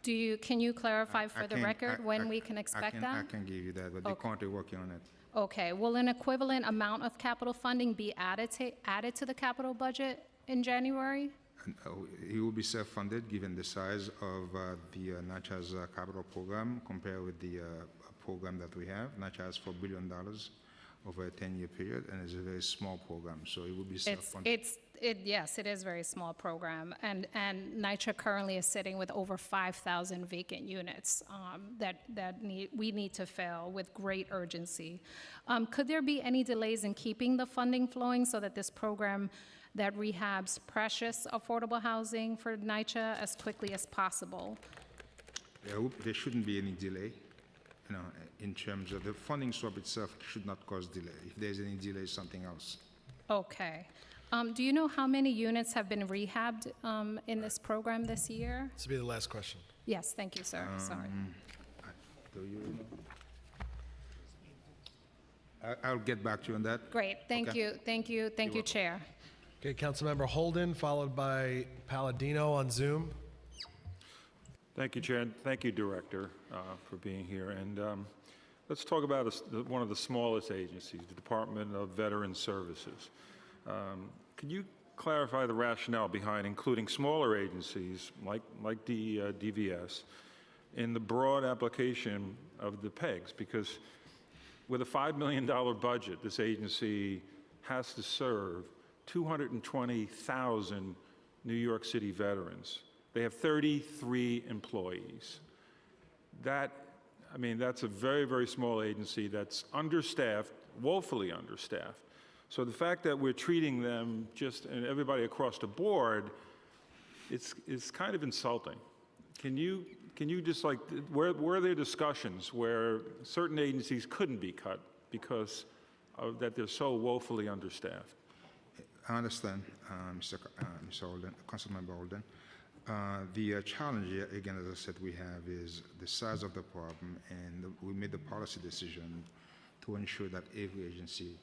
Can you clarify for the record when we can expect I that? can give you that, but they're currently working on it. Okay, will an equivalent amount of capital funding be added to the capital budget in January? And, it will be self-funded given the size of the NACHA's capital program compared with the program that we have. NACHA has $4 billion over a 10-year period, and it's a very small program, so it will be self-funded. Yes, it is a very small program, and NYCHA currently is sitting with over 5,000 vacant units we need to fill with great urgency. Could there be any delays in keeping the funding flowing so that this program that rehabs precious affordable housing for NYCHA as quickly as possible? There shouldn't be any delay. In terms of the funding swap itself should not cause delay. If there's any delay, something else. Okay. Do you know how many units have been rehabbed in this program this year? This will be the last question. Yes, thank you, sir. Sorry. Do you know? I'll get back to you on that. Great. Thank you. Thank you, Chair. Okay, Councilmember Holden, followed by Palladino on Zoom. Thank you, Chair, and thank you, Director, for being here. And let's talk about one of the smallest agencies, the Department of Veteran Services. Can you clarify the rationale behind including smaller agencies like the DVS in the broad application of the PEGs? Because with a $5 million budget, this agency has to serve 220,000 New York City veterans. They have 33 employees. That's a very, very small agency that's understaffed, woefully understaffed. So the fact that we're treating them and everybody across the board, it's kind of insulting. Can you just were there discussions where certain agencies couldn't be cut because of that they're so woefully understaffed? I understand, Mr. Holden, Councilmember Holden. The challenge, again, as I said, we have is the size of the problem, and we made the policy decision to ensure that every agency,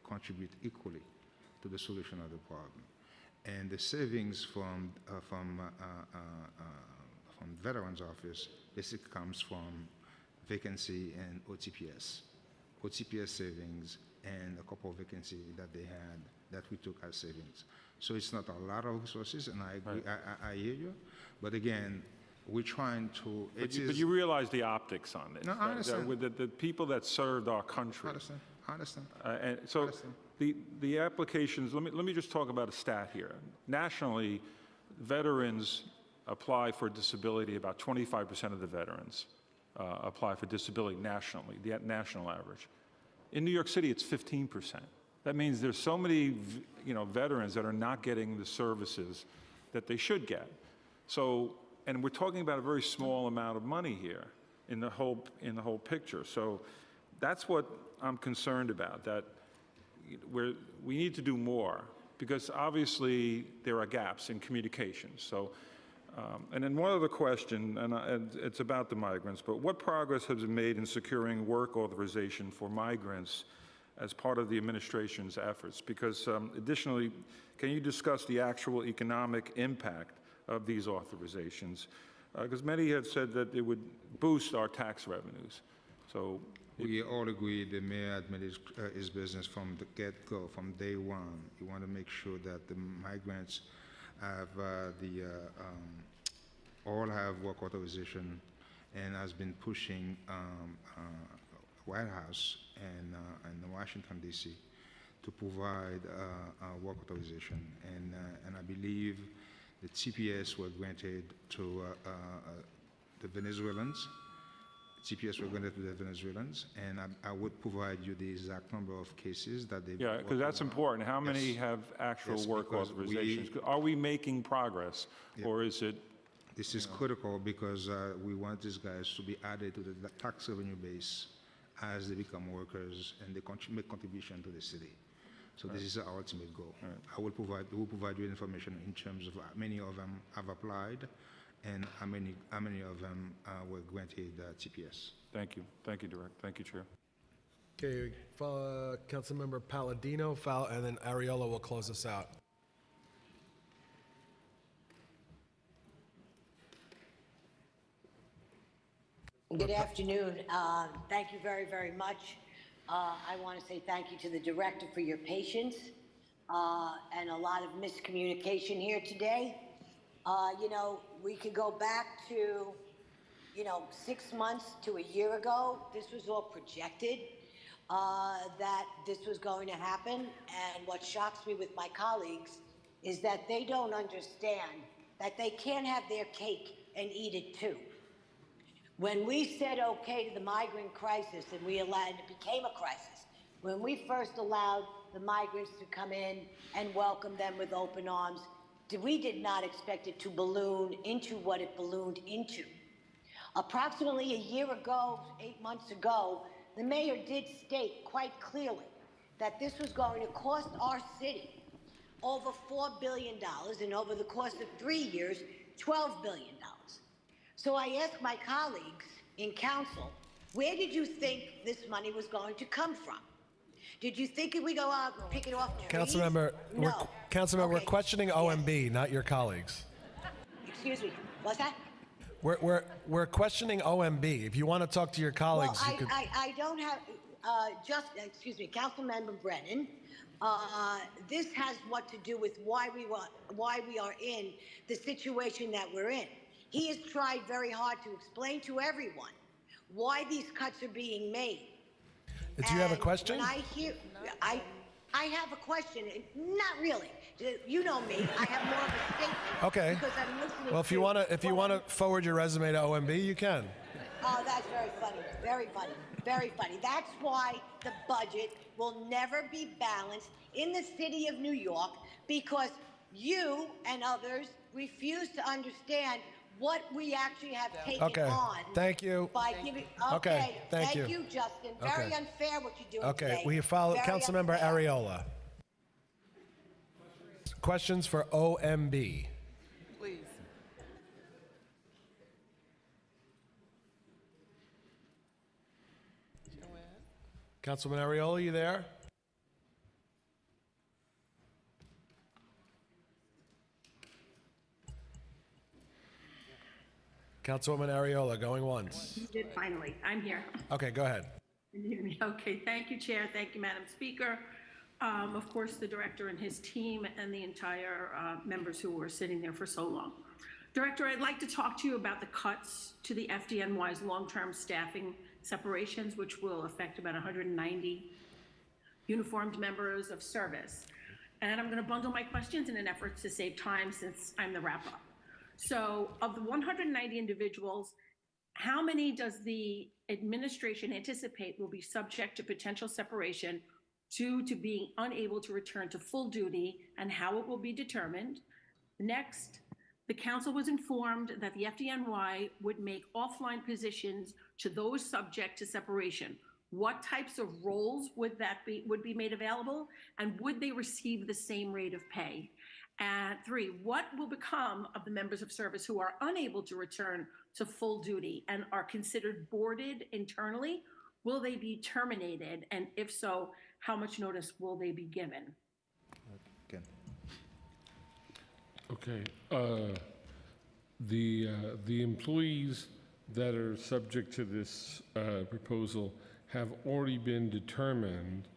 contribute equally to the solution of the problem. And the savings from Veterans Office basically comes from vacancy and OTPS savings, and a couple of vacancies that they had that we took as savings. So it's not a lot of resources, and I agree, I hear you. But again, we're trying to... But you realize the optics on this. No, I understand. With the people that served our country. I understand. And so the applications, let me just talk about a stat here. Nationally, veterans apply for disability, about 25% of the veterans apply for disability nationally, the national average. In New York City, it's 15%. That means there's so many, veterans that are not getting the services that they should get. So, and we're talking about a very small amount of money here in the whole picture. So, that's what I'm concerned about. That we need to do more because obviously there are gaps in communications. So, and then one other question, and it's about the migrants. But what progress has been made in securing work authorization for migrants as part of the administration's efforts? Because additionally, can you discuss the actual economic impact of these authorizations? Because many have said that it would boost our tax revenues. So we all agree the mayor admitted his business from the get-go, from day one. You want to make sure that the migrants have all have work authorization, and has been pushing White House and Washington, D.C. to provide work authorization. And I believe the TPS were granted to the Venezuelans. TPS were granted to the Venezuelans, and I would provide you the exact number of cases that they... Yeah, because that's important. How many have actual work authorizations? Are we making progress, or is it... This is critical because we want these guys to be added to the tax revenue base as they become workers and they make contribution to the city. So this is our ultimate goal. We'll provide you information in terms of how many of them have applied and how many of them were granted TPS. Thank you. Thank you, Director. Thank you, Chair. Okay, Councilmember Palladino, and then Ariola will close us out. Good afternoon. Thank you very, very much. I want to say thank you to the director for your patience and a lot of miscommunication here today. You know, we could go back to, 6 months to a year ago. This was all projected that this was going to happen. And what shocks me with my colleagues is that they don't understand that they can't have their cake and eat it too. When we said okay to the migrant crisis and we allowed, it became a crisis, when we first allowed the migrants to come in and welcome them with open arms, we did not expect it to balloon into what it ballooned into. Approximately a year ago, 8 months ago, the mayor did state quite clearly that this was going to cost our city over $4 billion, and over the course of 3 years, $12 billion. So I asked my colleagues in council, where did you think this money was going to come from? Did you think we go out and pick it off trees? Councilmember, No. We're questioning OMB, not your colleagues. Excuse me, what's that? We're questioning OMB. If you want to talk to your colleagues, Well, you could. I don't have, excuse me, Councilmember Brennan. This has what to do with why we are in the situation that we're in. He has tried very hard to explain to everyone why these cuts are being made. Do you have a question? When I have a question. Not really. You know me. I have more of a statement. Okay. Because I'm listening. Well, if you want to forward your resume to OMB, you can. Oh, that's very funny. Very funny. Very funny. That's why the budget will never be balanced in the city of New York, because you and others refuse to understand what we actually have taken on. Thank you. By giving. Okay. Thank you. you, Justin. Very unfair what you're doing today. We follow Very Councilmember unfair. Areola. Questions for OMB. Please. Councilman Areola, you there? Councilwoman Areola, going once. You did finally. I'm here. Okay, go ahead. Can you hear me? Okay, thank you, Chair. Thank you, Madam Speaker. Of course, the director and his team and the entire members who were sitting there for so long. Director, I'd like to talk to you about the cuts to the FDNY's long-term staffing separations, which will affect about 190 uniformed members of service. And I'm going to bundle my questions in an effort to save time since I'm the wrap-up. So of the 190 individuals, how many does the administration anticipate will be subject to potential separation due to being unable to return to full duty, and how it will be determined? Next, the council was informed that the FDNY would make offline positions to those subject to separation. What types of roles would be made available, and would they receive the same rate of pay? And 3, what will become of the members of service who are unable to return to full duty and are considered boarded internally? Will they be terminated? And if so, how much notice will they be given? Okay. The employees that are subject to this proposal have already been determined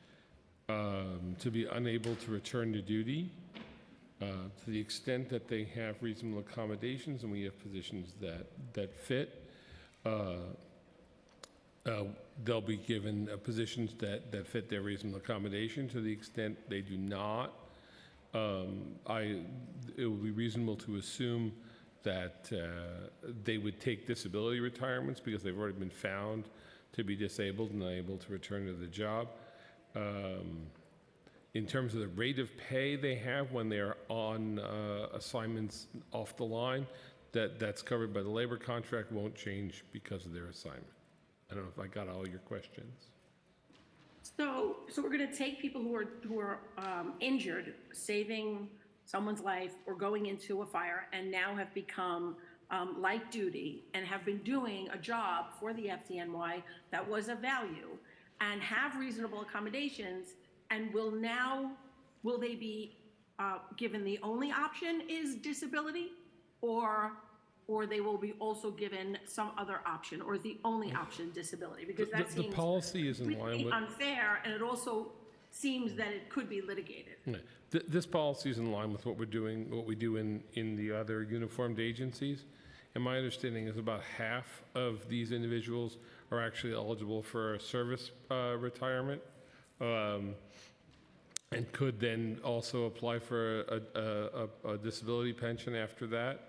to be unable to return to duty. To the extent that they have reasonable accommodations, and we have positions that fit, they'll be given positions that fit their reasonable accommodation. To the extent they do not, it would be reasonable to assume that they would take disability retirements because they've already been found to be disabled and unable to return to the job. In terms of the rate of pay they have when they're on assignments off the line, that's covered by the labor contract, won't change because of their assignment. I don't know if I got all your questions. So we're going to take people who are injured, saving someone's life, or going into a fire, and now have become light duty and have been doing a job for the FDNY that was of value, and have reasonable accommodations, and will they be given the only option is disability, or or they will be also given some other option, or is the only option disability? Because that The seems policy is in line completely with. unfair, and it also seems that it could be litigated. Right. This policy is in line with what we're doing, what we do in the other uniformed agencies. And my understanding is about half of these individuals are actually eligible for a service retirement, and could then also apply for a disability pension after that.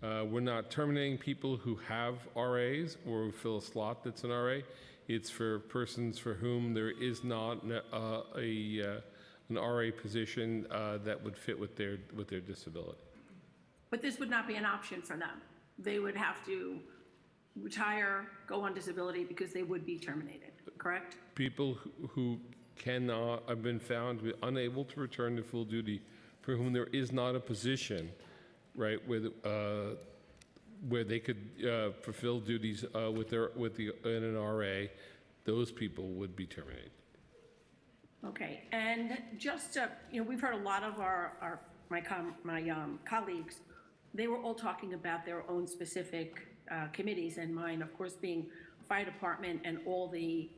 We're not terminating people who have RAs or who fill a slot that's an RA. It's for persons for whom there is not an RA position that would fit with their disability. But this would not be an option for them. They would have to retire, go on disability, because they would be terminated, correct? People who cannot, have been found to be unable to return to full duty, for whom there is not a position, right, where they could fulfill duties in an RA, those people would be terminated. Okay, and just, we've heard a lot of my colleagues, they were all talking about their own specific committees, and mine, of course, being fire department and all the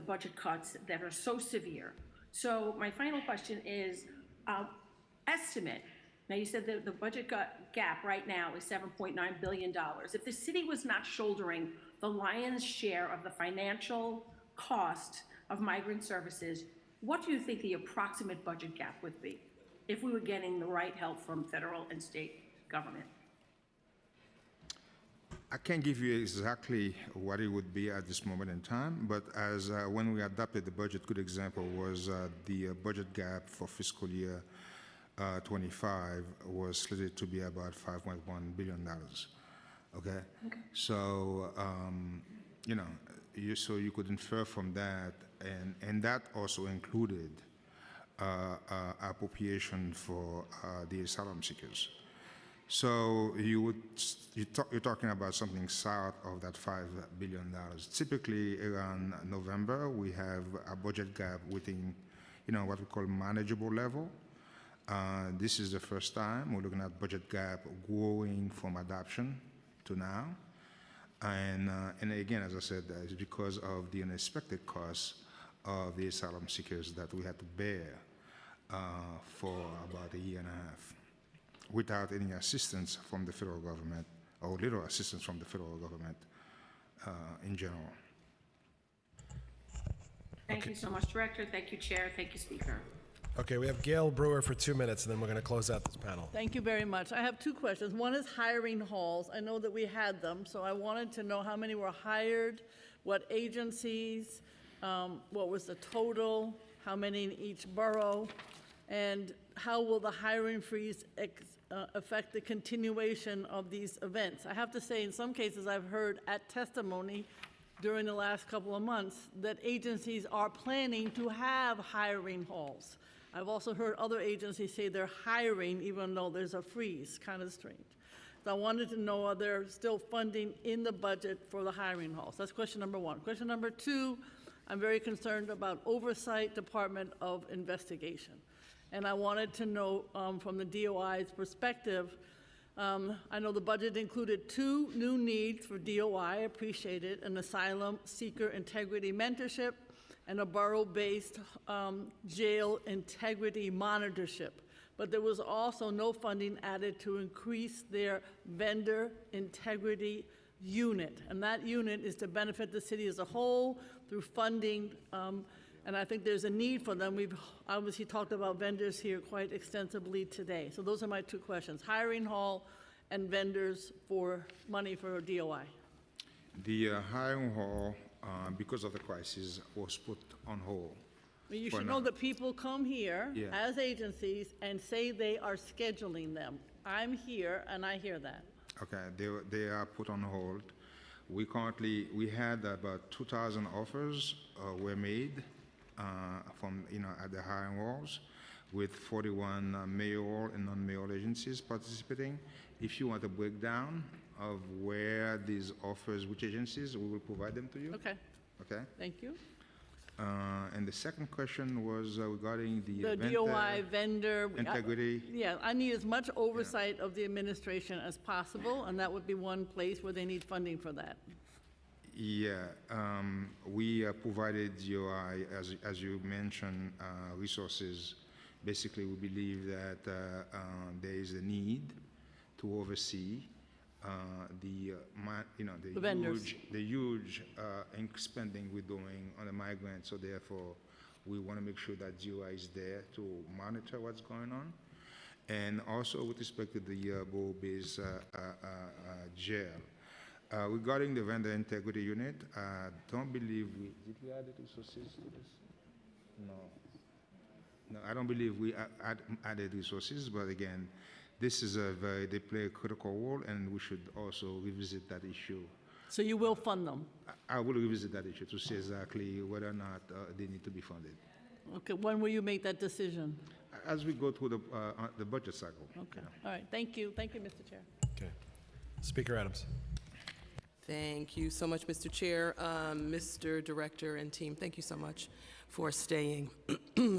budget cuts that are so severe. So my final question is, estimate. Now, you said the budget gap right now is $7.9 billion. If the city was not shouldering the lion's share of the financial cost of migrant services, what do you think the approximate budget gap would be if we were getting the right help from federal and state government? I can't give you exactly what it would be at this moment in time, but as when we adopted the budget, good example was the budget gap for fiscal year 25 was slated to be about $5.1 billion. Okay? So, so you could infer from that, and that also included appropriation for the asylum seekers. So you're talking about something south of that $5 billion. Typically around November, we have a budget gap within, what we call manageable level. This is the first time we're looking at budget gap growing from adoption to now. And again, as I said, it's because of the unexpected costs of the asylum seekers that we had to bear for about a year and a half, without any assistance from the federal government, or little assistance from the federal government in general. Thank you so much, Director. Thank you, Chair. Thank you, Speaker. Okay, we have Gail Brewer for 2 minutes, and then we're going to close out this panel. Thank you very much. I have two questions. One is hiring halls. I know that we had them, so I wanted to know how many were hired, what agencies, what was the total, how many in each borough, and how will the hiring freeze affect the continuation of these events? I have to say, in some cases, I've heard at testimony during the last couple of months that agencies are planning to have hiring halls. I've also heard other agencies say they're hiring even though there's a freeze, kind of strange. So I wanted to know, are there still funding in the budget for the hiring halls? That's question number one. Question number two, I'm very concerned about Oversight Department of Investigation. And I wanted to know from the DOI's perspective, I know the budget included 2 new needs for DOI, I appreciate it, an asylum seeker integrity mentorship and a borough-based jail integrity monitorship. But there was also no funding added to increase their vendor integrity unit. And that unit is to benefit the city as a whole through funding, and I think there's a need for them. We've obviously talked about vendors here quite extensively today. So those are my 2 questions, hiring hall and vendors for money for DOI. The hiring hall, because of the crisis, was put on hold. You should know that people come here as agencies and say they are scheduling them. I'm here and I hear that. Okay, they are put on hold. We had about 2,000 offers were made from, at the hiring halls, with 41 mayoral and non-mayoral agencies participating. If you want a breakdown of where these offers, which agencies, we will provide them to you. Okay. Okay. Thank you. And the second question was regarding the The vendor DOI vendor. integrity. Yeah, I need as much oversight of the administration as possible, and that would be one place where they need funding for that. Yeah, we provided DOI, as you mentioned, resources. Basically, we believe that there is a need to oversee the vendors. huge spending we're doing on the migrants. So therefore, we want to make sure that DOI is there to monitor what's going on. And also with respect to the Bow-based jail. Regarding the vendor integrity unit, I don't believe did we add the resources to this? No. No, I don't believe we added resources, but again, this is they play a critical role, and we should also revisit that issue. So you will fund them? I will revisit that issue to see exactly whether or not they need to be funded. Okay, when will you make that decision? As we go through the budget cycle. Okay, all right, thank you, Mr. Chair. Okay. Speaker Adams. Thank you so much, Mr. Chair. Mr. Director and team, thank you so much for staying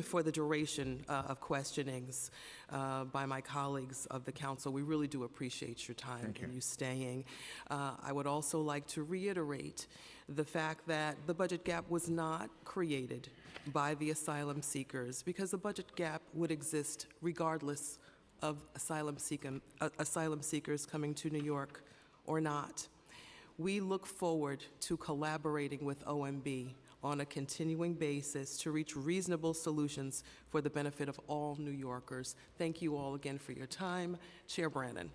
for the duration of questionings by my colleagues of the council. We really do appreciate your time and you staying. I would also like to reiterate the fact that the budget gap was not created by the asylum seekers, because the budget gap would exist regardless of asylum seekers coming to New York or not. We look forward to collaborating with OMB on a continuing basis to reach reasonable solutions for the benefit of all New Yorkers. Thank you all again for your time. Chair Brannan.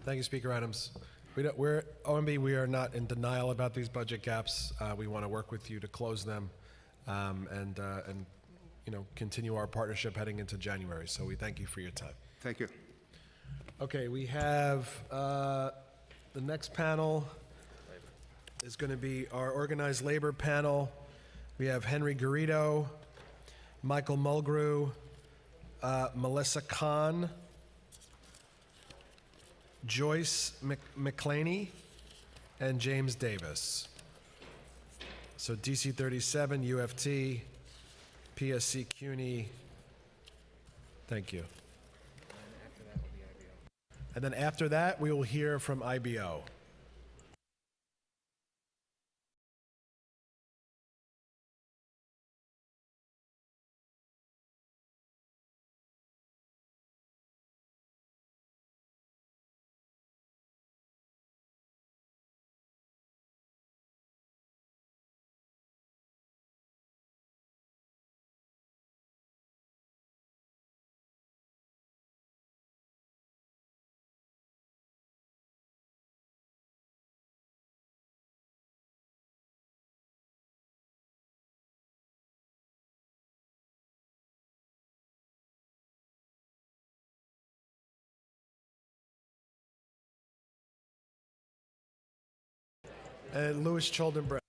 Thank you, Speaker Adams. We're OMB. We are not in denial about these budget gaps. We want to work with you to close them, and continue our partnership heading into January. So we thank you for your time. Thank you. Okay, we have the next panel is going to be our organized labor panel. We have Henry Garrido, Michael Mulgrew, Melissa Kahn, Joyce McClaney, and James Davis. So DC 37, UFT, PSC CUNY. Thank you. And then after that, we will hear from IBO. And Louis Cholden-Brown.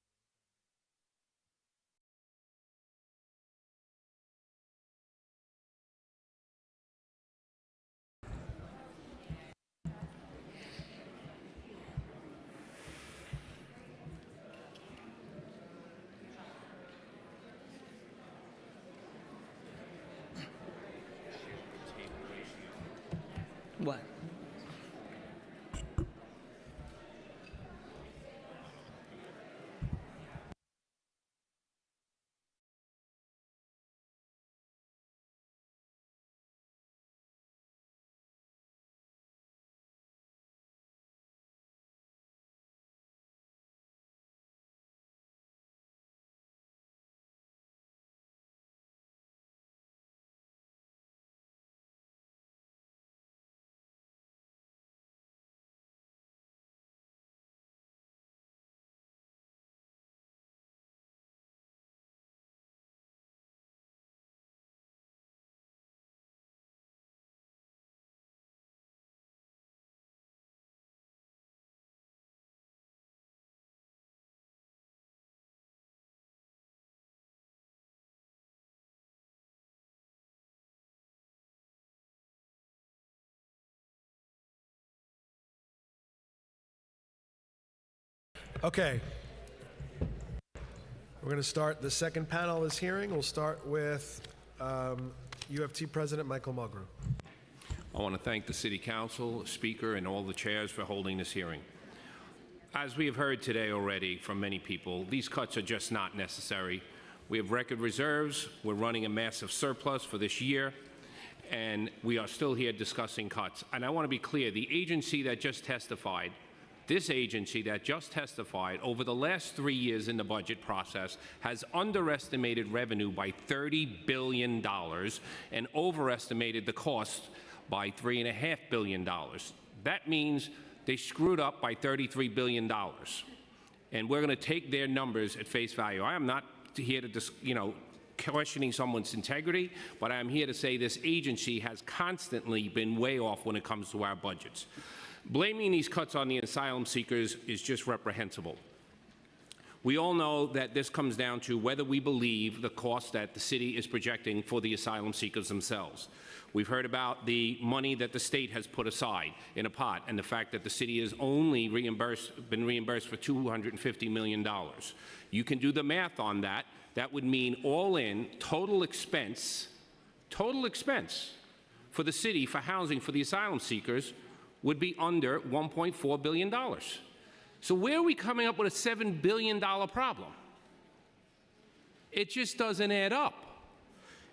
What? Okay. We're going to start the second panel of this hearing. We'll start with UFT President Michael Mulgrew. I want to thank the City Council, Speaker, and all the chairs for holding this hearing. As we have heard today already from many people, these cuts are just not necessary. We have record reserves, we're running a massive surplus for this year, and we are still here discussing cuts. And I want to be clear, the agency that just testified, this agency that just testified over the last 3 years in the budget process has underestimated revenue by $30 billion and overestimated the cost by $3.5 billion. That means they screwed up by $33 billion. And we're going to take their numbers at face value. I am not here to, questioning someone's integrity, but I'm here to say this agency has constantly been way off when it comes to our budgets. Blaming these cuts on the asylum seekers is just reprehensible. We all know that this comes down to whether we believe the cost that the city is projecting for the asylum seekers themselves. We've heard about the money that the state has put aside in a pot and the fact that the city has only been reimbursed for $250 million. You can do the math on that. That would mean all in total expense for the city for housing for the asylum seekers would be under $1.4 billion. So where are we coming up with a $7 billion problem? It just doesn't add up.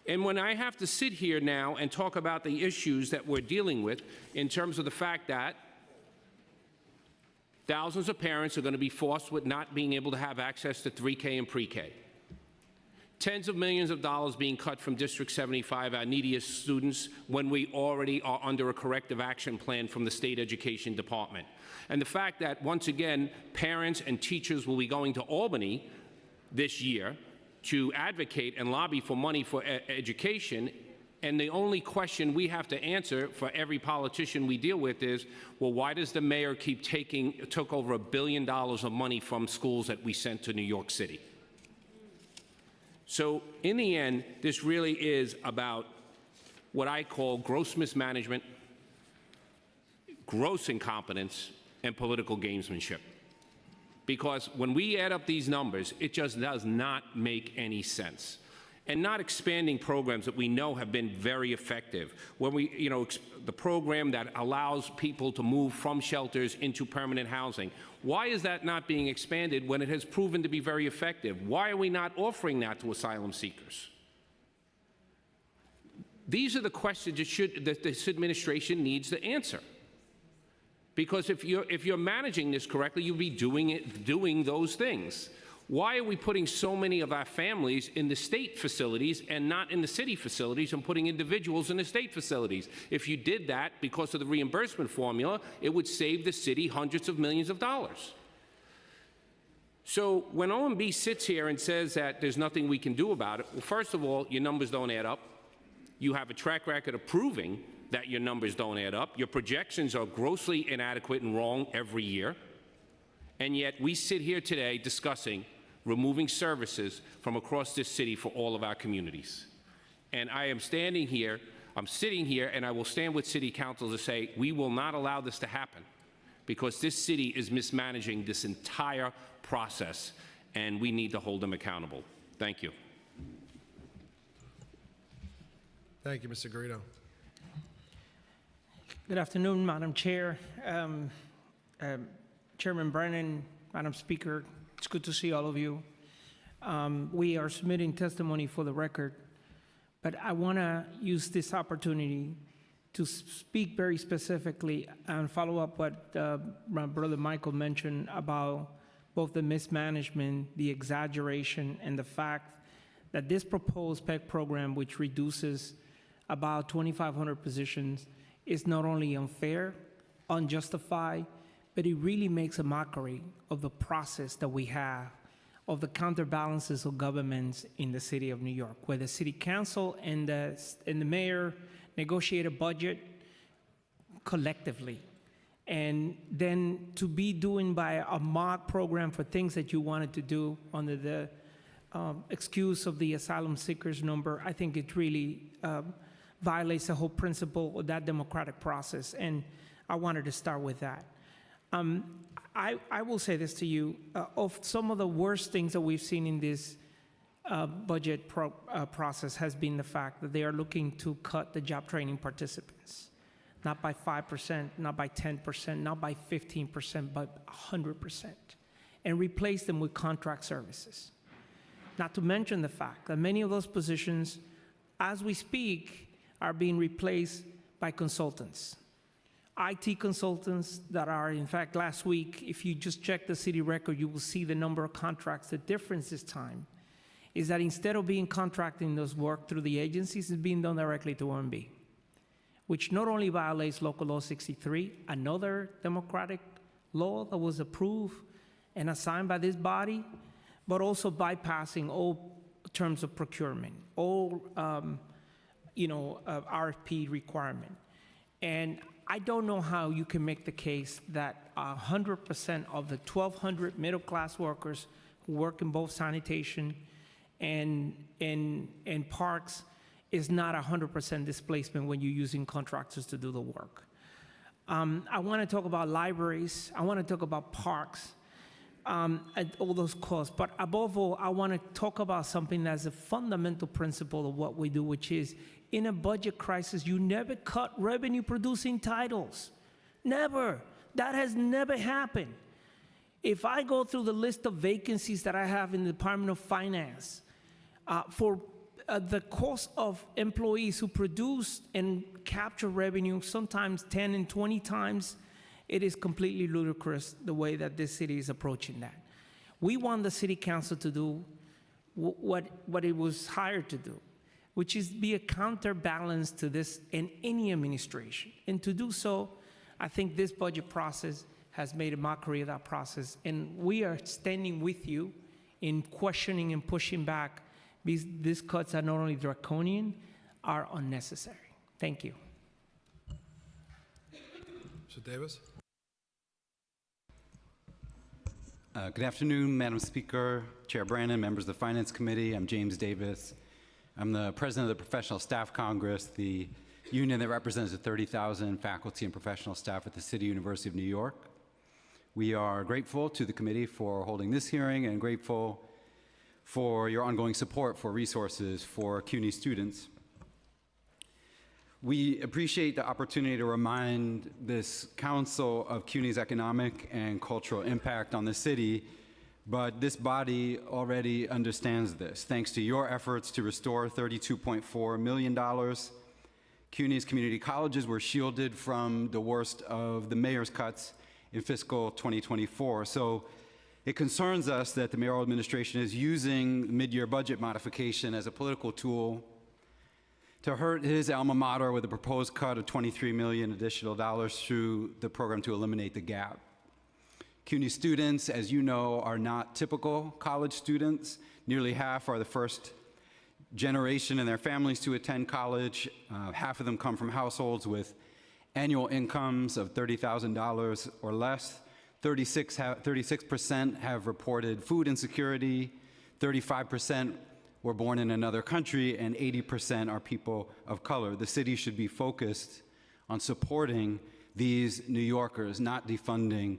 And when I have to sit here now and talk about the issues that we're dealing with in terms of the fact that thousands of parents are going to be forced with not being able to have access to 3K and pre-K, tens of millions of dollars being cut from District 75, our neediest students, when we already are under a corrective action plan from the State Education Department. And the fact that, once again, parents and teachers will be going to Albany this year to advocate and lobby for money for education, and the only question we have to answer for every politician we deal with is, well, why does the mayor took over $1 billion of money from schools that we sent to New York City? So in the end, this really is about what I call gross mismanagement, gross incompetence, and political gamesmanship. Because when we add up these numbers, it just does not make any sense. And not expanding programs that we know have been very effective. When we, the program that allows people to move from shelters into permanent housing, why is that not being expanded when it has proven to be very effective? Why are we not offering that to asylum seekers? These are the questions that this administration needs to answer. Because if you're managing this correctly, you'll be doing those things. Why are we putting so many of our families in the state facilities and not in the city facilities and putting individuals in the state facilities? If you did that because of the reimbursement formula, it would save the city hundreds of millions of dollars. So when OMB sits here and says that there's nothing we can do about it, well, first of all, your numbers don't add up. You have a track record of proving that your numbers don't add up. Your projections are grossly inadequate and wrong every year. And yet we sit here today discussing removing services from across this city for all of our communities. And I'm sitting here, and I will stand with City Council to say, we will not allow this to happen because this city is mismanaging this entire process, and we need to hold them accountable. Thank you. Thank you, Mr. Garrido. Good afternoon, Madam Chair, Chairman Brennan, Madam Speaker. It's good to see all of you. We are submitting testimony for the record, but I want to use this opportunity to speak very specifically and follow up what my brother Michael mentioned about both the mismanagement, the exaggeration, and the fact that this proposed PEG program, which reduces about 2,500 positions, is not only unfair, unjustified, but it really makes a mockery of the process that we have of the counterbalances of governments in the city of New York, where the city council and the mayor negotiate a budget collectively. And then to be doing by a mock program for things that you wanted to do under the excuse of the asylum seekers number, I think it really violates the whole principle of that democratic process. And I wanted to start with that. I will say this to you, of some of the worst things that we've seen in this budget process has been the fact that they are looking to cut the job training participants, not by 5%, not by 10%, not by 15%, but 100%, and replace them with contract services. Not to mention the fact that many of those positions, as we speak, are being replaced by consultants. IT consultants that are, in fact, last week, if you just check the city record, you will see the number of contracts. The difference this time is that instead of being contracting those work through the agencies, it's being done directly to OMB, which not only violates Local Law 63, another democratic law that was approved and assigned by this body, but also bypassing all terms of procurement, all RFP requirement. And I don't know how you can make the case that 100% of the 1,200 middle-class workers who work in both sanitation and parks is not 100% displacement when you're using contractors to do the work. I want to talk about libraries. I want to talk about parks, and all those costs. But above all, I want to talk about something that's a fundamental principle of what we do, which is in a budget crisis, you never cut revenue-producing titles. Never. That has never happened. If I go through the list of vacancies that I have in the Department of Finance, for the cost of employees who produce and capture revenue, sometimes 10 and 20 times, it is completely ludicrous the way that this city is approaching that. We want the city council to do what it was hired to do, which is be a counterbalance to this in any administration. And to do so, I think this budget process has made a mockery of that process. And we are standing with you in questioning and pushing back. These cuts are not only draconian, are unnecessary. Thank you. Mr. Davis? Good afternoon, Madam Speaker, Chair Brannon, members of the Finance Committee. I'm James Davis. I'm the president of the Professional Staff Congress, the union that represents the 30,000 faculty and professional staff at the City University of New York. We are grateful to the committee for holding this hearing and grateful for your ongoing support for resources for CUNY students. We appreciate the opportunity to remind this council of CUNY's economic and cultural impact on the city, but this body already understands this. Thanks to your efforts to restore $32.4 million, CUNY's community colleges were shielded from the worst of the mayor's cuts in fiscal 2024. So it concerns us that the mayoral administration is using mid-year budget modification as a political tool to hurt his alma mater with a proposed cut of $23 million additional dollars through the program to eliminate the gap. CUNY students, as you know, are not typical college students. Nearly half are the first generation in their families to attend college. Half of them come from households with annual incomes of $30,000 or less. 36% have reported food insecurity. 35% were born in another country, and 80% are people of color. The city should be focused on supporting these New Yorkers, not defunding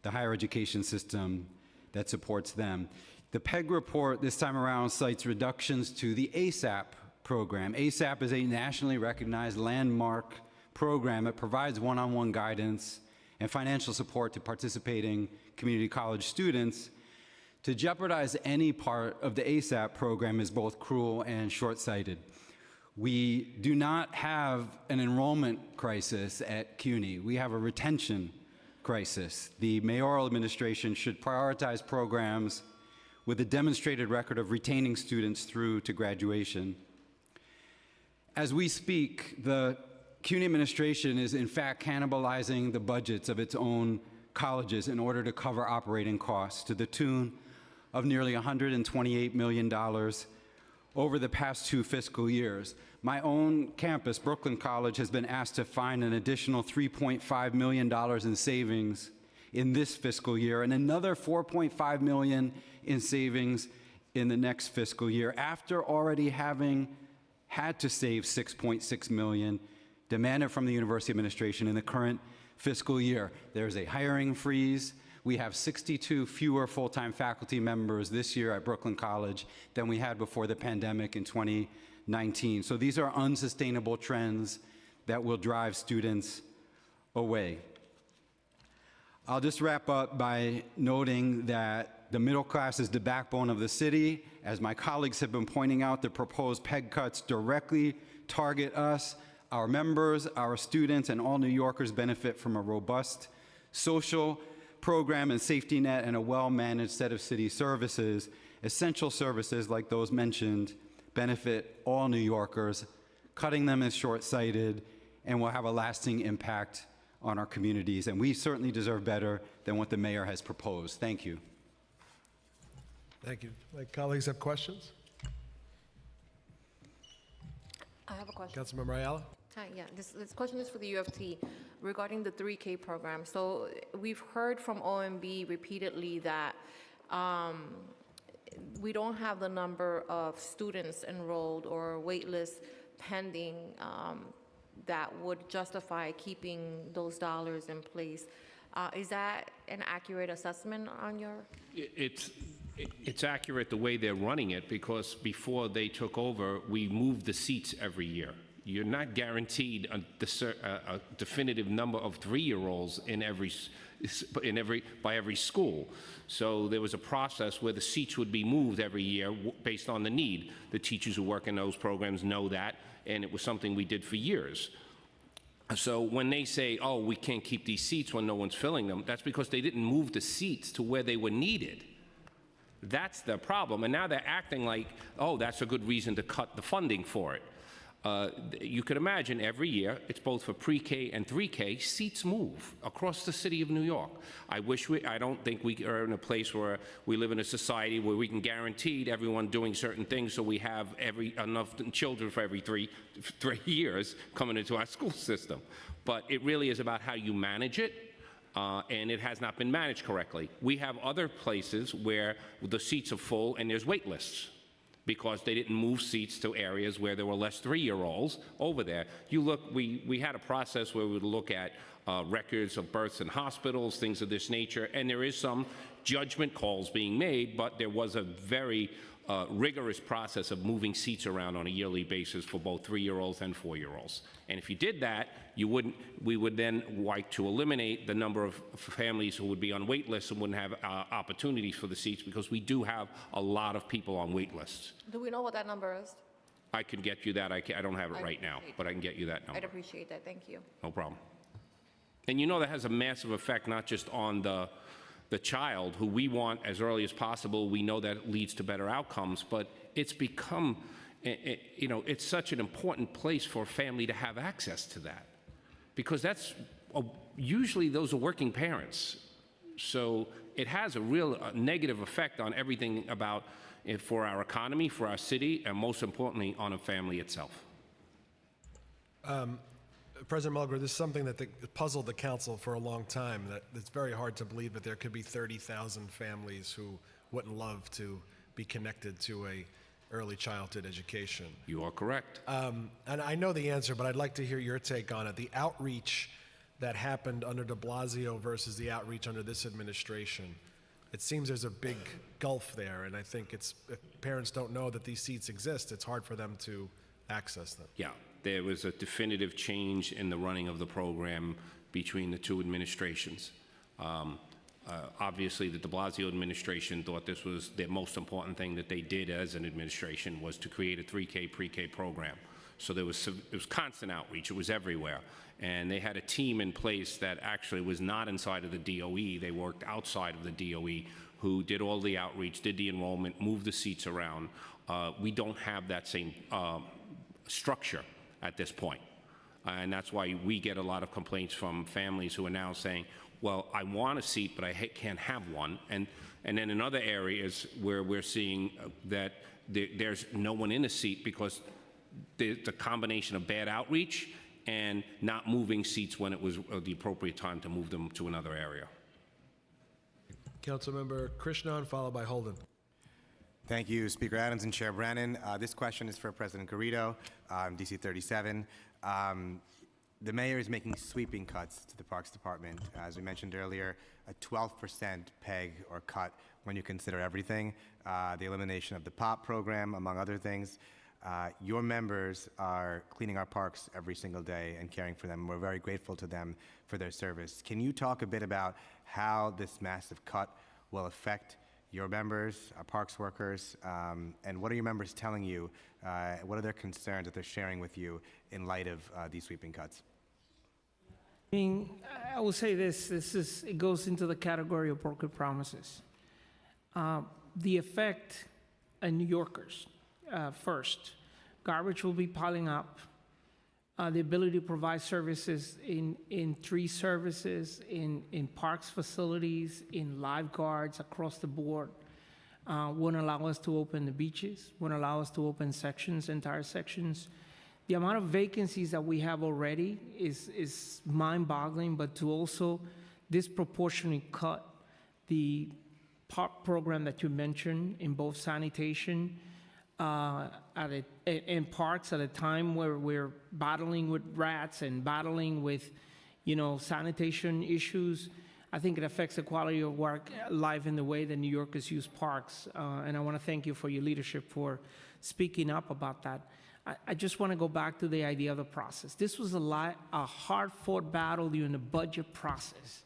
the higher education system that supports them. The PEG report this time around cites reductions to the ASAP program. ASAP is a nationally recognized landmark program that provides one-on-one guidance and financial support to participating community college students. To jeopardize any part of the ASAP program is both cruel and short-sighted. We do not have an enrollment crisis at CUNY. We have a retention crisis. The mayoral administration should prioritize programs with a demonstrated record of retaining students through to graduation. As we speak, the CUNY administration is in fact cannibalizing the budgets of its own colleges in order to cover operating costs to the tune of nearly $128 million over the past 2 fiscal years. My own campus, Brooklyn College, has been asked to find an additional $3.5 million in savings in this fiscal year and another $4.5 million in savings in the next fiscal year, after already having had to save $6.6 million demanded from the university administration in the current fiscal year. There's a hiring freeze. We have 62 fewer full-time faculty members this year at Brooklyn College than we had before the pandemic in 2019. So these are unsustainable trends that will drive students away. I'll just wrap up by noting that the middle class is the backbone of the city. As my colleagues have been pointing out, the proposed PEG cuts directly target us. Our members, our students, and all New Yorkers benefit from a robust social program and safety net and a well-managed set of city services. Essential services like those mentioned benefit all New Yorkers. Cutting them is short-sighted and will have a lasting impact on our communities, and we certainly deserve better than what the mayor has proposed. Thank you. Thank you. My colleagues have questions? I have a question. Councilmember Ayala? Hi, yeah, this question is for the UFT regarding the 3K program. So we've heard from OMB repeatedly that we don't have the number of students enrolled or waitlist pending that would justify keeping those dollars in place. Is that an accurate assessment on your? It's accurate the way they're running it, because before they took over, we moved the seats every year. You're not guaranteed a definitive number of 3-year-olds by every school. So there was a process where the seats would be moved every year based on the need. The teachers who work in those programs know that, and it was something we did for years. So when they say, oh, we can't keep these seats when no one's filling them, that's because they didn't move the seats to where they were needed. That's the problem. And now they're acting like, oh, that's a good reason to cut the funding for it. You could imagine every year, it's both for pre-K and 3K, seats move across the city of New York. I don't think we are in a place where we live in a society where we can guarantee everyone doing certain things so we have enough children for every three years coming into our school system. But it really is about how you manage it. And it has not been managed correctly. We have other places where the seats are full and there's wait lists because they didn't move seats to areas where there were less 3-year-olds over there. You look, we had a process where we would look at records of births in hospitals, things of this nature, and there is some judgment calls being made, but there was a very rigorous process of moving seats around on a yearly basis for both 3-year-olds and 4-year-olds. And if you did that, we would then like to eliminate the number of families who would be on wait lists and wouldn't have opportunities for the seats, because we do have a lot of people on wait lists. Do we know what that number is? I can get you that. I don't have it right now, but I can get you that number. I'd appreciate that. Thank you. No problem. And you know that has a massive effect not just on the child, who we want as early as possible. We know that it leads to better outcomes, but it's become, it's such an important place for a family to have access to that, because that's usually those are working parents. So it has a real negative effect on everything about for our economy, for our city, and most importantly, on a family itself. President Mulgrew, this is something that puzzled the council for a long time, that it's very hard to believe that there could be 30,000 families who wouldn't love to be connected to a early childhood education. You are correct. And I know the answer, but I'd like to hear your take on it. The outreach that happened under de Blasio versus the outreach under this administration, it seems there's a big gulf there, and I think if parents don't know that these seats exist, it's hard for them to access them. Yeah. There was a definitive change in the running of the program between the two administrations. Obviously, the de Blasio administration thought this was the most important thing that they did as an administration, was to create a 3K pre-K program. So it was constant outreach. It was everywhere. And they had a team in place that actually was not inside of the DOE. They worked outside of the DOE, who did all the outreach, did the enrollment, moved the seats around. We don't have that same structure at this point. And that's why we get a lot of complaints from families who are now saying, well, I want a seat, but I can't have one. And then in other areas where we're seeing that there's no one in a seat because the combination of bad outreach and not moving seats when it was the appropriate time to move them to another area. Councilmember Krishnan, followed by Holden. Thank you, Speaker Adams and Chair Brannan. This question is for President Garrido, DC 37. The mayor is making sweeping cuts to the Parks Department. As we mentioned earlier, a 12% peg or cut when you consider everything, the elimination of the POP program, among other things. Your members are cleaning our parks every single day and caring for them. We're very grateful to them for their service. Can you talk a bit about how this massive cut will affect your members, our parks workers, and what are your members telling you? What are their concerns that they're sharing with you in light of these sweeping cuts? I mean, I will say this, it goes into the category of broken promises. The effect on New Yorkers, first, garbage will be piling up. The ability to provide services in tree services, in parks facilities, in lifeguards across the board, won't allow us to open the beaches, won't allow us to open sections, entire sections. The amount of vacancies that we have already is mind-boggling, but to also disproportionately cut the park program that you mentioned in both sanitation in parks at a time where we're battling with rats and battling with, sanitation issues. I think it affects the quality of work life in the way that New Yorkers use parks. And I want to thank you for your leadership for speaking up about that. I just want to go back to the idea of the process. This was a hard-fought battle during the budget process,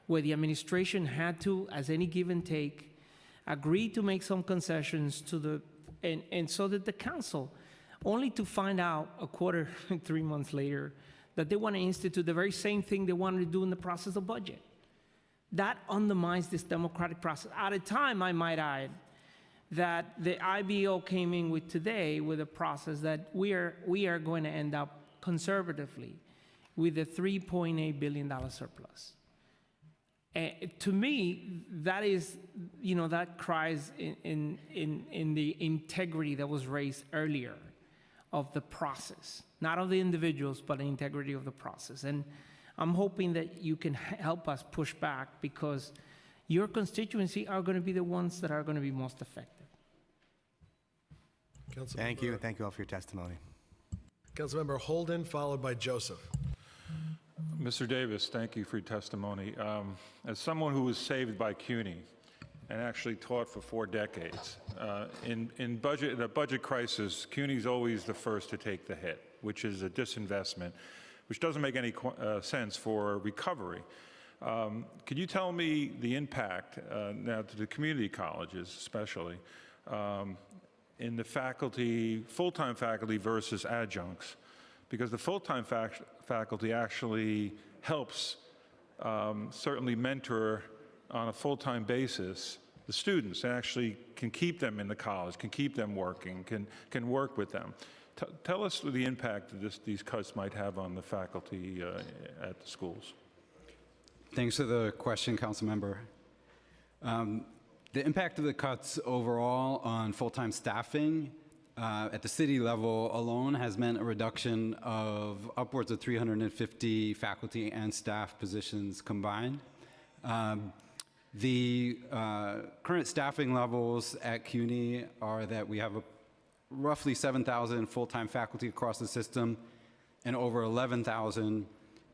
where the administration had to, as any give and take, agree to make some concessions to and so did the council, only to find out 3 months later that they want to institute the very same thing they wanted to do in the process of budget. That undermines this democratic process. At a time, I might add, that the IBO came in with today with a process that we are going to end up conservatively with a $3.8 billion surplus. To me, that is, that cries in the integrity that was raised earlier of the process, not of the individuals, but the integrity of the process. And I'm hoping that you can help us push back, because your constituency are going to be the ones that are going to be most affected. Thank you, and thank you all for your testimony. Councilmember Holden, followed by Joseph. Mr. Davis, thank you for your testimony. As someone who was saved by CUNY and actually taught for 4 decades, in a budget crisis, CUNY is always the first to take the hit, which is a disinvestment, which doesn't make any sense for recovery. Can you tell me the impact now to the community colleges, especially, in the faculty, full-time faculty versus adjuncts? Because the full-time faculty actually helps certainly mentor on a full-time basis the students, and actually can keep them in the college, can keep them working, can work with them. Tell us the impact that these cuts might have on the faculty at the schools. Thanks for the question, Council Member. The impact of the cuts overall on full-time staffing at the city level alone has meant a reduction of upwards of 350 faculty and staff positions combined. The current staffing levels at CUNY are that we have roughly 7,000 full-time faculty across the system and over 11,000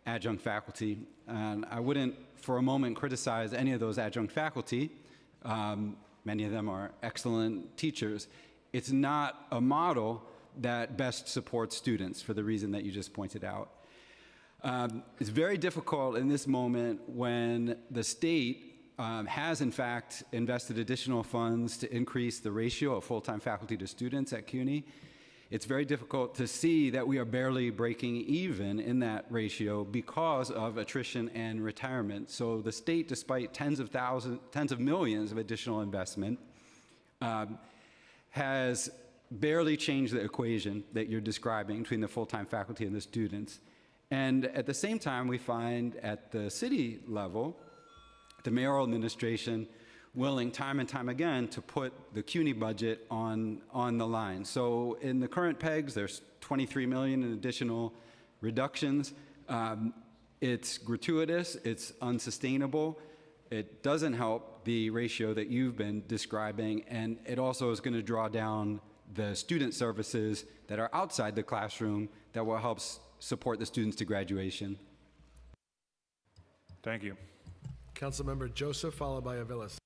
adjunct faculty. And I wouldn't for a moment criticize any of those adjunct faculty. Many of them are excellent teachers. It's not a model that best supports students for the reason that you just pointed out. It's very difficult in this moment when the state has in fact invested additional funds to increase the ratio of full-time faculty to students at CUNY. It's very difficult to see that we are barely breaking even in that ratio because of attrition and retirement. So the state, despite tens of millions of additional investment, has barely changed the equation that you're describing between the full-time faculty and the students. And at the same time, we find at the city level, the mayoral administration willing time and time again to put the CUNY budget on the line. So in the current pegs, there's 23 million in additional reductions. It's gratuitous, it's unsustainable. It doesn't help the ratio that you've been describing, and it also is going to draw down the student services that are outside the classroom that will help support the students to graduation. Thank you. Councilmember Joseph, followed by Aviles.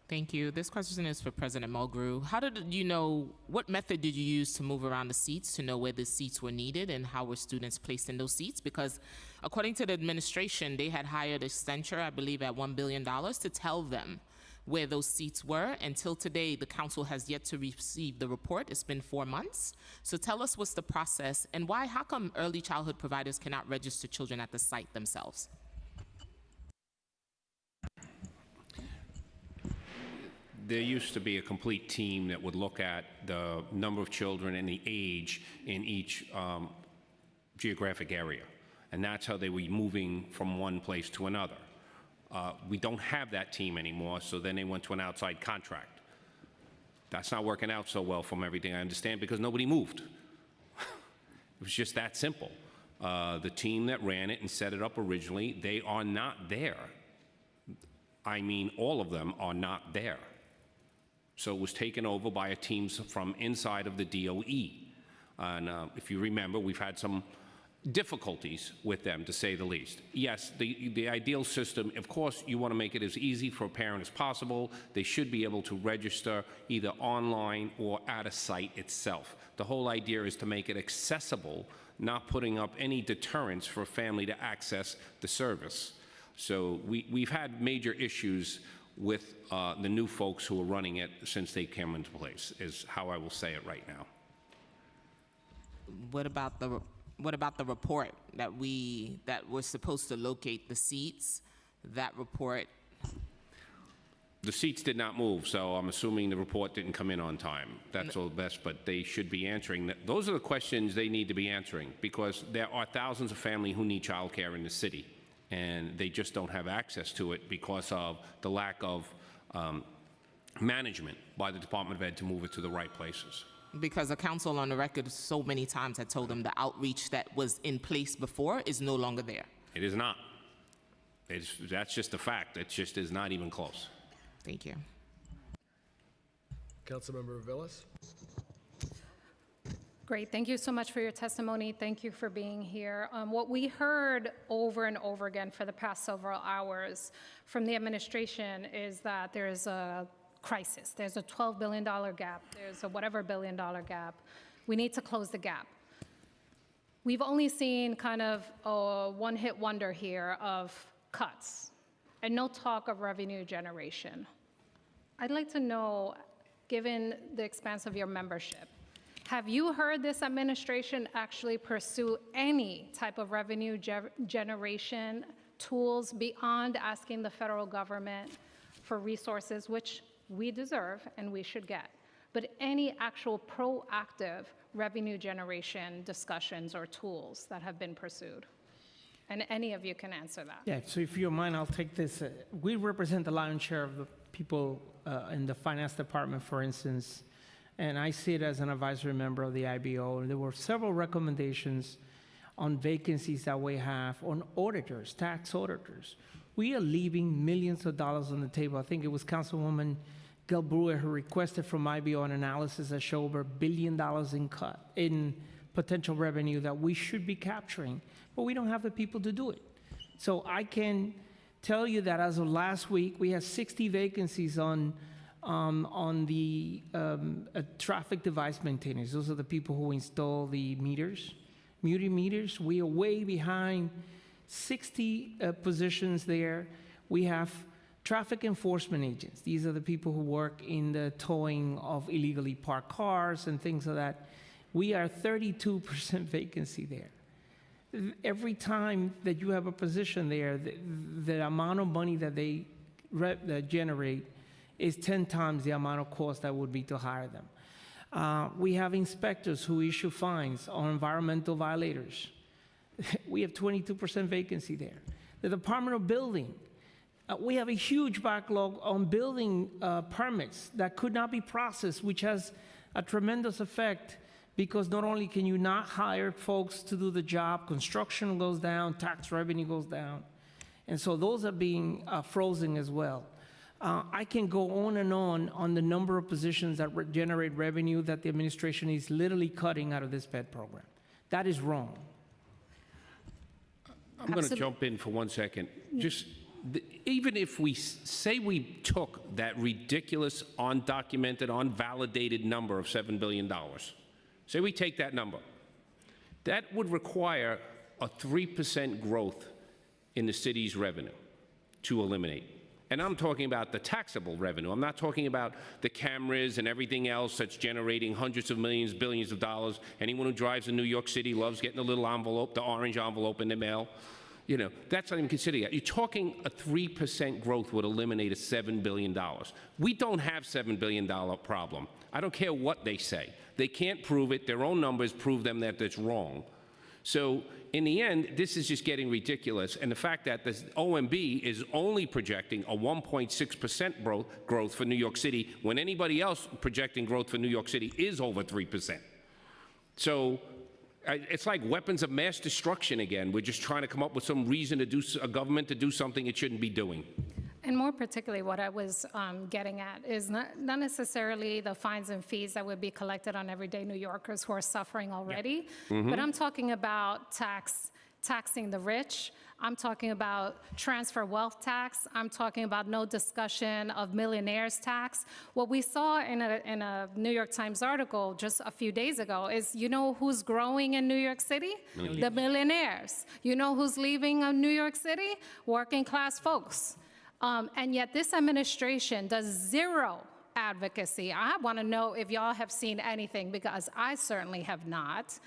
Thank you. This question is for President Mulgrew. How did you know, what method did you use to move around the seats to know where the seats were needed, and how were students placed in those seats? Because according to the administration, they had hired Accenture, I believe, at $1 billion to tell them where those seats were. Until today, the council has yet to receive the report. It's been 4 months. So tell us what's the process, and how come early childhood providers cannot register children at the site themselves? There used to be a complete team that would look at the number of children and the age in each geographic area. And that's how they were moving from one place to another. We don't have that team anymore, so then they went to an outside contract. That's not working out so well from everything I understand because nobody moved. It was just that simple. The team that ran it and set it up originally, they are not there. I mean, all of them are not there. So it was taken over by a team from inside of the DOE. And if you remember, we've had some difficulties with them, to say the least. Yes, the ideal system, of course, you want to make it as easy for a parent as possible. They should be able to register either online or at a site itself. The whole idea is to make it accessible, not putting up any deterrence for a family to access the service. So we've had major issues with the new folks who are running it since they came into place, is how I will say it right now. What about the report that we're supposed to locate the seats? That report. The seats did not move, so I'm assuming the report didn't come in on time. That's all best, but they should be answering that. Those are the questions they need to be answering, because there are thousands of families who need childcare in the city, and they just don't have access to it because of the lack of management by the Department of Ed to move it to the right places. Because the council on the record so many times had told them the outreach that was in place before is no longer there. It is not. That's just a fact. It just is not even close. Thank you. Councilmember Aviles. Great. Thank you so much for your testimony. Thank you for being here. What we heard over and over again for the past several hours from the administration is that there's a crisis. There's a $12 billion gap. There's a whatever billion dollar gap. We need to close the gap. We've only seen kind of a one-hit wonder here of cuts and no talk of revenue generation. I'd like to know, given the expanse of your membership, have you heard this administration actually pursue any type of revenue generation tools beyond asking the federal government for resources, which we deserve and we should get, but any actual proactive revenue generation discussions or tools that have been pursued? And any of you can answer that. Yeah, so if you don't mind, I'll take this. We represent the lion's share of the people in the finance department, for instance, and I sit as an advisory member of the IBO, and there were several recommendations on vacancies that we have on auditors, tax auditors. We are leaving millions of dollars on the table. I think it was Councilwoman Gail Brewer who requested from IBO an analysis that showed over $1 billion in potential revenue that we should be capturing, but we don't have the people to do it. So I can tell you that as of last week, we have 60 vacancies on the traffic device maintainers. Those are the people who install the meters, meters. We are way behind 60 positions there. We have traffic enforcement agents. These are the people who work in the towing of illegally parked cars and things like that. We are 32% vacancy there. Every time that you have a position there, the amount of money that they generate is 10 times the amount of cost that would be to hire them. We have inspectors who issue fines on environmental violators. We have 22% vacancy there. The Department of Building, we have a huge backlog on building permits that could not be processed, which has a tremendous effect because not only can you not hire folks to do the job, construction goes down, tax revenue goes down. And so those are being frozen as well. I can go on the number of positions that generate revenue that the administration is literally cutting out of this PED program. That is wrong. I'm going to jump in for 1 second. Even if we say we took that ridiculous, undocumented, unvalidated number of $7 billion, say we take that number, that would require a 3% growth in the city's revenue to eliminate. And I'm talking about the taxable revenue. I'm not talking about the cameras and everything else that's generating hundreds of millions, billions of dollars. Anyone who drives in New York City loves getting a little envelope, the orange envelope in the mail. You know, that's not even considered yet. You're talking a 3% growth would eliminate a $7 billion. We don't have $7 billion problem. I don't care what they say. They can't prove it. Their own numbers prove them that it's wrong. So in the end, this is just getting ridiculous. And the fact that the OMB is only projecting a 1.6% growth for New York City when anybody else projecting growth for New York City is over 3%. So it's like weapons of mass destruction again. We're just trying to come up with some reason to do a government to do something it shouldn't be doing. And more particularly, what I was getting at is not necessarily the fines and fees that would be collected on everyday New Yorkers who are suffering already, but I'm talking about taxing the rich. I'm talking about transfer wealth tax. I'm talking about no discussion of millionaires tax. What we saw in a New York Times article just a few days ago is, you know who's growing in New York City? The millionaires. You know who's leaving New York City? Working class folks. And yet this administration does zero advocacy. I want to know if y'all have seen anything, because I certainly have not,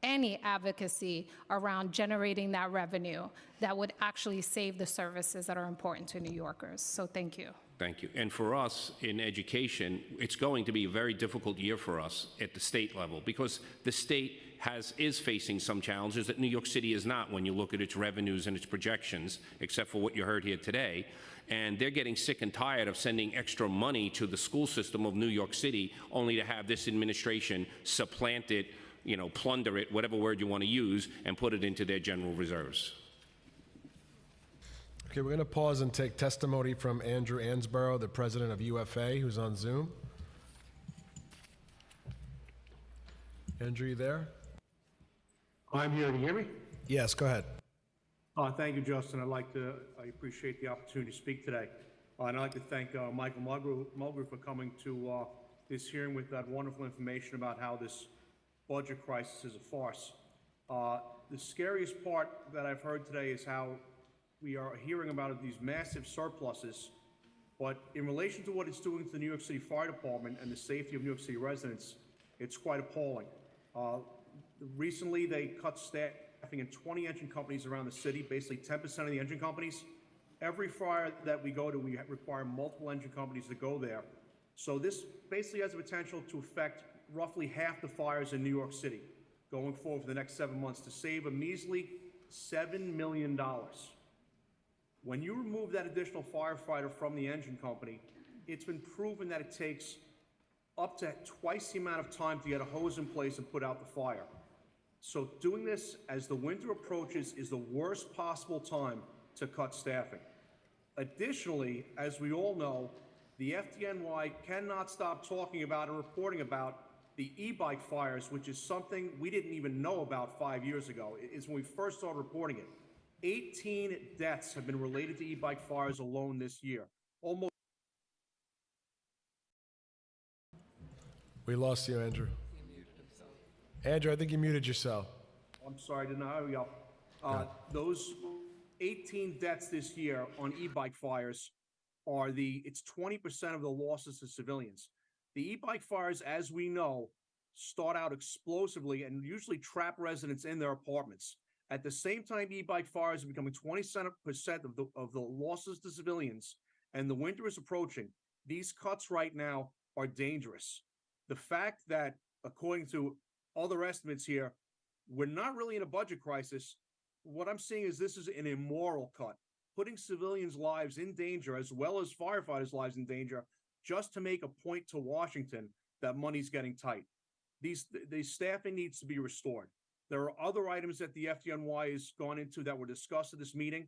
any advocacy around generating that revenue that would actually save the services that are important to New Yorkers. So thank you. Thank you. And for us in education, it's going to be a very difficult year for us at the state level, because the state is facing some challenges that New York City is not when you look at its revenues and its projections, except for what you heard here today. And they're getting sick and tired of sending extra money to the school system of New York City, only to have this administration supplant it, you know, plunder it, whatever word you want to use, and put it into their general reserves. Okay, we're going to pause and take testimony from Andrew Ansborough, the president of UFA, who's on Zoom. Andrew, you there? I'm here. Do you hear me? Yes, go ahead. Thank you, Justin. I appreciate the opportunity to speak today. And I'd like to thank Michael Mulgrew for coming to this hearing with that wonderful information about how this budget crisis is a farce. The scariest part that I've heard today is how we are hearing about these massive surpluses, but in relation to what it's doing to the New York City Fire Department and the safety of New York City residents, it's quite appalling. Recently, they cut staffing in 20 engine companies around the city, basically 10% of the engine companies. Every fire that we go to, we require multiple engine companies to go there. So this basically has the potential to affect roughly half the fires in New York City going forward for the next 7 months, to save a measly $7 million. When you remove that additional firefighter from the engine company, it's been proven that it takes up to twice the amount of time to get a hose in place and put out the fire. So doing this as the winter approaches is the worst possible time to cut staffing. Additionally, as we all know, the FDNY cannot stop talking about and reporting about the e-bike fires, which is something we didn't even know about 5 years ago. It's when we first started reporting it. 18 deaths have been related to e-bike fires alone this year. Almost. We lost you, Andrew. Andrew, I think you muted yourself. I'm sorry, didn't know. Here we go. Those 18 deaths this year on e-bike fires are it's 20% of the losses to civilians. The e-bike fires, as we know, start out explosively and usually trap residents in their apartments. At the same time, e-bike fires are becoming 20% of the losses to civilians, and the winter is approaching. These cuts right now are dangerous. The fact that, according to other estimates here, we're not really in a budget crisis. What I'm seeing is this is an immoral cut, putting civilians' lives in danger as well as firefighters' lives in danger, just to make a point to Washington that money's getting tight. The staffing needs to be restored. There are other items that the FDNY has gone into that were discussed at this meeting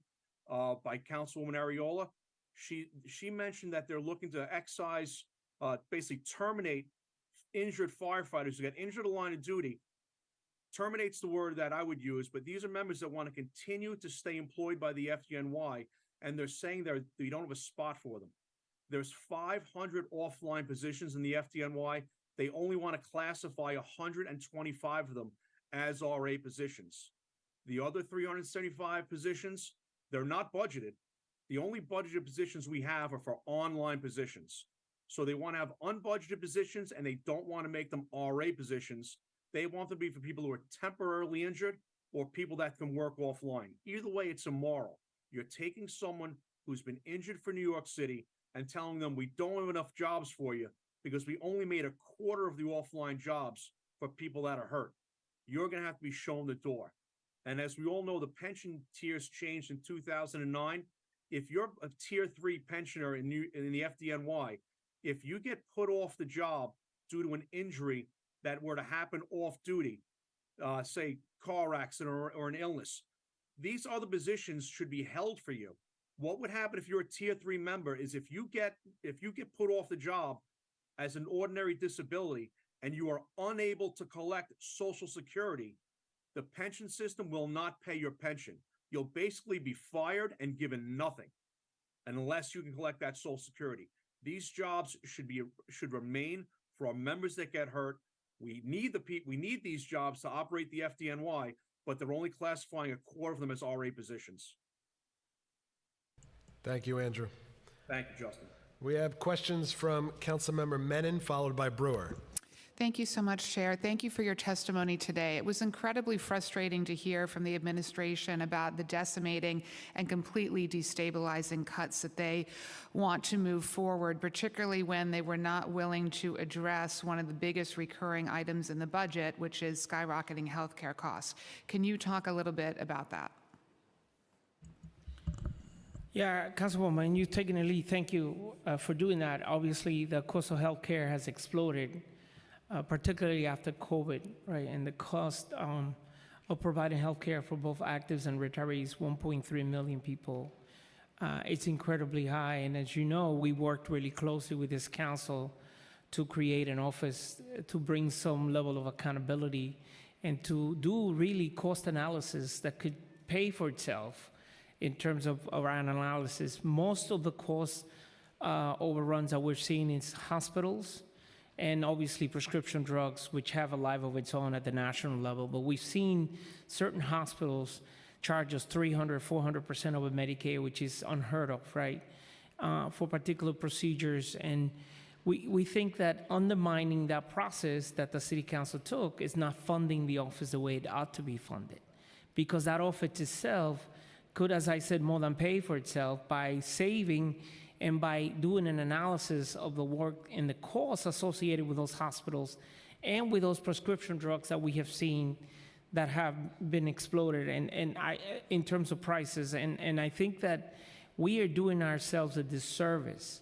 by Councilwoman Ariola. She mentioned that they're looking to excise, basically terminate injured firefighters who get injured in the line of duty. Terminates the word that I would use, but these are members that want to continue to stay employed by the FDNY, and they're saying they don't have a spot for them. There's 500 offline positions in the FDNY. They only want to classify 125 of them as RA positions. The other 375 positions, they're not budgeted. The only budgeted positions we have are for online positions. So they want to have unbudgeted positions, and they don't want to make them RA positions. They want them to be for people who are temporarily injured or people that can work offline. Either way, it's immoral. You're taking someone who's been injured for New York City and telling them we don't have enough jobs for you because we only made a quarter of the offline jobs for people that are hurt. You're going to have to be shown the door. And as we all know, the pension tiers changed in 2009. If you're a tier 3 pensioner in the FDNY, if you get put off the job due to an injury that were to happen off duty, say car accident or an illness, these other positions should be held for you. What would happen if you're a tier 3 member is if you get put off the job as an ordinary disability and you are unable to collect Social Security, the pension system will not pay your pension. You'll basically be fired and given nothing unless you can collect that Social Security. These jobs should remain for our members that get hurt. We need these jobs to operate the FDNY, but they're only classifying a quarter of them as RA positions. Thank you, Andrew. Thank you, Justin. We have questions from Councilmember Menon, followed by Brewer. Thank you so much, Chair. Thank you for your testimony today. It was incredibly frustrating to hear from the administration about the decimating and completely destabilizing cuts that they want to move forward, particularly when they were not willing to address one of the biggest recurring items in the budget, which is skyrocketing healthcare costs. Can you talk a little bit about that? Yeah, Councilwoman, you've taken a lead. Thank you for doing that. Obviously, the cost of healthcare has exploded. Particularly after COVID, right? And the cost of providing healthcare for both actives and retirees, 1.3 million people, it's incredibly high. And as you know, we worked really closely with this council to create an office to bring some level of accountability and to do really cost analysis that could pay for itself in terms of our analysis. Most of the cost overruns that we're seeing is hospitals, and obviously prescription drugs, which have a life of its own at the national level. But we've seen certain hospitals charge us 300, 400% over Medicare, which is unheard of, right, for particular procedures. And we think that undermining that process that the City Council took is not funding the office the way it ought to be funded. Because that office itself could, as I said, more than pay for itself by saving and by doing an analysis of the work and the costs associated with those hospitals and with those prescription drugs that we have seen that have been exploded and in terms of prices. And I think that we are doing ourselves a disservice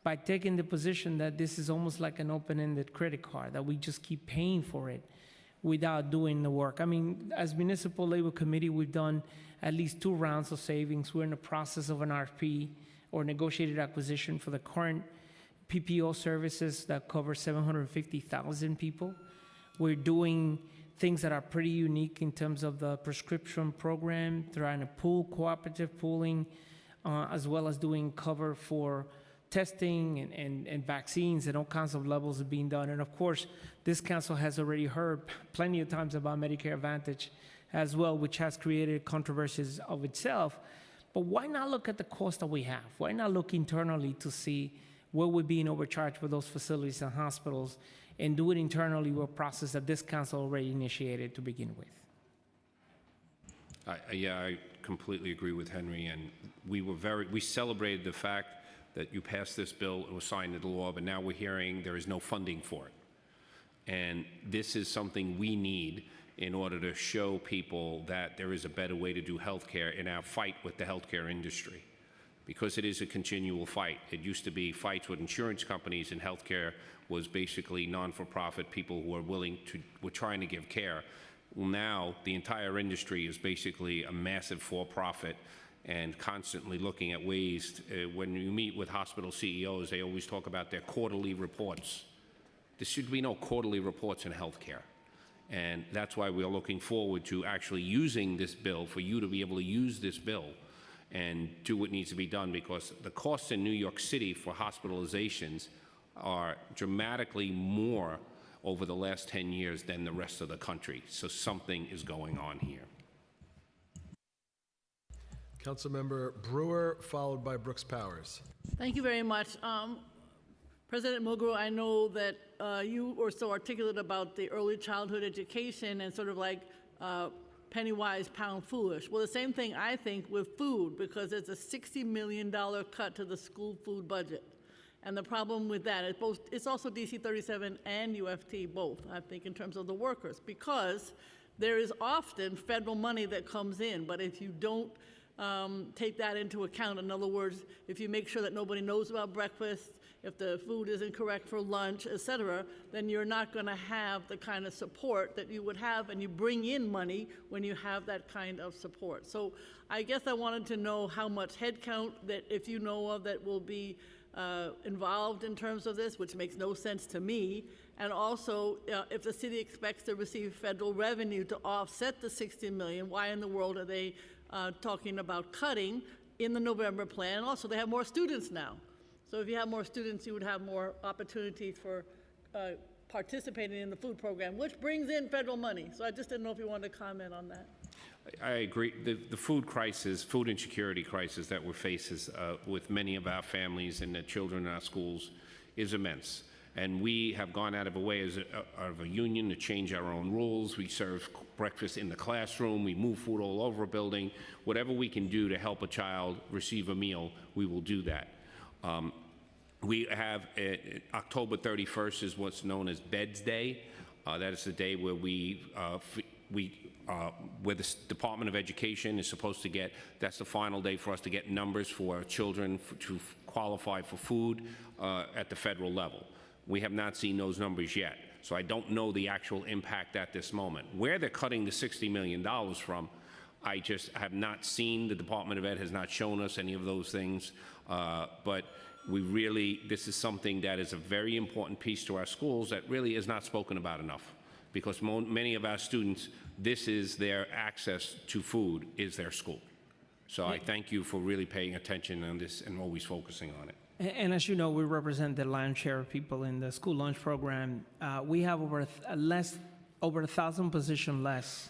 by taking the position that this is almost like an open-ended credit card, that we just keep paying for it without doing the work. I mean, as Municipal Labor Committee, we've done at least 2 rounds of savings. We're in the process of an RFP or negotiated acquisition for the current PPO services that cover 750,000 people. We're doing things that are pretty unique in terms of the prescription program, trying to pool cooperative pooling, as well as doing cover for testing and vaccines, and all kinds of levels are being done. And of course, this council has already heard plenty of times about Medicare Advantage as well, which has created controversies of itself. But why not look at the cost that we have? Why not look internally to see where we're being overcharged for those facilities and hospitals and do it internally with a process that this council already initiated to begin with? Yeah, I completely agree with Henry, and we celebrated the fact that you passed this bill, it was signed into law, but now we're hearing there is no funding for it. And this is something we need in order to show people that there is a better way to do healthcare in our fight with the healthcare industry, because it is a continual fight. It used to be fights with insurance companies, and healthcare was basically non-for-profit people who were trying to give care. Well, now the entire industry is basically a massive for-profit, and constantly looking at ways. When you meet with hospital CEOs, they always talk about their quarterly reports. There should be no quarterly reports in healthcare. And that's why we're looking forward to actually using this bill, for you to be able to use this bill and do what needs to be done, because the costs in New York City for hospitalizations are dramatically more over the last 10 years than the rest of the country. So something is going on here. Councilmember Brewer, followed by Brooks Powers. Thank you very much. President Mulgrew, I know that you were so articulate about the early childhood education and sort of like penny wise, pound foolish. Well, the same thing I think with food, because there's a $60 million cut to the school food budget. And the problem with that, it's also DC 37 and UFT both, I think, in terms of the workers, because there is often federal money that comes in, but if you don't take that into account, in other words, if you make sure that nobody knows about breakfast, if the food isn't correct for lunch, et cetera, then you're not going to have the kind of support that you would have, and you bring in money when you have that kind of support. So I guess I wanted to know how much headcount that, if you know of, that will be involved in terms of this, which makes no sense to me, and also if the city expects to receive federal revenue to offset the $60 million, why in the world are they talking about cutting in the November plan? And also, they have more students now. So if you have more students, you would have more opportunities for participating in the food program, which brings in federal money. So I just didn't know if you wanted to comment on that. I agree. The food crisis, food insecurity crisis that we're facing with many of our families and the children in our schools is immense. And we have gone out of a way as a union to change our own rules. We serve breakfast in the classroom. We move food all over a building. Whatever we can do to help a child receive a meal, we will do that. We have October 31st is what's known as Beds Day. That is the day where where the Department of Education is supposed to get, that's the final day for us to get numbers for children to qualify for food at the federal level. We have not seen those numbers yet, so I don't know the actual impact at this moment. Where they're cutting the $60 million from, I just have not seen. The Department of Ed has not shown us any of those things, but this is something that is a very important piece to our schools that really is not spoken about enough, because many of our students, this is their access to food, is their school. So I thank you for really paying attention on this and always focusing on it. And as you know, we represent the lion's share of people in the school lunch program. We have over 1,000 positions less,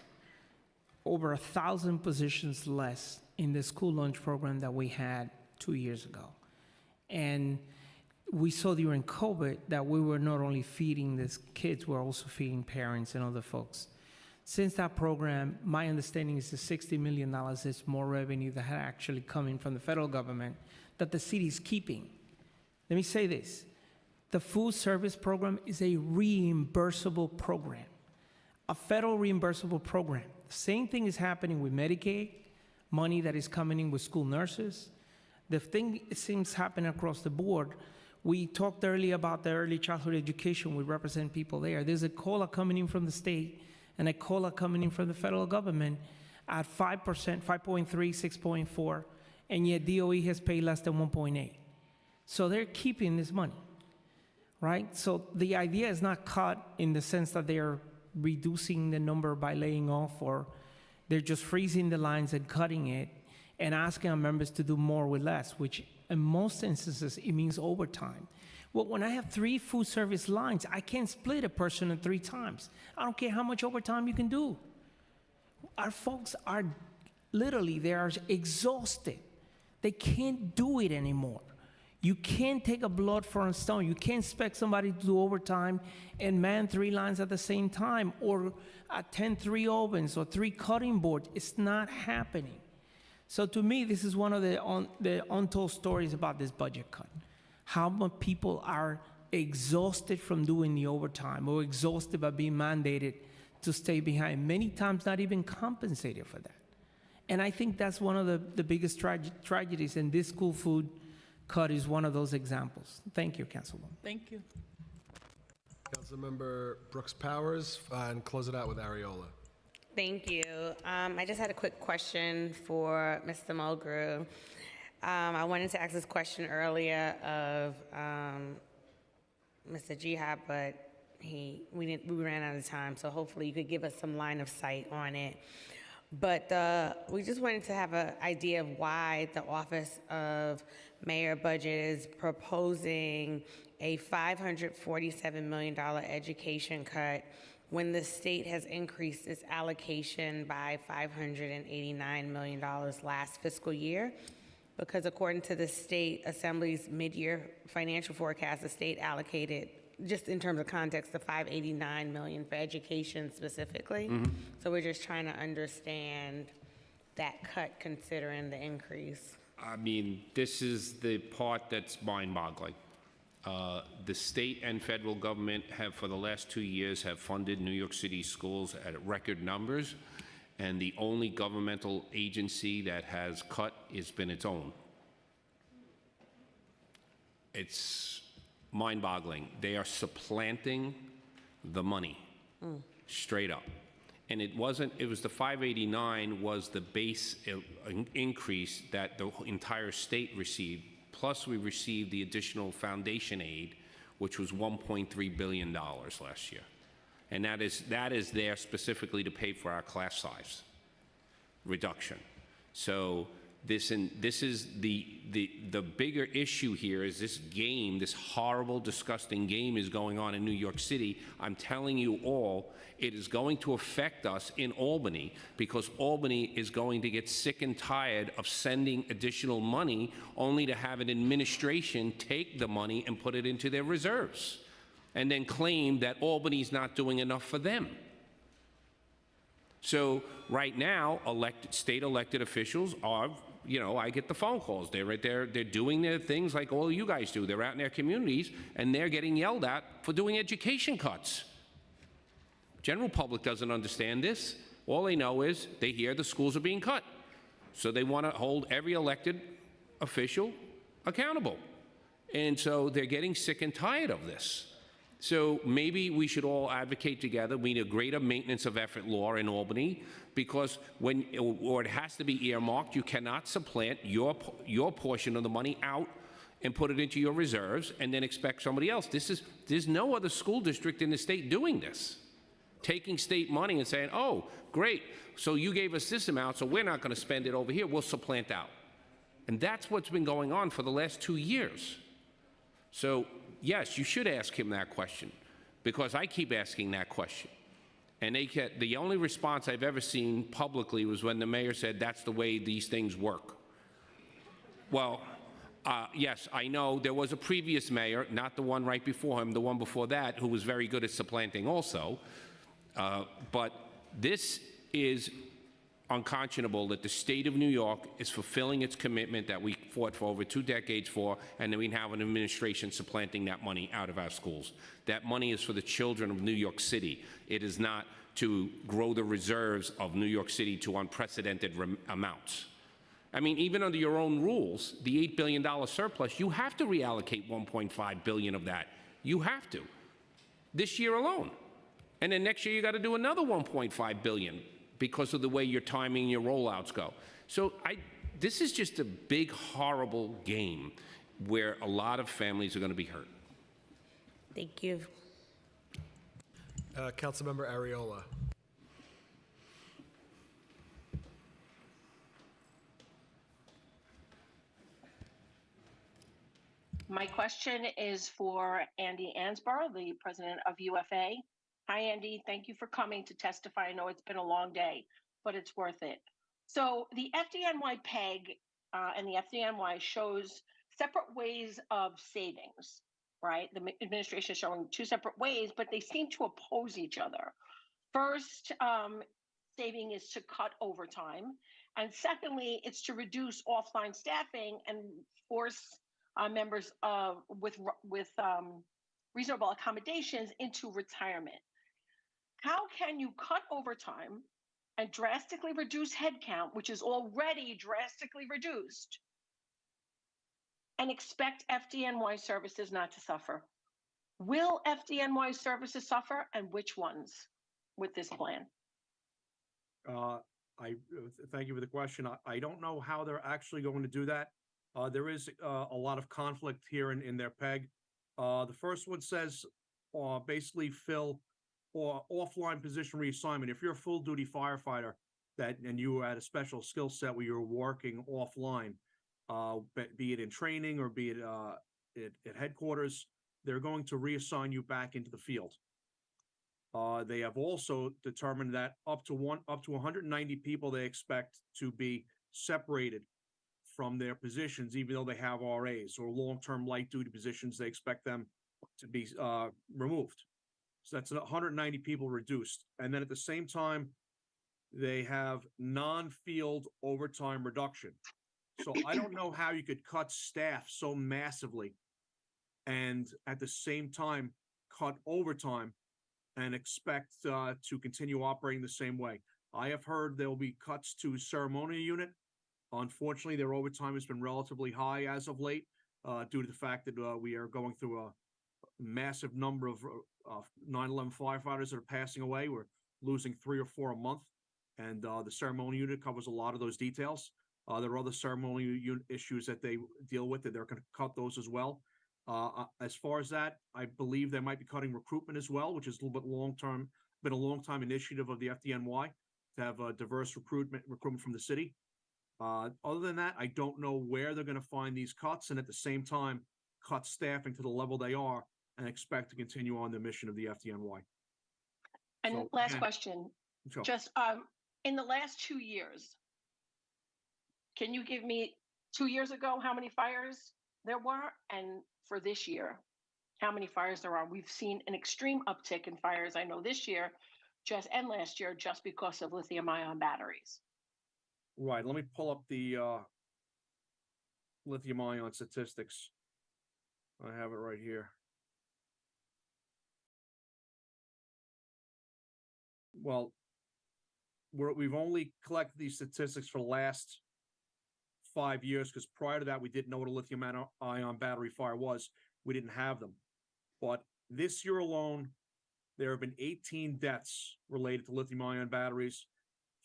over 1,000 positions less in the school lunch program that we had 2 years ago. And we saw during COVID that we were not only feeding these kids, we're also feeding parents and other folks. Since that program, my understanding is the $60 million is more revenue that had actually come in from the federal government that the city is keeping. Let me say this. The food service program is a reimbursable program, a federal reimbursable program. The same thing is happening with Medicaid, money that is coming in with school nurses. The thing seems happening across the board. We talked earlier about the early childhood education. We represent people there. There's a COLA coming in from the state and a COLA coming in from the federal government at 5%, 5.3, 6.4, and yet DOE has paid less than 1.8. So they're keeping this money, right? So the idea is not cut in the sense that they're reducing the number by laying off, or they're just freezing the lines and cutting it and asking our members to do more with less, which in most instances, it means overtime. Well, when I have 3 food service lines, I can't split a person in 3 times. I don't care how much overtime you can do. Our folks are literally, they are exhausted. They can't do it anymore. You can't take a blood for a stone. You can't expect somebody to do overtime and man 3 lines at the same time, or attend 3 ovens or 3 cutting boards. It's not happening. So to me, this is one of the untold stories about this budget cut. How much people are exhausted from doing the overtime, or exhausted by being mandated to stay behind, many times not even compensated for that. And I think that's one of the biggest tragedies, and this school food cut is one of those examples. Thank you, Councilwoman. Thank you. Councilmember Brooks Powers, and close it out with Areola. Thank you. I just had a quick question for Mr. Mulgrew. I wanted to ask this question earlier of Mr. Jihad, but we ran out of time, so hopefully you could give us some line of sight on it. But we just wanted to have an idea of why the Office of Mayor Budget is proposing a $547 million education cut when the state has increased its allocation by $589 million last fiscal year. Because according to the State Assembly's mid-year financial forecast, the state allocated, just in terms of context, the $589 million for education specifically. So we're just trying to understand that cut considering the increase. I mean, this is the part that's mind-boggling. The state and federal government have, for the last 2 years, have funded New York City schools at record numbers, and the only governmental agency that has cut has been its own. It's mind-boggling. They are supplanting the money, straight up. And it was the 589 was the base increase that the entire state received. Plus, we received the additional foundation aid, which was $1.3 billion last year. And that is there specifically to pay for our class size reduction. So this is the bigger issue here is this game, this horrible, disgusting game is going on in New York City. I'm telling you all, it is going to affect us in Albany because Albany is going to get sick and tired of sending additional money only to have an administration take the money and put it into their reserves and then claim that Albany's not doing enough for them. So right now, state elected officials are, I get the phone calls. They're right there, they're doing their things like all you guys do. They're out in their communities and they're getting yelled at for doing education cuts. General public doesn't understand this. All they know is they hear the schools are being cut. So they want to hold every elected official accountable. And so they're getting sick and tired of this. So maybe we should all advocate together. We need a greater maintenance of effort law in Albany because or it has to be earmarked. You cannot supplant your portion of the money out and put it into your reserves and then expect somebody else. There's no other school district in the state doing this. Taking state money and saying, oh, great, so you gave us this amount, so we're not going to spend it over here, we'll supplant out. And that's what's been going on for the last 2 years. So yes, you should ask him that question because I keep asking that question. And the only response I've ever seen publicly was when the mayor said that's the way these things work. Well, yes, I know there was a previous mayor, not the one right before him, the one before that, who was very good at supplanting also. But this is unconscionable that the state of New York is fulfilling its commitment that we fought for over 2 decades for, and then we have an administration supplanting that money out of our schools. That money is for the children of New York City. It is not to grow the reserves of New York City to unprecedented amounts. I mean, even under your own rules, the $8 billion surplus, you have to reallocate $1.5 billion of that. You have to, this year alone. And then next year you got to do another $1.5 billion because of the way your timing and your rollouts go. So this is just a big, horrible game where a lot of families are going to be hurt. Thank you. Councilmember Ariola. My question is for Andy Ansborough, the president of UFA. Hi, Andy. Thank you for coming to testify. I know it's been a long day, but it's worth it. So the FDNY PEG and the FDNY shows separate ways of savings, right? The administration is showing 2 separate ways, but they seem to oppose each other. First, saving is to cut overtime. And secondly, it's to reduce offline staffing and force members with reasonable accommodations into retirement. How can you cut overtime and drastically reduce headcount, which is already drastically reduced, and expect FDNY services not to suffer? Will FDNY services suffer, and which ones with this plan? Thank you for the question. I don't know how they're actually going to do that. There is a lot of conflict here in their PEG. The first one says basically fill or offline position reassignment. If you're a full duty firefighter and you were at a special skill set where you're working offline, be it in training or be it at headquarters, they're going to reassign you back into the field. They have also determined that up to 190 people they expect to be separated from their positions, even though they have RAs or long-term light duty positions. They expect them to be removed. So that's 190 people reduced. And then at the same time, they have non-field overtime reduction. So I don't know how you could cut staff so massively and at the same time cut overtime and expect to continue operating the same way. I have heard there will be cuts to ceremonial unit. Unfortunately, their overtime has been relatively high as of late due to the fact that we are going through a massive number of 9/11 firefighters that are passing away. We're losing 3 or 4 a month, and the ceremonial unit covers a lot of those details. There are other ceremonial unit issues that they deal with that they're going to cut those as well. As far as that, I believe they might be cutting recruitment as well, which is a little bit long-term, been a long-time initiative of the FDNY to have a diverse recruitment from the city. Other than that, I don't know where they're going to find these cuts, and at the same time, cut staffing to the level they are and expect to continue on the mission of the FDNY. And So, last again, question, sure. just in the last 2 years, can you give me 2 years ago how many fires there were, and for this year, how many fires there are? We've seen an extreme uptick in fires, I know this year, and last year, just because of lithium-ion batteries. Right. Let me pull up the lithium-ion statistics. I have it right here. Well, we've only collected these statistics for the last 5 years, because prior to that, we didn't know what a lithium-ion battery fire was. We didn't have them. But this year alone, there have been 18 deaths related to lithium-ion batteries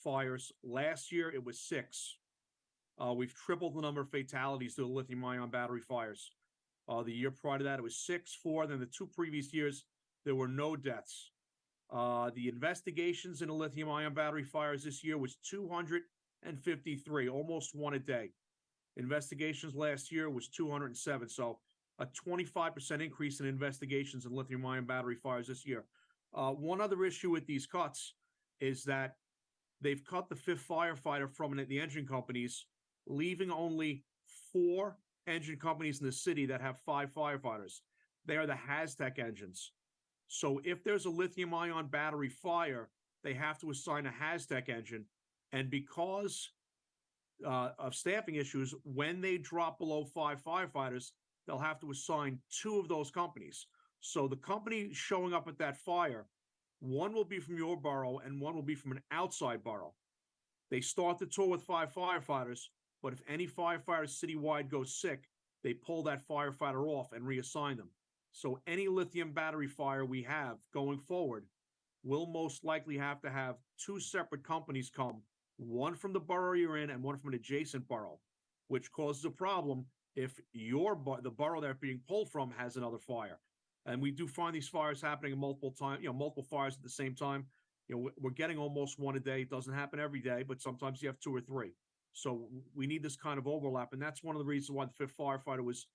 fires. Last year, it was 6. We've tripled the number of fatalities due to lithium-ion battery fires. The year prior to that, it was 6, 4. Then the 2 previous years, there were no deaths. The investigations into lithium-ion battery fires this year was 253, almost one a day. Investigations last year was 207, so a 25% increase in investigations in lithium-ion battery fires this year. One other issue with these cuts is that they've cut the 5th firefighter from the engine companies, leaving only 4 engine companies in the city that have 5 firefighters. They are the Haztec engines. So if there's a lithium-ion battery fire, they have to assign a Haztec engine. And because of staffing issues, when they drop below 5 firefighters, they'll have to assign 2 of those companies. So the company showing up at that fire, one will be from your borough and one will be from an outside borough. They start the tour with 5 firefighters, but if any firefighter citywide goes sick, they pull that firefighter off and reassign them. So any lithium battery fire we have going forward will most likely have to have 2 separate companies come, one from the borough you're in and one from an adjacent borough, which causes a problem if the borough they're being pulled from has another fire. And we do find these fires happening multiple times, multiple fires at the same time. We're getting almost one a day. It doesn't happen every day, but sometimes you have 2 or 3. So we need this kind of overlap. And that's one of the reasons why the 5th firefighter was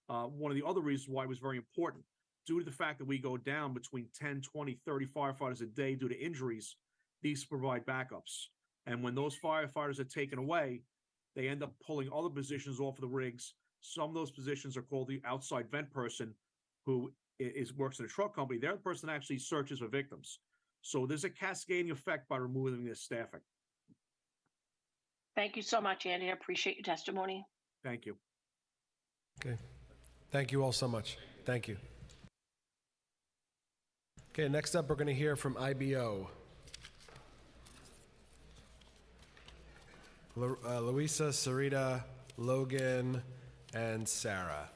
one of the other reasons why it was very important. Due to the fact that we go down between 10, 20, 30 firefighters a day due to injuries, these provide backups. And when those firefighters are taken away, they end up pulling other positions off of the rigs. Some of those positions are called the outside vent person, who works in a truck company. They're the person that actually searches for victims. So there's a cascading effect by removing this staffing. Thank you so much, Andy. I appreciate your testimony. Thank you. Okay. Thank you all so much. Thank you. Okay, next up, we're going to hear from IBO. Louisa, Sarita, Logan, and Sarah.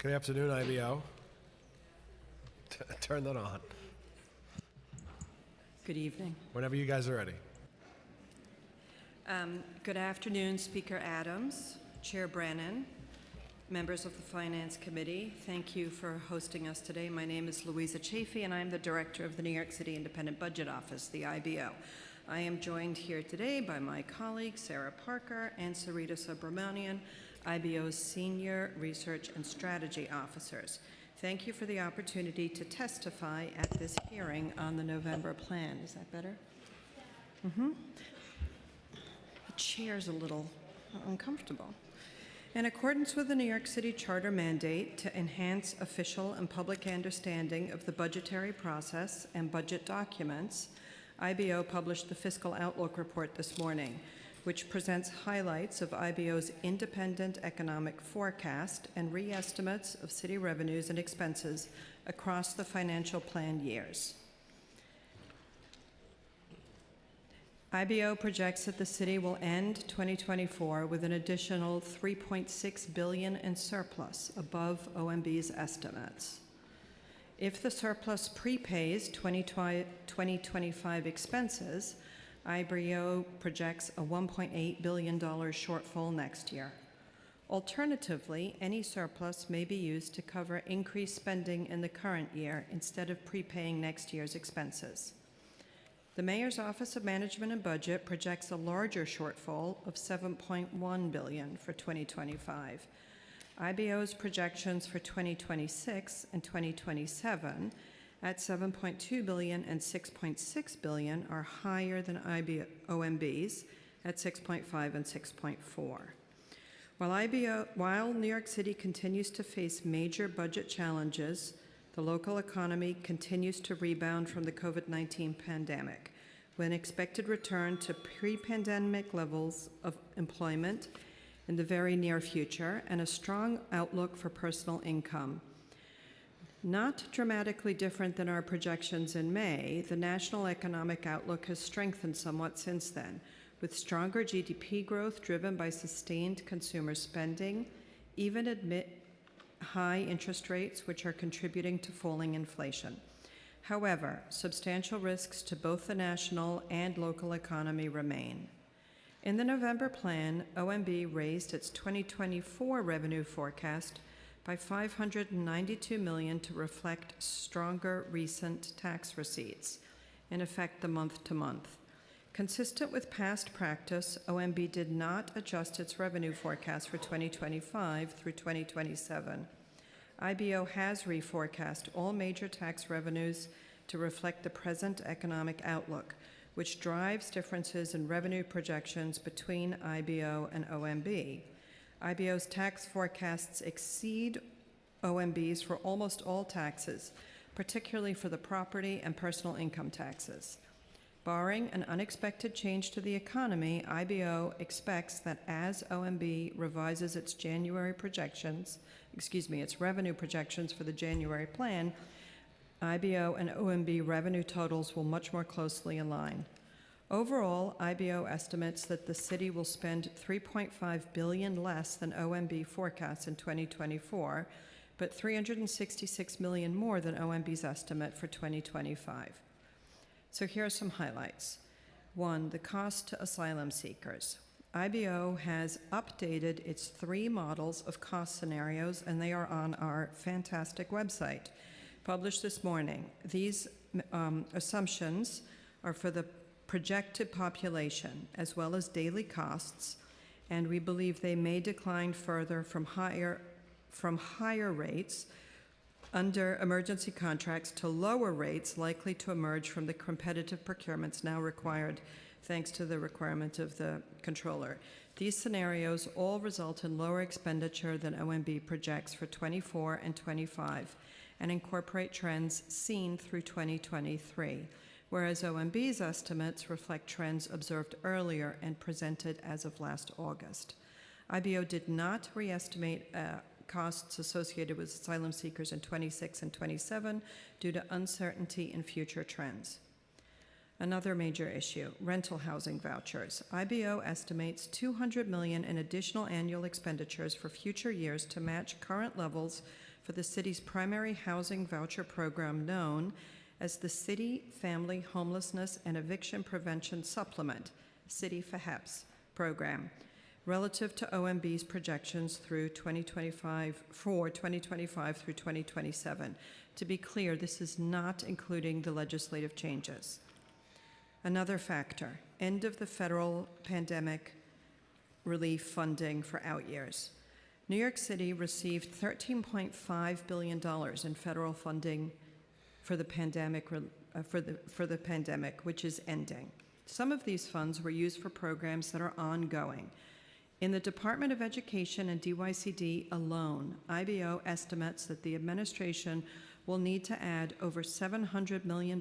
Good afternoon, IBO. Turn that on. Good evening. Whenever you guys are ready. Good afternoon, Speaker Adams, Chair Brennan, members of the Finance Committee. Thank you for hosting us today. My name is Louisa Chafee, and I'm the Director of the New York City Independent Budget Office, the IBO. I am joined here today by my colleagues, Sarah Parker and Sarita Subramanian, IBO's Senior Research and Strategy Officers. Thank you for the opportunity to testify at this hearing on the November plan. Is that better? Mm-hmm. The chair's a little uncomfortable. In accordance with the New York City Charter mandate to enhance official and public understanding of the budgetary process and budget documents, IBO published the Fiscal Outlook Report this morning, which presents highlights of IBO's independent economic forecast and re-estimates of city revenues and expenses across the financial plan years. IBO projects that the city will end 2024 with an additional $3.6 billion in surplus above OMB's estimates. If the surplus prepays 2025 expenses, IBO projects a $1.8 billion shortfall next year. Alternatively, any surplus may be used to cover increased spending in the current year instead of prepaying next year's expenses. The Mayor's Office of Management and Budget projects a larger shortfall of $7.1 billion for 2025. IBO's projections for 2026 and 2027 at $7.2 billion and $6.6 billion are higher than OMB's at 6.5 and 6.4. While New York City continues to face major budget challenges, the local economy continues to rebound from the COVID-19 pandemic, with an expected return to pre-pandemic levels of employment in the very near future and a strong outlook for personal income. Not dramatically different than our projections in May, the national economic outlook has strengthened somewhat since then, with stronger GDP growth driven by sustained consumer spending, even amid high interest rates, which are contributing to falling inflation. However, substantial risks to both the national and local economy remain. In the November plan, OMB raised its 2024 revenue forecast by $592 million to reflect stronger recent tax receipts, in effect the month-to-month. Consistent with past practice, OMB did not adjust its revenue forecast for 2025 through 2027. IBO has reforecast all major tax revenues to reflect the present economic outlook, which drives differences in revenue projections between IBO and OMB. IBO's tax forecasts exceed OMB's for almost all taxes, particularly for the property and personal income taxes. Barring an unexpected change to the economy, IBO expects that as OMB revises its its revenue projections for the January plan, IBO and OMB revenue totals will much more closely align. Overall, IBO estimates that the city will spend $3.5 billion less than OMB forecasts in 2024, but $366 million more than OMB's estimate for 2025. So here are some highlights. One, the cost to asylum seekers. IBO has updated its 3 models of cost scenarios, and they are on our fantastic website, published this morning. These assumptions are for the projected population as well as daily costs, and we believe they may decline further from higher rates under emergency contracts to lower rates likely to emerge from the competitive procurements now required thanks to the requirement of the controller. These scenarios all result in lower expenditure than OMB projects for 24 and 25 and incorporate trends seen through 2023, whereas OMB's estimates reflect trends observed earlier and presented as of last August. IBO did not re-estimate costs associated with asylum seekers in 26 and 27 due to uncertainty in future trends. Another major issue, rental housing vouchers. IBO estimates $200 million in additional annual expenditures for future years to match current levels for the city's primary housing voucher program known as the City Family Homelessness and Eviction Prevention Supplement, City FAHEPS program, relative to OMB's projections through 2025 through 2027. To be clear, this is not including the legislative changes. Another factor, end of the federal pandemic relief funding for out years. New York City received $13.5 billion in federal funding for the pandemic, which is ending. Some of these funds were used for programs that are ongoing. In the Department of Education and DYCD alone, IBO estimates that the administration will need to add over $700 million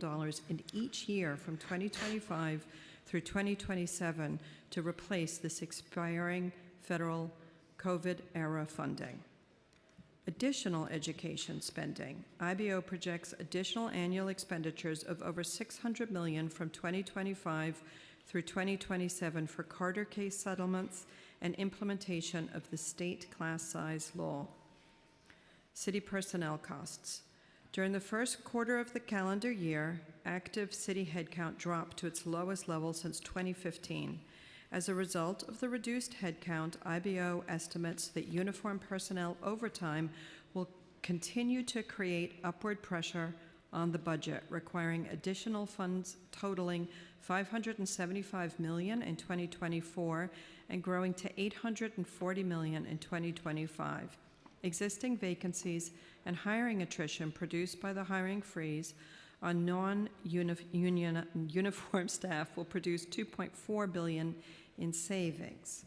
in each year from 2025 through 2027 to replace this expiring federal COVID-era funding. Additional education spending. IBO projects additional annual expenditures of over $600 million from 2025 through 2027 for Carter case settlements and implementation of the state class size law. City personnel costs. During the first quarter of the calendar year, active city headcount dropped to its lowest level since 2015. As a result of the reduced headcount, IBO estimates that uniform personnel overtime will continue to create upward pressure on the budget, requiring additional funds totaling $575 million in 2024 and growing to $840 million in 2025. Existing vacancies and hiring attrition produced by the hiring freeze on non-uniform staff will produce $2.4 billion in savings.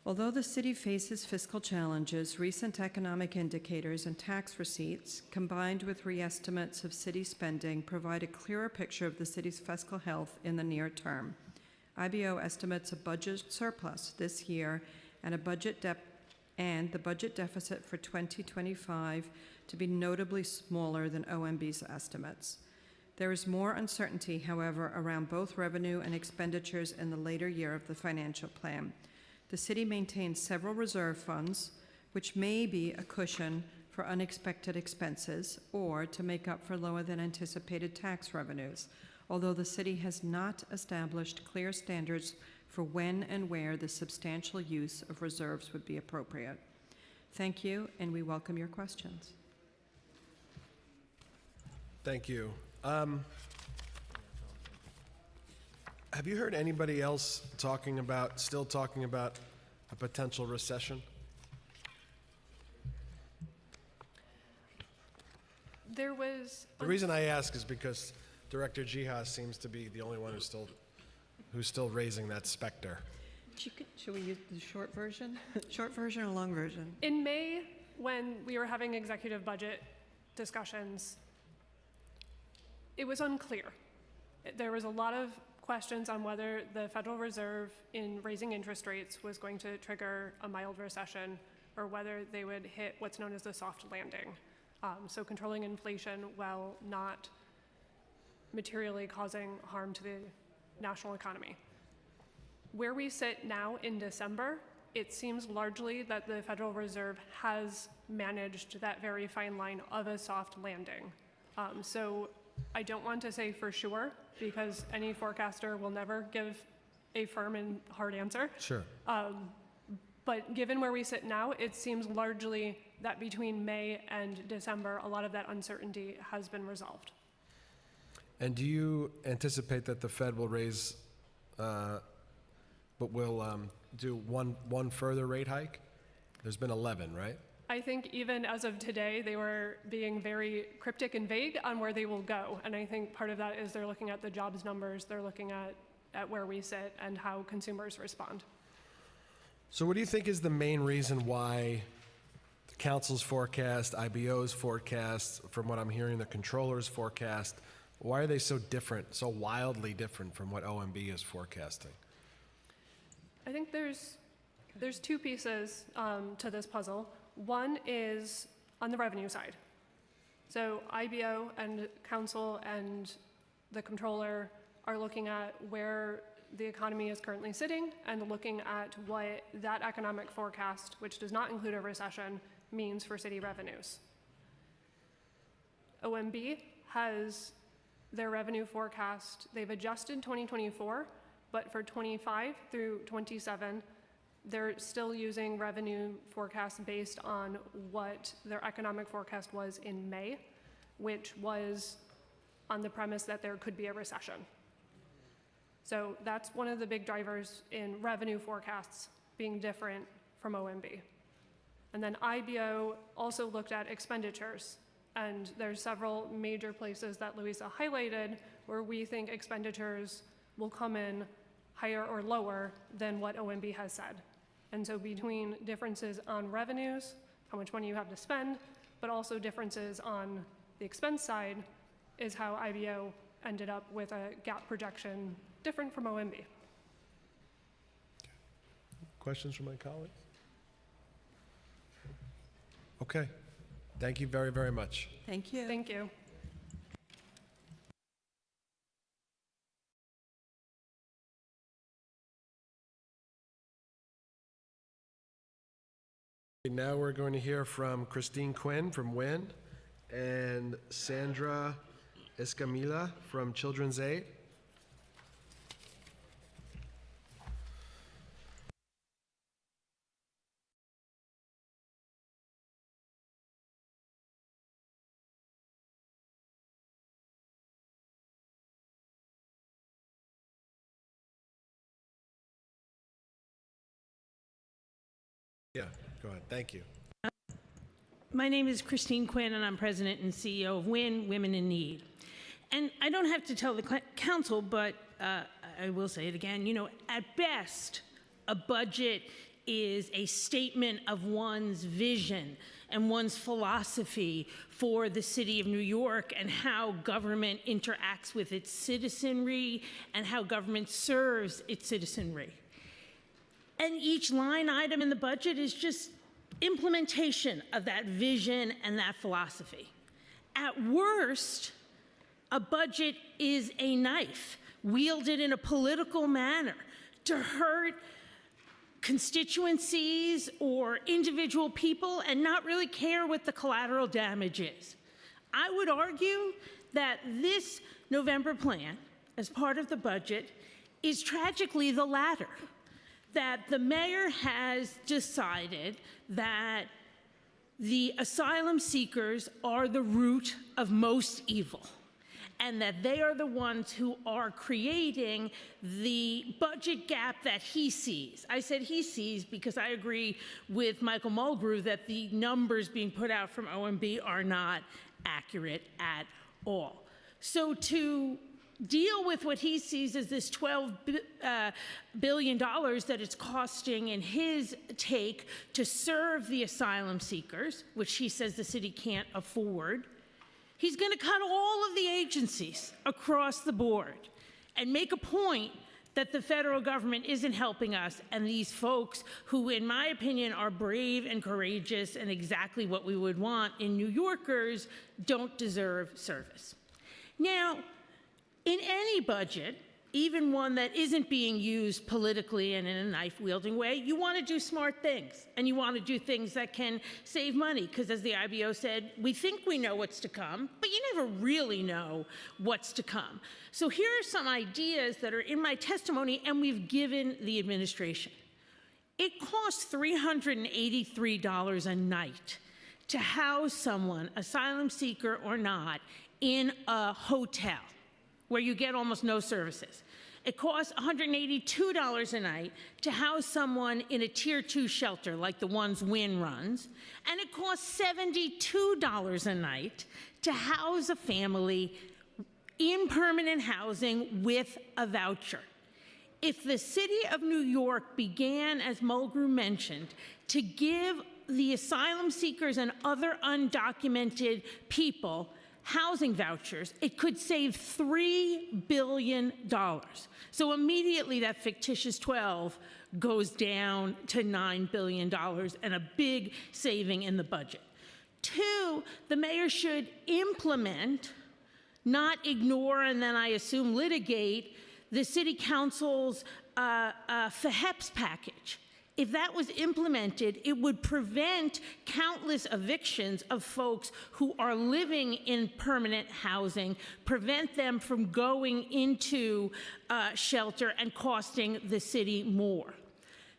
Although the city faces fiscal challenges, recent economic indicators and tax receipts, combined with re-estimates of city spending, provide a clearer picture of the city's fiscal health in the near term. IBO estimates a budget surplus this year and the budget deficit for 2025 to be notably smaller than OMB's estimates. There is more uncertainty, however, around both revenue and expenditures in the later year of the financial plan. The city maintains several reserve funds, which may be a cushion for unexpected expenses or to make up for lower than anticipated tax revenues, although the city has not established clear standards for when and where the substantial use of reserves would be appropriate. Thank you, and we welcome your questions. Thank you. Have you heard anybody else still talking about a potential recession? There was... The reason I ask is because Director Jihas seems to be the only one who's still raising that specter. Should we use the short version? Short version or long version? In May, when we were having executive budget discussions, it was unclear. There was a lot of questions on whether the Federal Reserve, in raising interest rates, was going to trigger a mild recession or whether they would hit what's known as the soft landing. So controlling inflation while not materially causing harm to the national economy. Where we sit now in December, it seems largely that the Federal Reserve has managed that very fine line of a soft landing. So I don't want to say for sure, because any forecaster will never give a firm and hard answer. Sure. But given where we sit now, it seems largely that between May and December, a lot of that uncertainty has been resolved. And do you anticipate that the Fed will raise, but will do one further rate hike? There's been 11, right? I think even as of today, they were being very cryptic and vague on where they will go. And I think part of that is they're looking at the jobs numbers, they're looking at where we sit and how consumers respond. So what do you think is the main reason why the council's forecast, IBO's forecast, from what I'm hearing, the controller's forecast, why are they so different, so wildly different from what OMB is forecasting? I think there's two pieces to this puzzle. One is on the revenue side. So IBO and council and the controller are looking at where the economy is currently sitting and looking at what that economic forecast, which does not include a recession, means for city revenues. OMB has their revenue forecast, they've adjusted 2024, but for 25 through 27, they're still using revenue forecasts based on what their economic forecast was in May, which was on the premise that there could be a recession. So that's one of the big drivers in revenue forecasts being different from OMB. And then IBO also looked at expenditures, and there's several major places that Louisa highlighted where we think expenditures will come in higher or lower than what OMB has said. And so between differences on revenues, how much money you have to spend, but also differences on the expense side is how IBO ended up with a gap projection different from OMB. Questions from my colleagues? Okay. Thank you very, very much. Thank you. Thank you. Now we're going to hear from Christine Quinn from WIN and Sandra Escamilla from Children's Aid. Yeah, go ahead. Thank you. My name is Christine Quinn, and I'm president and CEO of WIN, Women in Need. And I don't have to tell the council, but I will say it again, you know, at best, a budget is a statement of one's vision and one's philosophy for the city of New York and how government interacts with its citizenry and how government serves its citizenry. And each line item in the budget is just implementation of that vision and that philosophy. At worst, a budget is a knife wielded in a political manner to hurt constituencies or individual people and not really care what the collateral damage is. I would argue that this November plan, as part of the budget, is tragically the latter. That the mayor has decided that the asylum seekers are the root of most evil, and that they are the ones who are creating the budget gap that he sees. I said he sees because I agree with Michael Mulgrew that the numbers being put out from OMB are not accurate at all. So to deal with what he sees as this $12 billion that it's costing in his take to serve the asylum seekers, which he says the city can't afford, he's going to cut all of the agencies across the board and make a point that the federal government isn't helping us, and these folks who, in my opinion, are brave and courageous and exactly what we would want in New Yorkers don't deserve service. Now, in any budget, even one that isn't being used politically and in a knife-wielding way, you want to do smart things, and you want to do things that can save money, because as the IBO said, we think we know what's to come, but you never really know what's to come. So here are some ideas that are in my testimony, and we've given the administration. It costs $383 a night to house someone, asylum seeker or not, in a hotel, where you get almost no services. It costs $182 a night to house someone in a Tier 2 shelter like the ones WIN runs, and it costs $72 a night to house a family in permanent housing with a voucher. If the city of New York began, as Mulgrew mentioned, to give the asylum seekers and other undocumented people housing vouchers, it could save $3 billion. So immediately that fictitious 12 goes down to $9 billion and a big saving in the budget. Two, the mayor should implement, not ignore and then I assume litigate, the city council's FHEPS package. If that was implemented, it would prevent countless evictions of folks who are living in permanent housing, prevent them from going into shelter and costing the city more.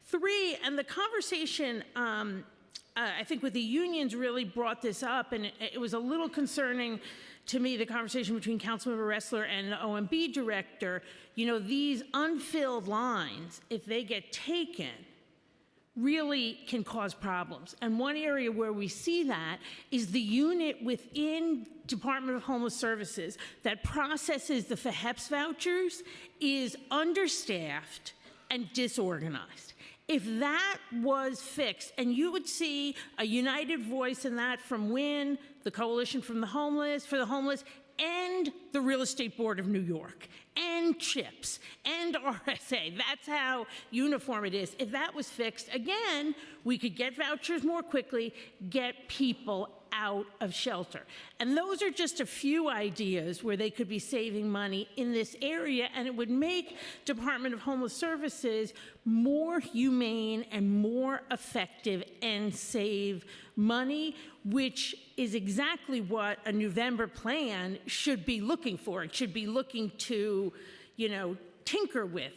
3, and the conversation, I think with the unions really brought this up, and it was a little concerning to me, the conversation between Councilmember Ressler and the OMB director. You know, these unfilled lines, if they get taken, really can cause problems. And one area where we see that is the unit within Department of Homeless Services that processes the FHEPS vouchers is understaffed and disorganized. If that was fixed, and you would see a united voice in that from WIN, the Coalition for the Homeless, and the Real Estate Board of New York, and CHIPS, and RSA. That's how uniform it is. If that was fixed, again, we could get vouchers more quickly, get people out of shelter. And those are just a few ideas where they could be saving money in this area, and it would make Department of Homeless Services more humane and more effective and save money, which is exactly what a November plan should be looking for. It should be looking to, you know, tinker with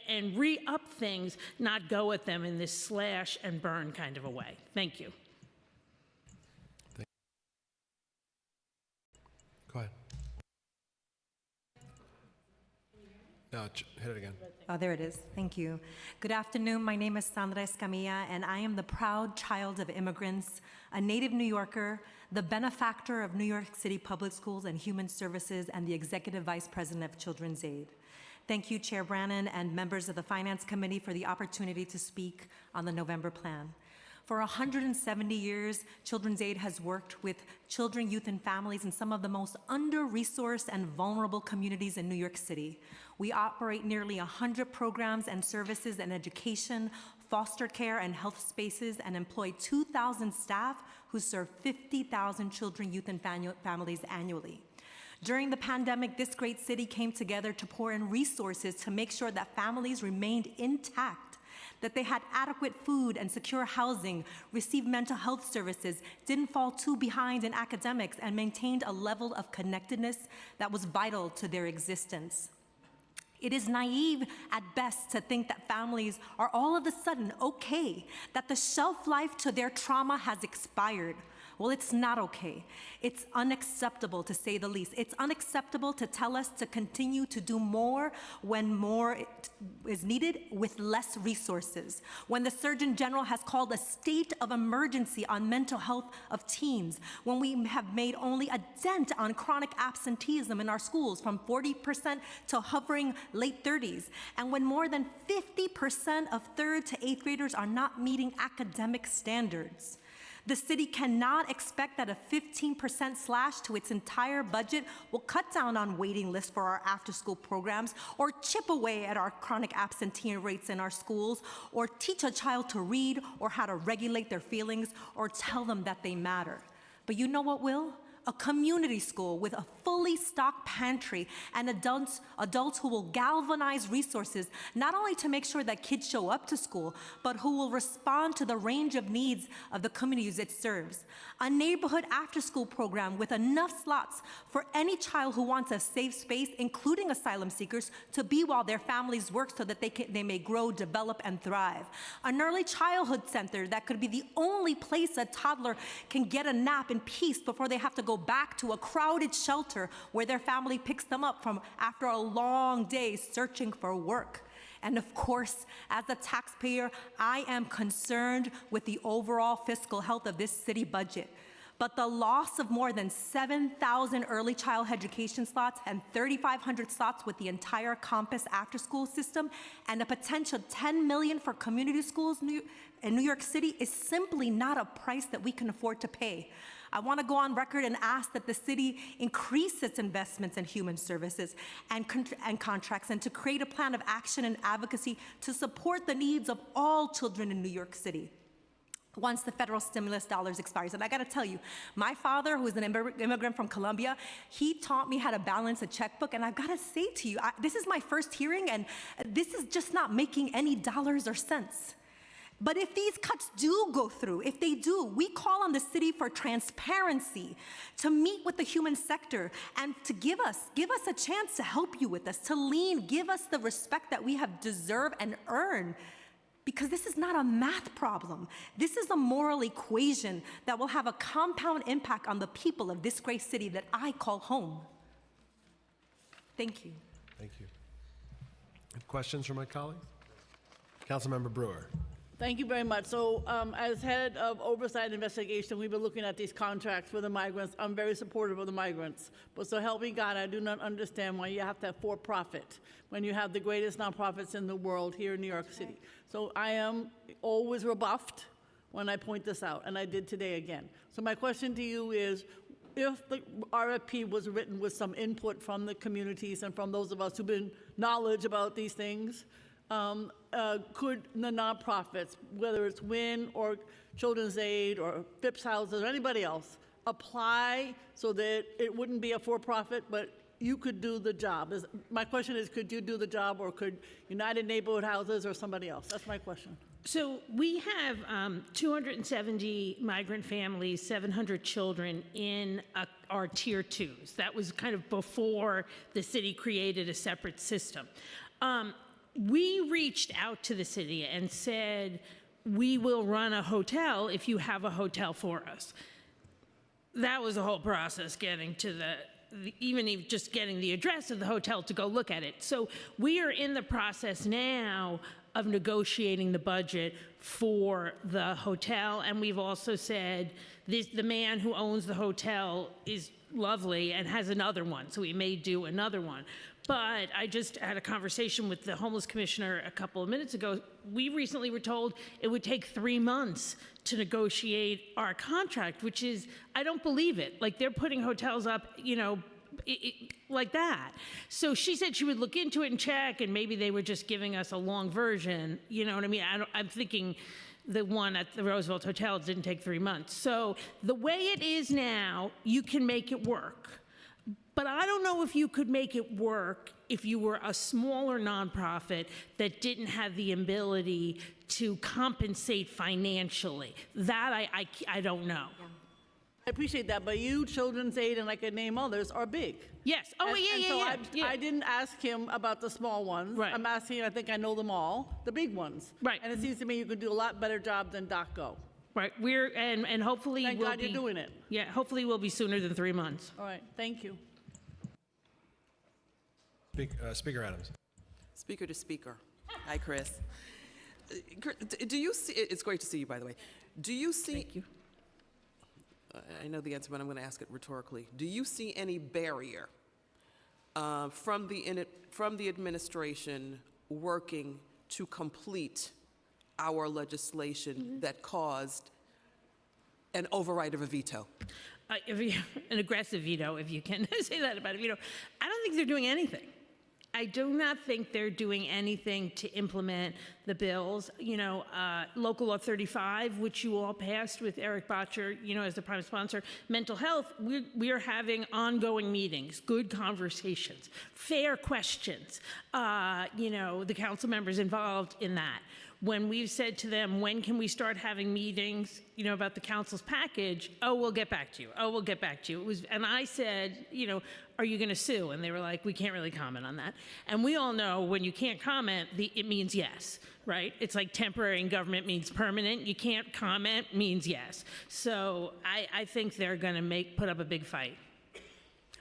and re-up things, not go at them in this slash and burn kind of a way. Thank you. Go ahead. No, hit it again. Oh, there it is. Thank you. Good afternoon. My name is Sandra Escamilla, and I am the proud child of immigrants, a native New Yorker, the benefactor of New York City Public Schools and Human Services, and the Executive Vice President of Children's Aid. Thank you, Chair Brannon and members of the Finance Committee for the opportunity to speak on the November Plan. For 170 years, Children's Aid has worked with children, youth, and families in some of the most under-resourced and vulnerable communities in New York City. We operate nearly 100 programs and services in education, foster care, and health spaces, and employ 2,000 staff who serve 50,000 children, youth, and families annually. During the pandemic, this great city came together to pour in resources to make sure that families remained intact, that they had adequate food and secure housing, received mental health services, didn't fall too behind in academics, and maintained a level of connectedness that was vital to their existence. It is naive at best to think that families are all of a sudden okay, that the shelf life to their trauma has expired. Well, it's not okay. It's unacceptable, to say the least. It's unacceptable to tell us to continue to do more when more is needed with less resources. When the Surgeon General has called a state of emergency on mental health of teens, when we have made only a dent on chronic absenteeism in our schools from 40% to hovering late 30s, and when more than 50% of 3rd to 8th graders are not meeting academic standards. The city cannot expect that a 15% slash to its entire budget will cut down on waiting lists for our after-school programs, or chip away at our chronic absentee rates in our schools, or teach a child to read or how to regulate their feelings, or tell them that they matter. But you know what will? A community school with a fully stocked pantry and adults who will galvanize resources, not only to make sure that kids show up to school, but who will respond to the range of needs of the communities it serves. A neighborhood after-school program with enough slots for any child who wants a safe space, including asylum seekers, to be while their families work so that they may grow, develop, and thrive. An early childhood center that could be the only place a toddler can get a nap in peace before they have to go back to a crowded shelter where their family picks them up from after a long day searching for work. And of course, as a taxpayer, I am concerned with the overall fiscal health of this city budget. But the loss of more than 7,000 early child education slots and 3,500 slots with the entire campus after-school system, and a potential $10 million for community schools in New York City is simply not a price that we can afford to pay. I want to go on record and ask that the city increase its investments in human services and contracts, and to create a plan of action and advocacy to support the needs of all children in New York City once the federal stimulus dollars expires. And I gotta tell you, my father, who is an immigrant from Colombia, he taught me how to balance a checkbook, and I've gotta say to you, this is my first hearing, and this is just not making any dollars or cents. But if these cuts do go through, if they do, we call on the city for transparency, to meet with the human sector and to give us a chance to help you with this, to lean, give us the respect that we have deserved and earned. Because this is not a math problem. This is a moral equation that will have a compound impact on the people of this great city that I call home. Thank you. Thank you. Questions from my colleagues? Councilmember Brewer. Thank you very much. So as head of Oversight and Investigation, we've been looking at these contracts for the migrants. I'm very supportive of the migrants. But so help me God, I do not understand why you have to have for-profit when you have the greatest nonprofits in the world here in New York City. So I am always rebuffed when I point this out, and I did today again. So my question to you is, if the RFP was written with some input from the communities and from those of us who've been knowledge about these things, could the nonprofits, whether it's WIN or Children's Aid or Phipps Houses or anybody else, apply so that it wouldn't be a for-profit, but you could do the job? My question is, could you do the job, or could United Neighborhood Houses or somebody else? That's my question. So we have 270 migrant families, 700 children in our tier 2s. That was kind of before the city created a separate system. We reached out to the city and said, we will run a hotel if you have a hotel for us. That was a whole process getting to even just getting the address of the hotel to go look at it. So we are in the process now of negotiating the budget for the hotel, and we've also said the man who owns the hotel is lovely and has another one, so we may do another one. But I just had a conversation with the homeless commissioner a couple of minutes ago. We recently were told it would take 3 months to negotiate our contract, which is, I don't believe it. Like, they're putting hotels up, like that. So she said she would look into it and check, and maybe they were just giving us a long version. You know what I mean? I'm thinking the one at the Roosevelt Hotel didn't take 3 months. So the way it is now, you can make it work. But I don't know if you could make it work if you were a smaller nonprofit that didn't have the ability to compensate financially. That I don't know. Yeah. I appreciate that, but you, Children's Aid, and I could name others, are big. Yes. Oh, So I didn't ask him about the small ones. Right. I'm asking, I think I know them all, the big ones. Right. And it seems to me you could do a lot better job than DocGo. Right. And hopefully Thank we'll God you're doing it. Yeah, hopefully we'll be sooner than 3 months. All right, thank you. Speaker Adams. Speaker to speaker. Hi, Chris. Do you see, it's great to see you, by the way. Do you see, thank you. I know the answer, but I'm going to ask it rhetorically. Do you see any barrier from the administration working to complete our legislation that caused an override of a veto? An aggressive veto, if you can say that about a veto. I don't think they're doing anything. I do not think they're doing anything to implement the bills. Local Law 35, which you all passed with Eric Botcher, as the prime sponsor, mental health, we are having ongoing meetings, good conversations, fair questions, the council members involved in that. When we've said to them, when can we start having meetings, about the council's package? Oh, we'll get back to you. Oh, we'll get back to you. And I said, are you going to sue? And they were like, we can't really comment on that. And we all know when you can't comment, it means yes, right? It's like temporary in government means permanent. You can't comment means yes. So I think they're going to put up a big fight,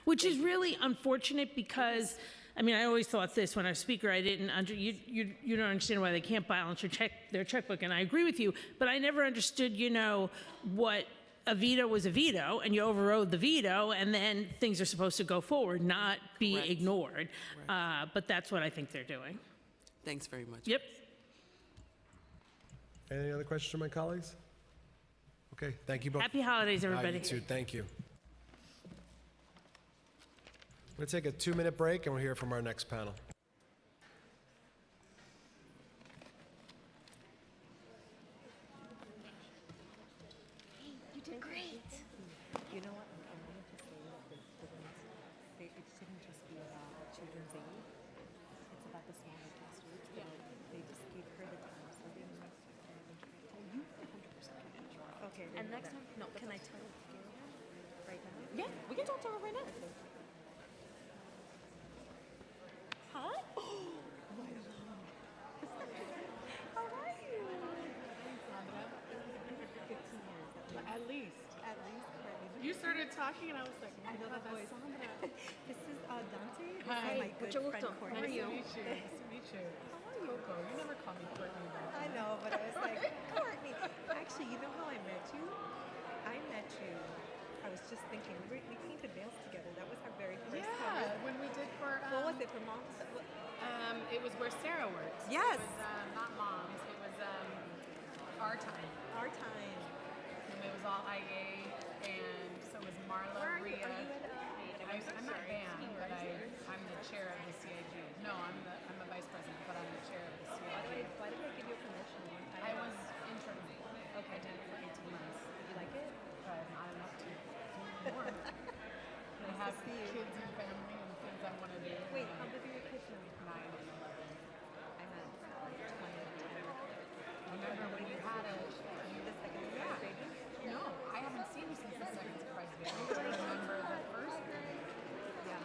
which is really unfortunate because I always thought this when I was speaker. I didn't you don't understand why they can't balance their checkbook, and I agree with you. But I never understood, what a veto was a veto, and you overrode the veto, and then things are supposed to go forward, not be ignored. But that's what I think they're doing. Thanks very much. Yep. Any other questions from my colleagues? Okay, thank you both. Happy holidays, everybody. You too. Thank you. We're going to take a 2-minute break, and we'll hear from our next panel. You did great. You know what? I wanted to say that it shouldn't just be about Children's Aid. It's about the smaller clusters. They just gave her the time, so they Okay. And next time, No, can I tell Gary right now? Yeah, we can talk to her right now. Hi. How are you? At least. You started talking, and I was like, I know the voice. This is Dante. This Hi. is my good friend Courtney. How are you? Nice to meet you. How are you? Coco, you never call me Courtney. I know, but I was like, Courtney. Actually, you know how I met you? I was just thinking, we painted nails together. That was our very first time. Yeah, when we did for... What was it, for Moms? It was where Sarah works. Yes. It was not Moms. It was Our Time. Our Time. And it was all IA, and so it was Marla, Rhea. I'm not band, but I'm the chair of the CIG. No, I'm a vice president, but I'm the chair of the CIG. Why did they give you a promotion? I was interim. Okay. I did it for 18 months. You like it? Not enough to do more. I have kids and family and things I want to do. Wait, how big are your kids now? 9 and 11. I had 20 and 10. Remember when you had a... The second surprise baby? No, I haven't seen you since the second surprise baby. I remember the first baby. Yeah.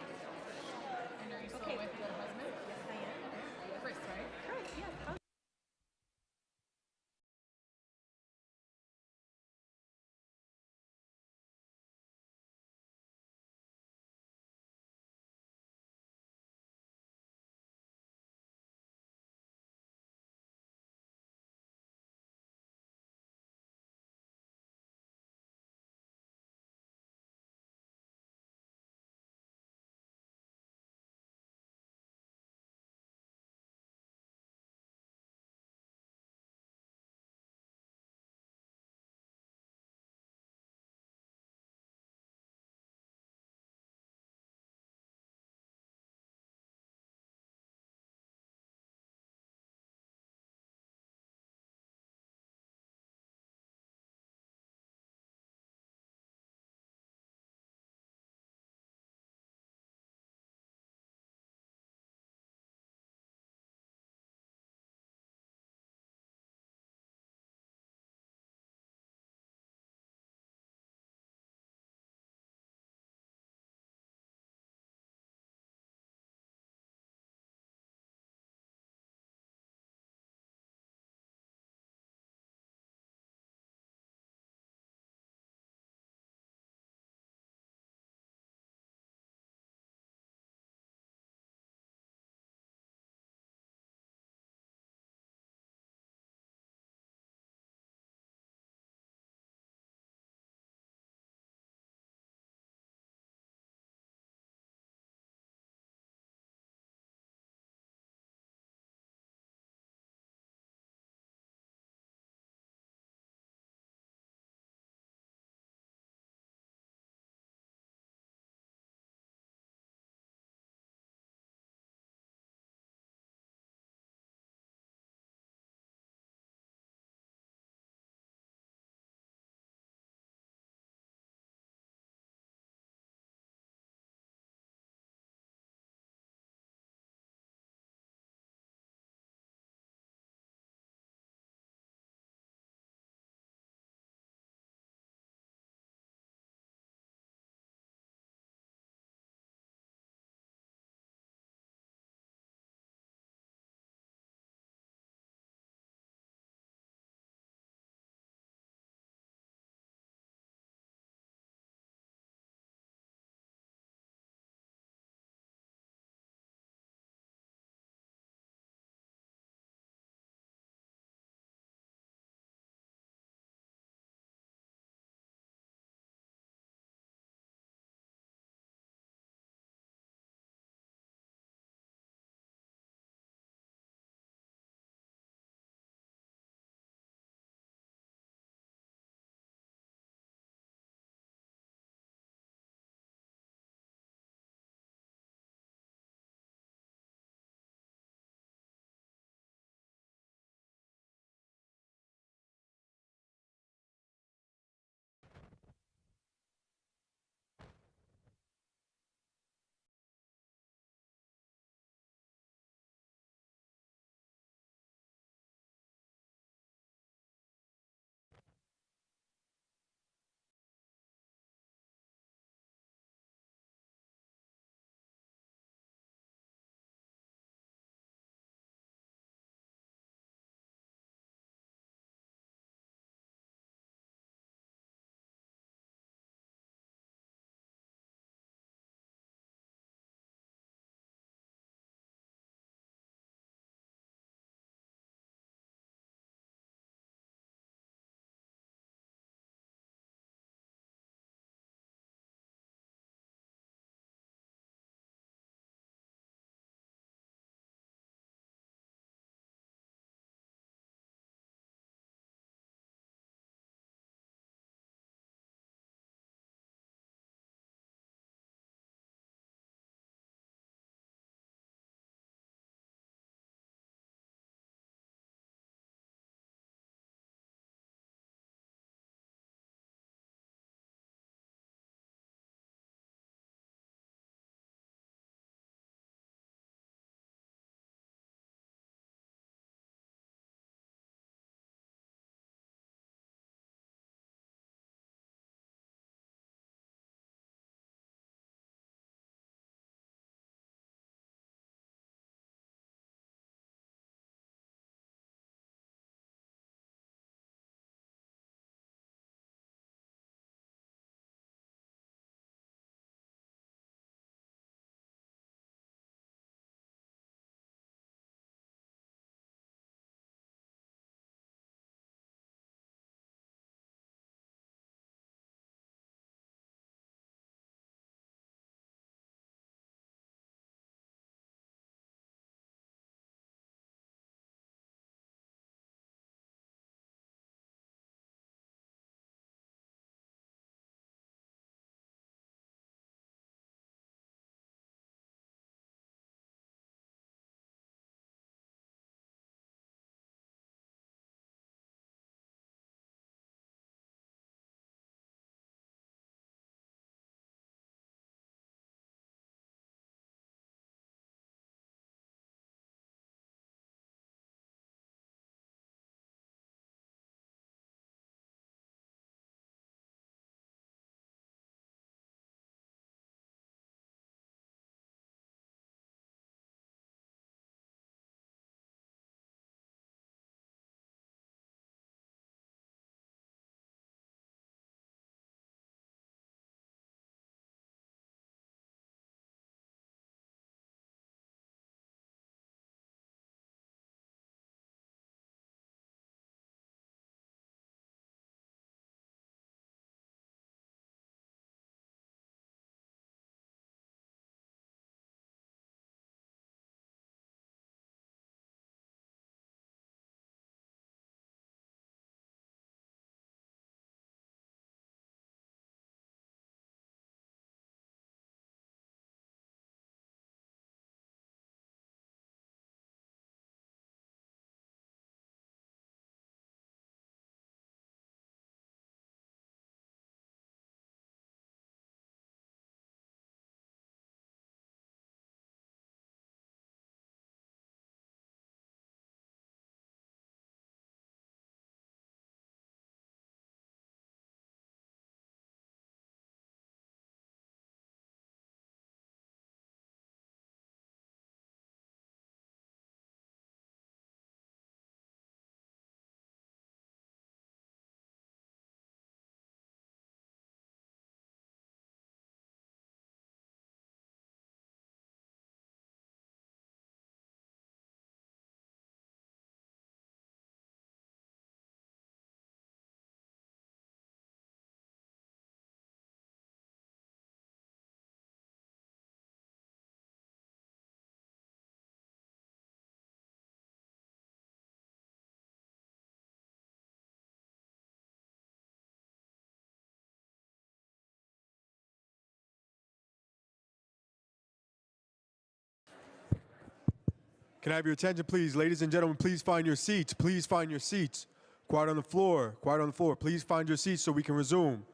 Can I have your attention, please? Ladies and gentlemen, please find your seats. Please find your seats. Quiet on the floor. Quiet on the floor. Please find your seats so we can resume.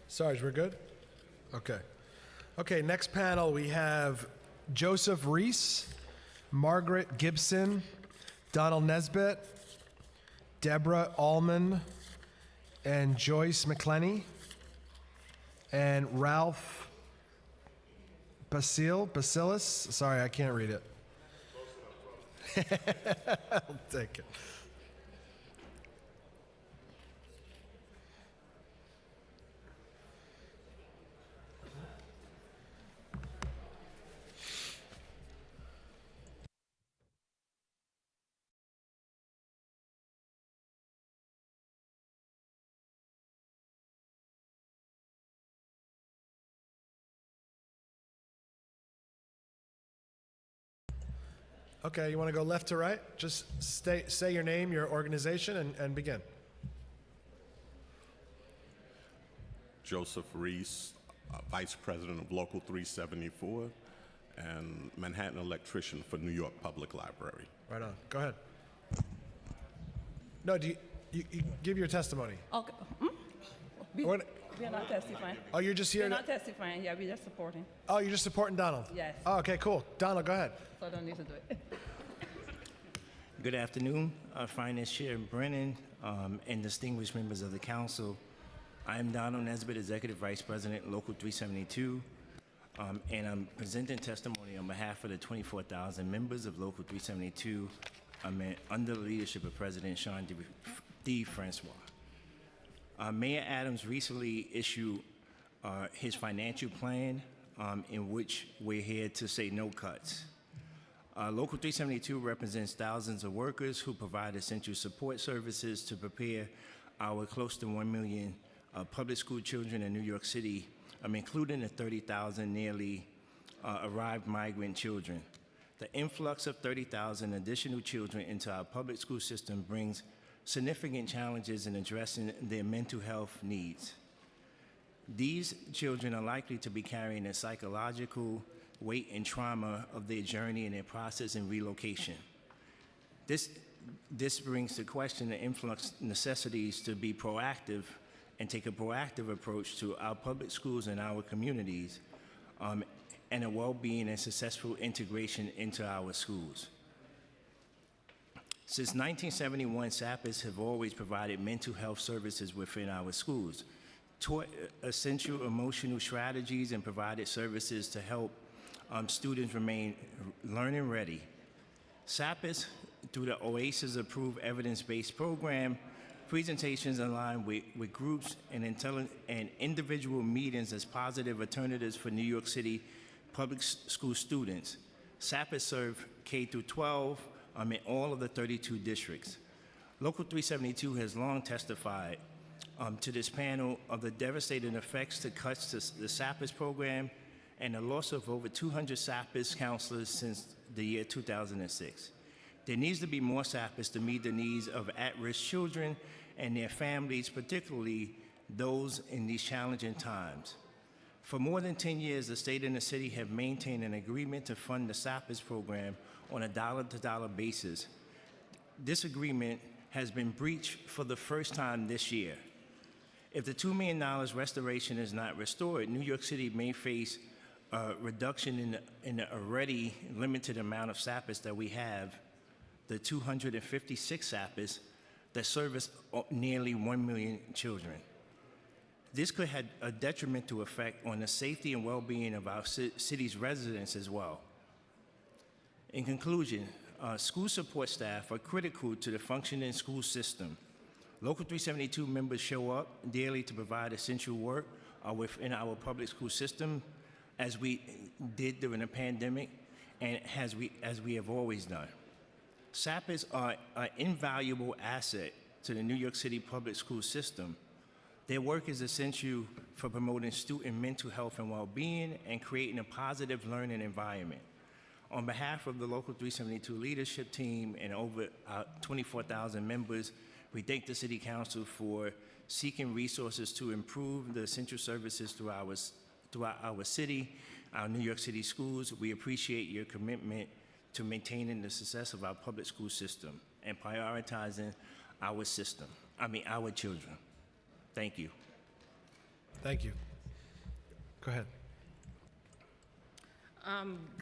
Sarge, we're good? Okay. Okay, next panel we have Joseph Reese, Margaret Gibson, Donald Nesbitt, Deborah Allman, and Joyce McClenny, and Ralph Basilis. Sorry, I can't read it. I'll take it. Okay, you want to go left to right? Just say your name, your organization, and begin. Joseph Reese, Vice President of Local 374 and Manhattan electrician for New York Public Library. Right on. Go ahead. No, do you give your testimony? Okay. We are not testifying. Oh, you're just here We're to... not testifying. Yeah, we're just supporting. Oh, you're just supporting Donald? Yes. Oh, okay, cool. Donald, go ahead. So I don't need to do it. Good afternoon, Finance Chair Brennan, and distinguished members of the council. I am Donald Nesbitt, Executive Vice President, Local 372, and I'm presenting testimony on behalf of the 24,000 members of Local 372 under the leadership of President Sean D. Francois. Mayor Adams recently issued his financial plan in which we're here to say no cuts. Local 372 represents thousands of workers who provide essential support services to prepare our close to 1 million public school children in New York City, including the 30,000 nearly arrived migrant children. The influx of 30,000 additional children into our public school system brings significant challenges in addressing their mental health needs. These children are likely to be carrying a psychological weight and trauma of their journey and their process in relocation. This brings to question the influx necessities to be proactive and take a proactive approach to our public schools and our communities, and a well-being and successful integration into our schools. Since 1971, SAPIS have always provided mental health services within our schools, taught essential emotional strategies, and provided services to help students remain learning ready. SAPIS, through the OASIS approved evidence-based program, presentations aligned with groups and individual meetings as positive alternatives for New York City public school students. SAPIS serve K through 12 in all of the 32 districts. Local 372 has long testified to this panel of the devastating effects to cuts to the SAPIS program and the loss of over 200 SAPIS counselors since the year 2006. There needs to be more SAPIS to meet the needs of at-risk children and their families, particularly those in these challenging times. For more than 10 years, the state and the city have maintained an agreement to fund the SAPIS program on a dollar-to-dollar basis. This agreement has been breached for the first time this year. If the $2 million restoration is not restored, New York City may face a reduction in the already limited amount of SAPIS that we have, the 256 SAPIS that service nearly 1 million children. This could have a detrimental effect on the safety and well-being of our city's residents as well. In conclusion, school support staff are critical to the functioning school system. Local 372 members show up daily to provide essential work within our public school system. as we did during the pandemic and as we have always done. SAPers are an invaluable asset to the New York City public school system. Their work is essential for promoting student mental health and well-being and creating a positive learning environment. On behalf of the Local 372 leadership team and over 24,000 members, we thank the City Council for seeking resources to improve the essential services throughout our city, our New York City schools. We appreciate your commitment to maintaining the success of our public school system and prioritizing our children. Thank you. Thank you. Go ahead.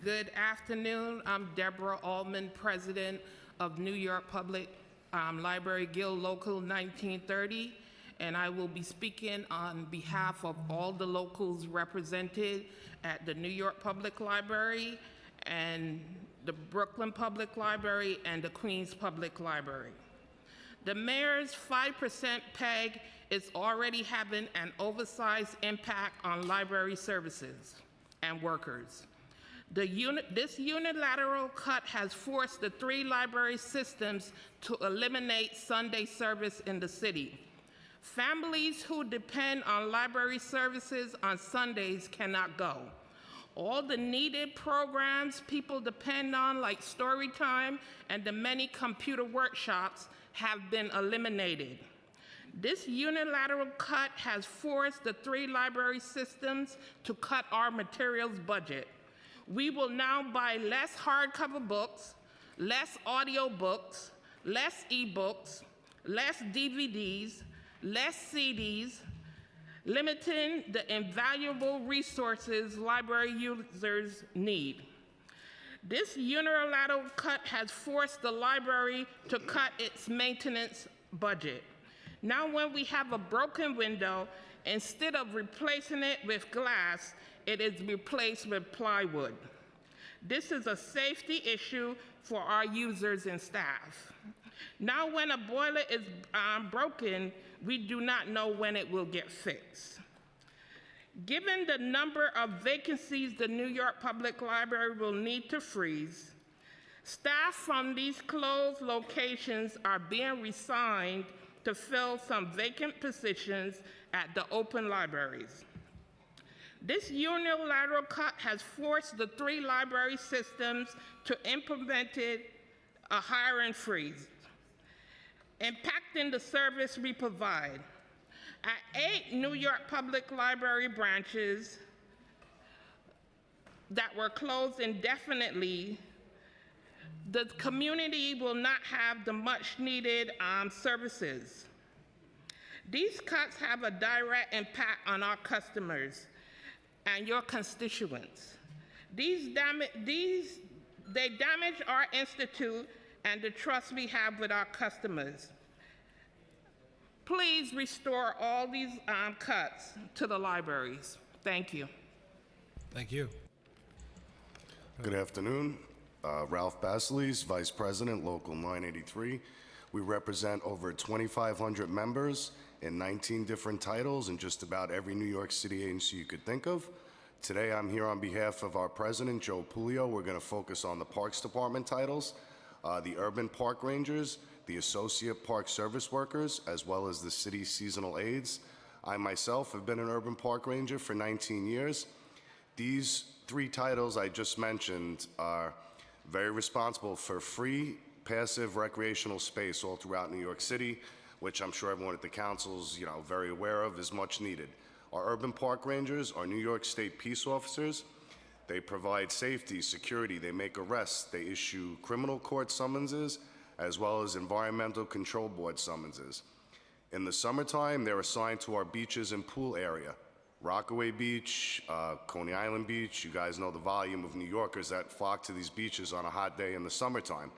Good afternoon. I'm Deborah Allman, President of New York Public Library Guild Local 1930, and I will be speaking on behalf of all the locals represented at the New York Public Library and the Brooklyn Public Library and the Queens Public Library. The mayor's 5% PEG is already having an oversized impact on library services and workers. This unilateral cut has forced the 3 library systems to eliminate Sunday service in the city. Families who depend on library services on Sundays cannot go. All the needed programs people depend on, like story time and the many computer workshops, have been eliminated. This unilateral cut has forced the 3 library systems to cut our materials budget. We will now buy less hardcover books, less audio books, less ebooks, less DVDs, less CDs, limiting the invaluable resources library users need. This unilateral cut has forced the library to cut its maintenance budget. Now when we have a broken window, instead of replacing it with glass, it is replaced with plywood. This is a safety issue for our users and staff. Now when a boiler is broken, we do not know when it will get fixed. Given the number of vacancies the New York Public Library will need to freeze, staff from these closed locations are being reassigned to fill some vacant positions at the open libraries. This unilateral cut has forced the 3 library systems to implement a hiring freeze, impacting the service we provide. At 8 New York Public Library branches that were closed indefinitely, the community will not have the much needed services. These cuts have a direct impact on our customers and your constituents. They damage our institute and the trust we have with our customers. Please restore all these cuts to the libraries. Thank you. Thank you. Good afternoon. Ralph Basiles, Vice President, Local 983. We represent over 2,500 members in 19 different titles in just about every New York City agency you could think of. Today, I'm here on behalf of our president, Joe Pulio. We're going to focus on the Parks Department titles, the Urban Park Rangers, the Associate Park Service Workers, as well as the City Seasonal Aides. I myself have been an Urban Park Ranger for 19 years. These 3 titles I just mentioned are very responsible for free, passive recreational space all throughout New York City, which I'm sure everyone at the council's very aware of is much needed. Our Urban Park Rangers are New York State peace officers. They provide safety, security, they make arrests, they issue criminal court summonses, as well as Environmental Control Board summonses. In the summertime, they're assigned to our beaches and pool area. Rockaway Beach, Coney Island Beach, you guys know the volume of New Yorkers that flock to these beaches on a hot day in the summertime.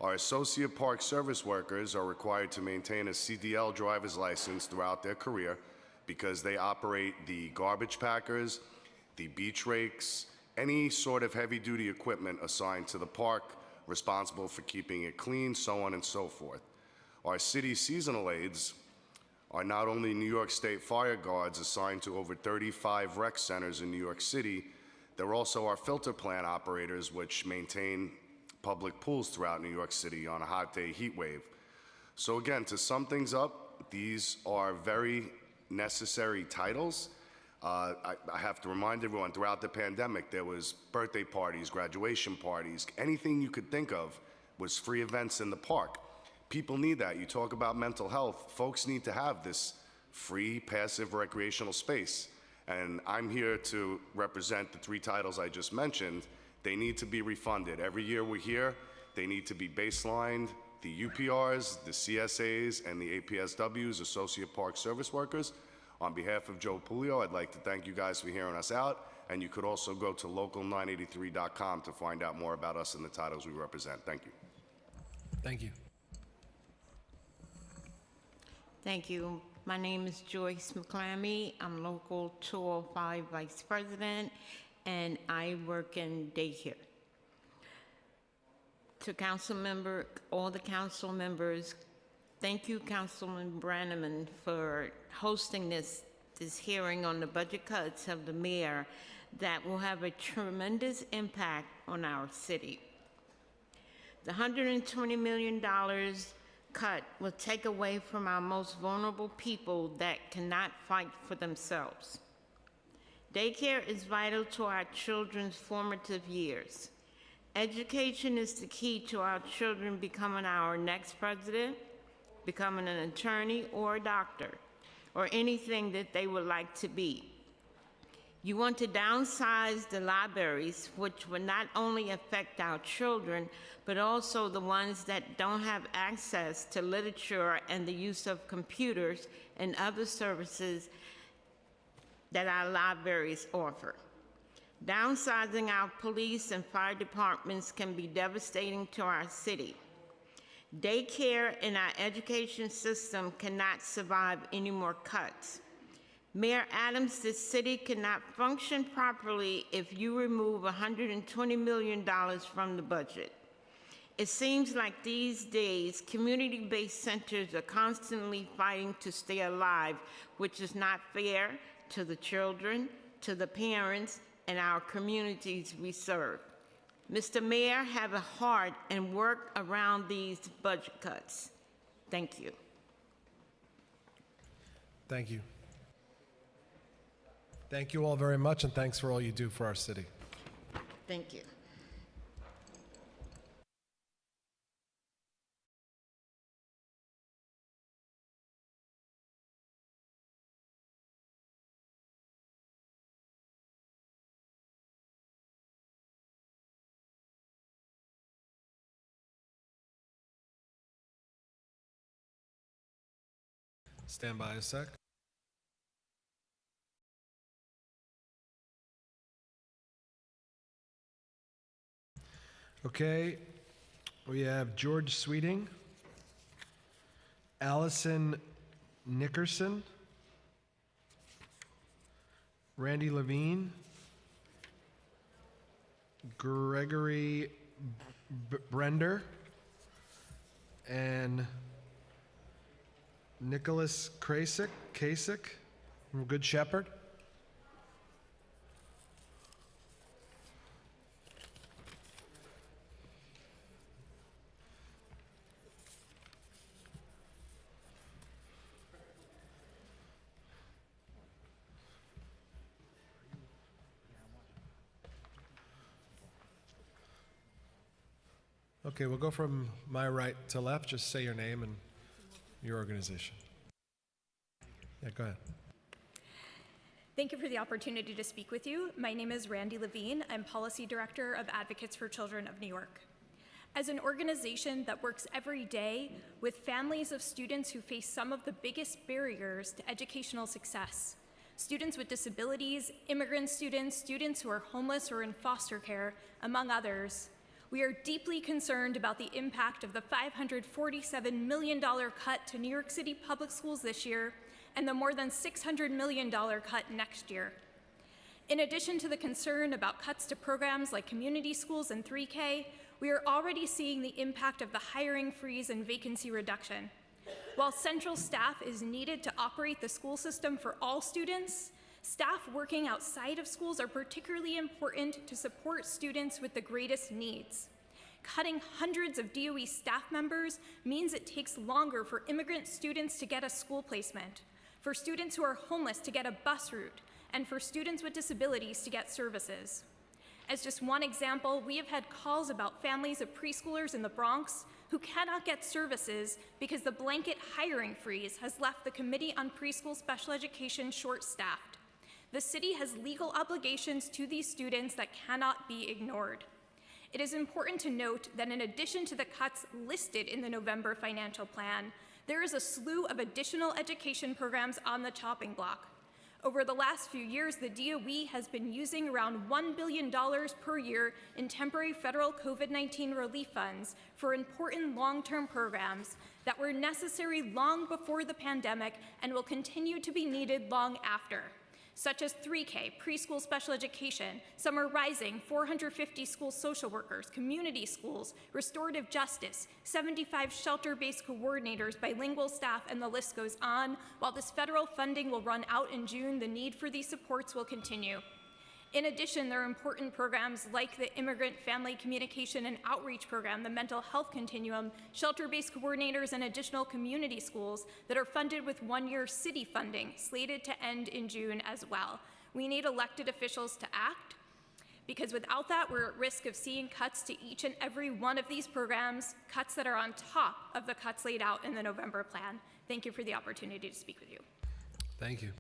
Our Associate Park Service Workers are required to maintain a CDL driver's license throughout their career because they operate the garbage packers, the beach rakes, any sort of heavy-duty equipment assigned to the park, responsible for keeping it clean, so on and so forth. Our city seasonal aides are not only New York State fire guards assigned to over 35 rec centers in New York City, they're also our filter plant operators, which maintain public pools throughout New York City on a hot day heat wave. So again, to sum things up, these are very necessary titles. I have to remind everyone, throughout the pandemic, there was birthday parties, graduation parties, anything you could think of was free events in the park. People need that. You talk about mental health, folks need to have this free, passive recreational space. And I'm here to represent the 3 titles I just mentioned. They need to be refunded. Every year we're here, they need to be baselined. The UPRs, the CSAs, and the APSWs, Associate Park Service Workers. On behalf of Joe Pulio, I'd like to thank you guys for hearing us out, and you could also go to local983.com to find out more about us and the titles we represent. Thank you. Thank you. Thank you. My name is Joyce McClammy. I'm Local 205 Vice President, and I work in daycare. To all the council members, thank you, Councilman Brannaman, for hosting this hearing on the budget cuts of the mayor that will have a tremendous impact on our city. The $120 million cut will take away from our most vulnerable people that cannot fight for themselves. Daycare is vital to our children's formative years. Education is the key to our children becoming our next president, becoming an attorney or a doctor, or anything that they would like to be. You want to downsize the libraries, which will not only affect our children, but also the ones that don't have access to literature and the use of computers and other services that our libraries offer. Downsizing our police and fire departments can be devastating to our city. Daycare in our education system cannot survive any more cuts. Mayor Adams, this city cannot function properly if you remove $120 million from the budget. It seems like these days, community-based centers are constantly fighting to stay alive, which is not fair to the children, to the parents, and our communities we serve. Mr. Mayor, have a heart and work around these budget cuts. Thank you. Thank you. Thank you all very much, and thanks for all you do for our city. Thank you. Stand by a sec. Okay, we have George Sweeting, Allison Nickerson, Randy Levine, Gregory Brender, and Nicholas Kasich from Good Shepherd. Okay, we'll go from my right to left. Just say your name and your organization. Yeah, go ahead. Thank you for the opportunity to speak with you. My name is Randy Levine. I'm Policy Director of Advocates for Children of New York. As an organization that works every day with families of students who face some of the biggest barriers to educational success, students with disabilities, immigrant students, students who are homeless or in foster care, among others, we are deeply concerned about the impact of the $547 million cut to New York City public schools this year and the more than $600 million cut next year. In addition to the concern about cuts to programs like community schools and 3K, we are already seeing the impact of the hiring freeze and vacancy reduction. While central staff is needed to operate the school system for all students, staff working outside of schools are particularly important to support students with the greatest needs. Cutting hundreds of DOE staff members means it takes longer for immigrant students to get a school placement, for students who are homeless to get a bus route, and for students with disabilities to get services. As just one example, we have had calls about families of preschoolers in the Bronx who cannot get services because the blanket hiring freeze has left the Committee on Preschool Special Education short-staffed. The city has legal obligations to these students that cannot be ignored. It is important to note that in addition to the cuts listed in the November financial plan, there is a slew of additional education programs on the chopping block. Over the last few years, the DOE has been using around $1 billion per year in temporary federal COVID-19 relief funds for important long-term programs that were necessary long before the pandemic and will continue to be needed long after, such as 3K, preschool special education, Summer Rising, 450 school social workers, community schools, restorative justice, 75 shelter-based coordinators, bilingual staff, and the list goes on. While this federal funding will run out in June, the need for these supports will continue. In addition, there are important programs like the Immigrant Family Communication and Outreach Program, the Mental Health Continuum, shelter-based coordinators, and additional community schools that are funded with one-year city funding, slated to end in June as well. We need elected officials to act, because without that, we're at risk of seeing cuts to each and every one of these programs, cuts that are on top of the cuts laid out in the November plan. Thank you for the opportunity to speak with you. Thank you.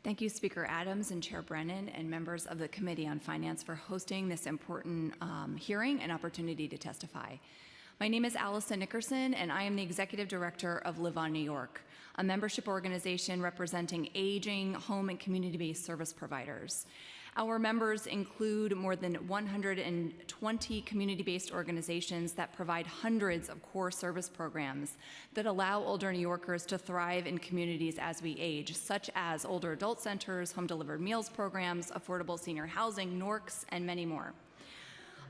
Thank you, Speaker Adams and Chair Brennan and members of the Committee on Finance for hosting this important hearing and opportunity to testify. My name is Allison Nickerson, and I am the Executive Director of Live On New York, a membership organization representing aging, home, and community-based service providers. Our members include more than 120 community-based organizations that provide hundreds of core service programs that allow older New Yorkers to thrive in communities as we age, such as older adult centers, home-delivered meals programs, affordable senior housing, NORCs, and many more.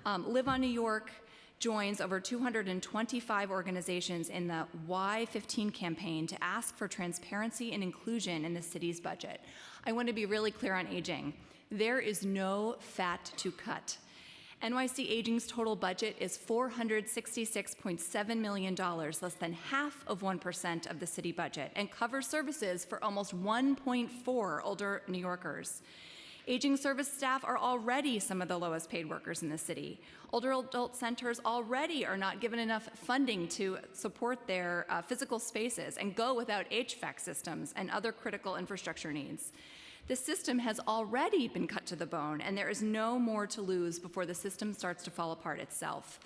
Live On New York joins over 225 organizations in the Y15 campaign to ask for transparency and inclusion in the city's budget. I want to be really clear on aging. There is no fat to cut. NYC Aging's total budget is $466.7 million, less than half of 1% of the city budget, and covers services for almost 1.4 older New Yorkers. Aging service staff are already some of the lowest paid workers in the city. Older adult centers already are not given enough funding to support their physical spaces and go without HVAC systems and other critical infrastructure needs. The system has already been cut to the bone, and there is no more to lose before the system starts to fall apart itself.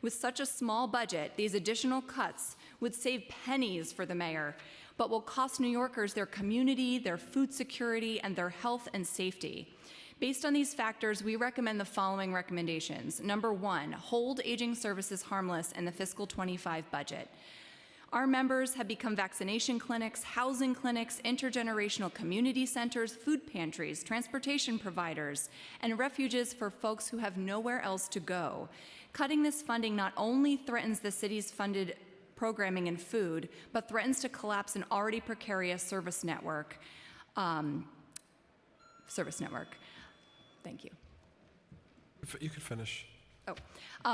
With such a small budget, these additional cuts would save pennies for the mayor, but will cost New Yorkers their community, their food security, and their health and safety. Based on these factors, we recommend the following recommendations. Number one, hold aging services harmless in the fiscal 25 budget. Our members have become vaccination clinics, housing clinics, intergenerational community centers, food pantries, transportation providers, and refuges for folks who have nowhere else to go. Cutting this funding not only threatens the city's funded programming and food, but threatens to collapse an already precarious service network. Thank you. You could finish.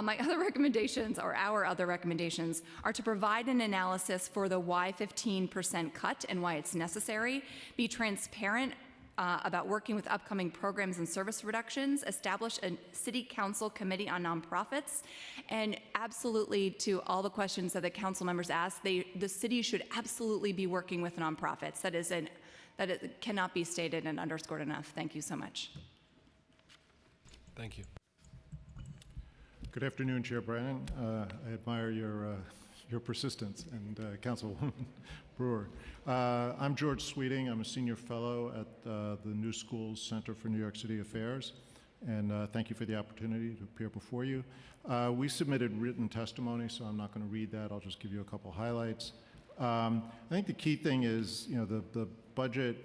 My other recommendations, or our other recommendations, are to provide an analysis for the Y15% cut and why it's necessary, be transparent about working with upcoming programs and service reductions, establish a city council committee on nonprofits, and absolutely, to all the questions that the council members asked, the city should absolutely be working with nonprofits. That it cannot be stated and underscored enough. Thank you so much. Thank you. Good afternoon, Chair Brennan. I admire your persistence, and Councilwoman Brewer. I'm George Sweeting. I'm a senior fellow at the New Schools Center for New York City Affairs, and thank you for the opportunity to appear before you. We submitted written testimony, so I'm not going to read that. I'll just give you a couple highlights. I think the key thing is, the budget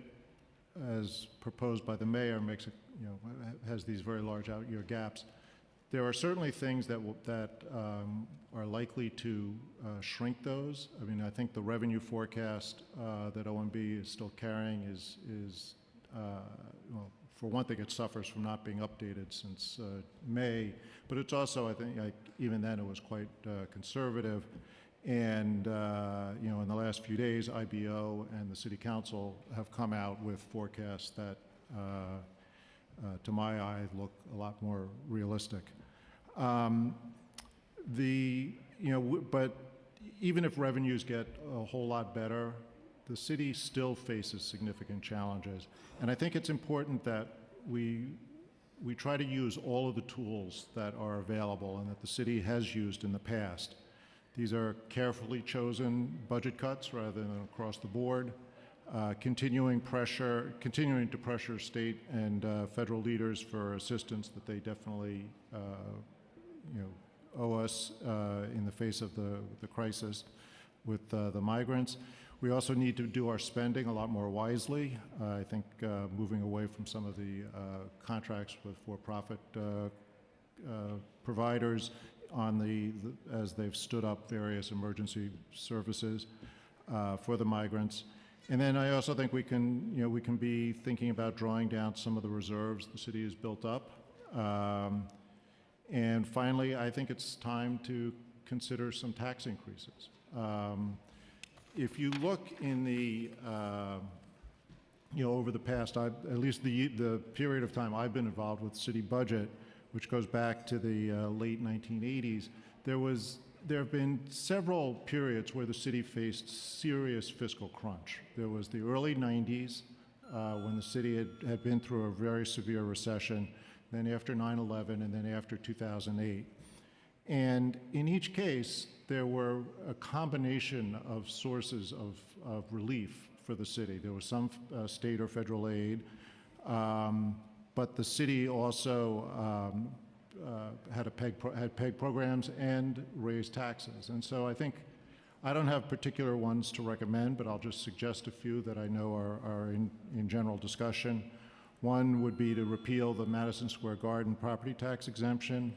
as proposed by the mayor makes it, has these very large out-year gaps. There are certainly things that are likely to shrink those. I mean, I think the revenue forecast that OMB is still carrying is well, for one thing, it suffers from not being updated since May, but it's also, I think, even then it was quite conservative. And, you know, in the last few days, IBO and the City Council have come out with forecasts that, to my eye, look a lot more realistic. But even if revenues get a whole lot better, the city still faces significant challenges. And I think it's important that we try to use all of the tools that are available and that the city has used in the past. These are carefully chosen budget cuts rather than across the board, continuing to pressure state and federal leaders for assistance that they definitely owe us in the face of the crisis with the migrants. We also need to do our spending a lot more wisely. I think moving away from some of the contracts with for-profit providers as they've stood up various emergency services for the migrants. And then I also think we can be thinking about drawing down some of the reserves the city has built up. And finally, I think it's time to consider some tax increases. If you look in the, over the past, at least the period of time I've been involved with city budget, which goes back to the late 1980s, there have been several periods where the city faced serious fiscal crunch. There was the early 90s, when the city had been through a very severe recession, then after 9/11, and then after 2008. And in each case, there were a combination of sources of relief for the city. There was some state or federal aid, but the city also had PEG programs and raised taxes. And so I think, I don't have particular ones to recommend, but I'll just suggest a few that I know are in general discussion. One would be to repeal the Madison Square Garden property tax exemption.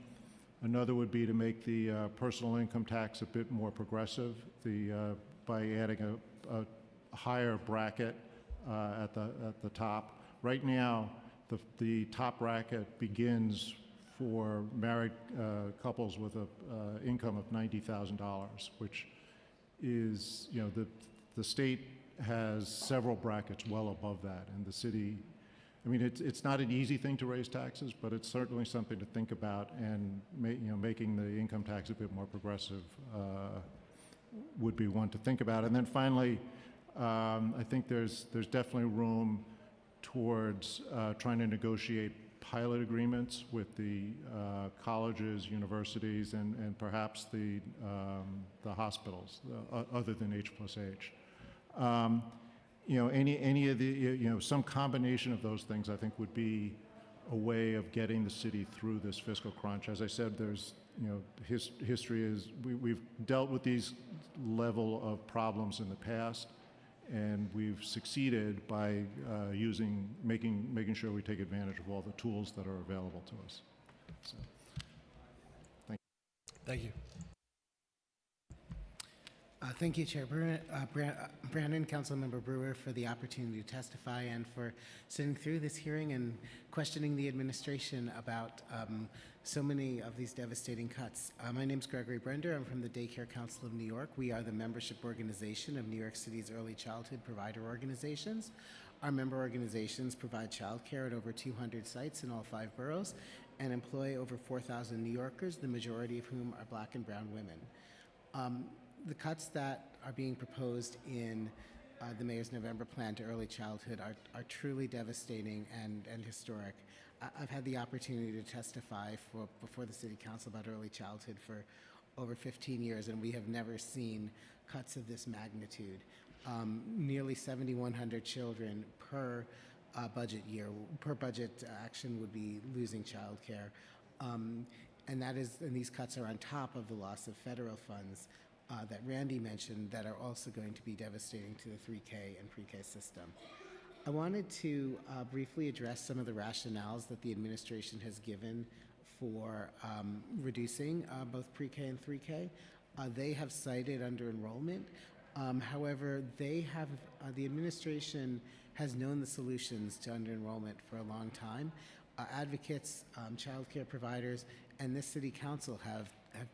Another would be to make the personal income tax a bit more progressive by adding a higher bracket at the top. Right now, the top bracket begins for married couples with an income of $90,000, which is, the state has several brackets well above that, and the city, I mean, it's not an easy thing to raise taxes, but it's certainly something to think about, and making the income tax a bit more progressive would be one to think about. And then finally, I think there's definitely room towards trying to negotiate pilot agreements with the colleges, universities, and perhaps the hospitals, other than H+H. Any of the, some combination of those things, I think, would be a way of getting the city through this fiscal crunch. As I said, there's, history is, we've dealt with these level of problems in the past, and we've succeeded by making sure we take advantage of all the tools that are available to us. So, thank you. Thank you. Thank you, Chair Brandon, Councilmember Brewer, for the opportunity to testify and for sitting through this hearing and questioning the administration about so many of these devastating cuts. My name is Gregory Brender. I'm from the Daycare Council of New York. We are the membership organization of New York City's early childhood provider organizations. Our member organizations provide childcare at over 200 sites in all 5 boroughs and employ over 4,000 New Yorkers, the majority of whom are Black and brown women. The cuts that are being proposed in the Mayor's November plan to early childhood are truly devastating and historic. I've had the opportunity to testify before the City Council about early childhood for over 15 years, and we have never seen cuts of this magnitude. Nearly 7,100 children per budget year, per budget action would be losing childcare. And these cuts are on top of the loss of federal funds that Randy mentioned that are also going to be devastating to the 3K and pre-K system. I wanted to briefly address some of the rationales that the administration has given for reducing both pre-K and 3K. They have cited under enrollment. However, they have the administration has known the solutions to under enrollment for a long time. Advocates, child care providers, and this city council have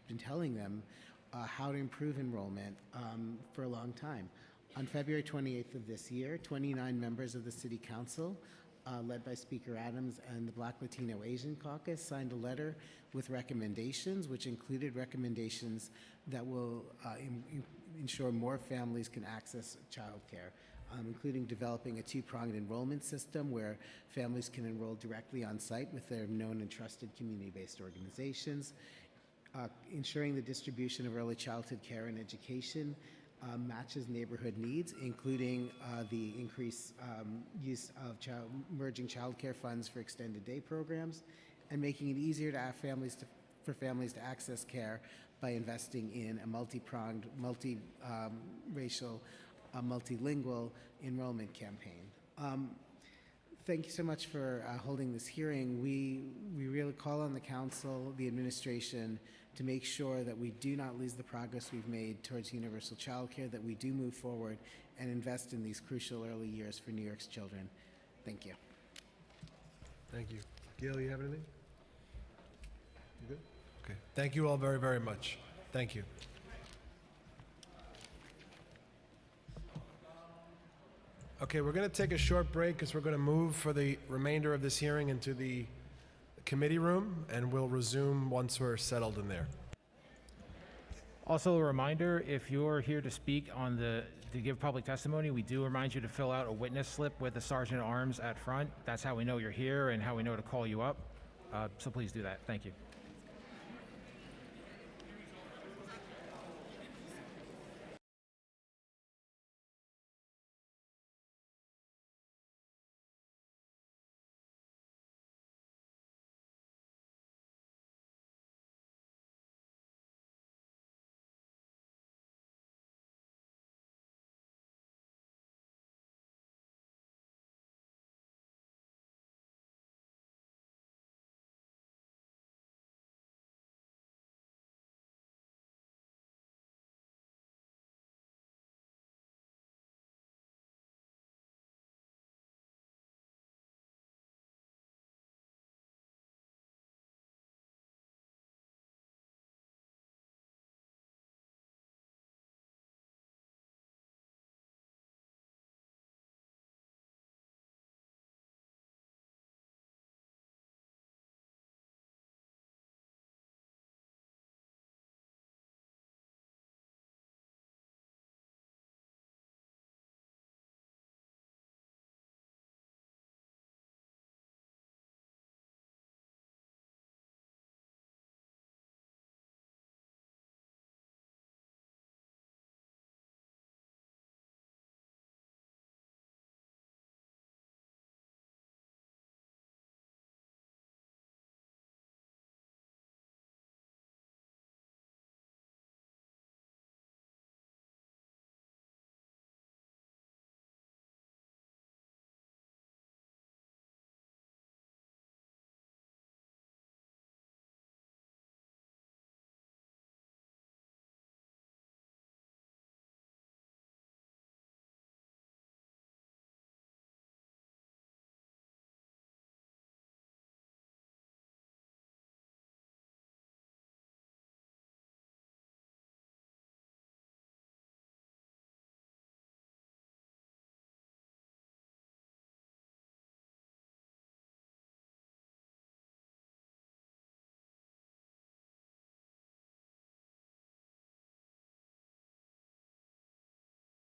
been telling them how to improve enrollment for a long time. On February 28th of this year, 29 members of the city council, led by Speaker Adams and the Black Latino Asian Caucus, signed a letter with recommendations, which included recommendations that will ensure more families can access child care, including developing a two-pronged enrollment system where families can enroll directly on site with their known and trusted community-based organizations, ensuring the distribution of early childhood care and education matches neighborhood needs, including the increased use of merging child care funds for extended day programs, and making it easier to have for families to access care by investing in a multi-pronged, multi-racial, multilingual enrollment campaign. Thank you so much for holding this hearing. We really call on the council, the administration, to make sure that we do not lose the progress we've made towards universal child care, that we do move forward and invest in these crucial early years for New York's children. Thank you. Thank you. Gail, you have anything? You good? Okay. Thank you all very, very much. Thank you. Okay, we're going to take a short break because we're going to move for the remainder of this hearing into the committee room, and we'll resume once we're settled in there. Also, a reminder, if you're here to speak to give public testimony, we do remind you to fill out a witness slip with the Sergeant at Arms at front. That's how we know you're here and how we know to call you up. So please do that. Thank you.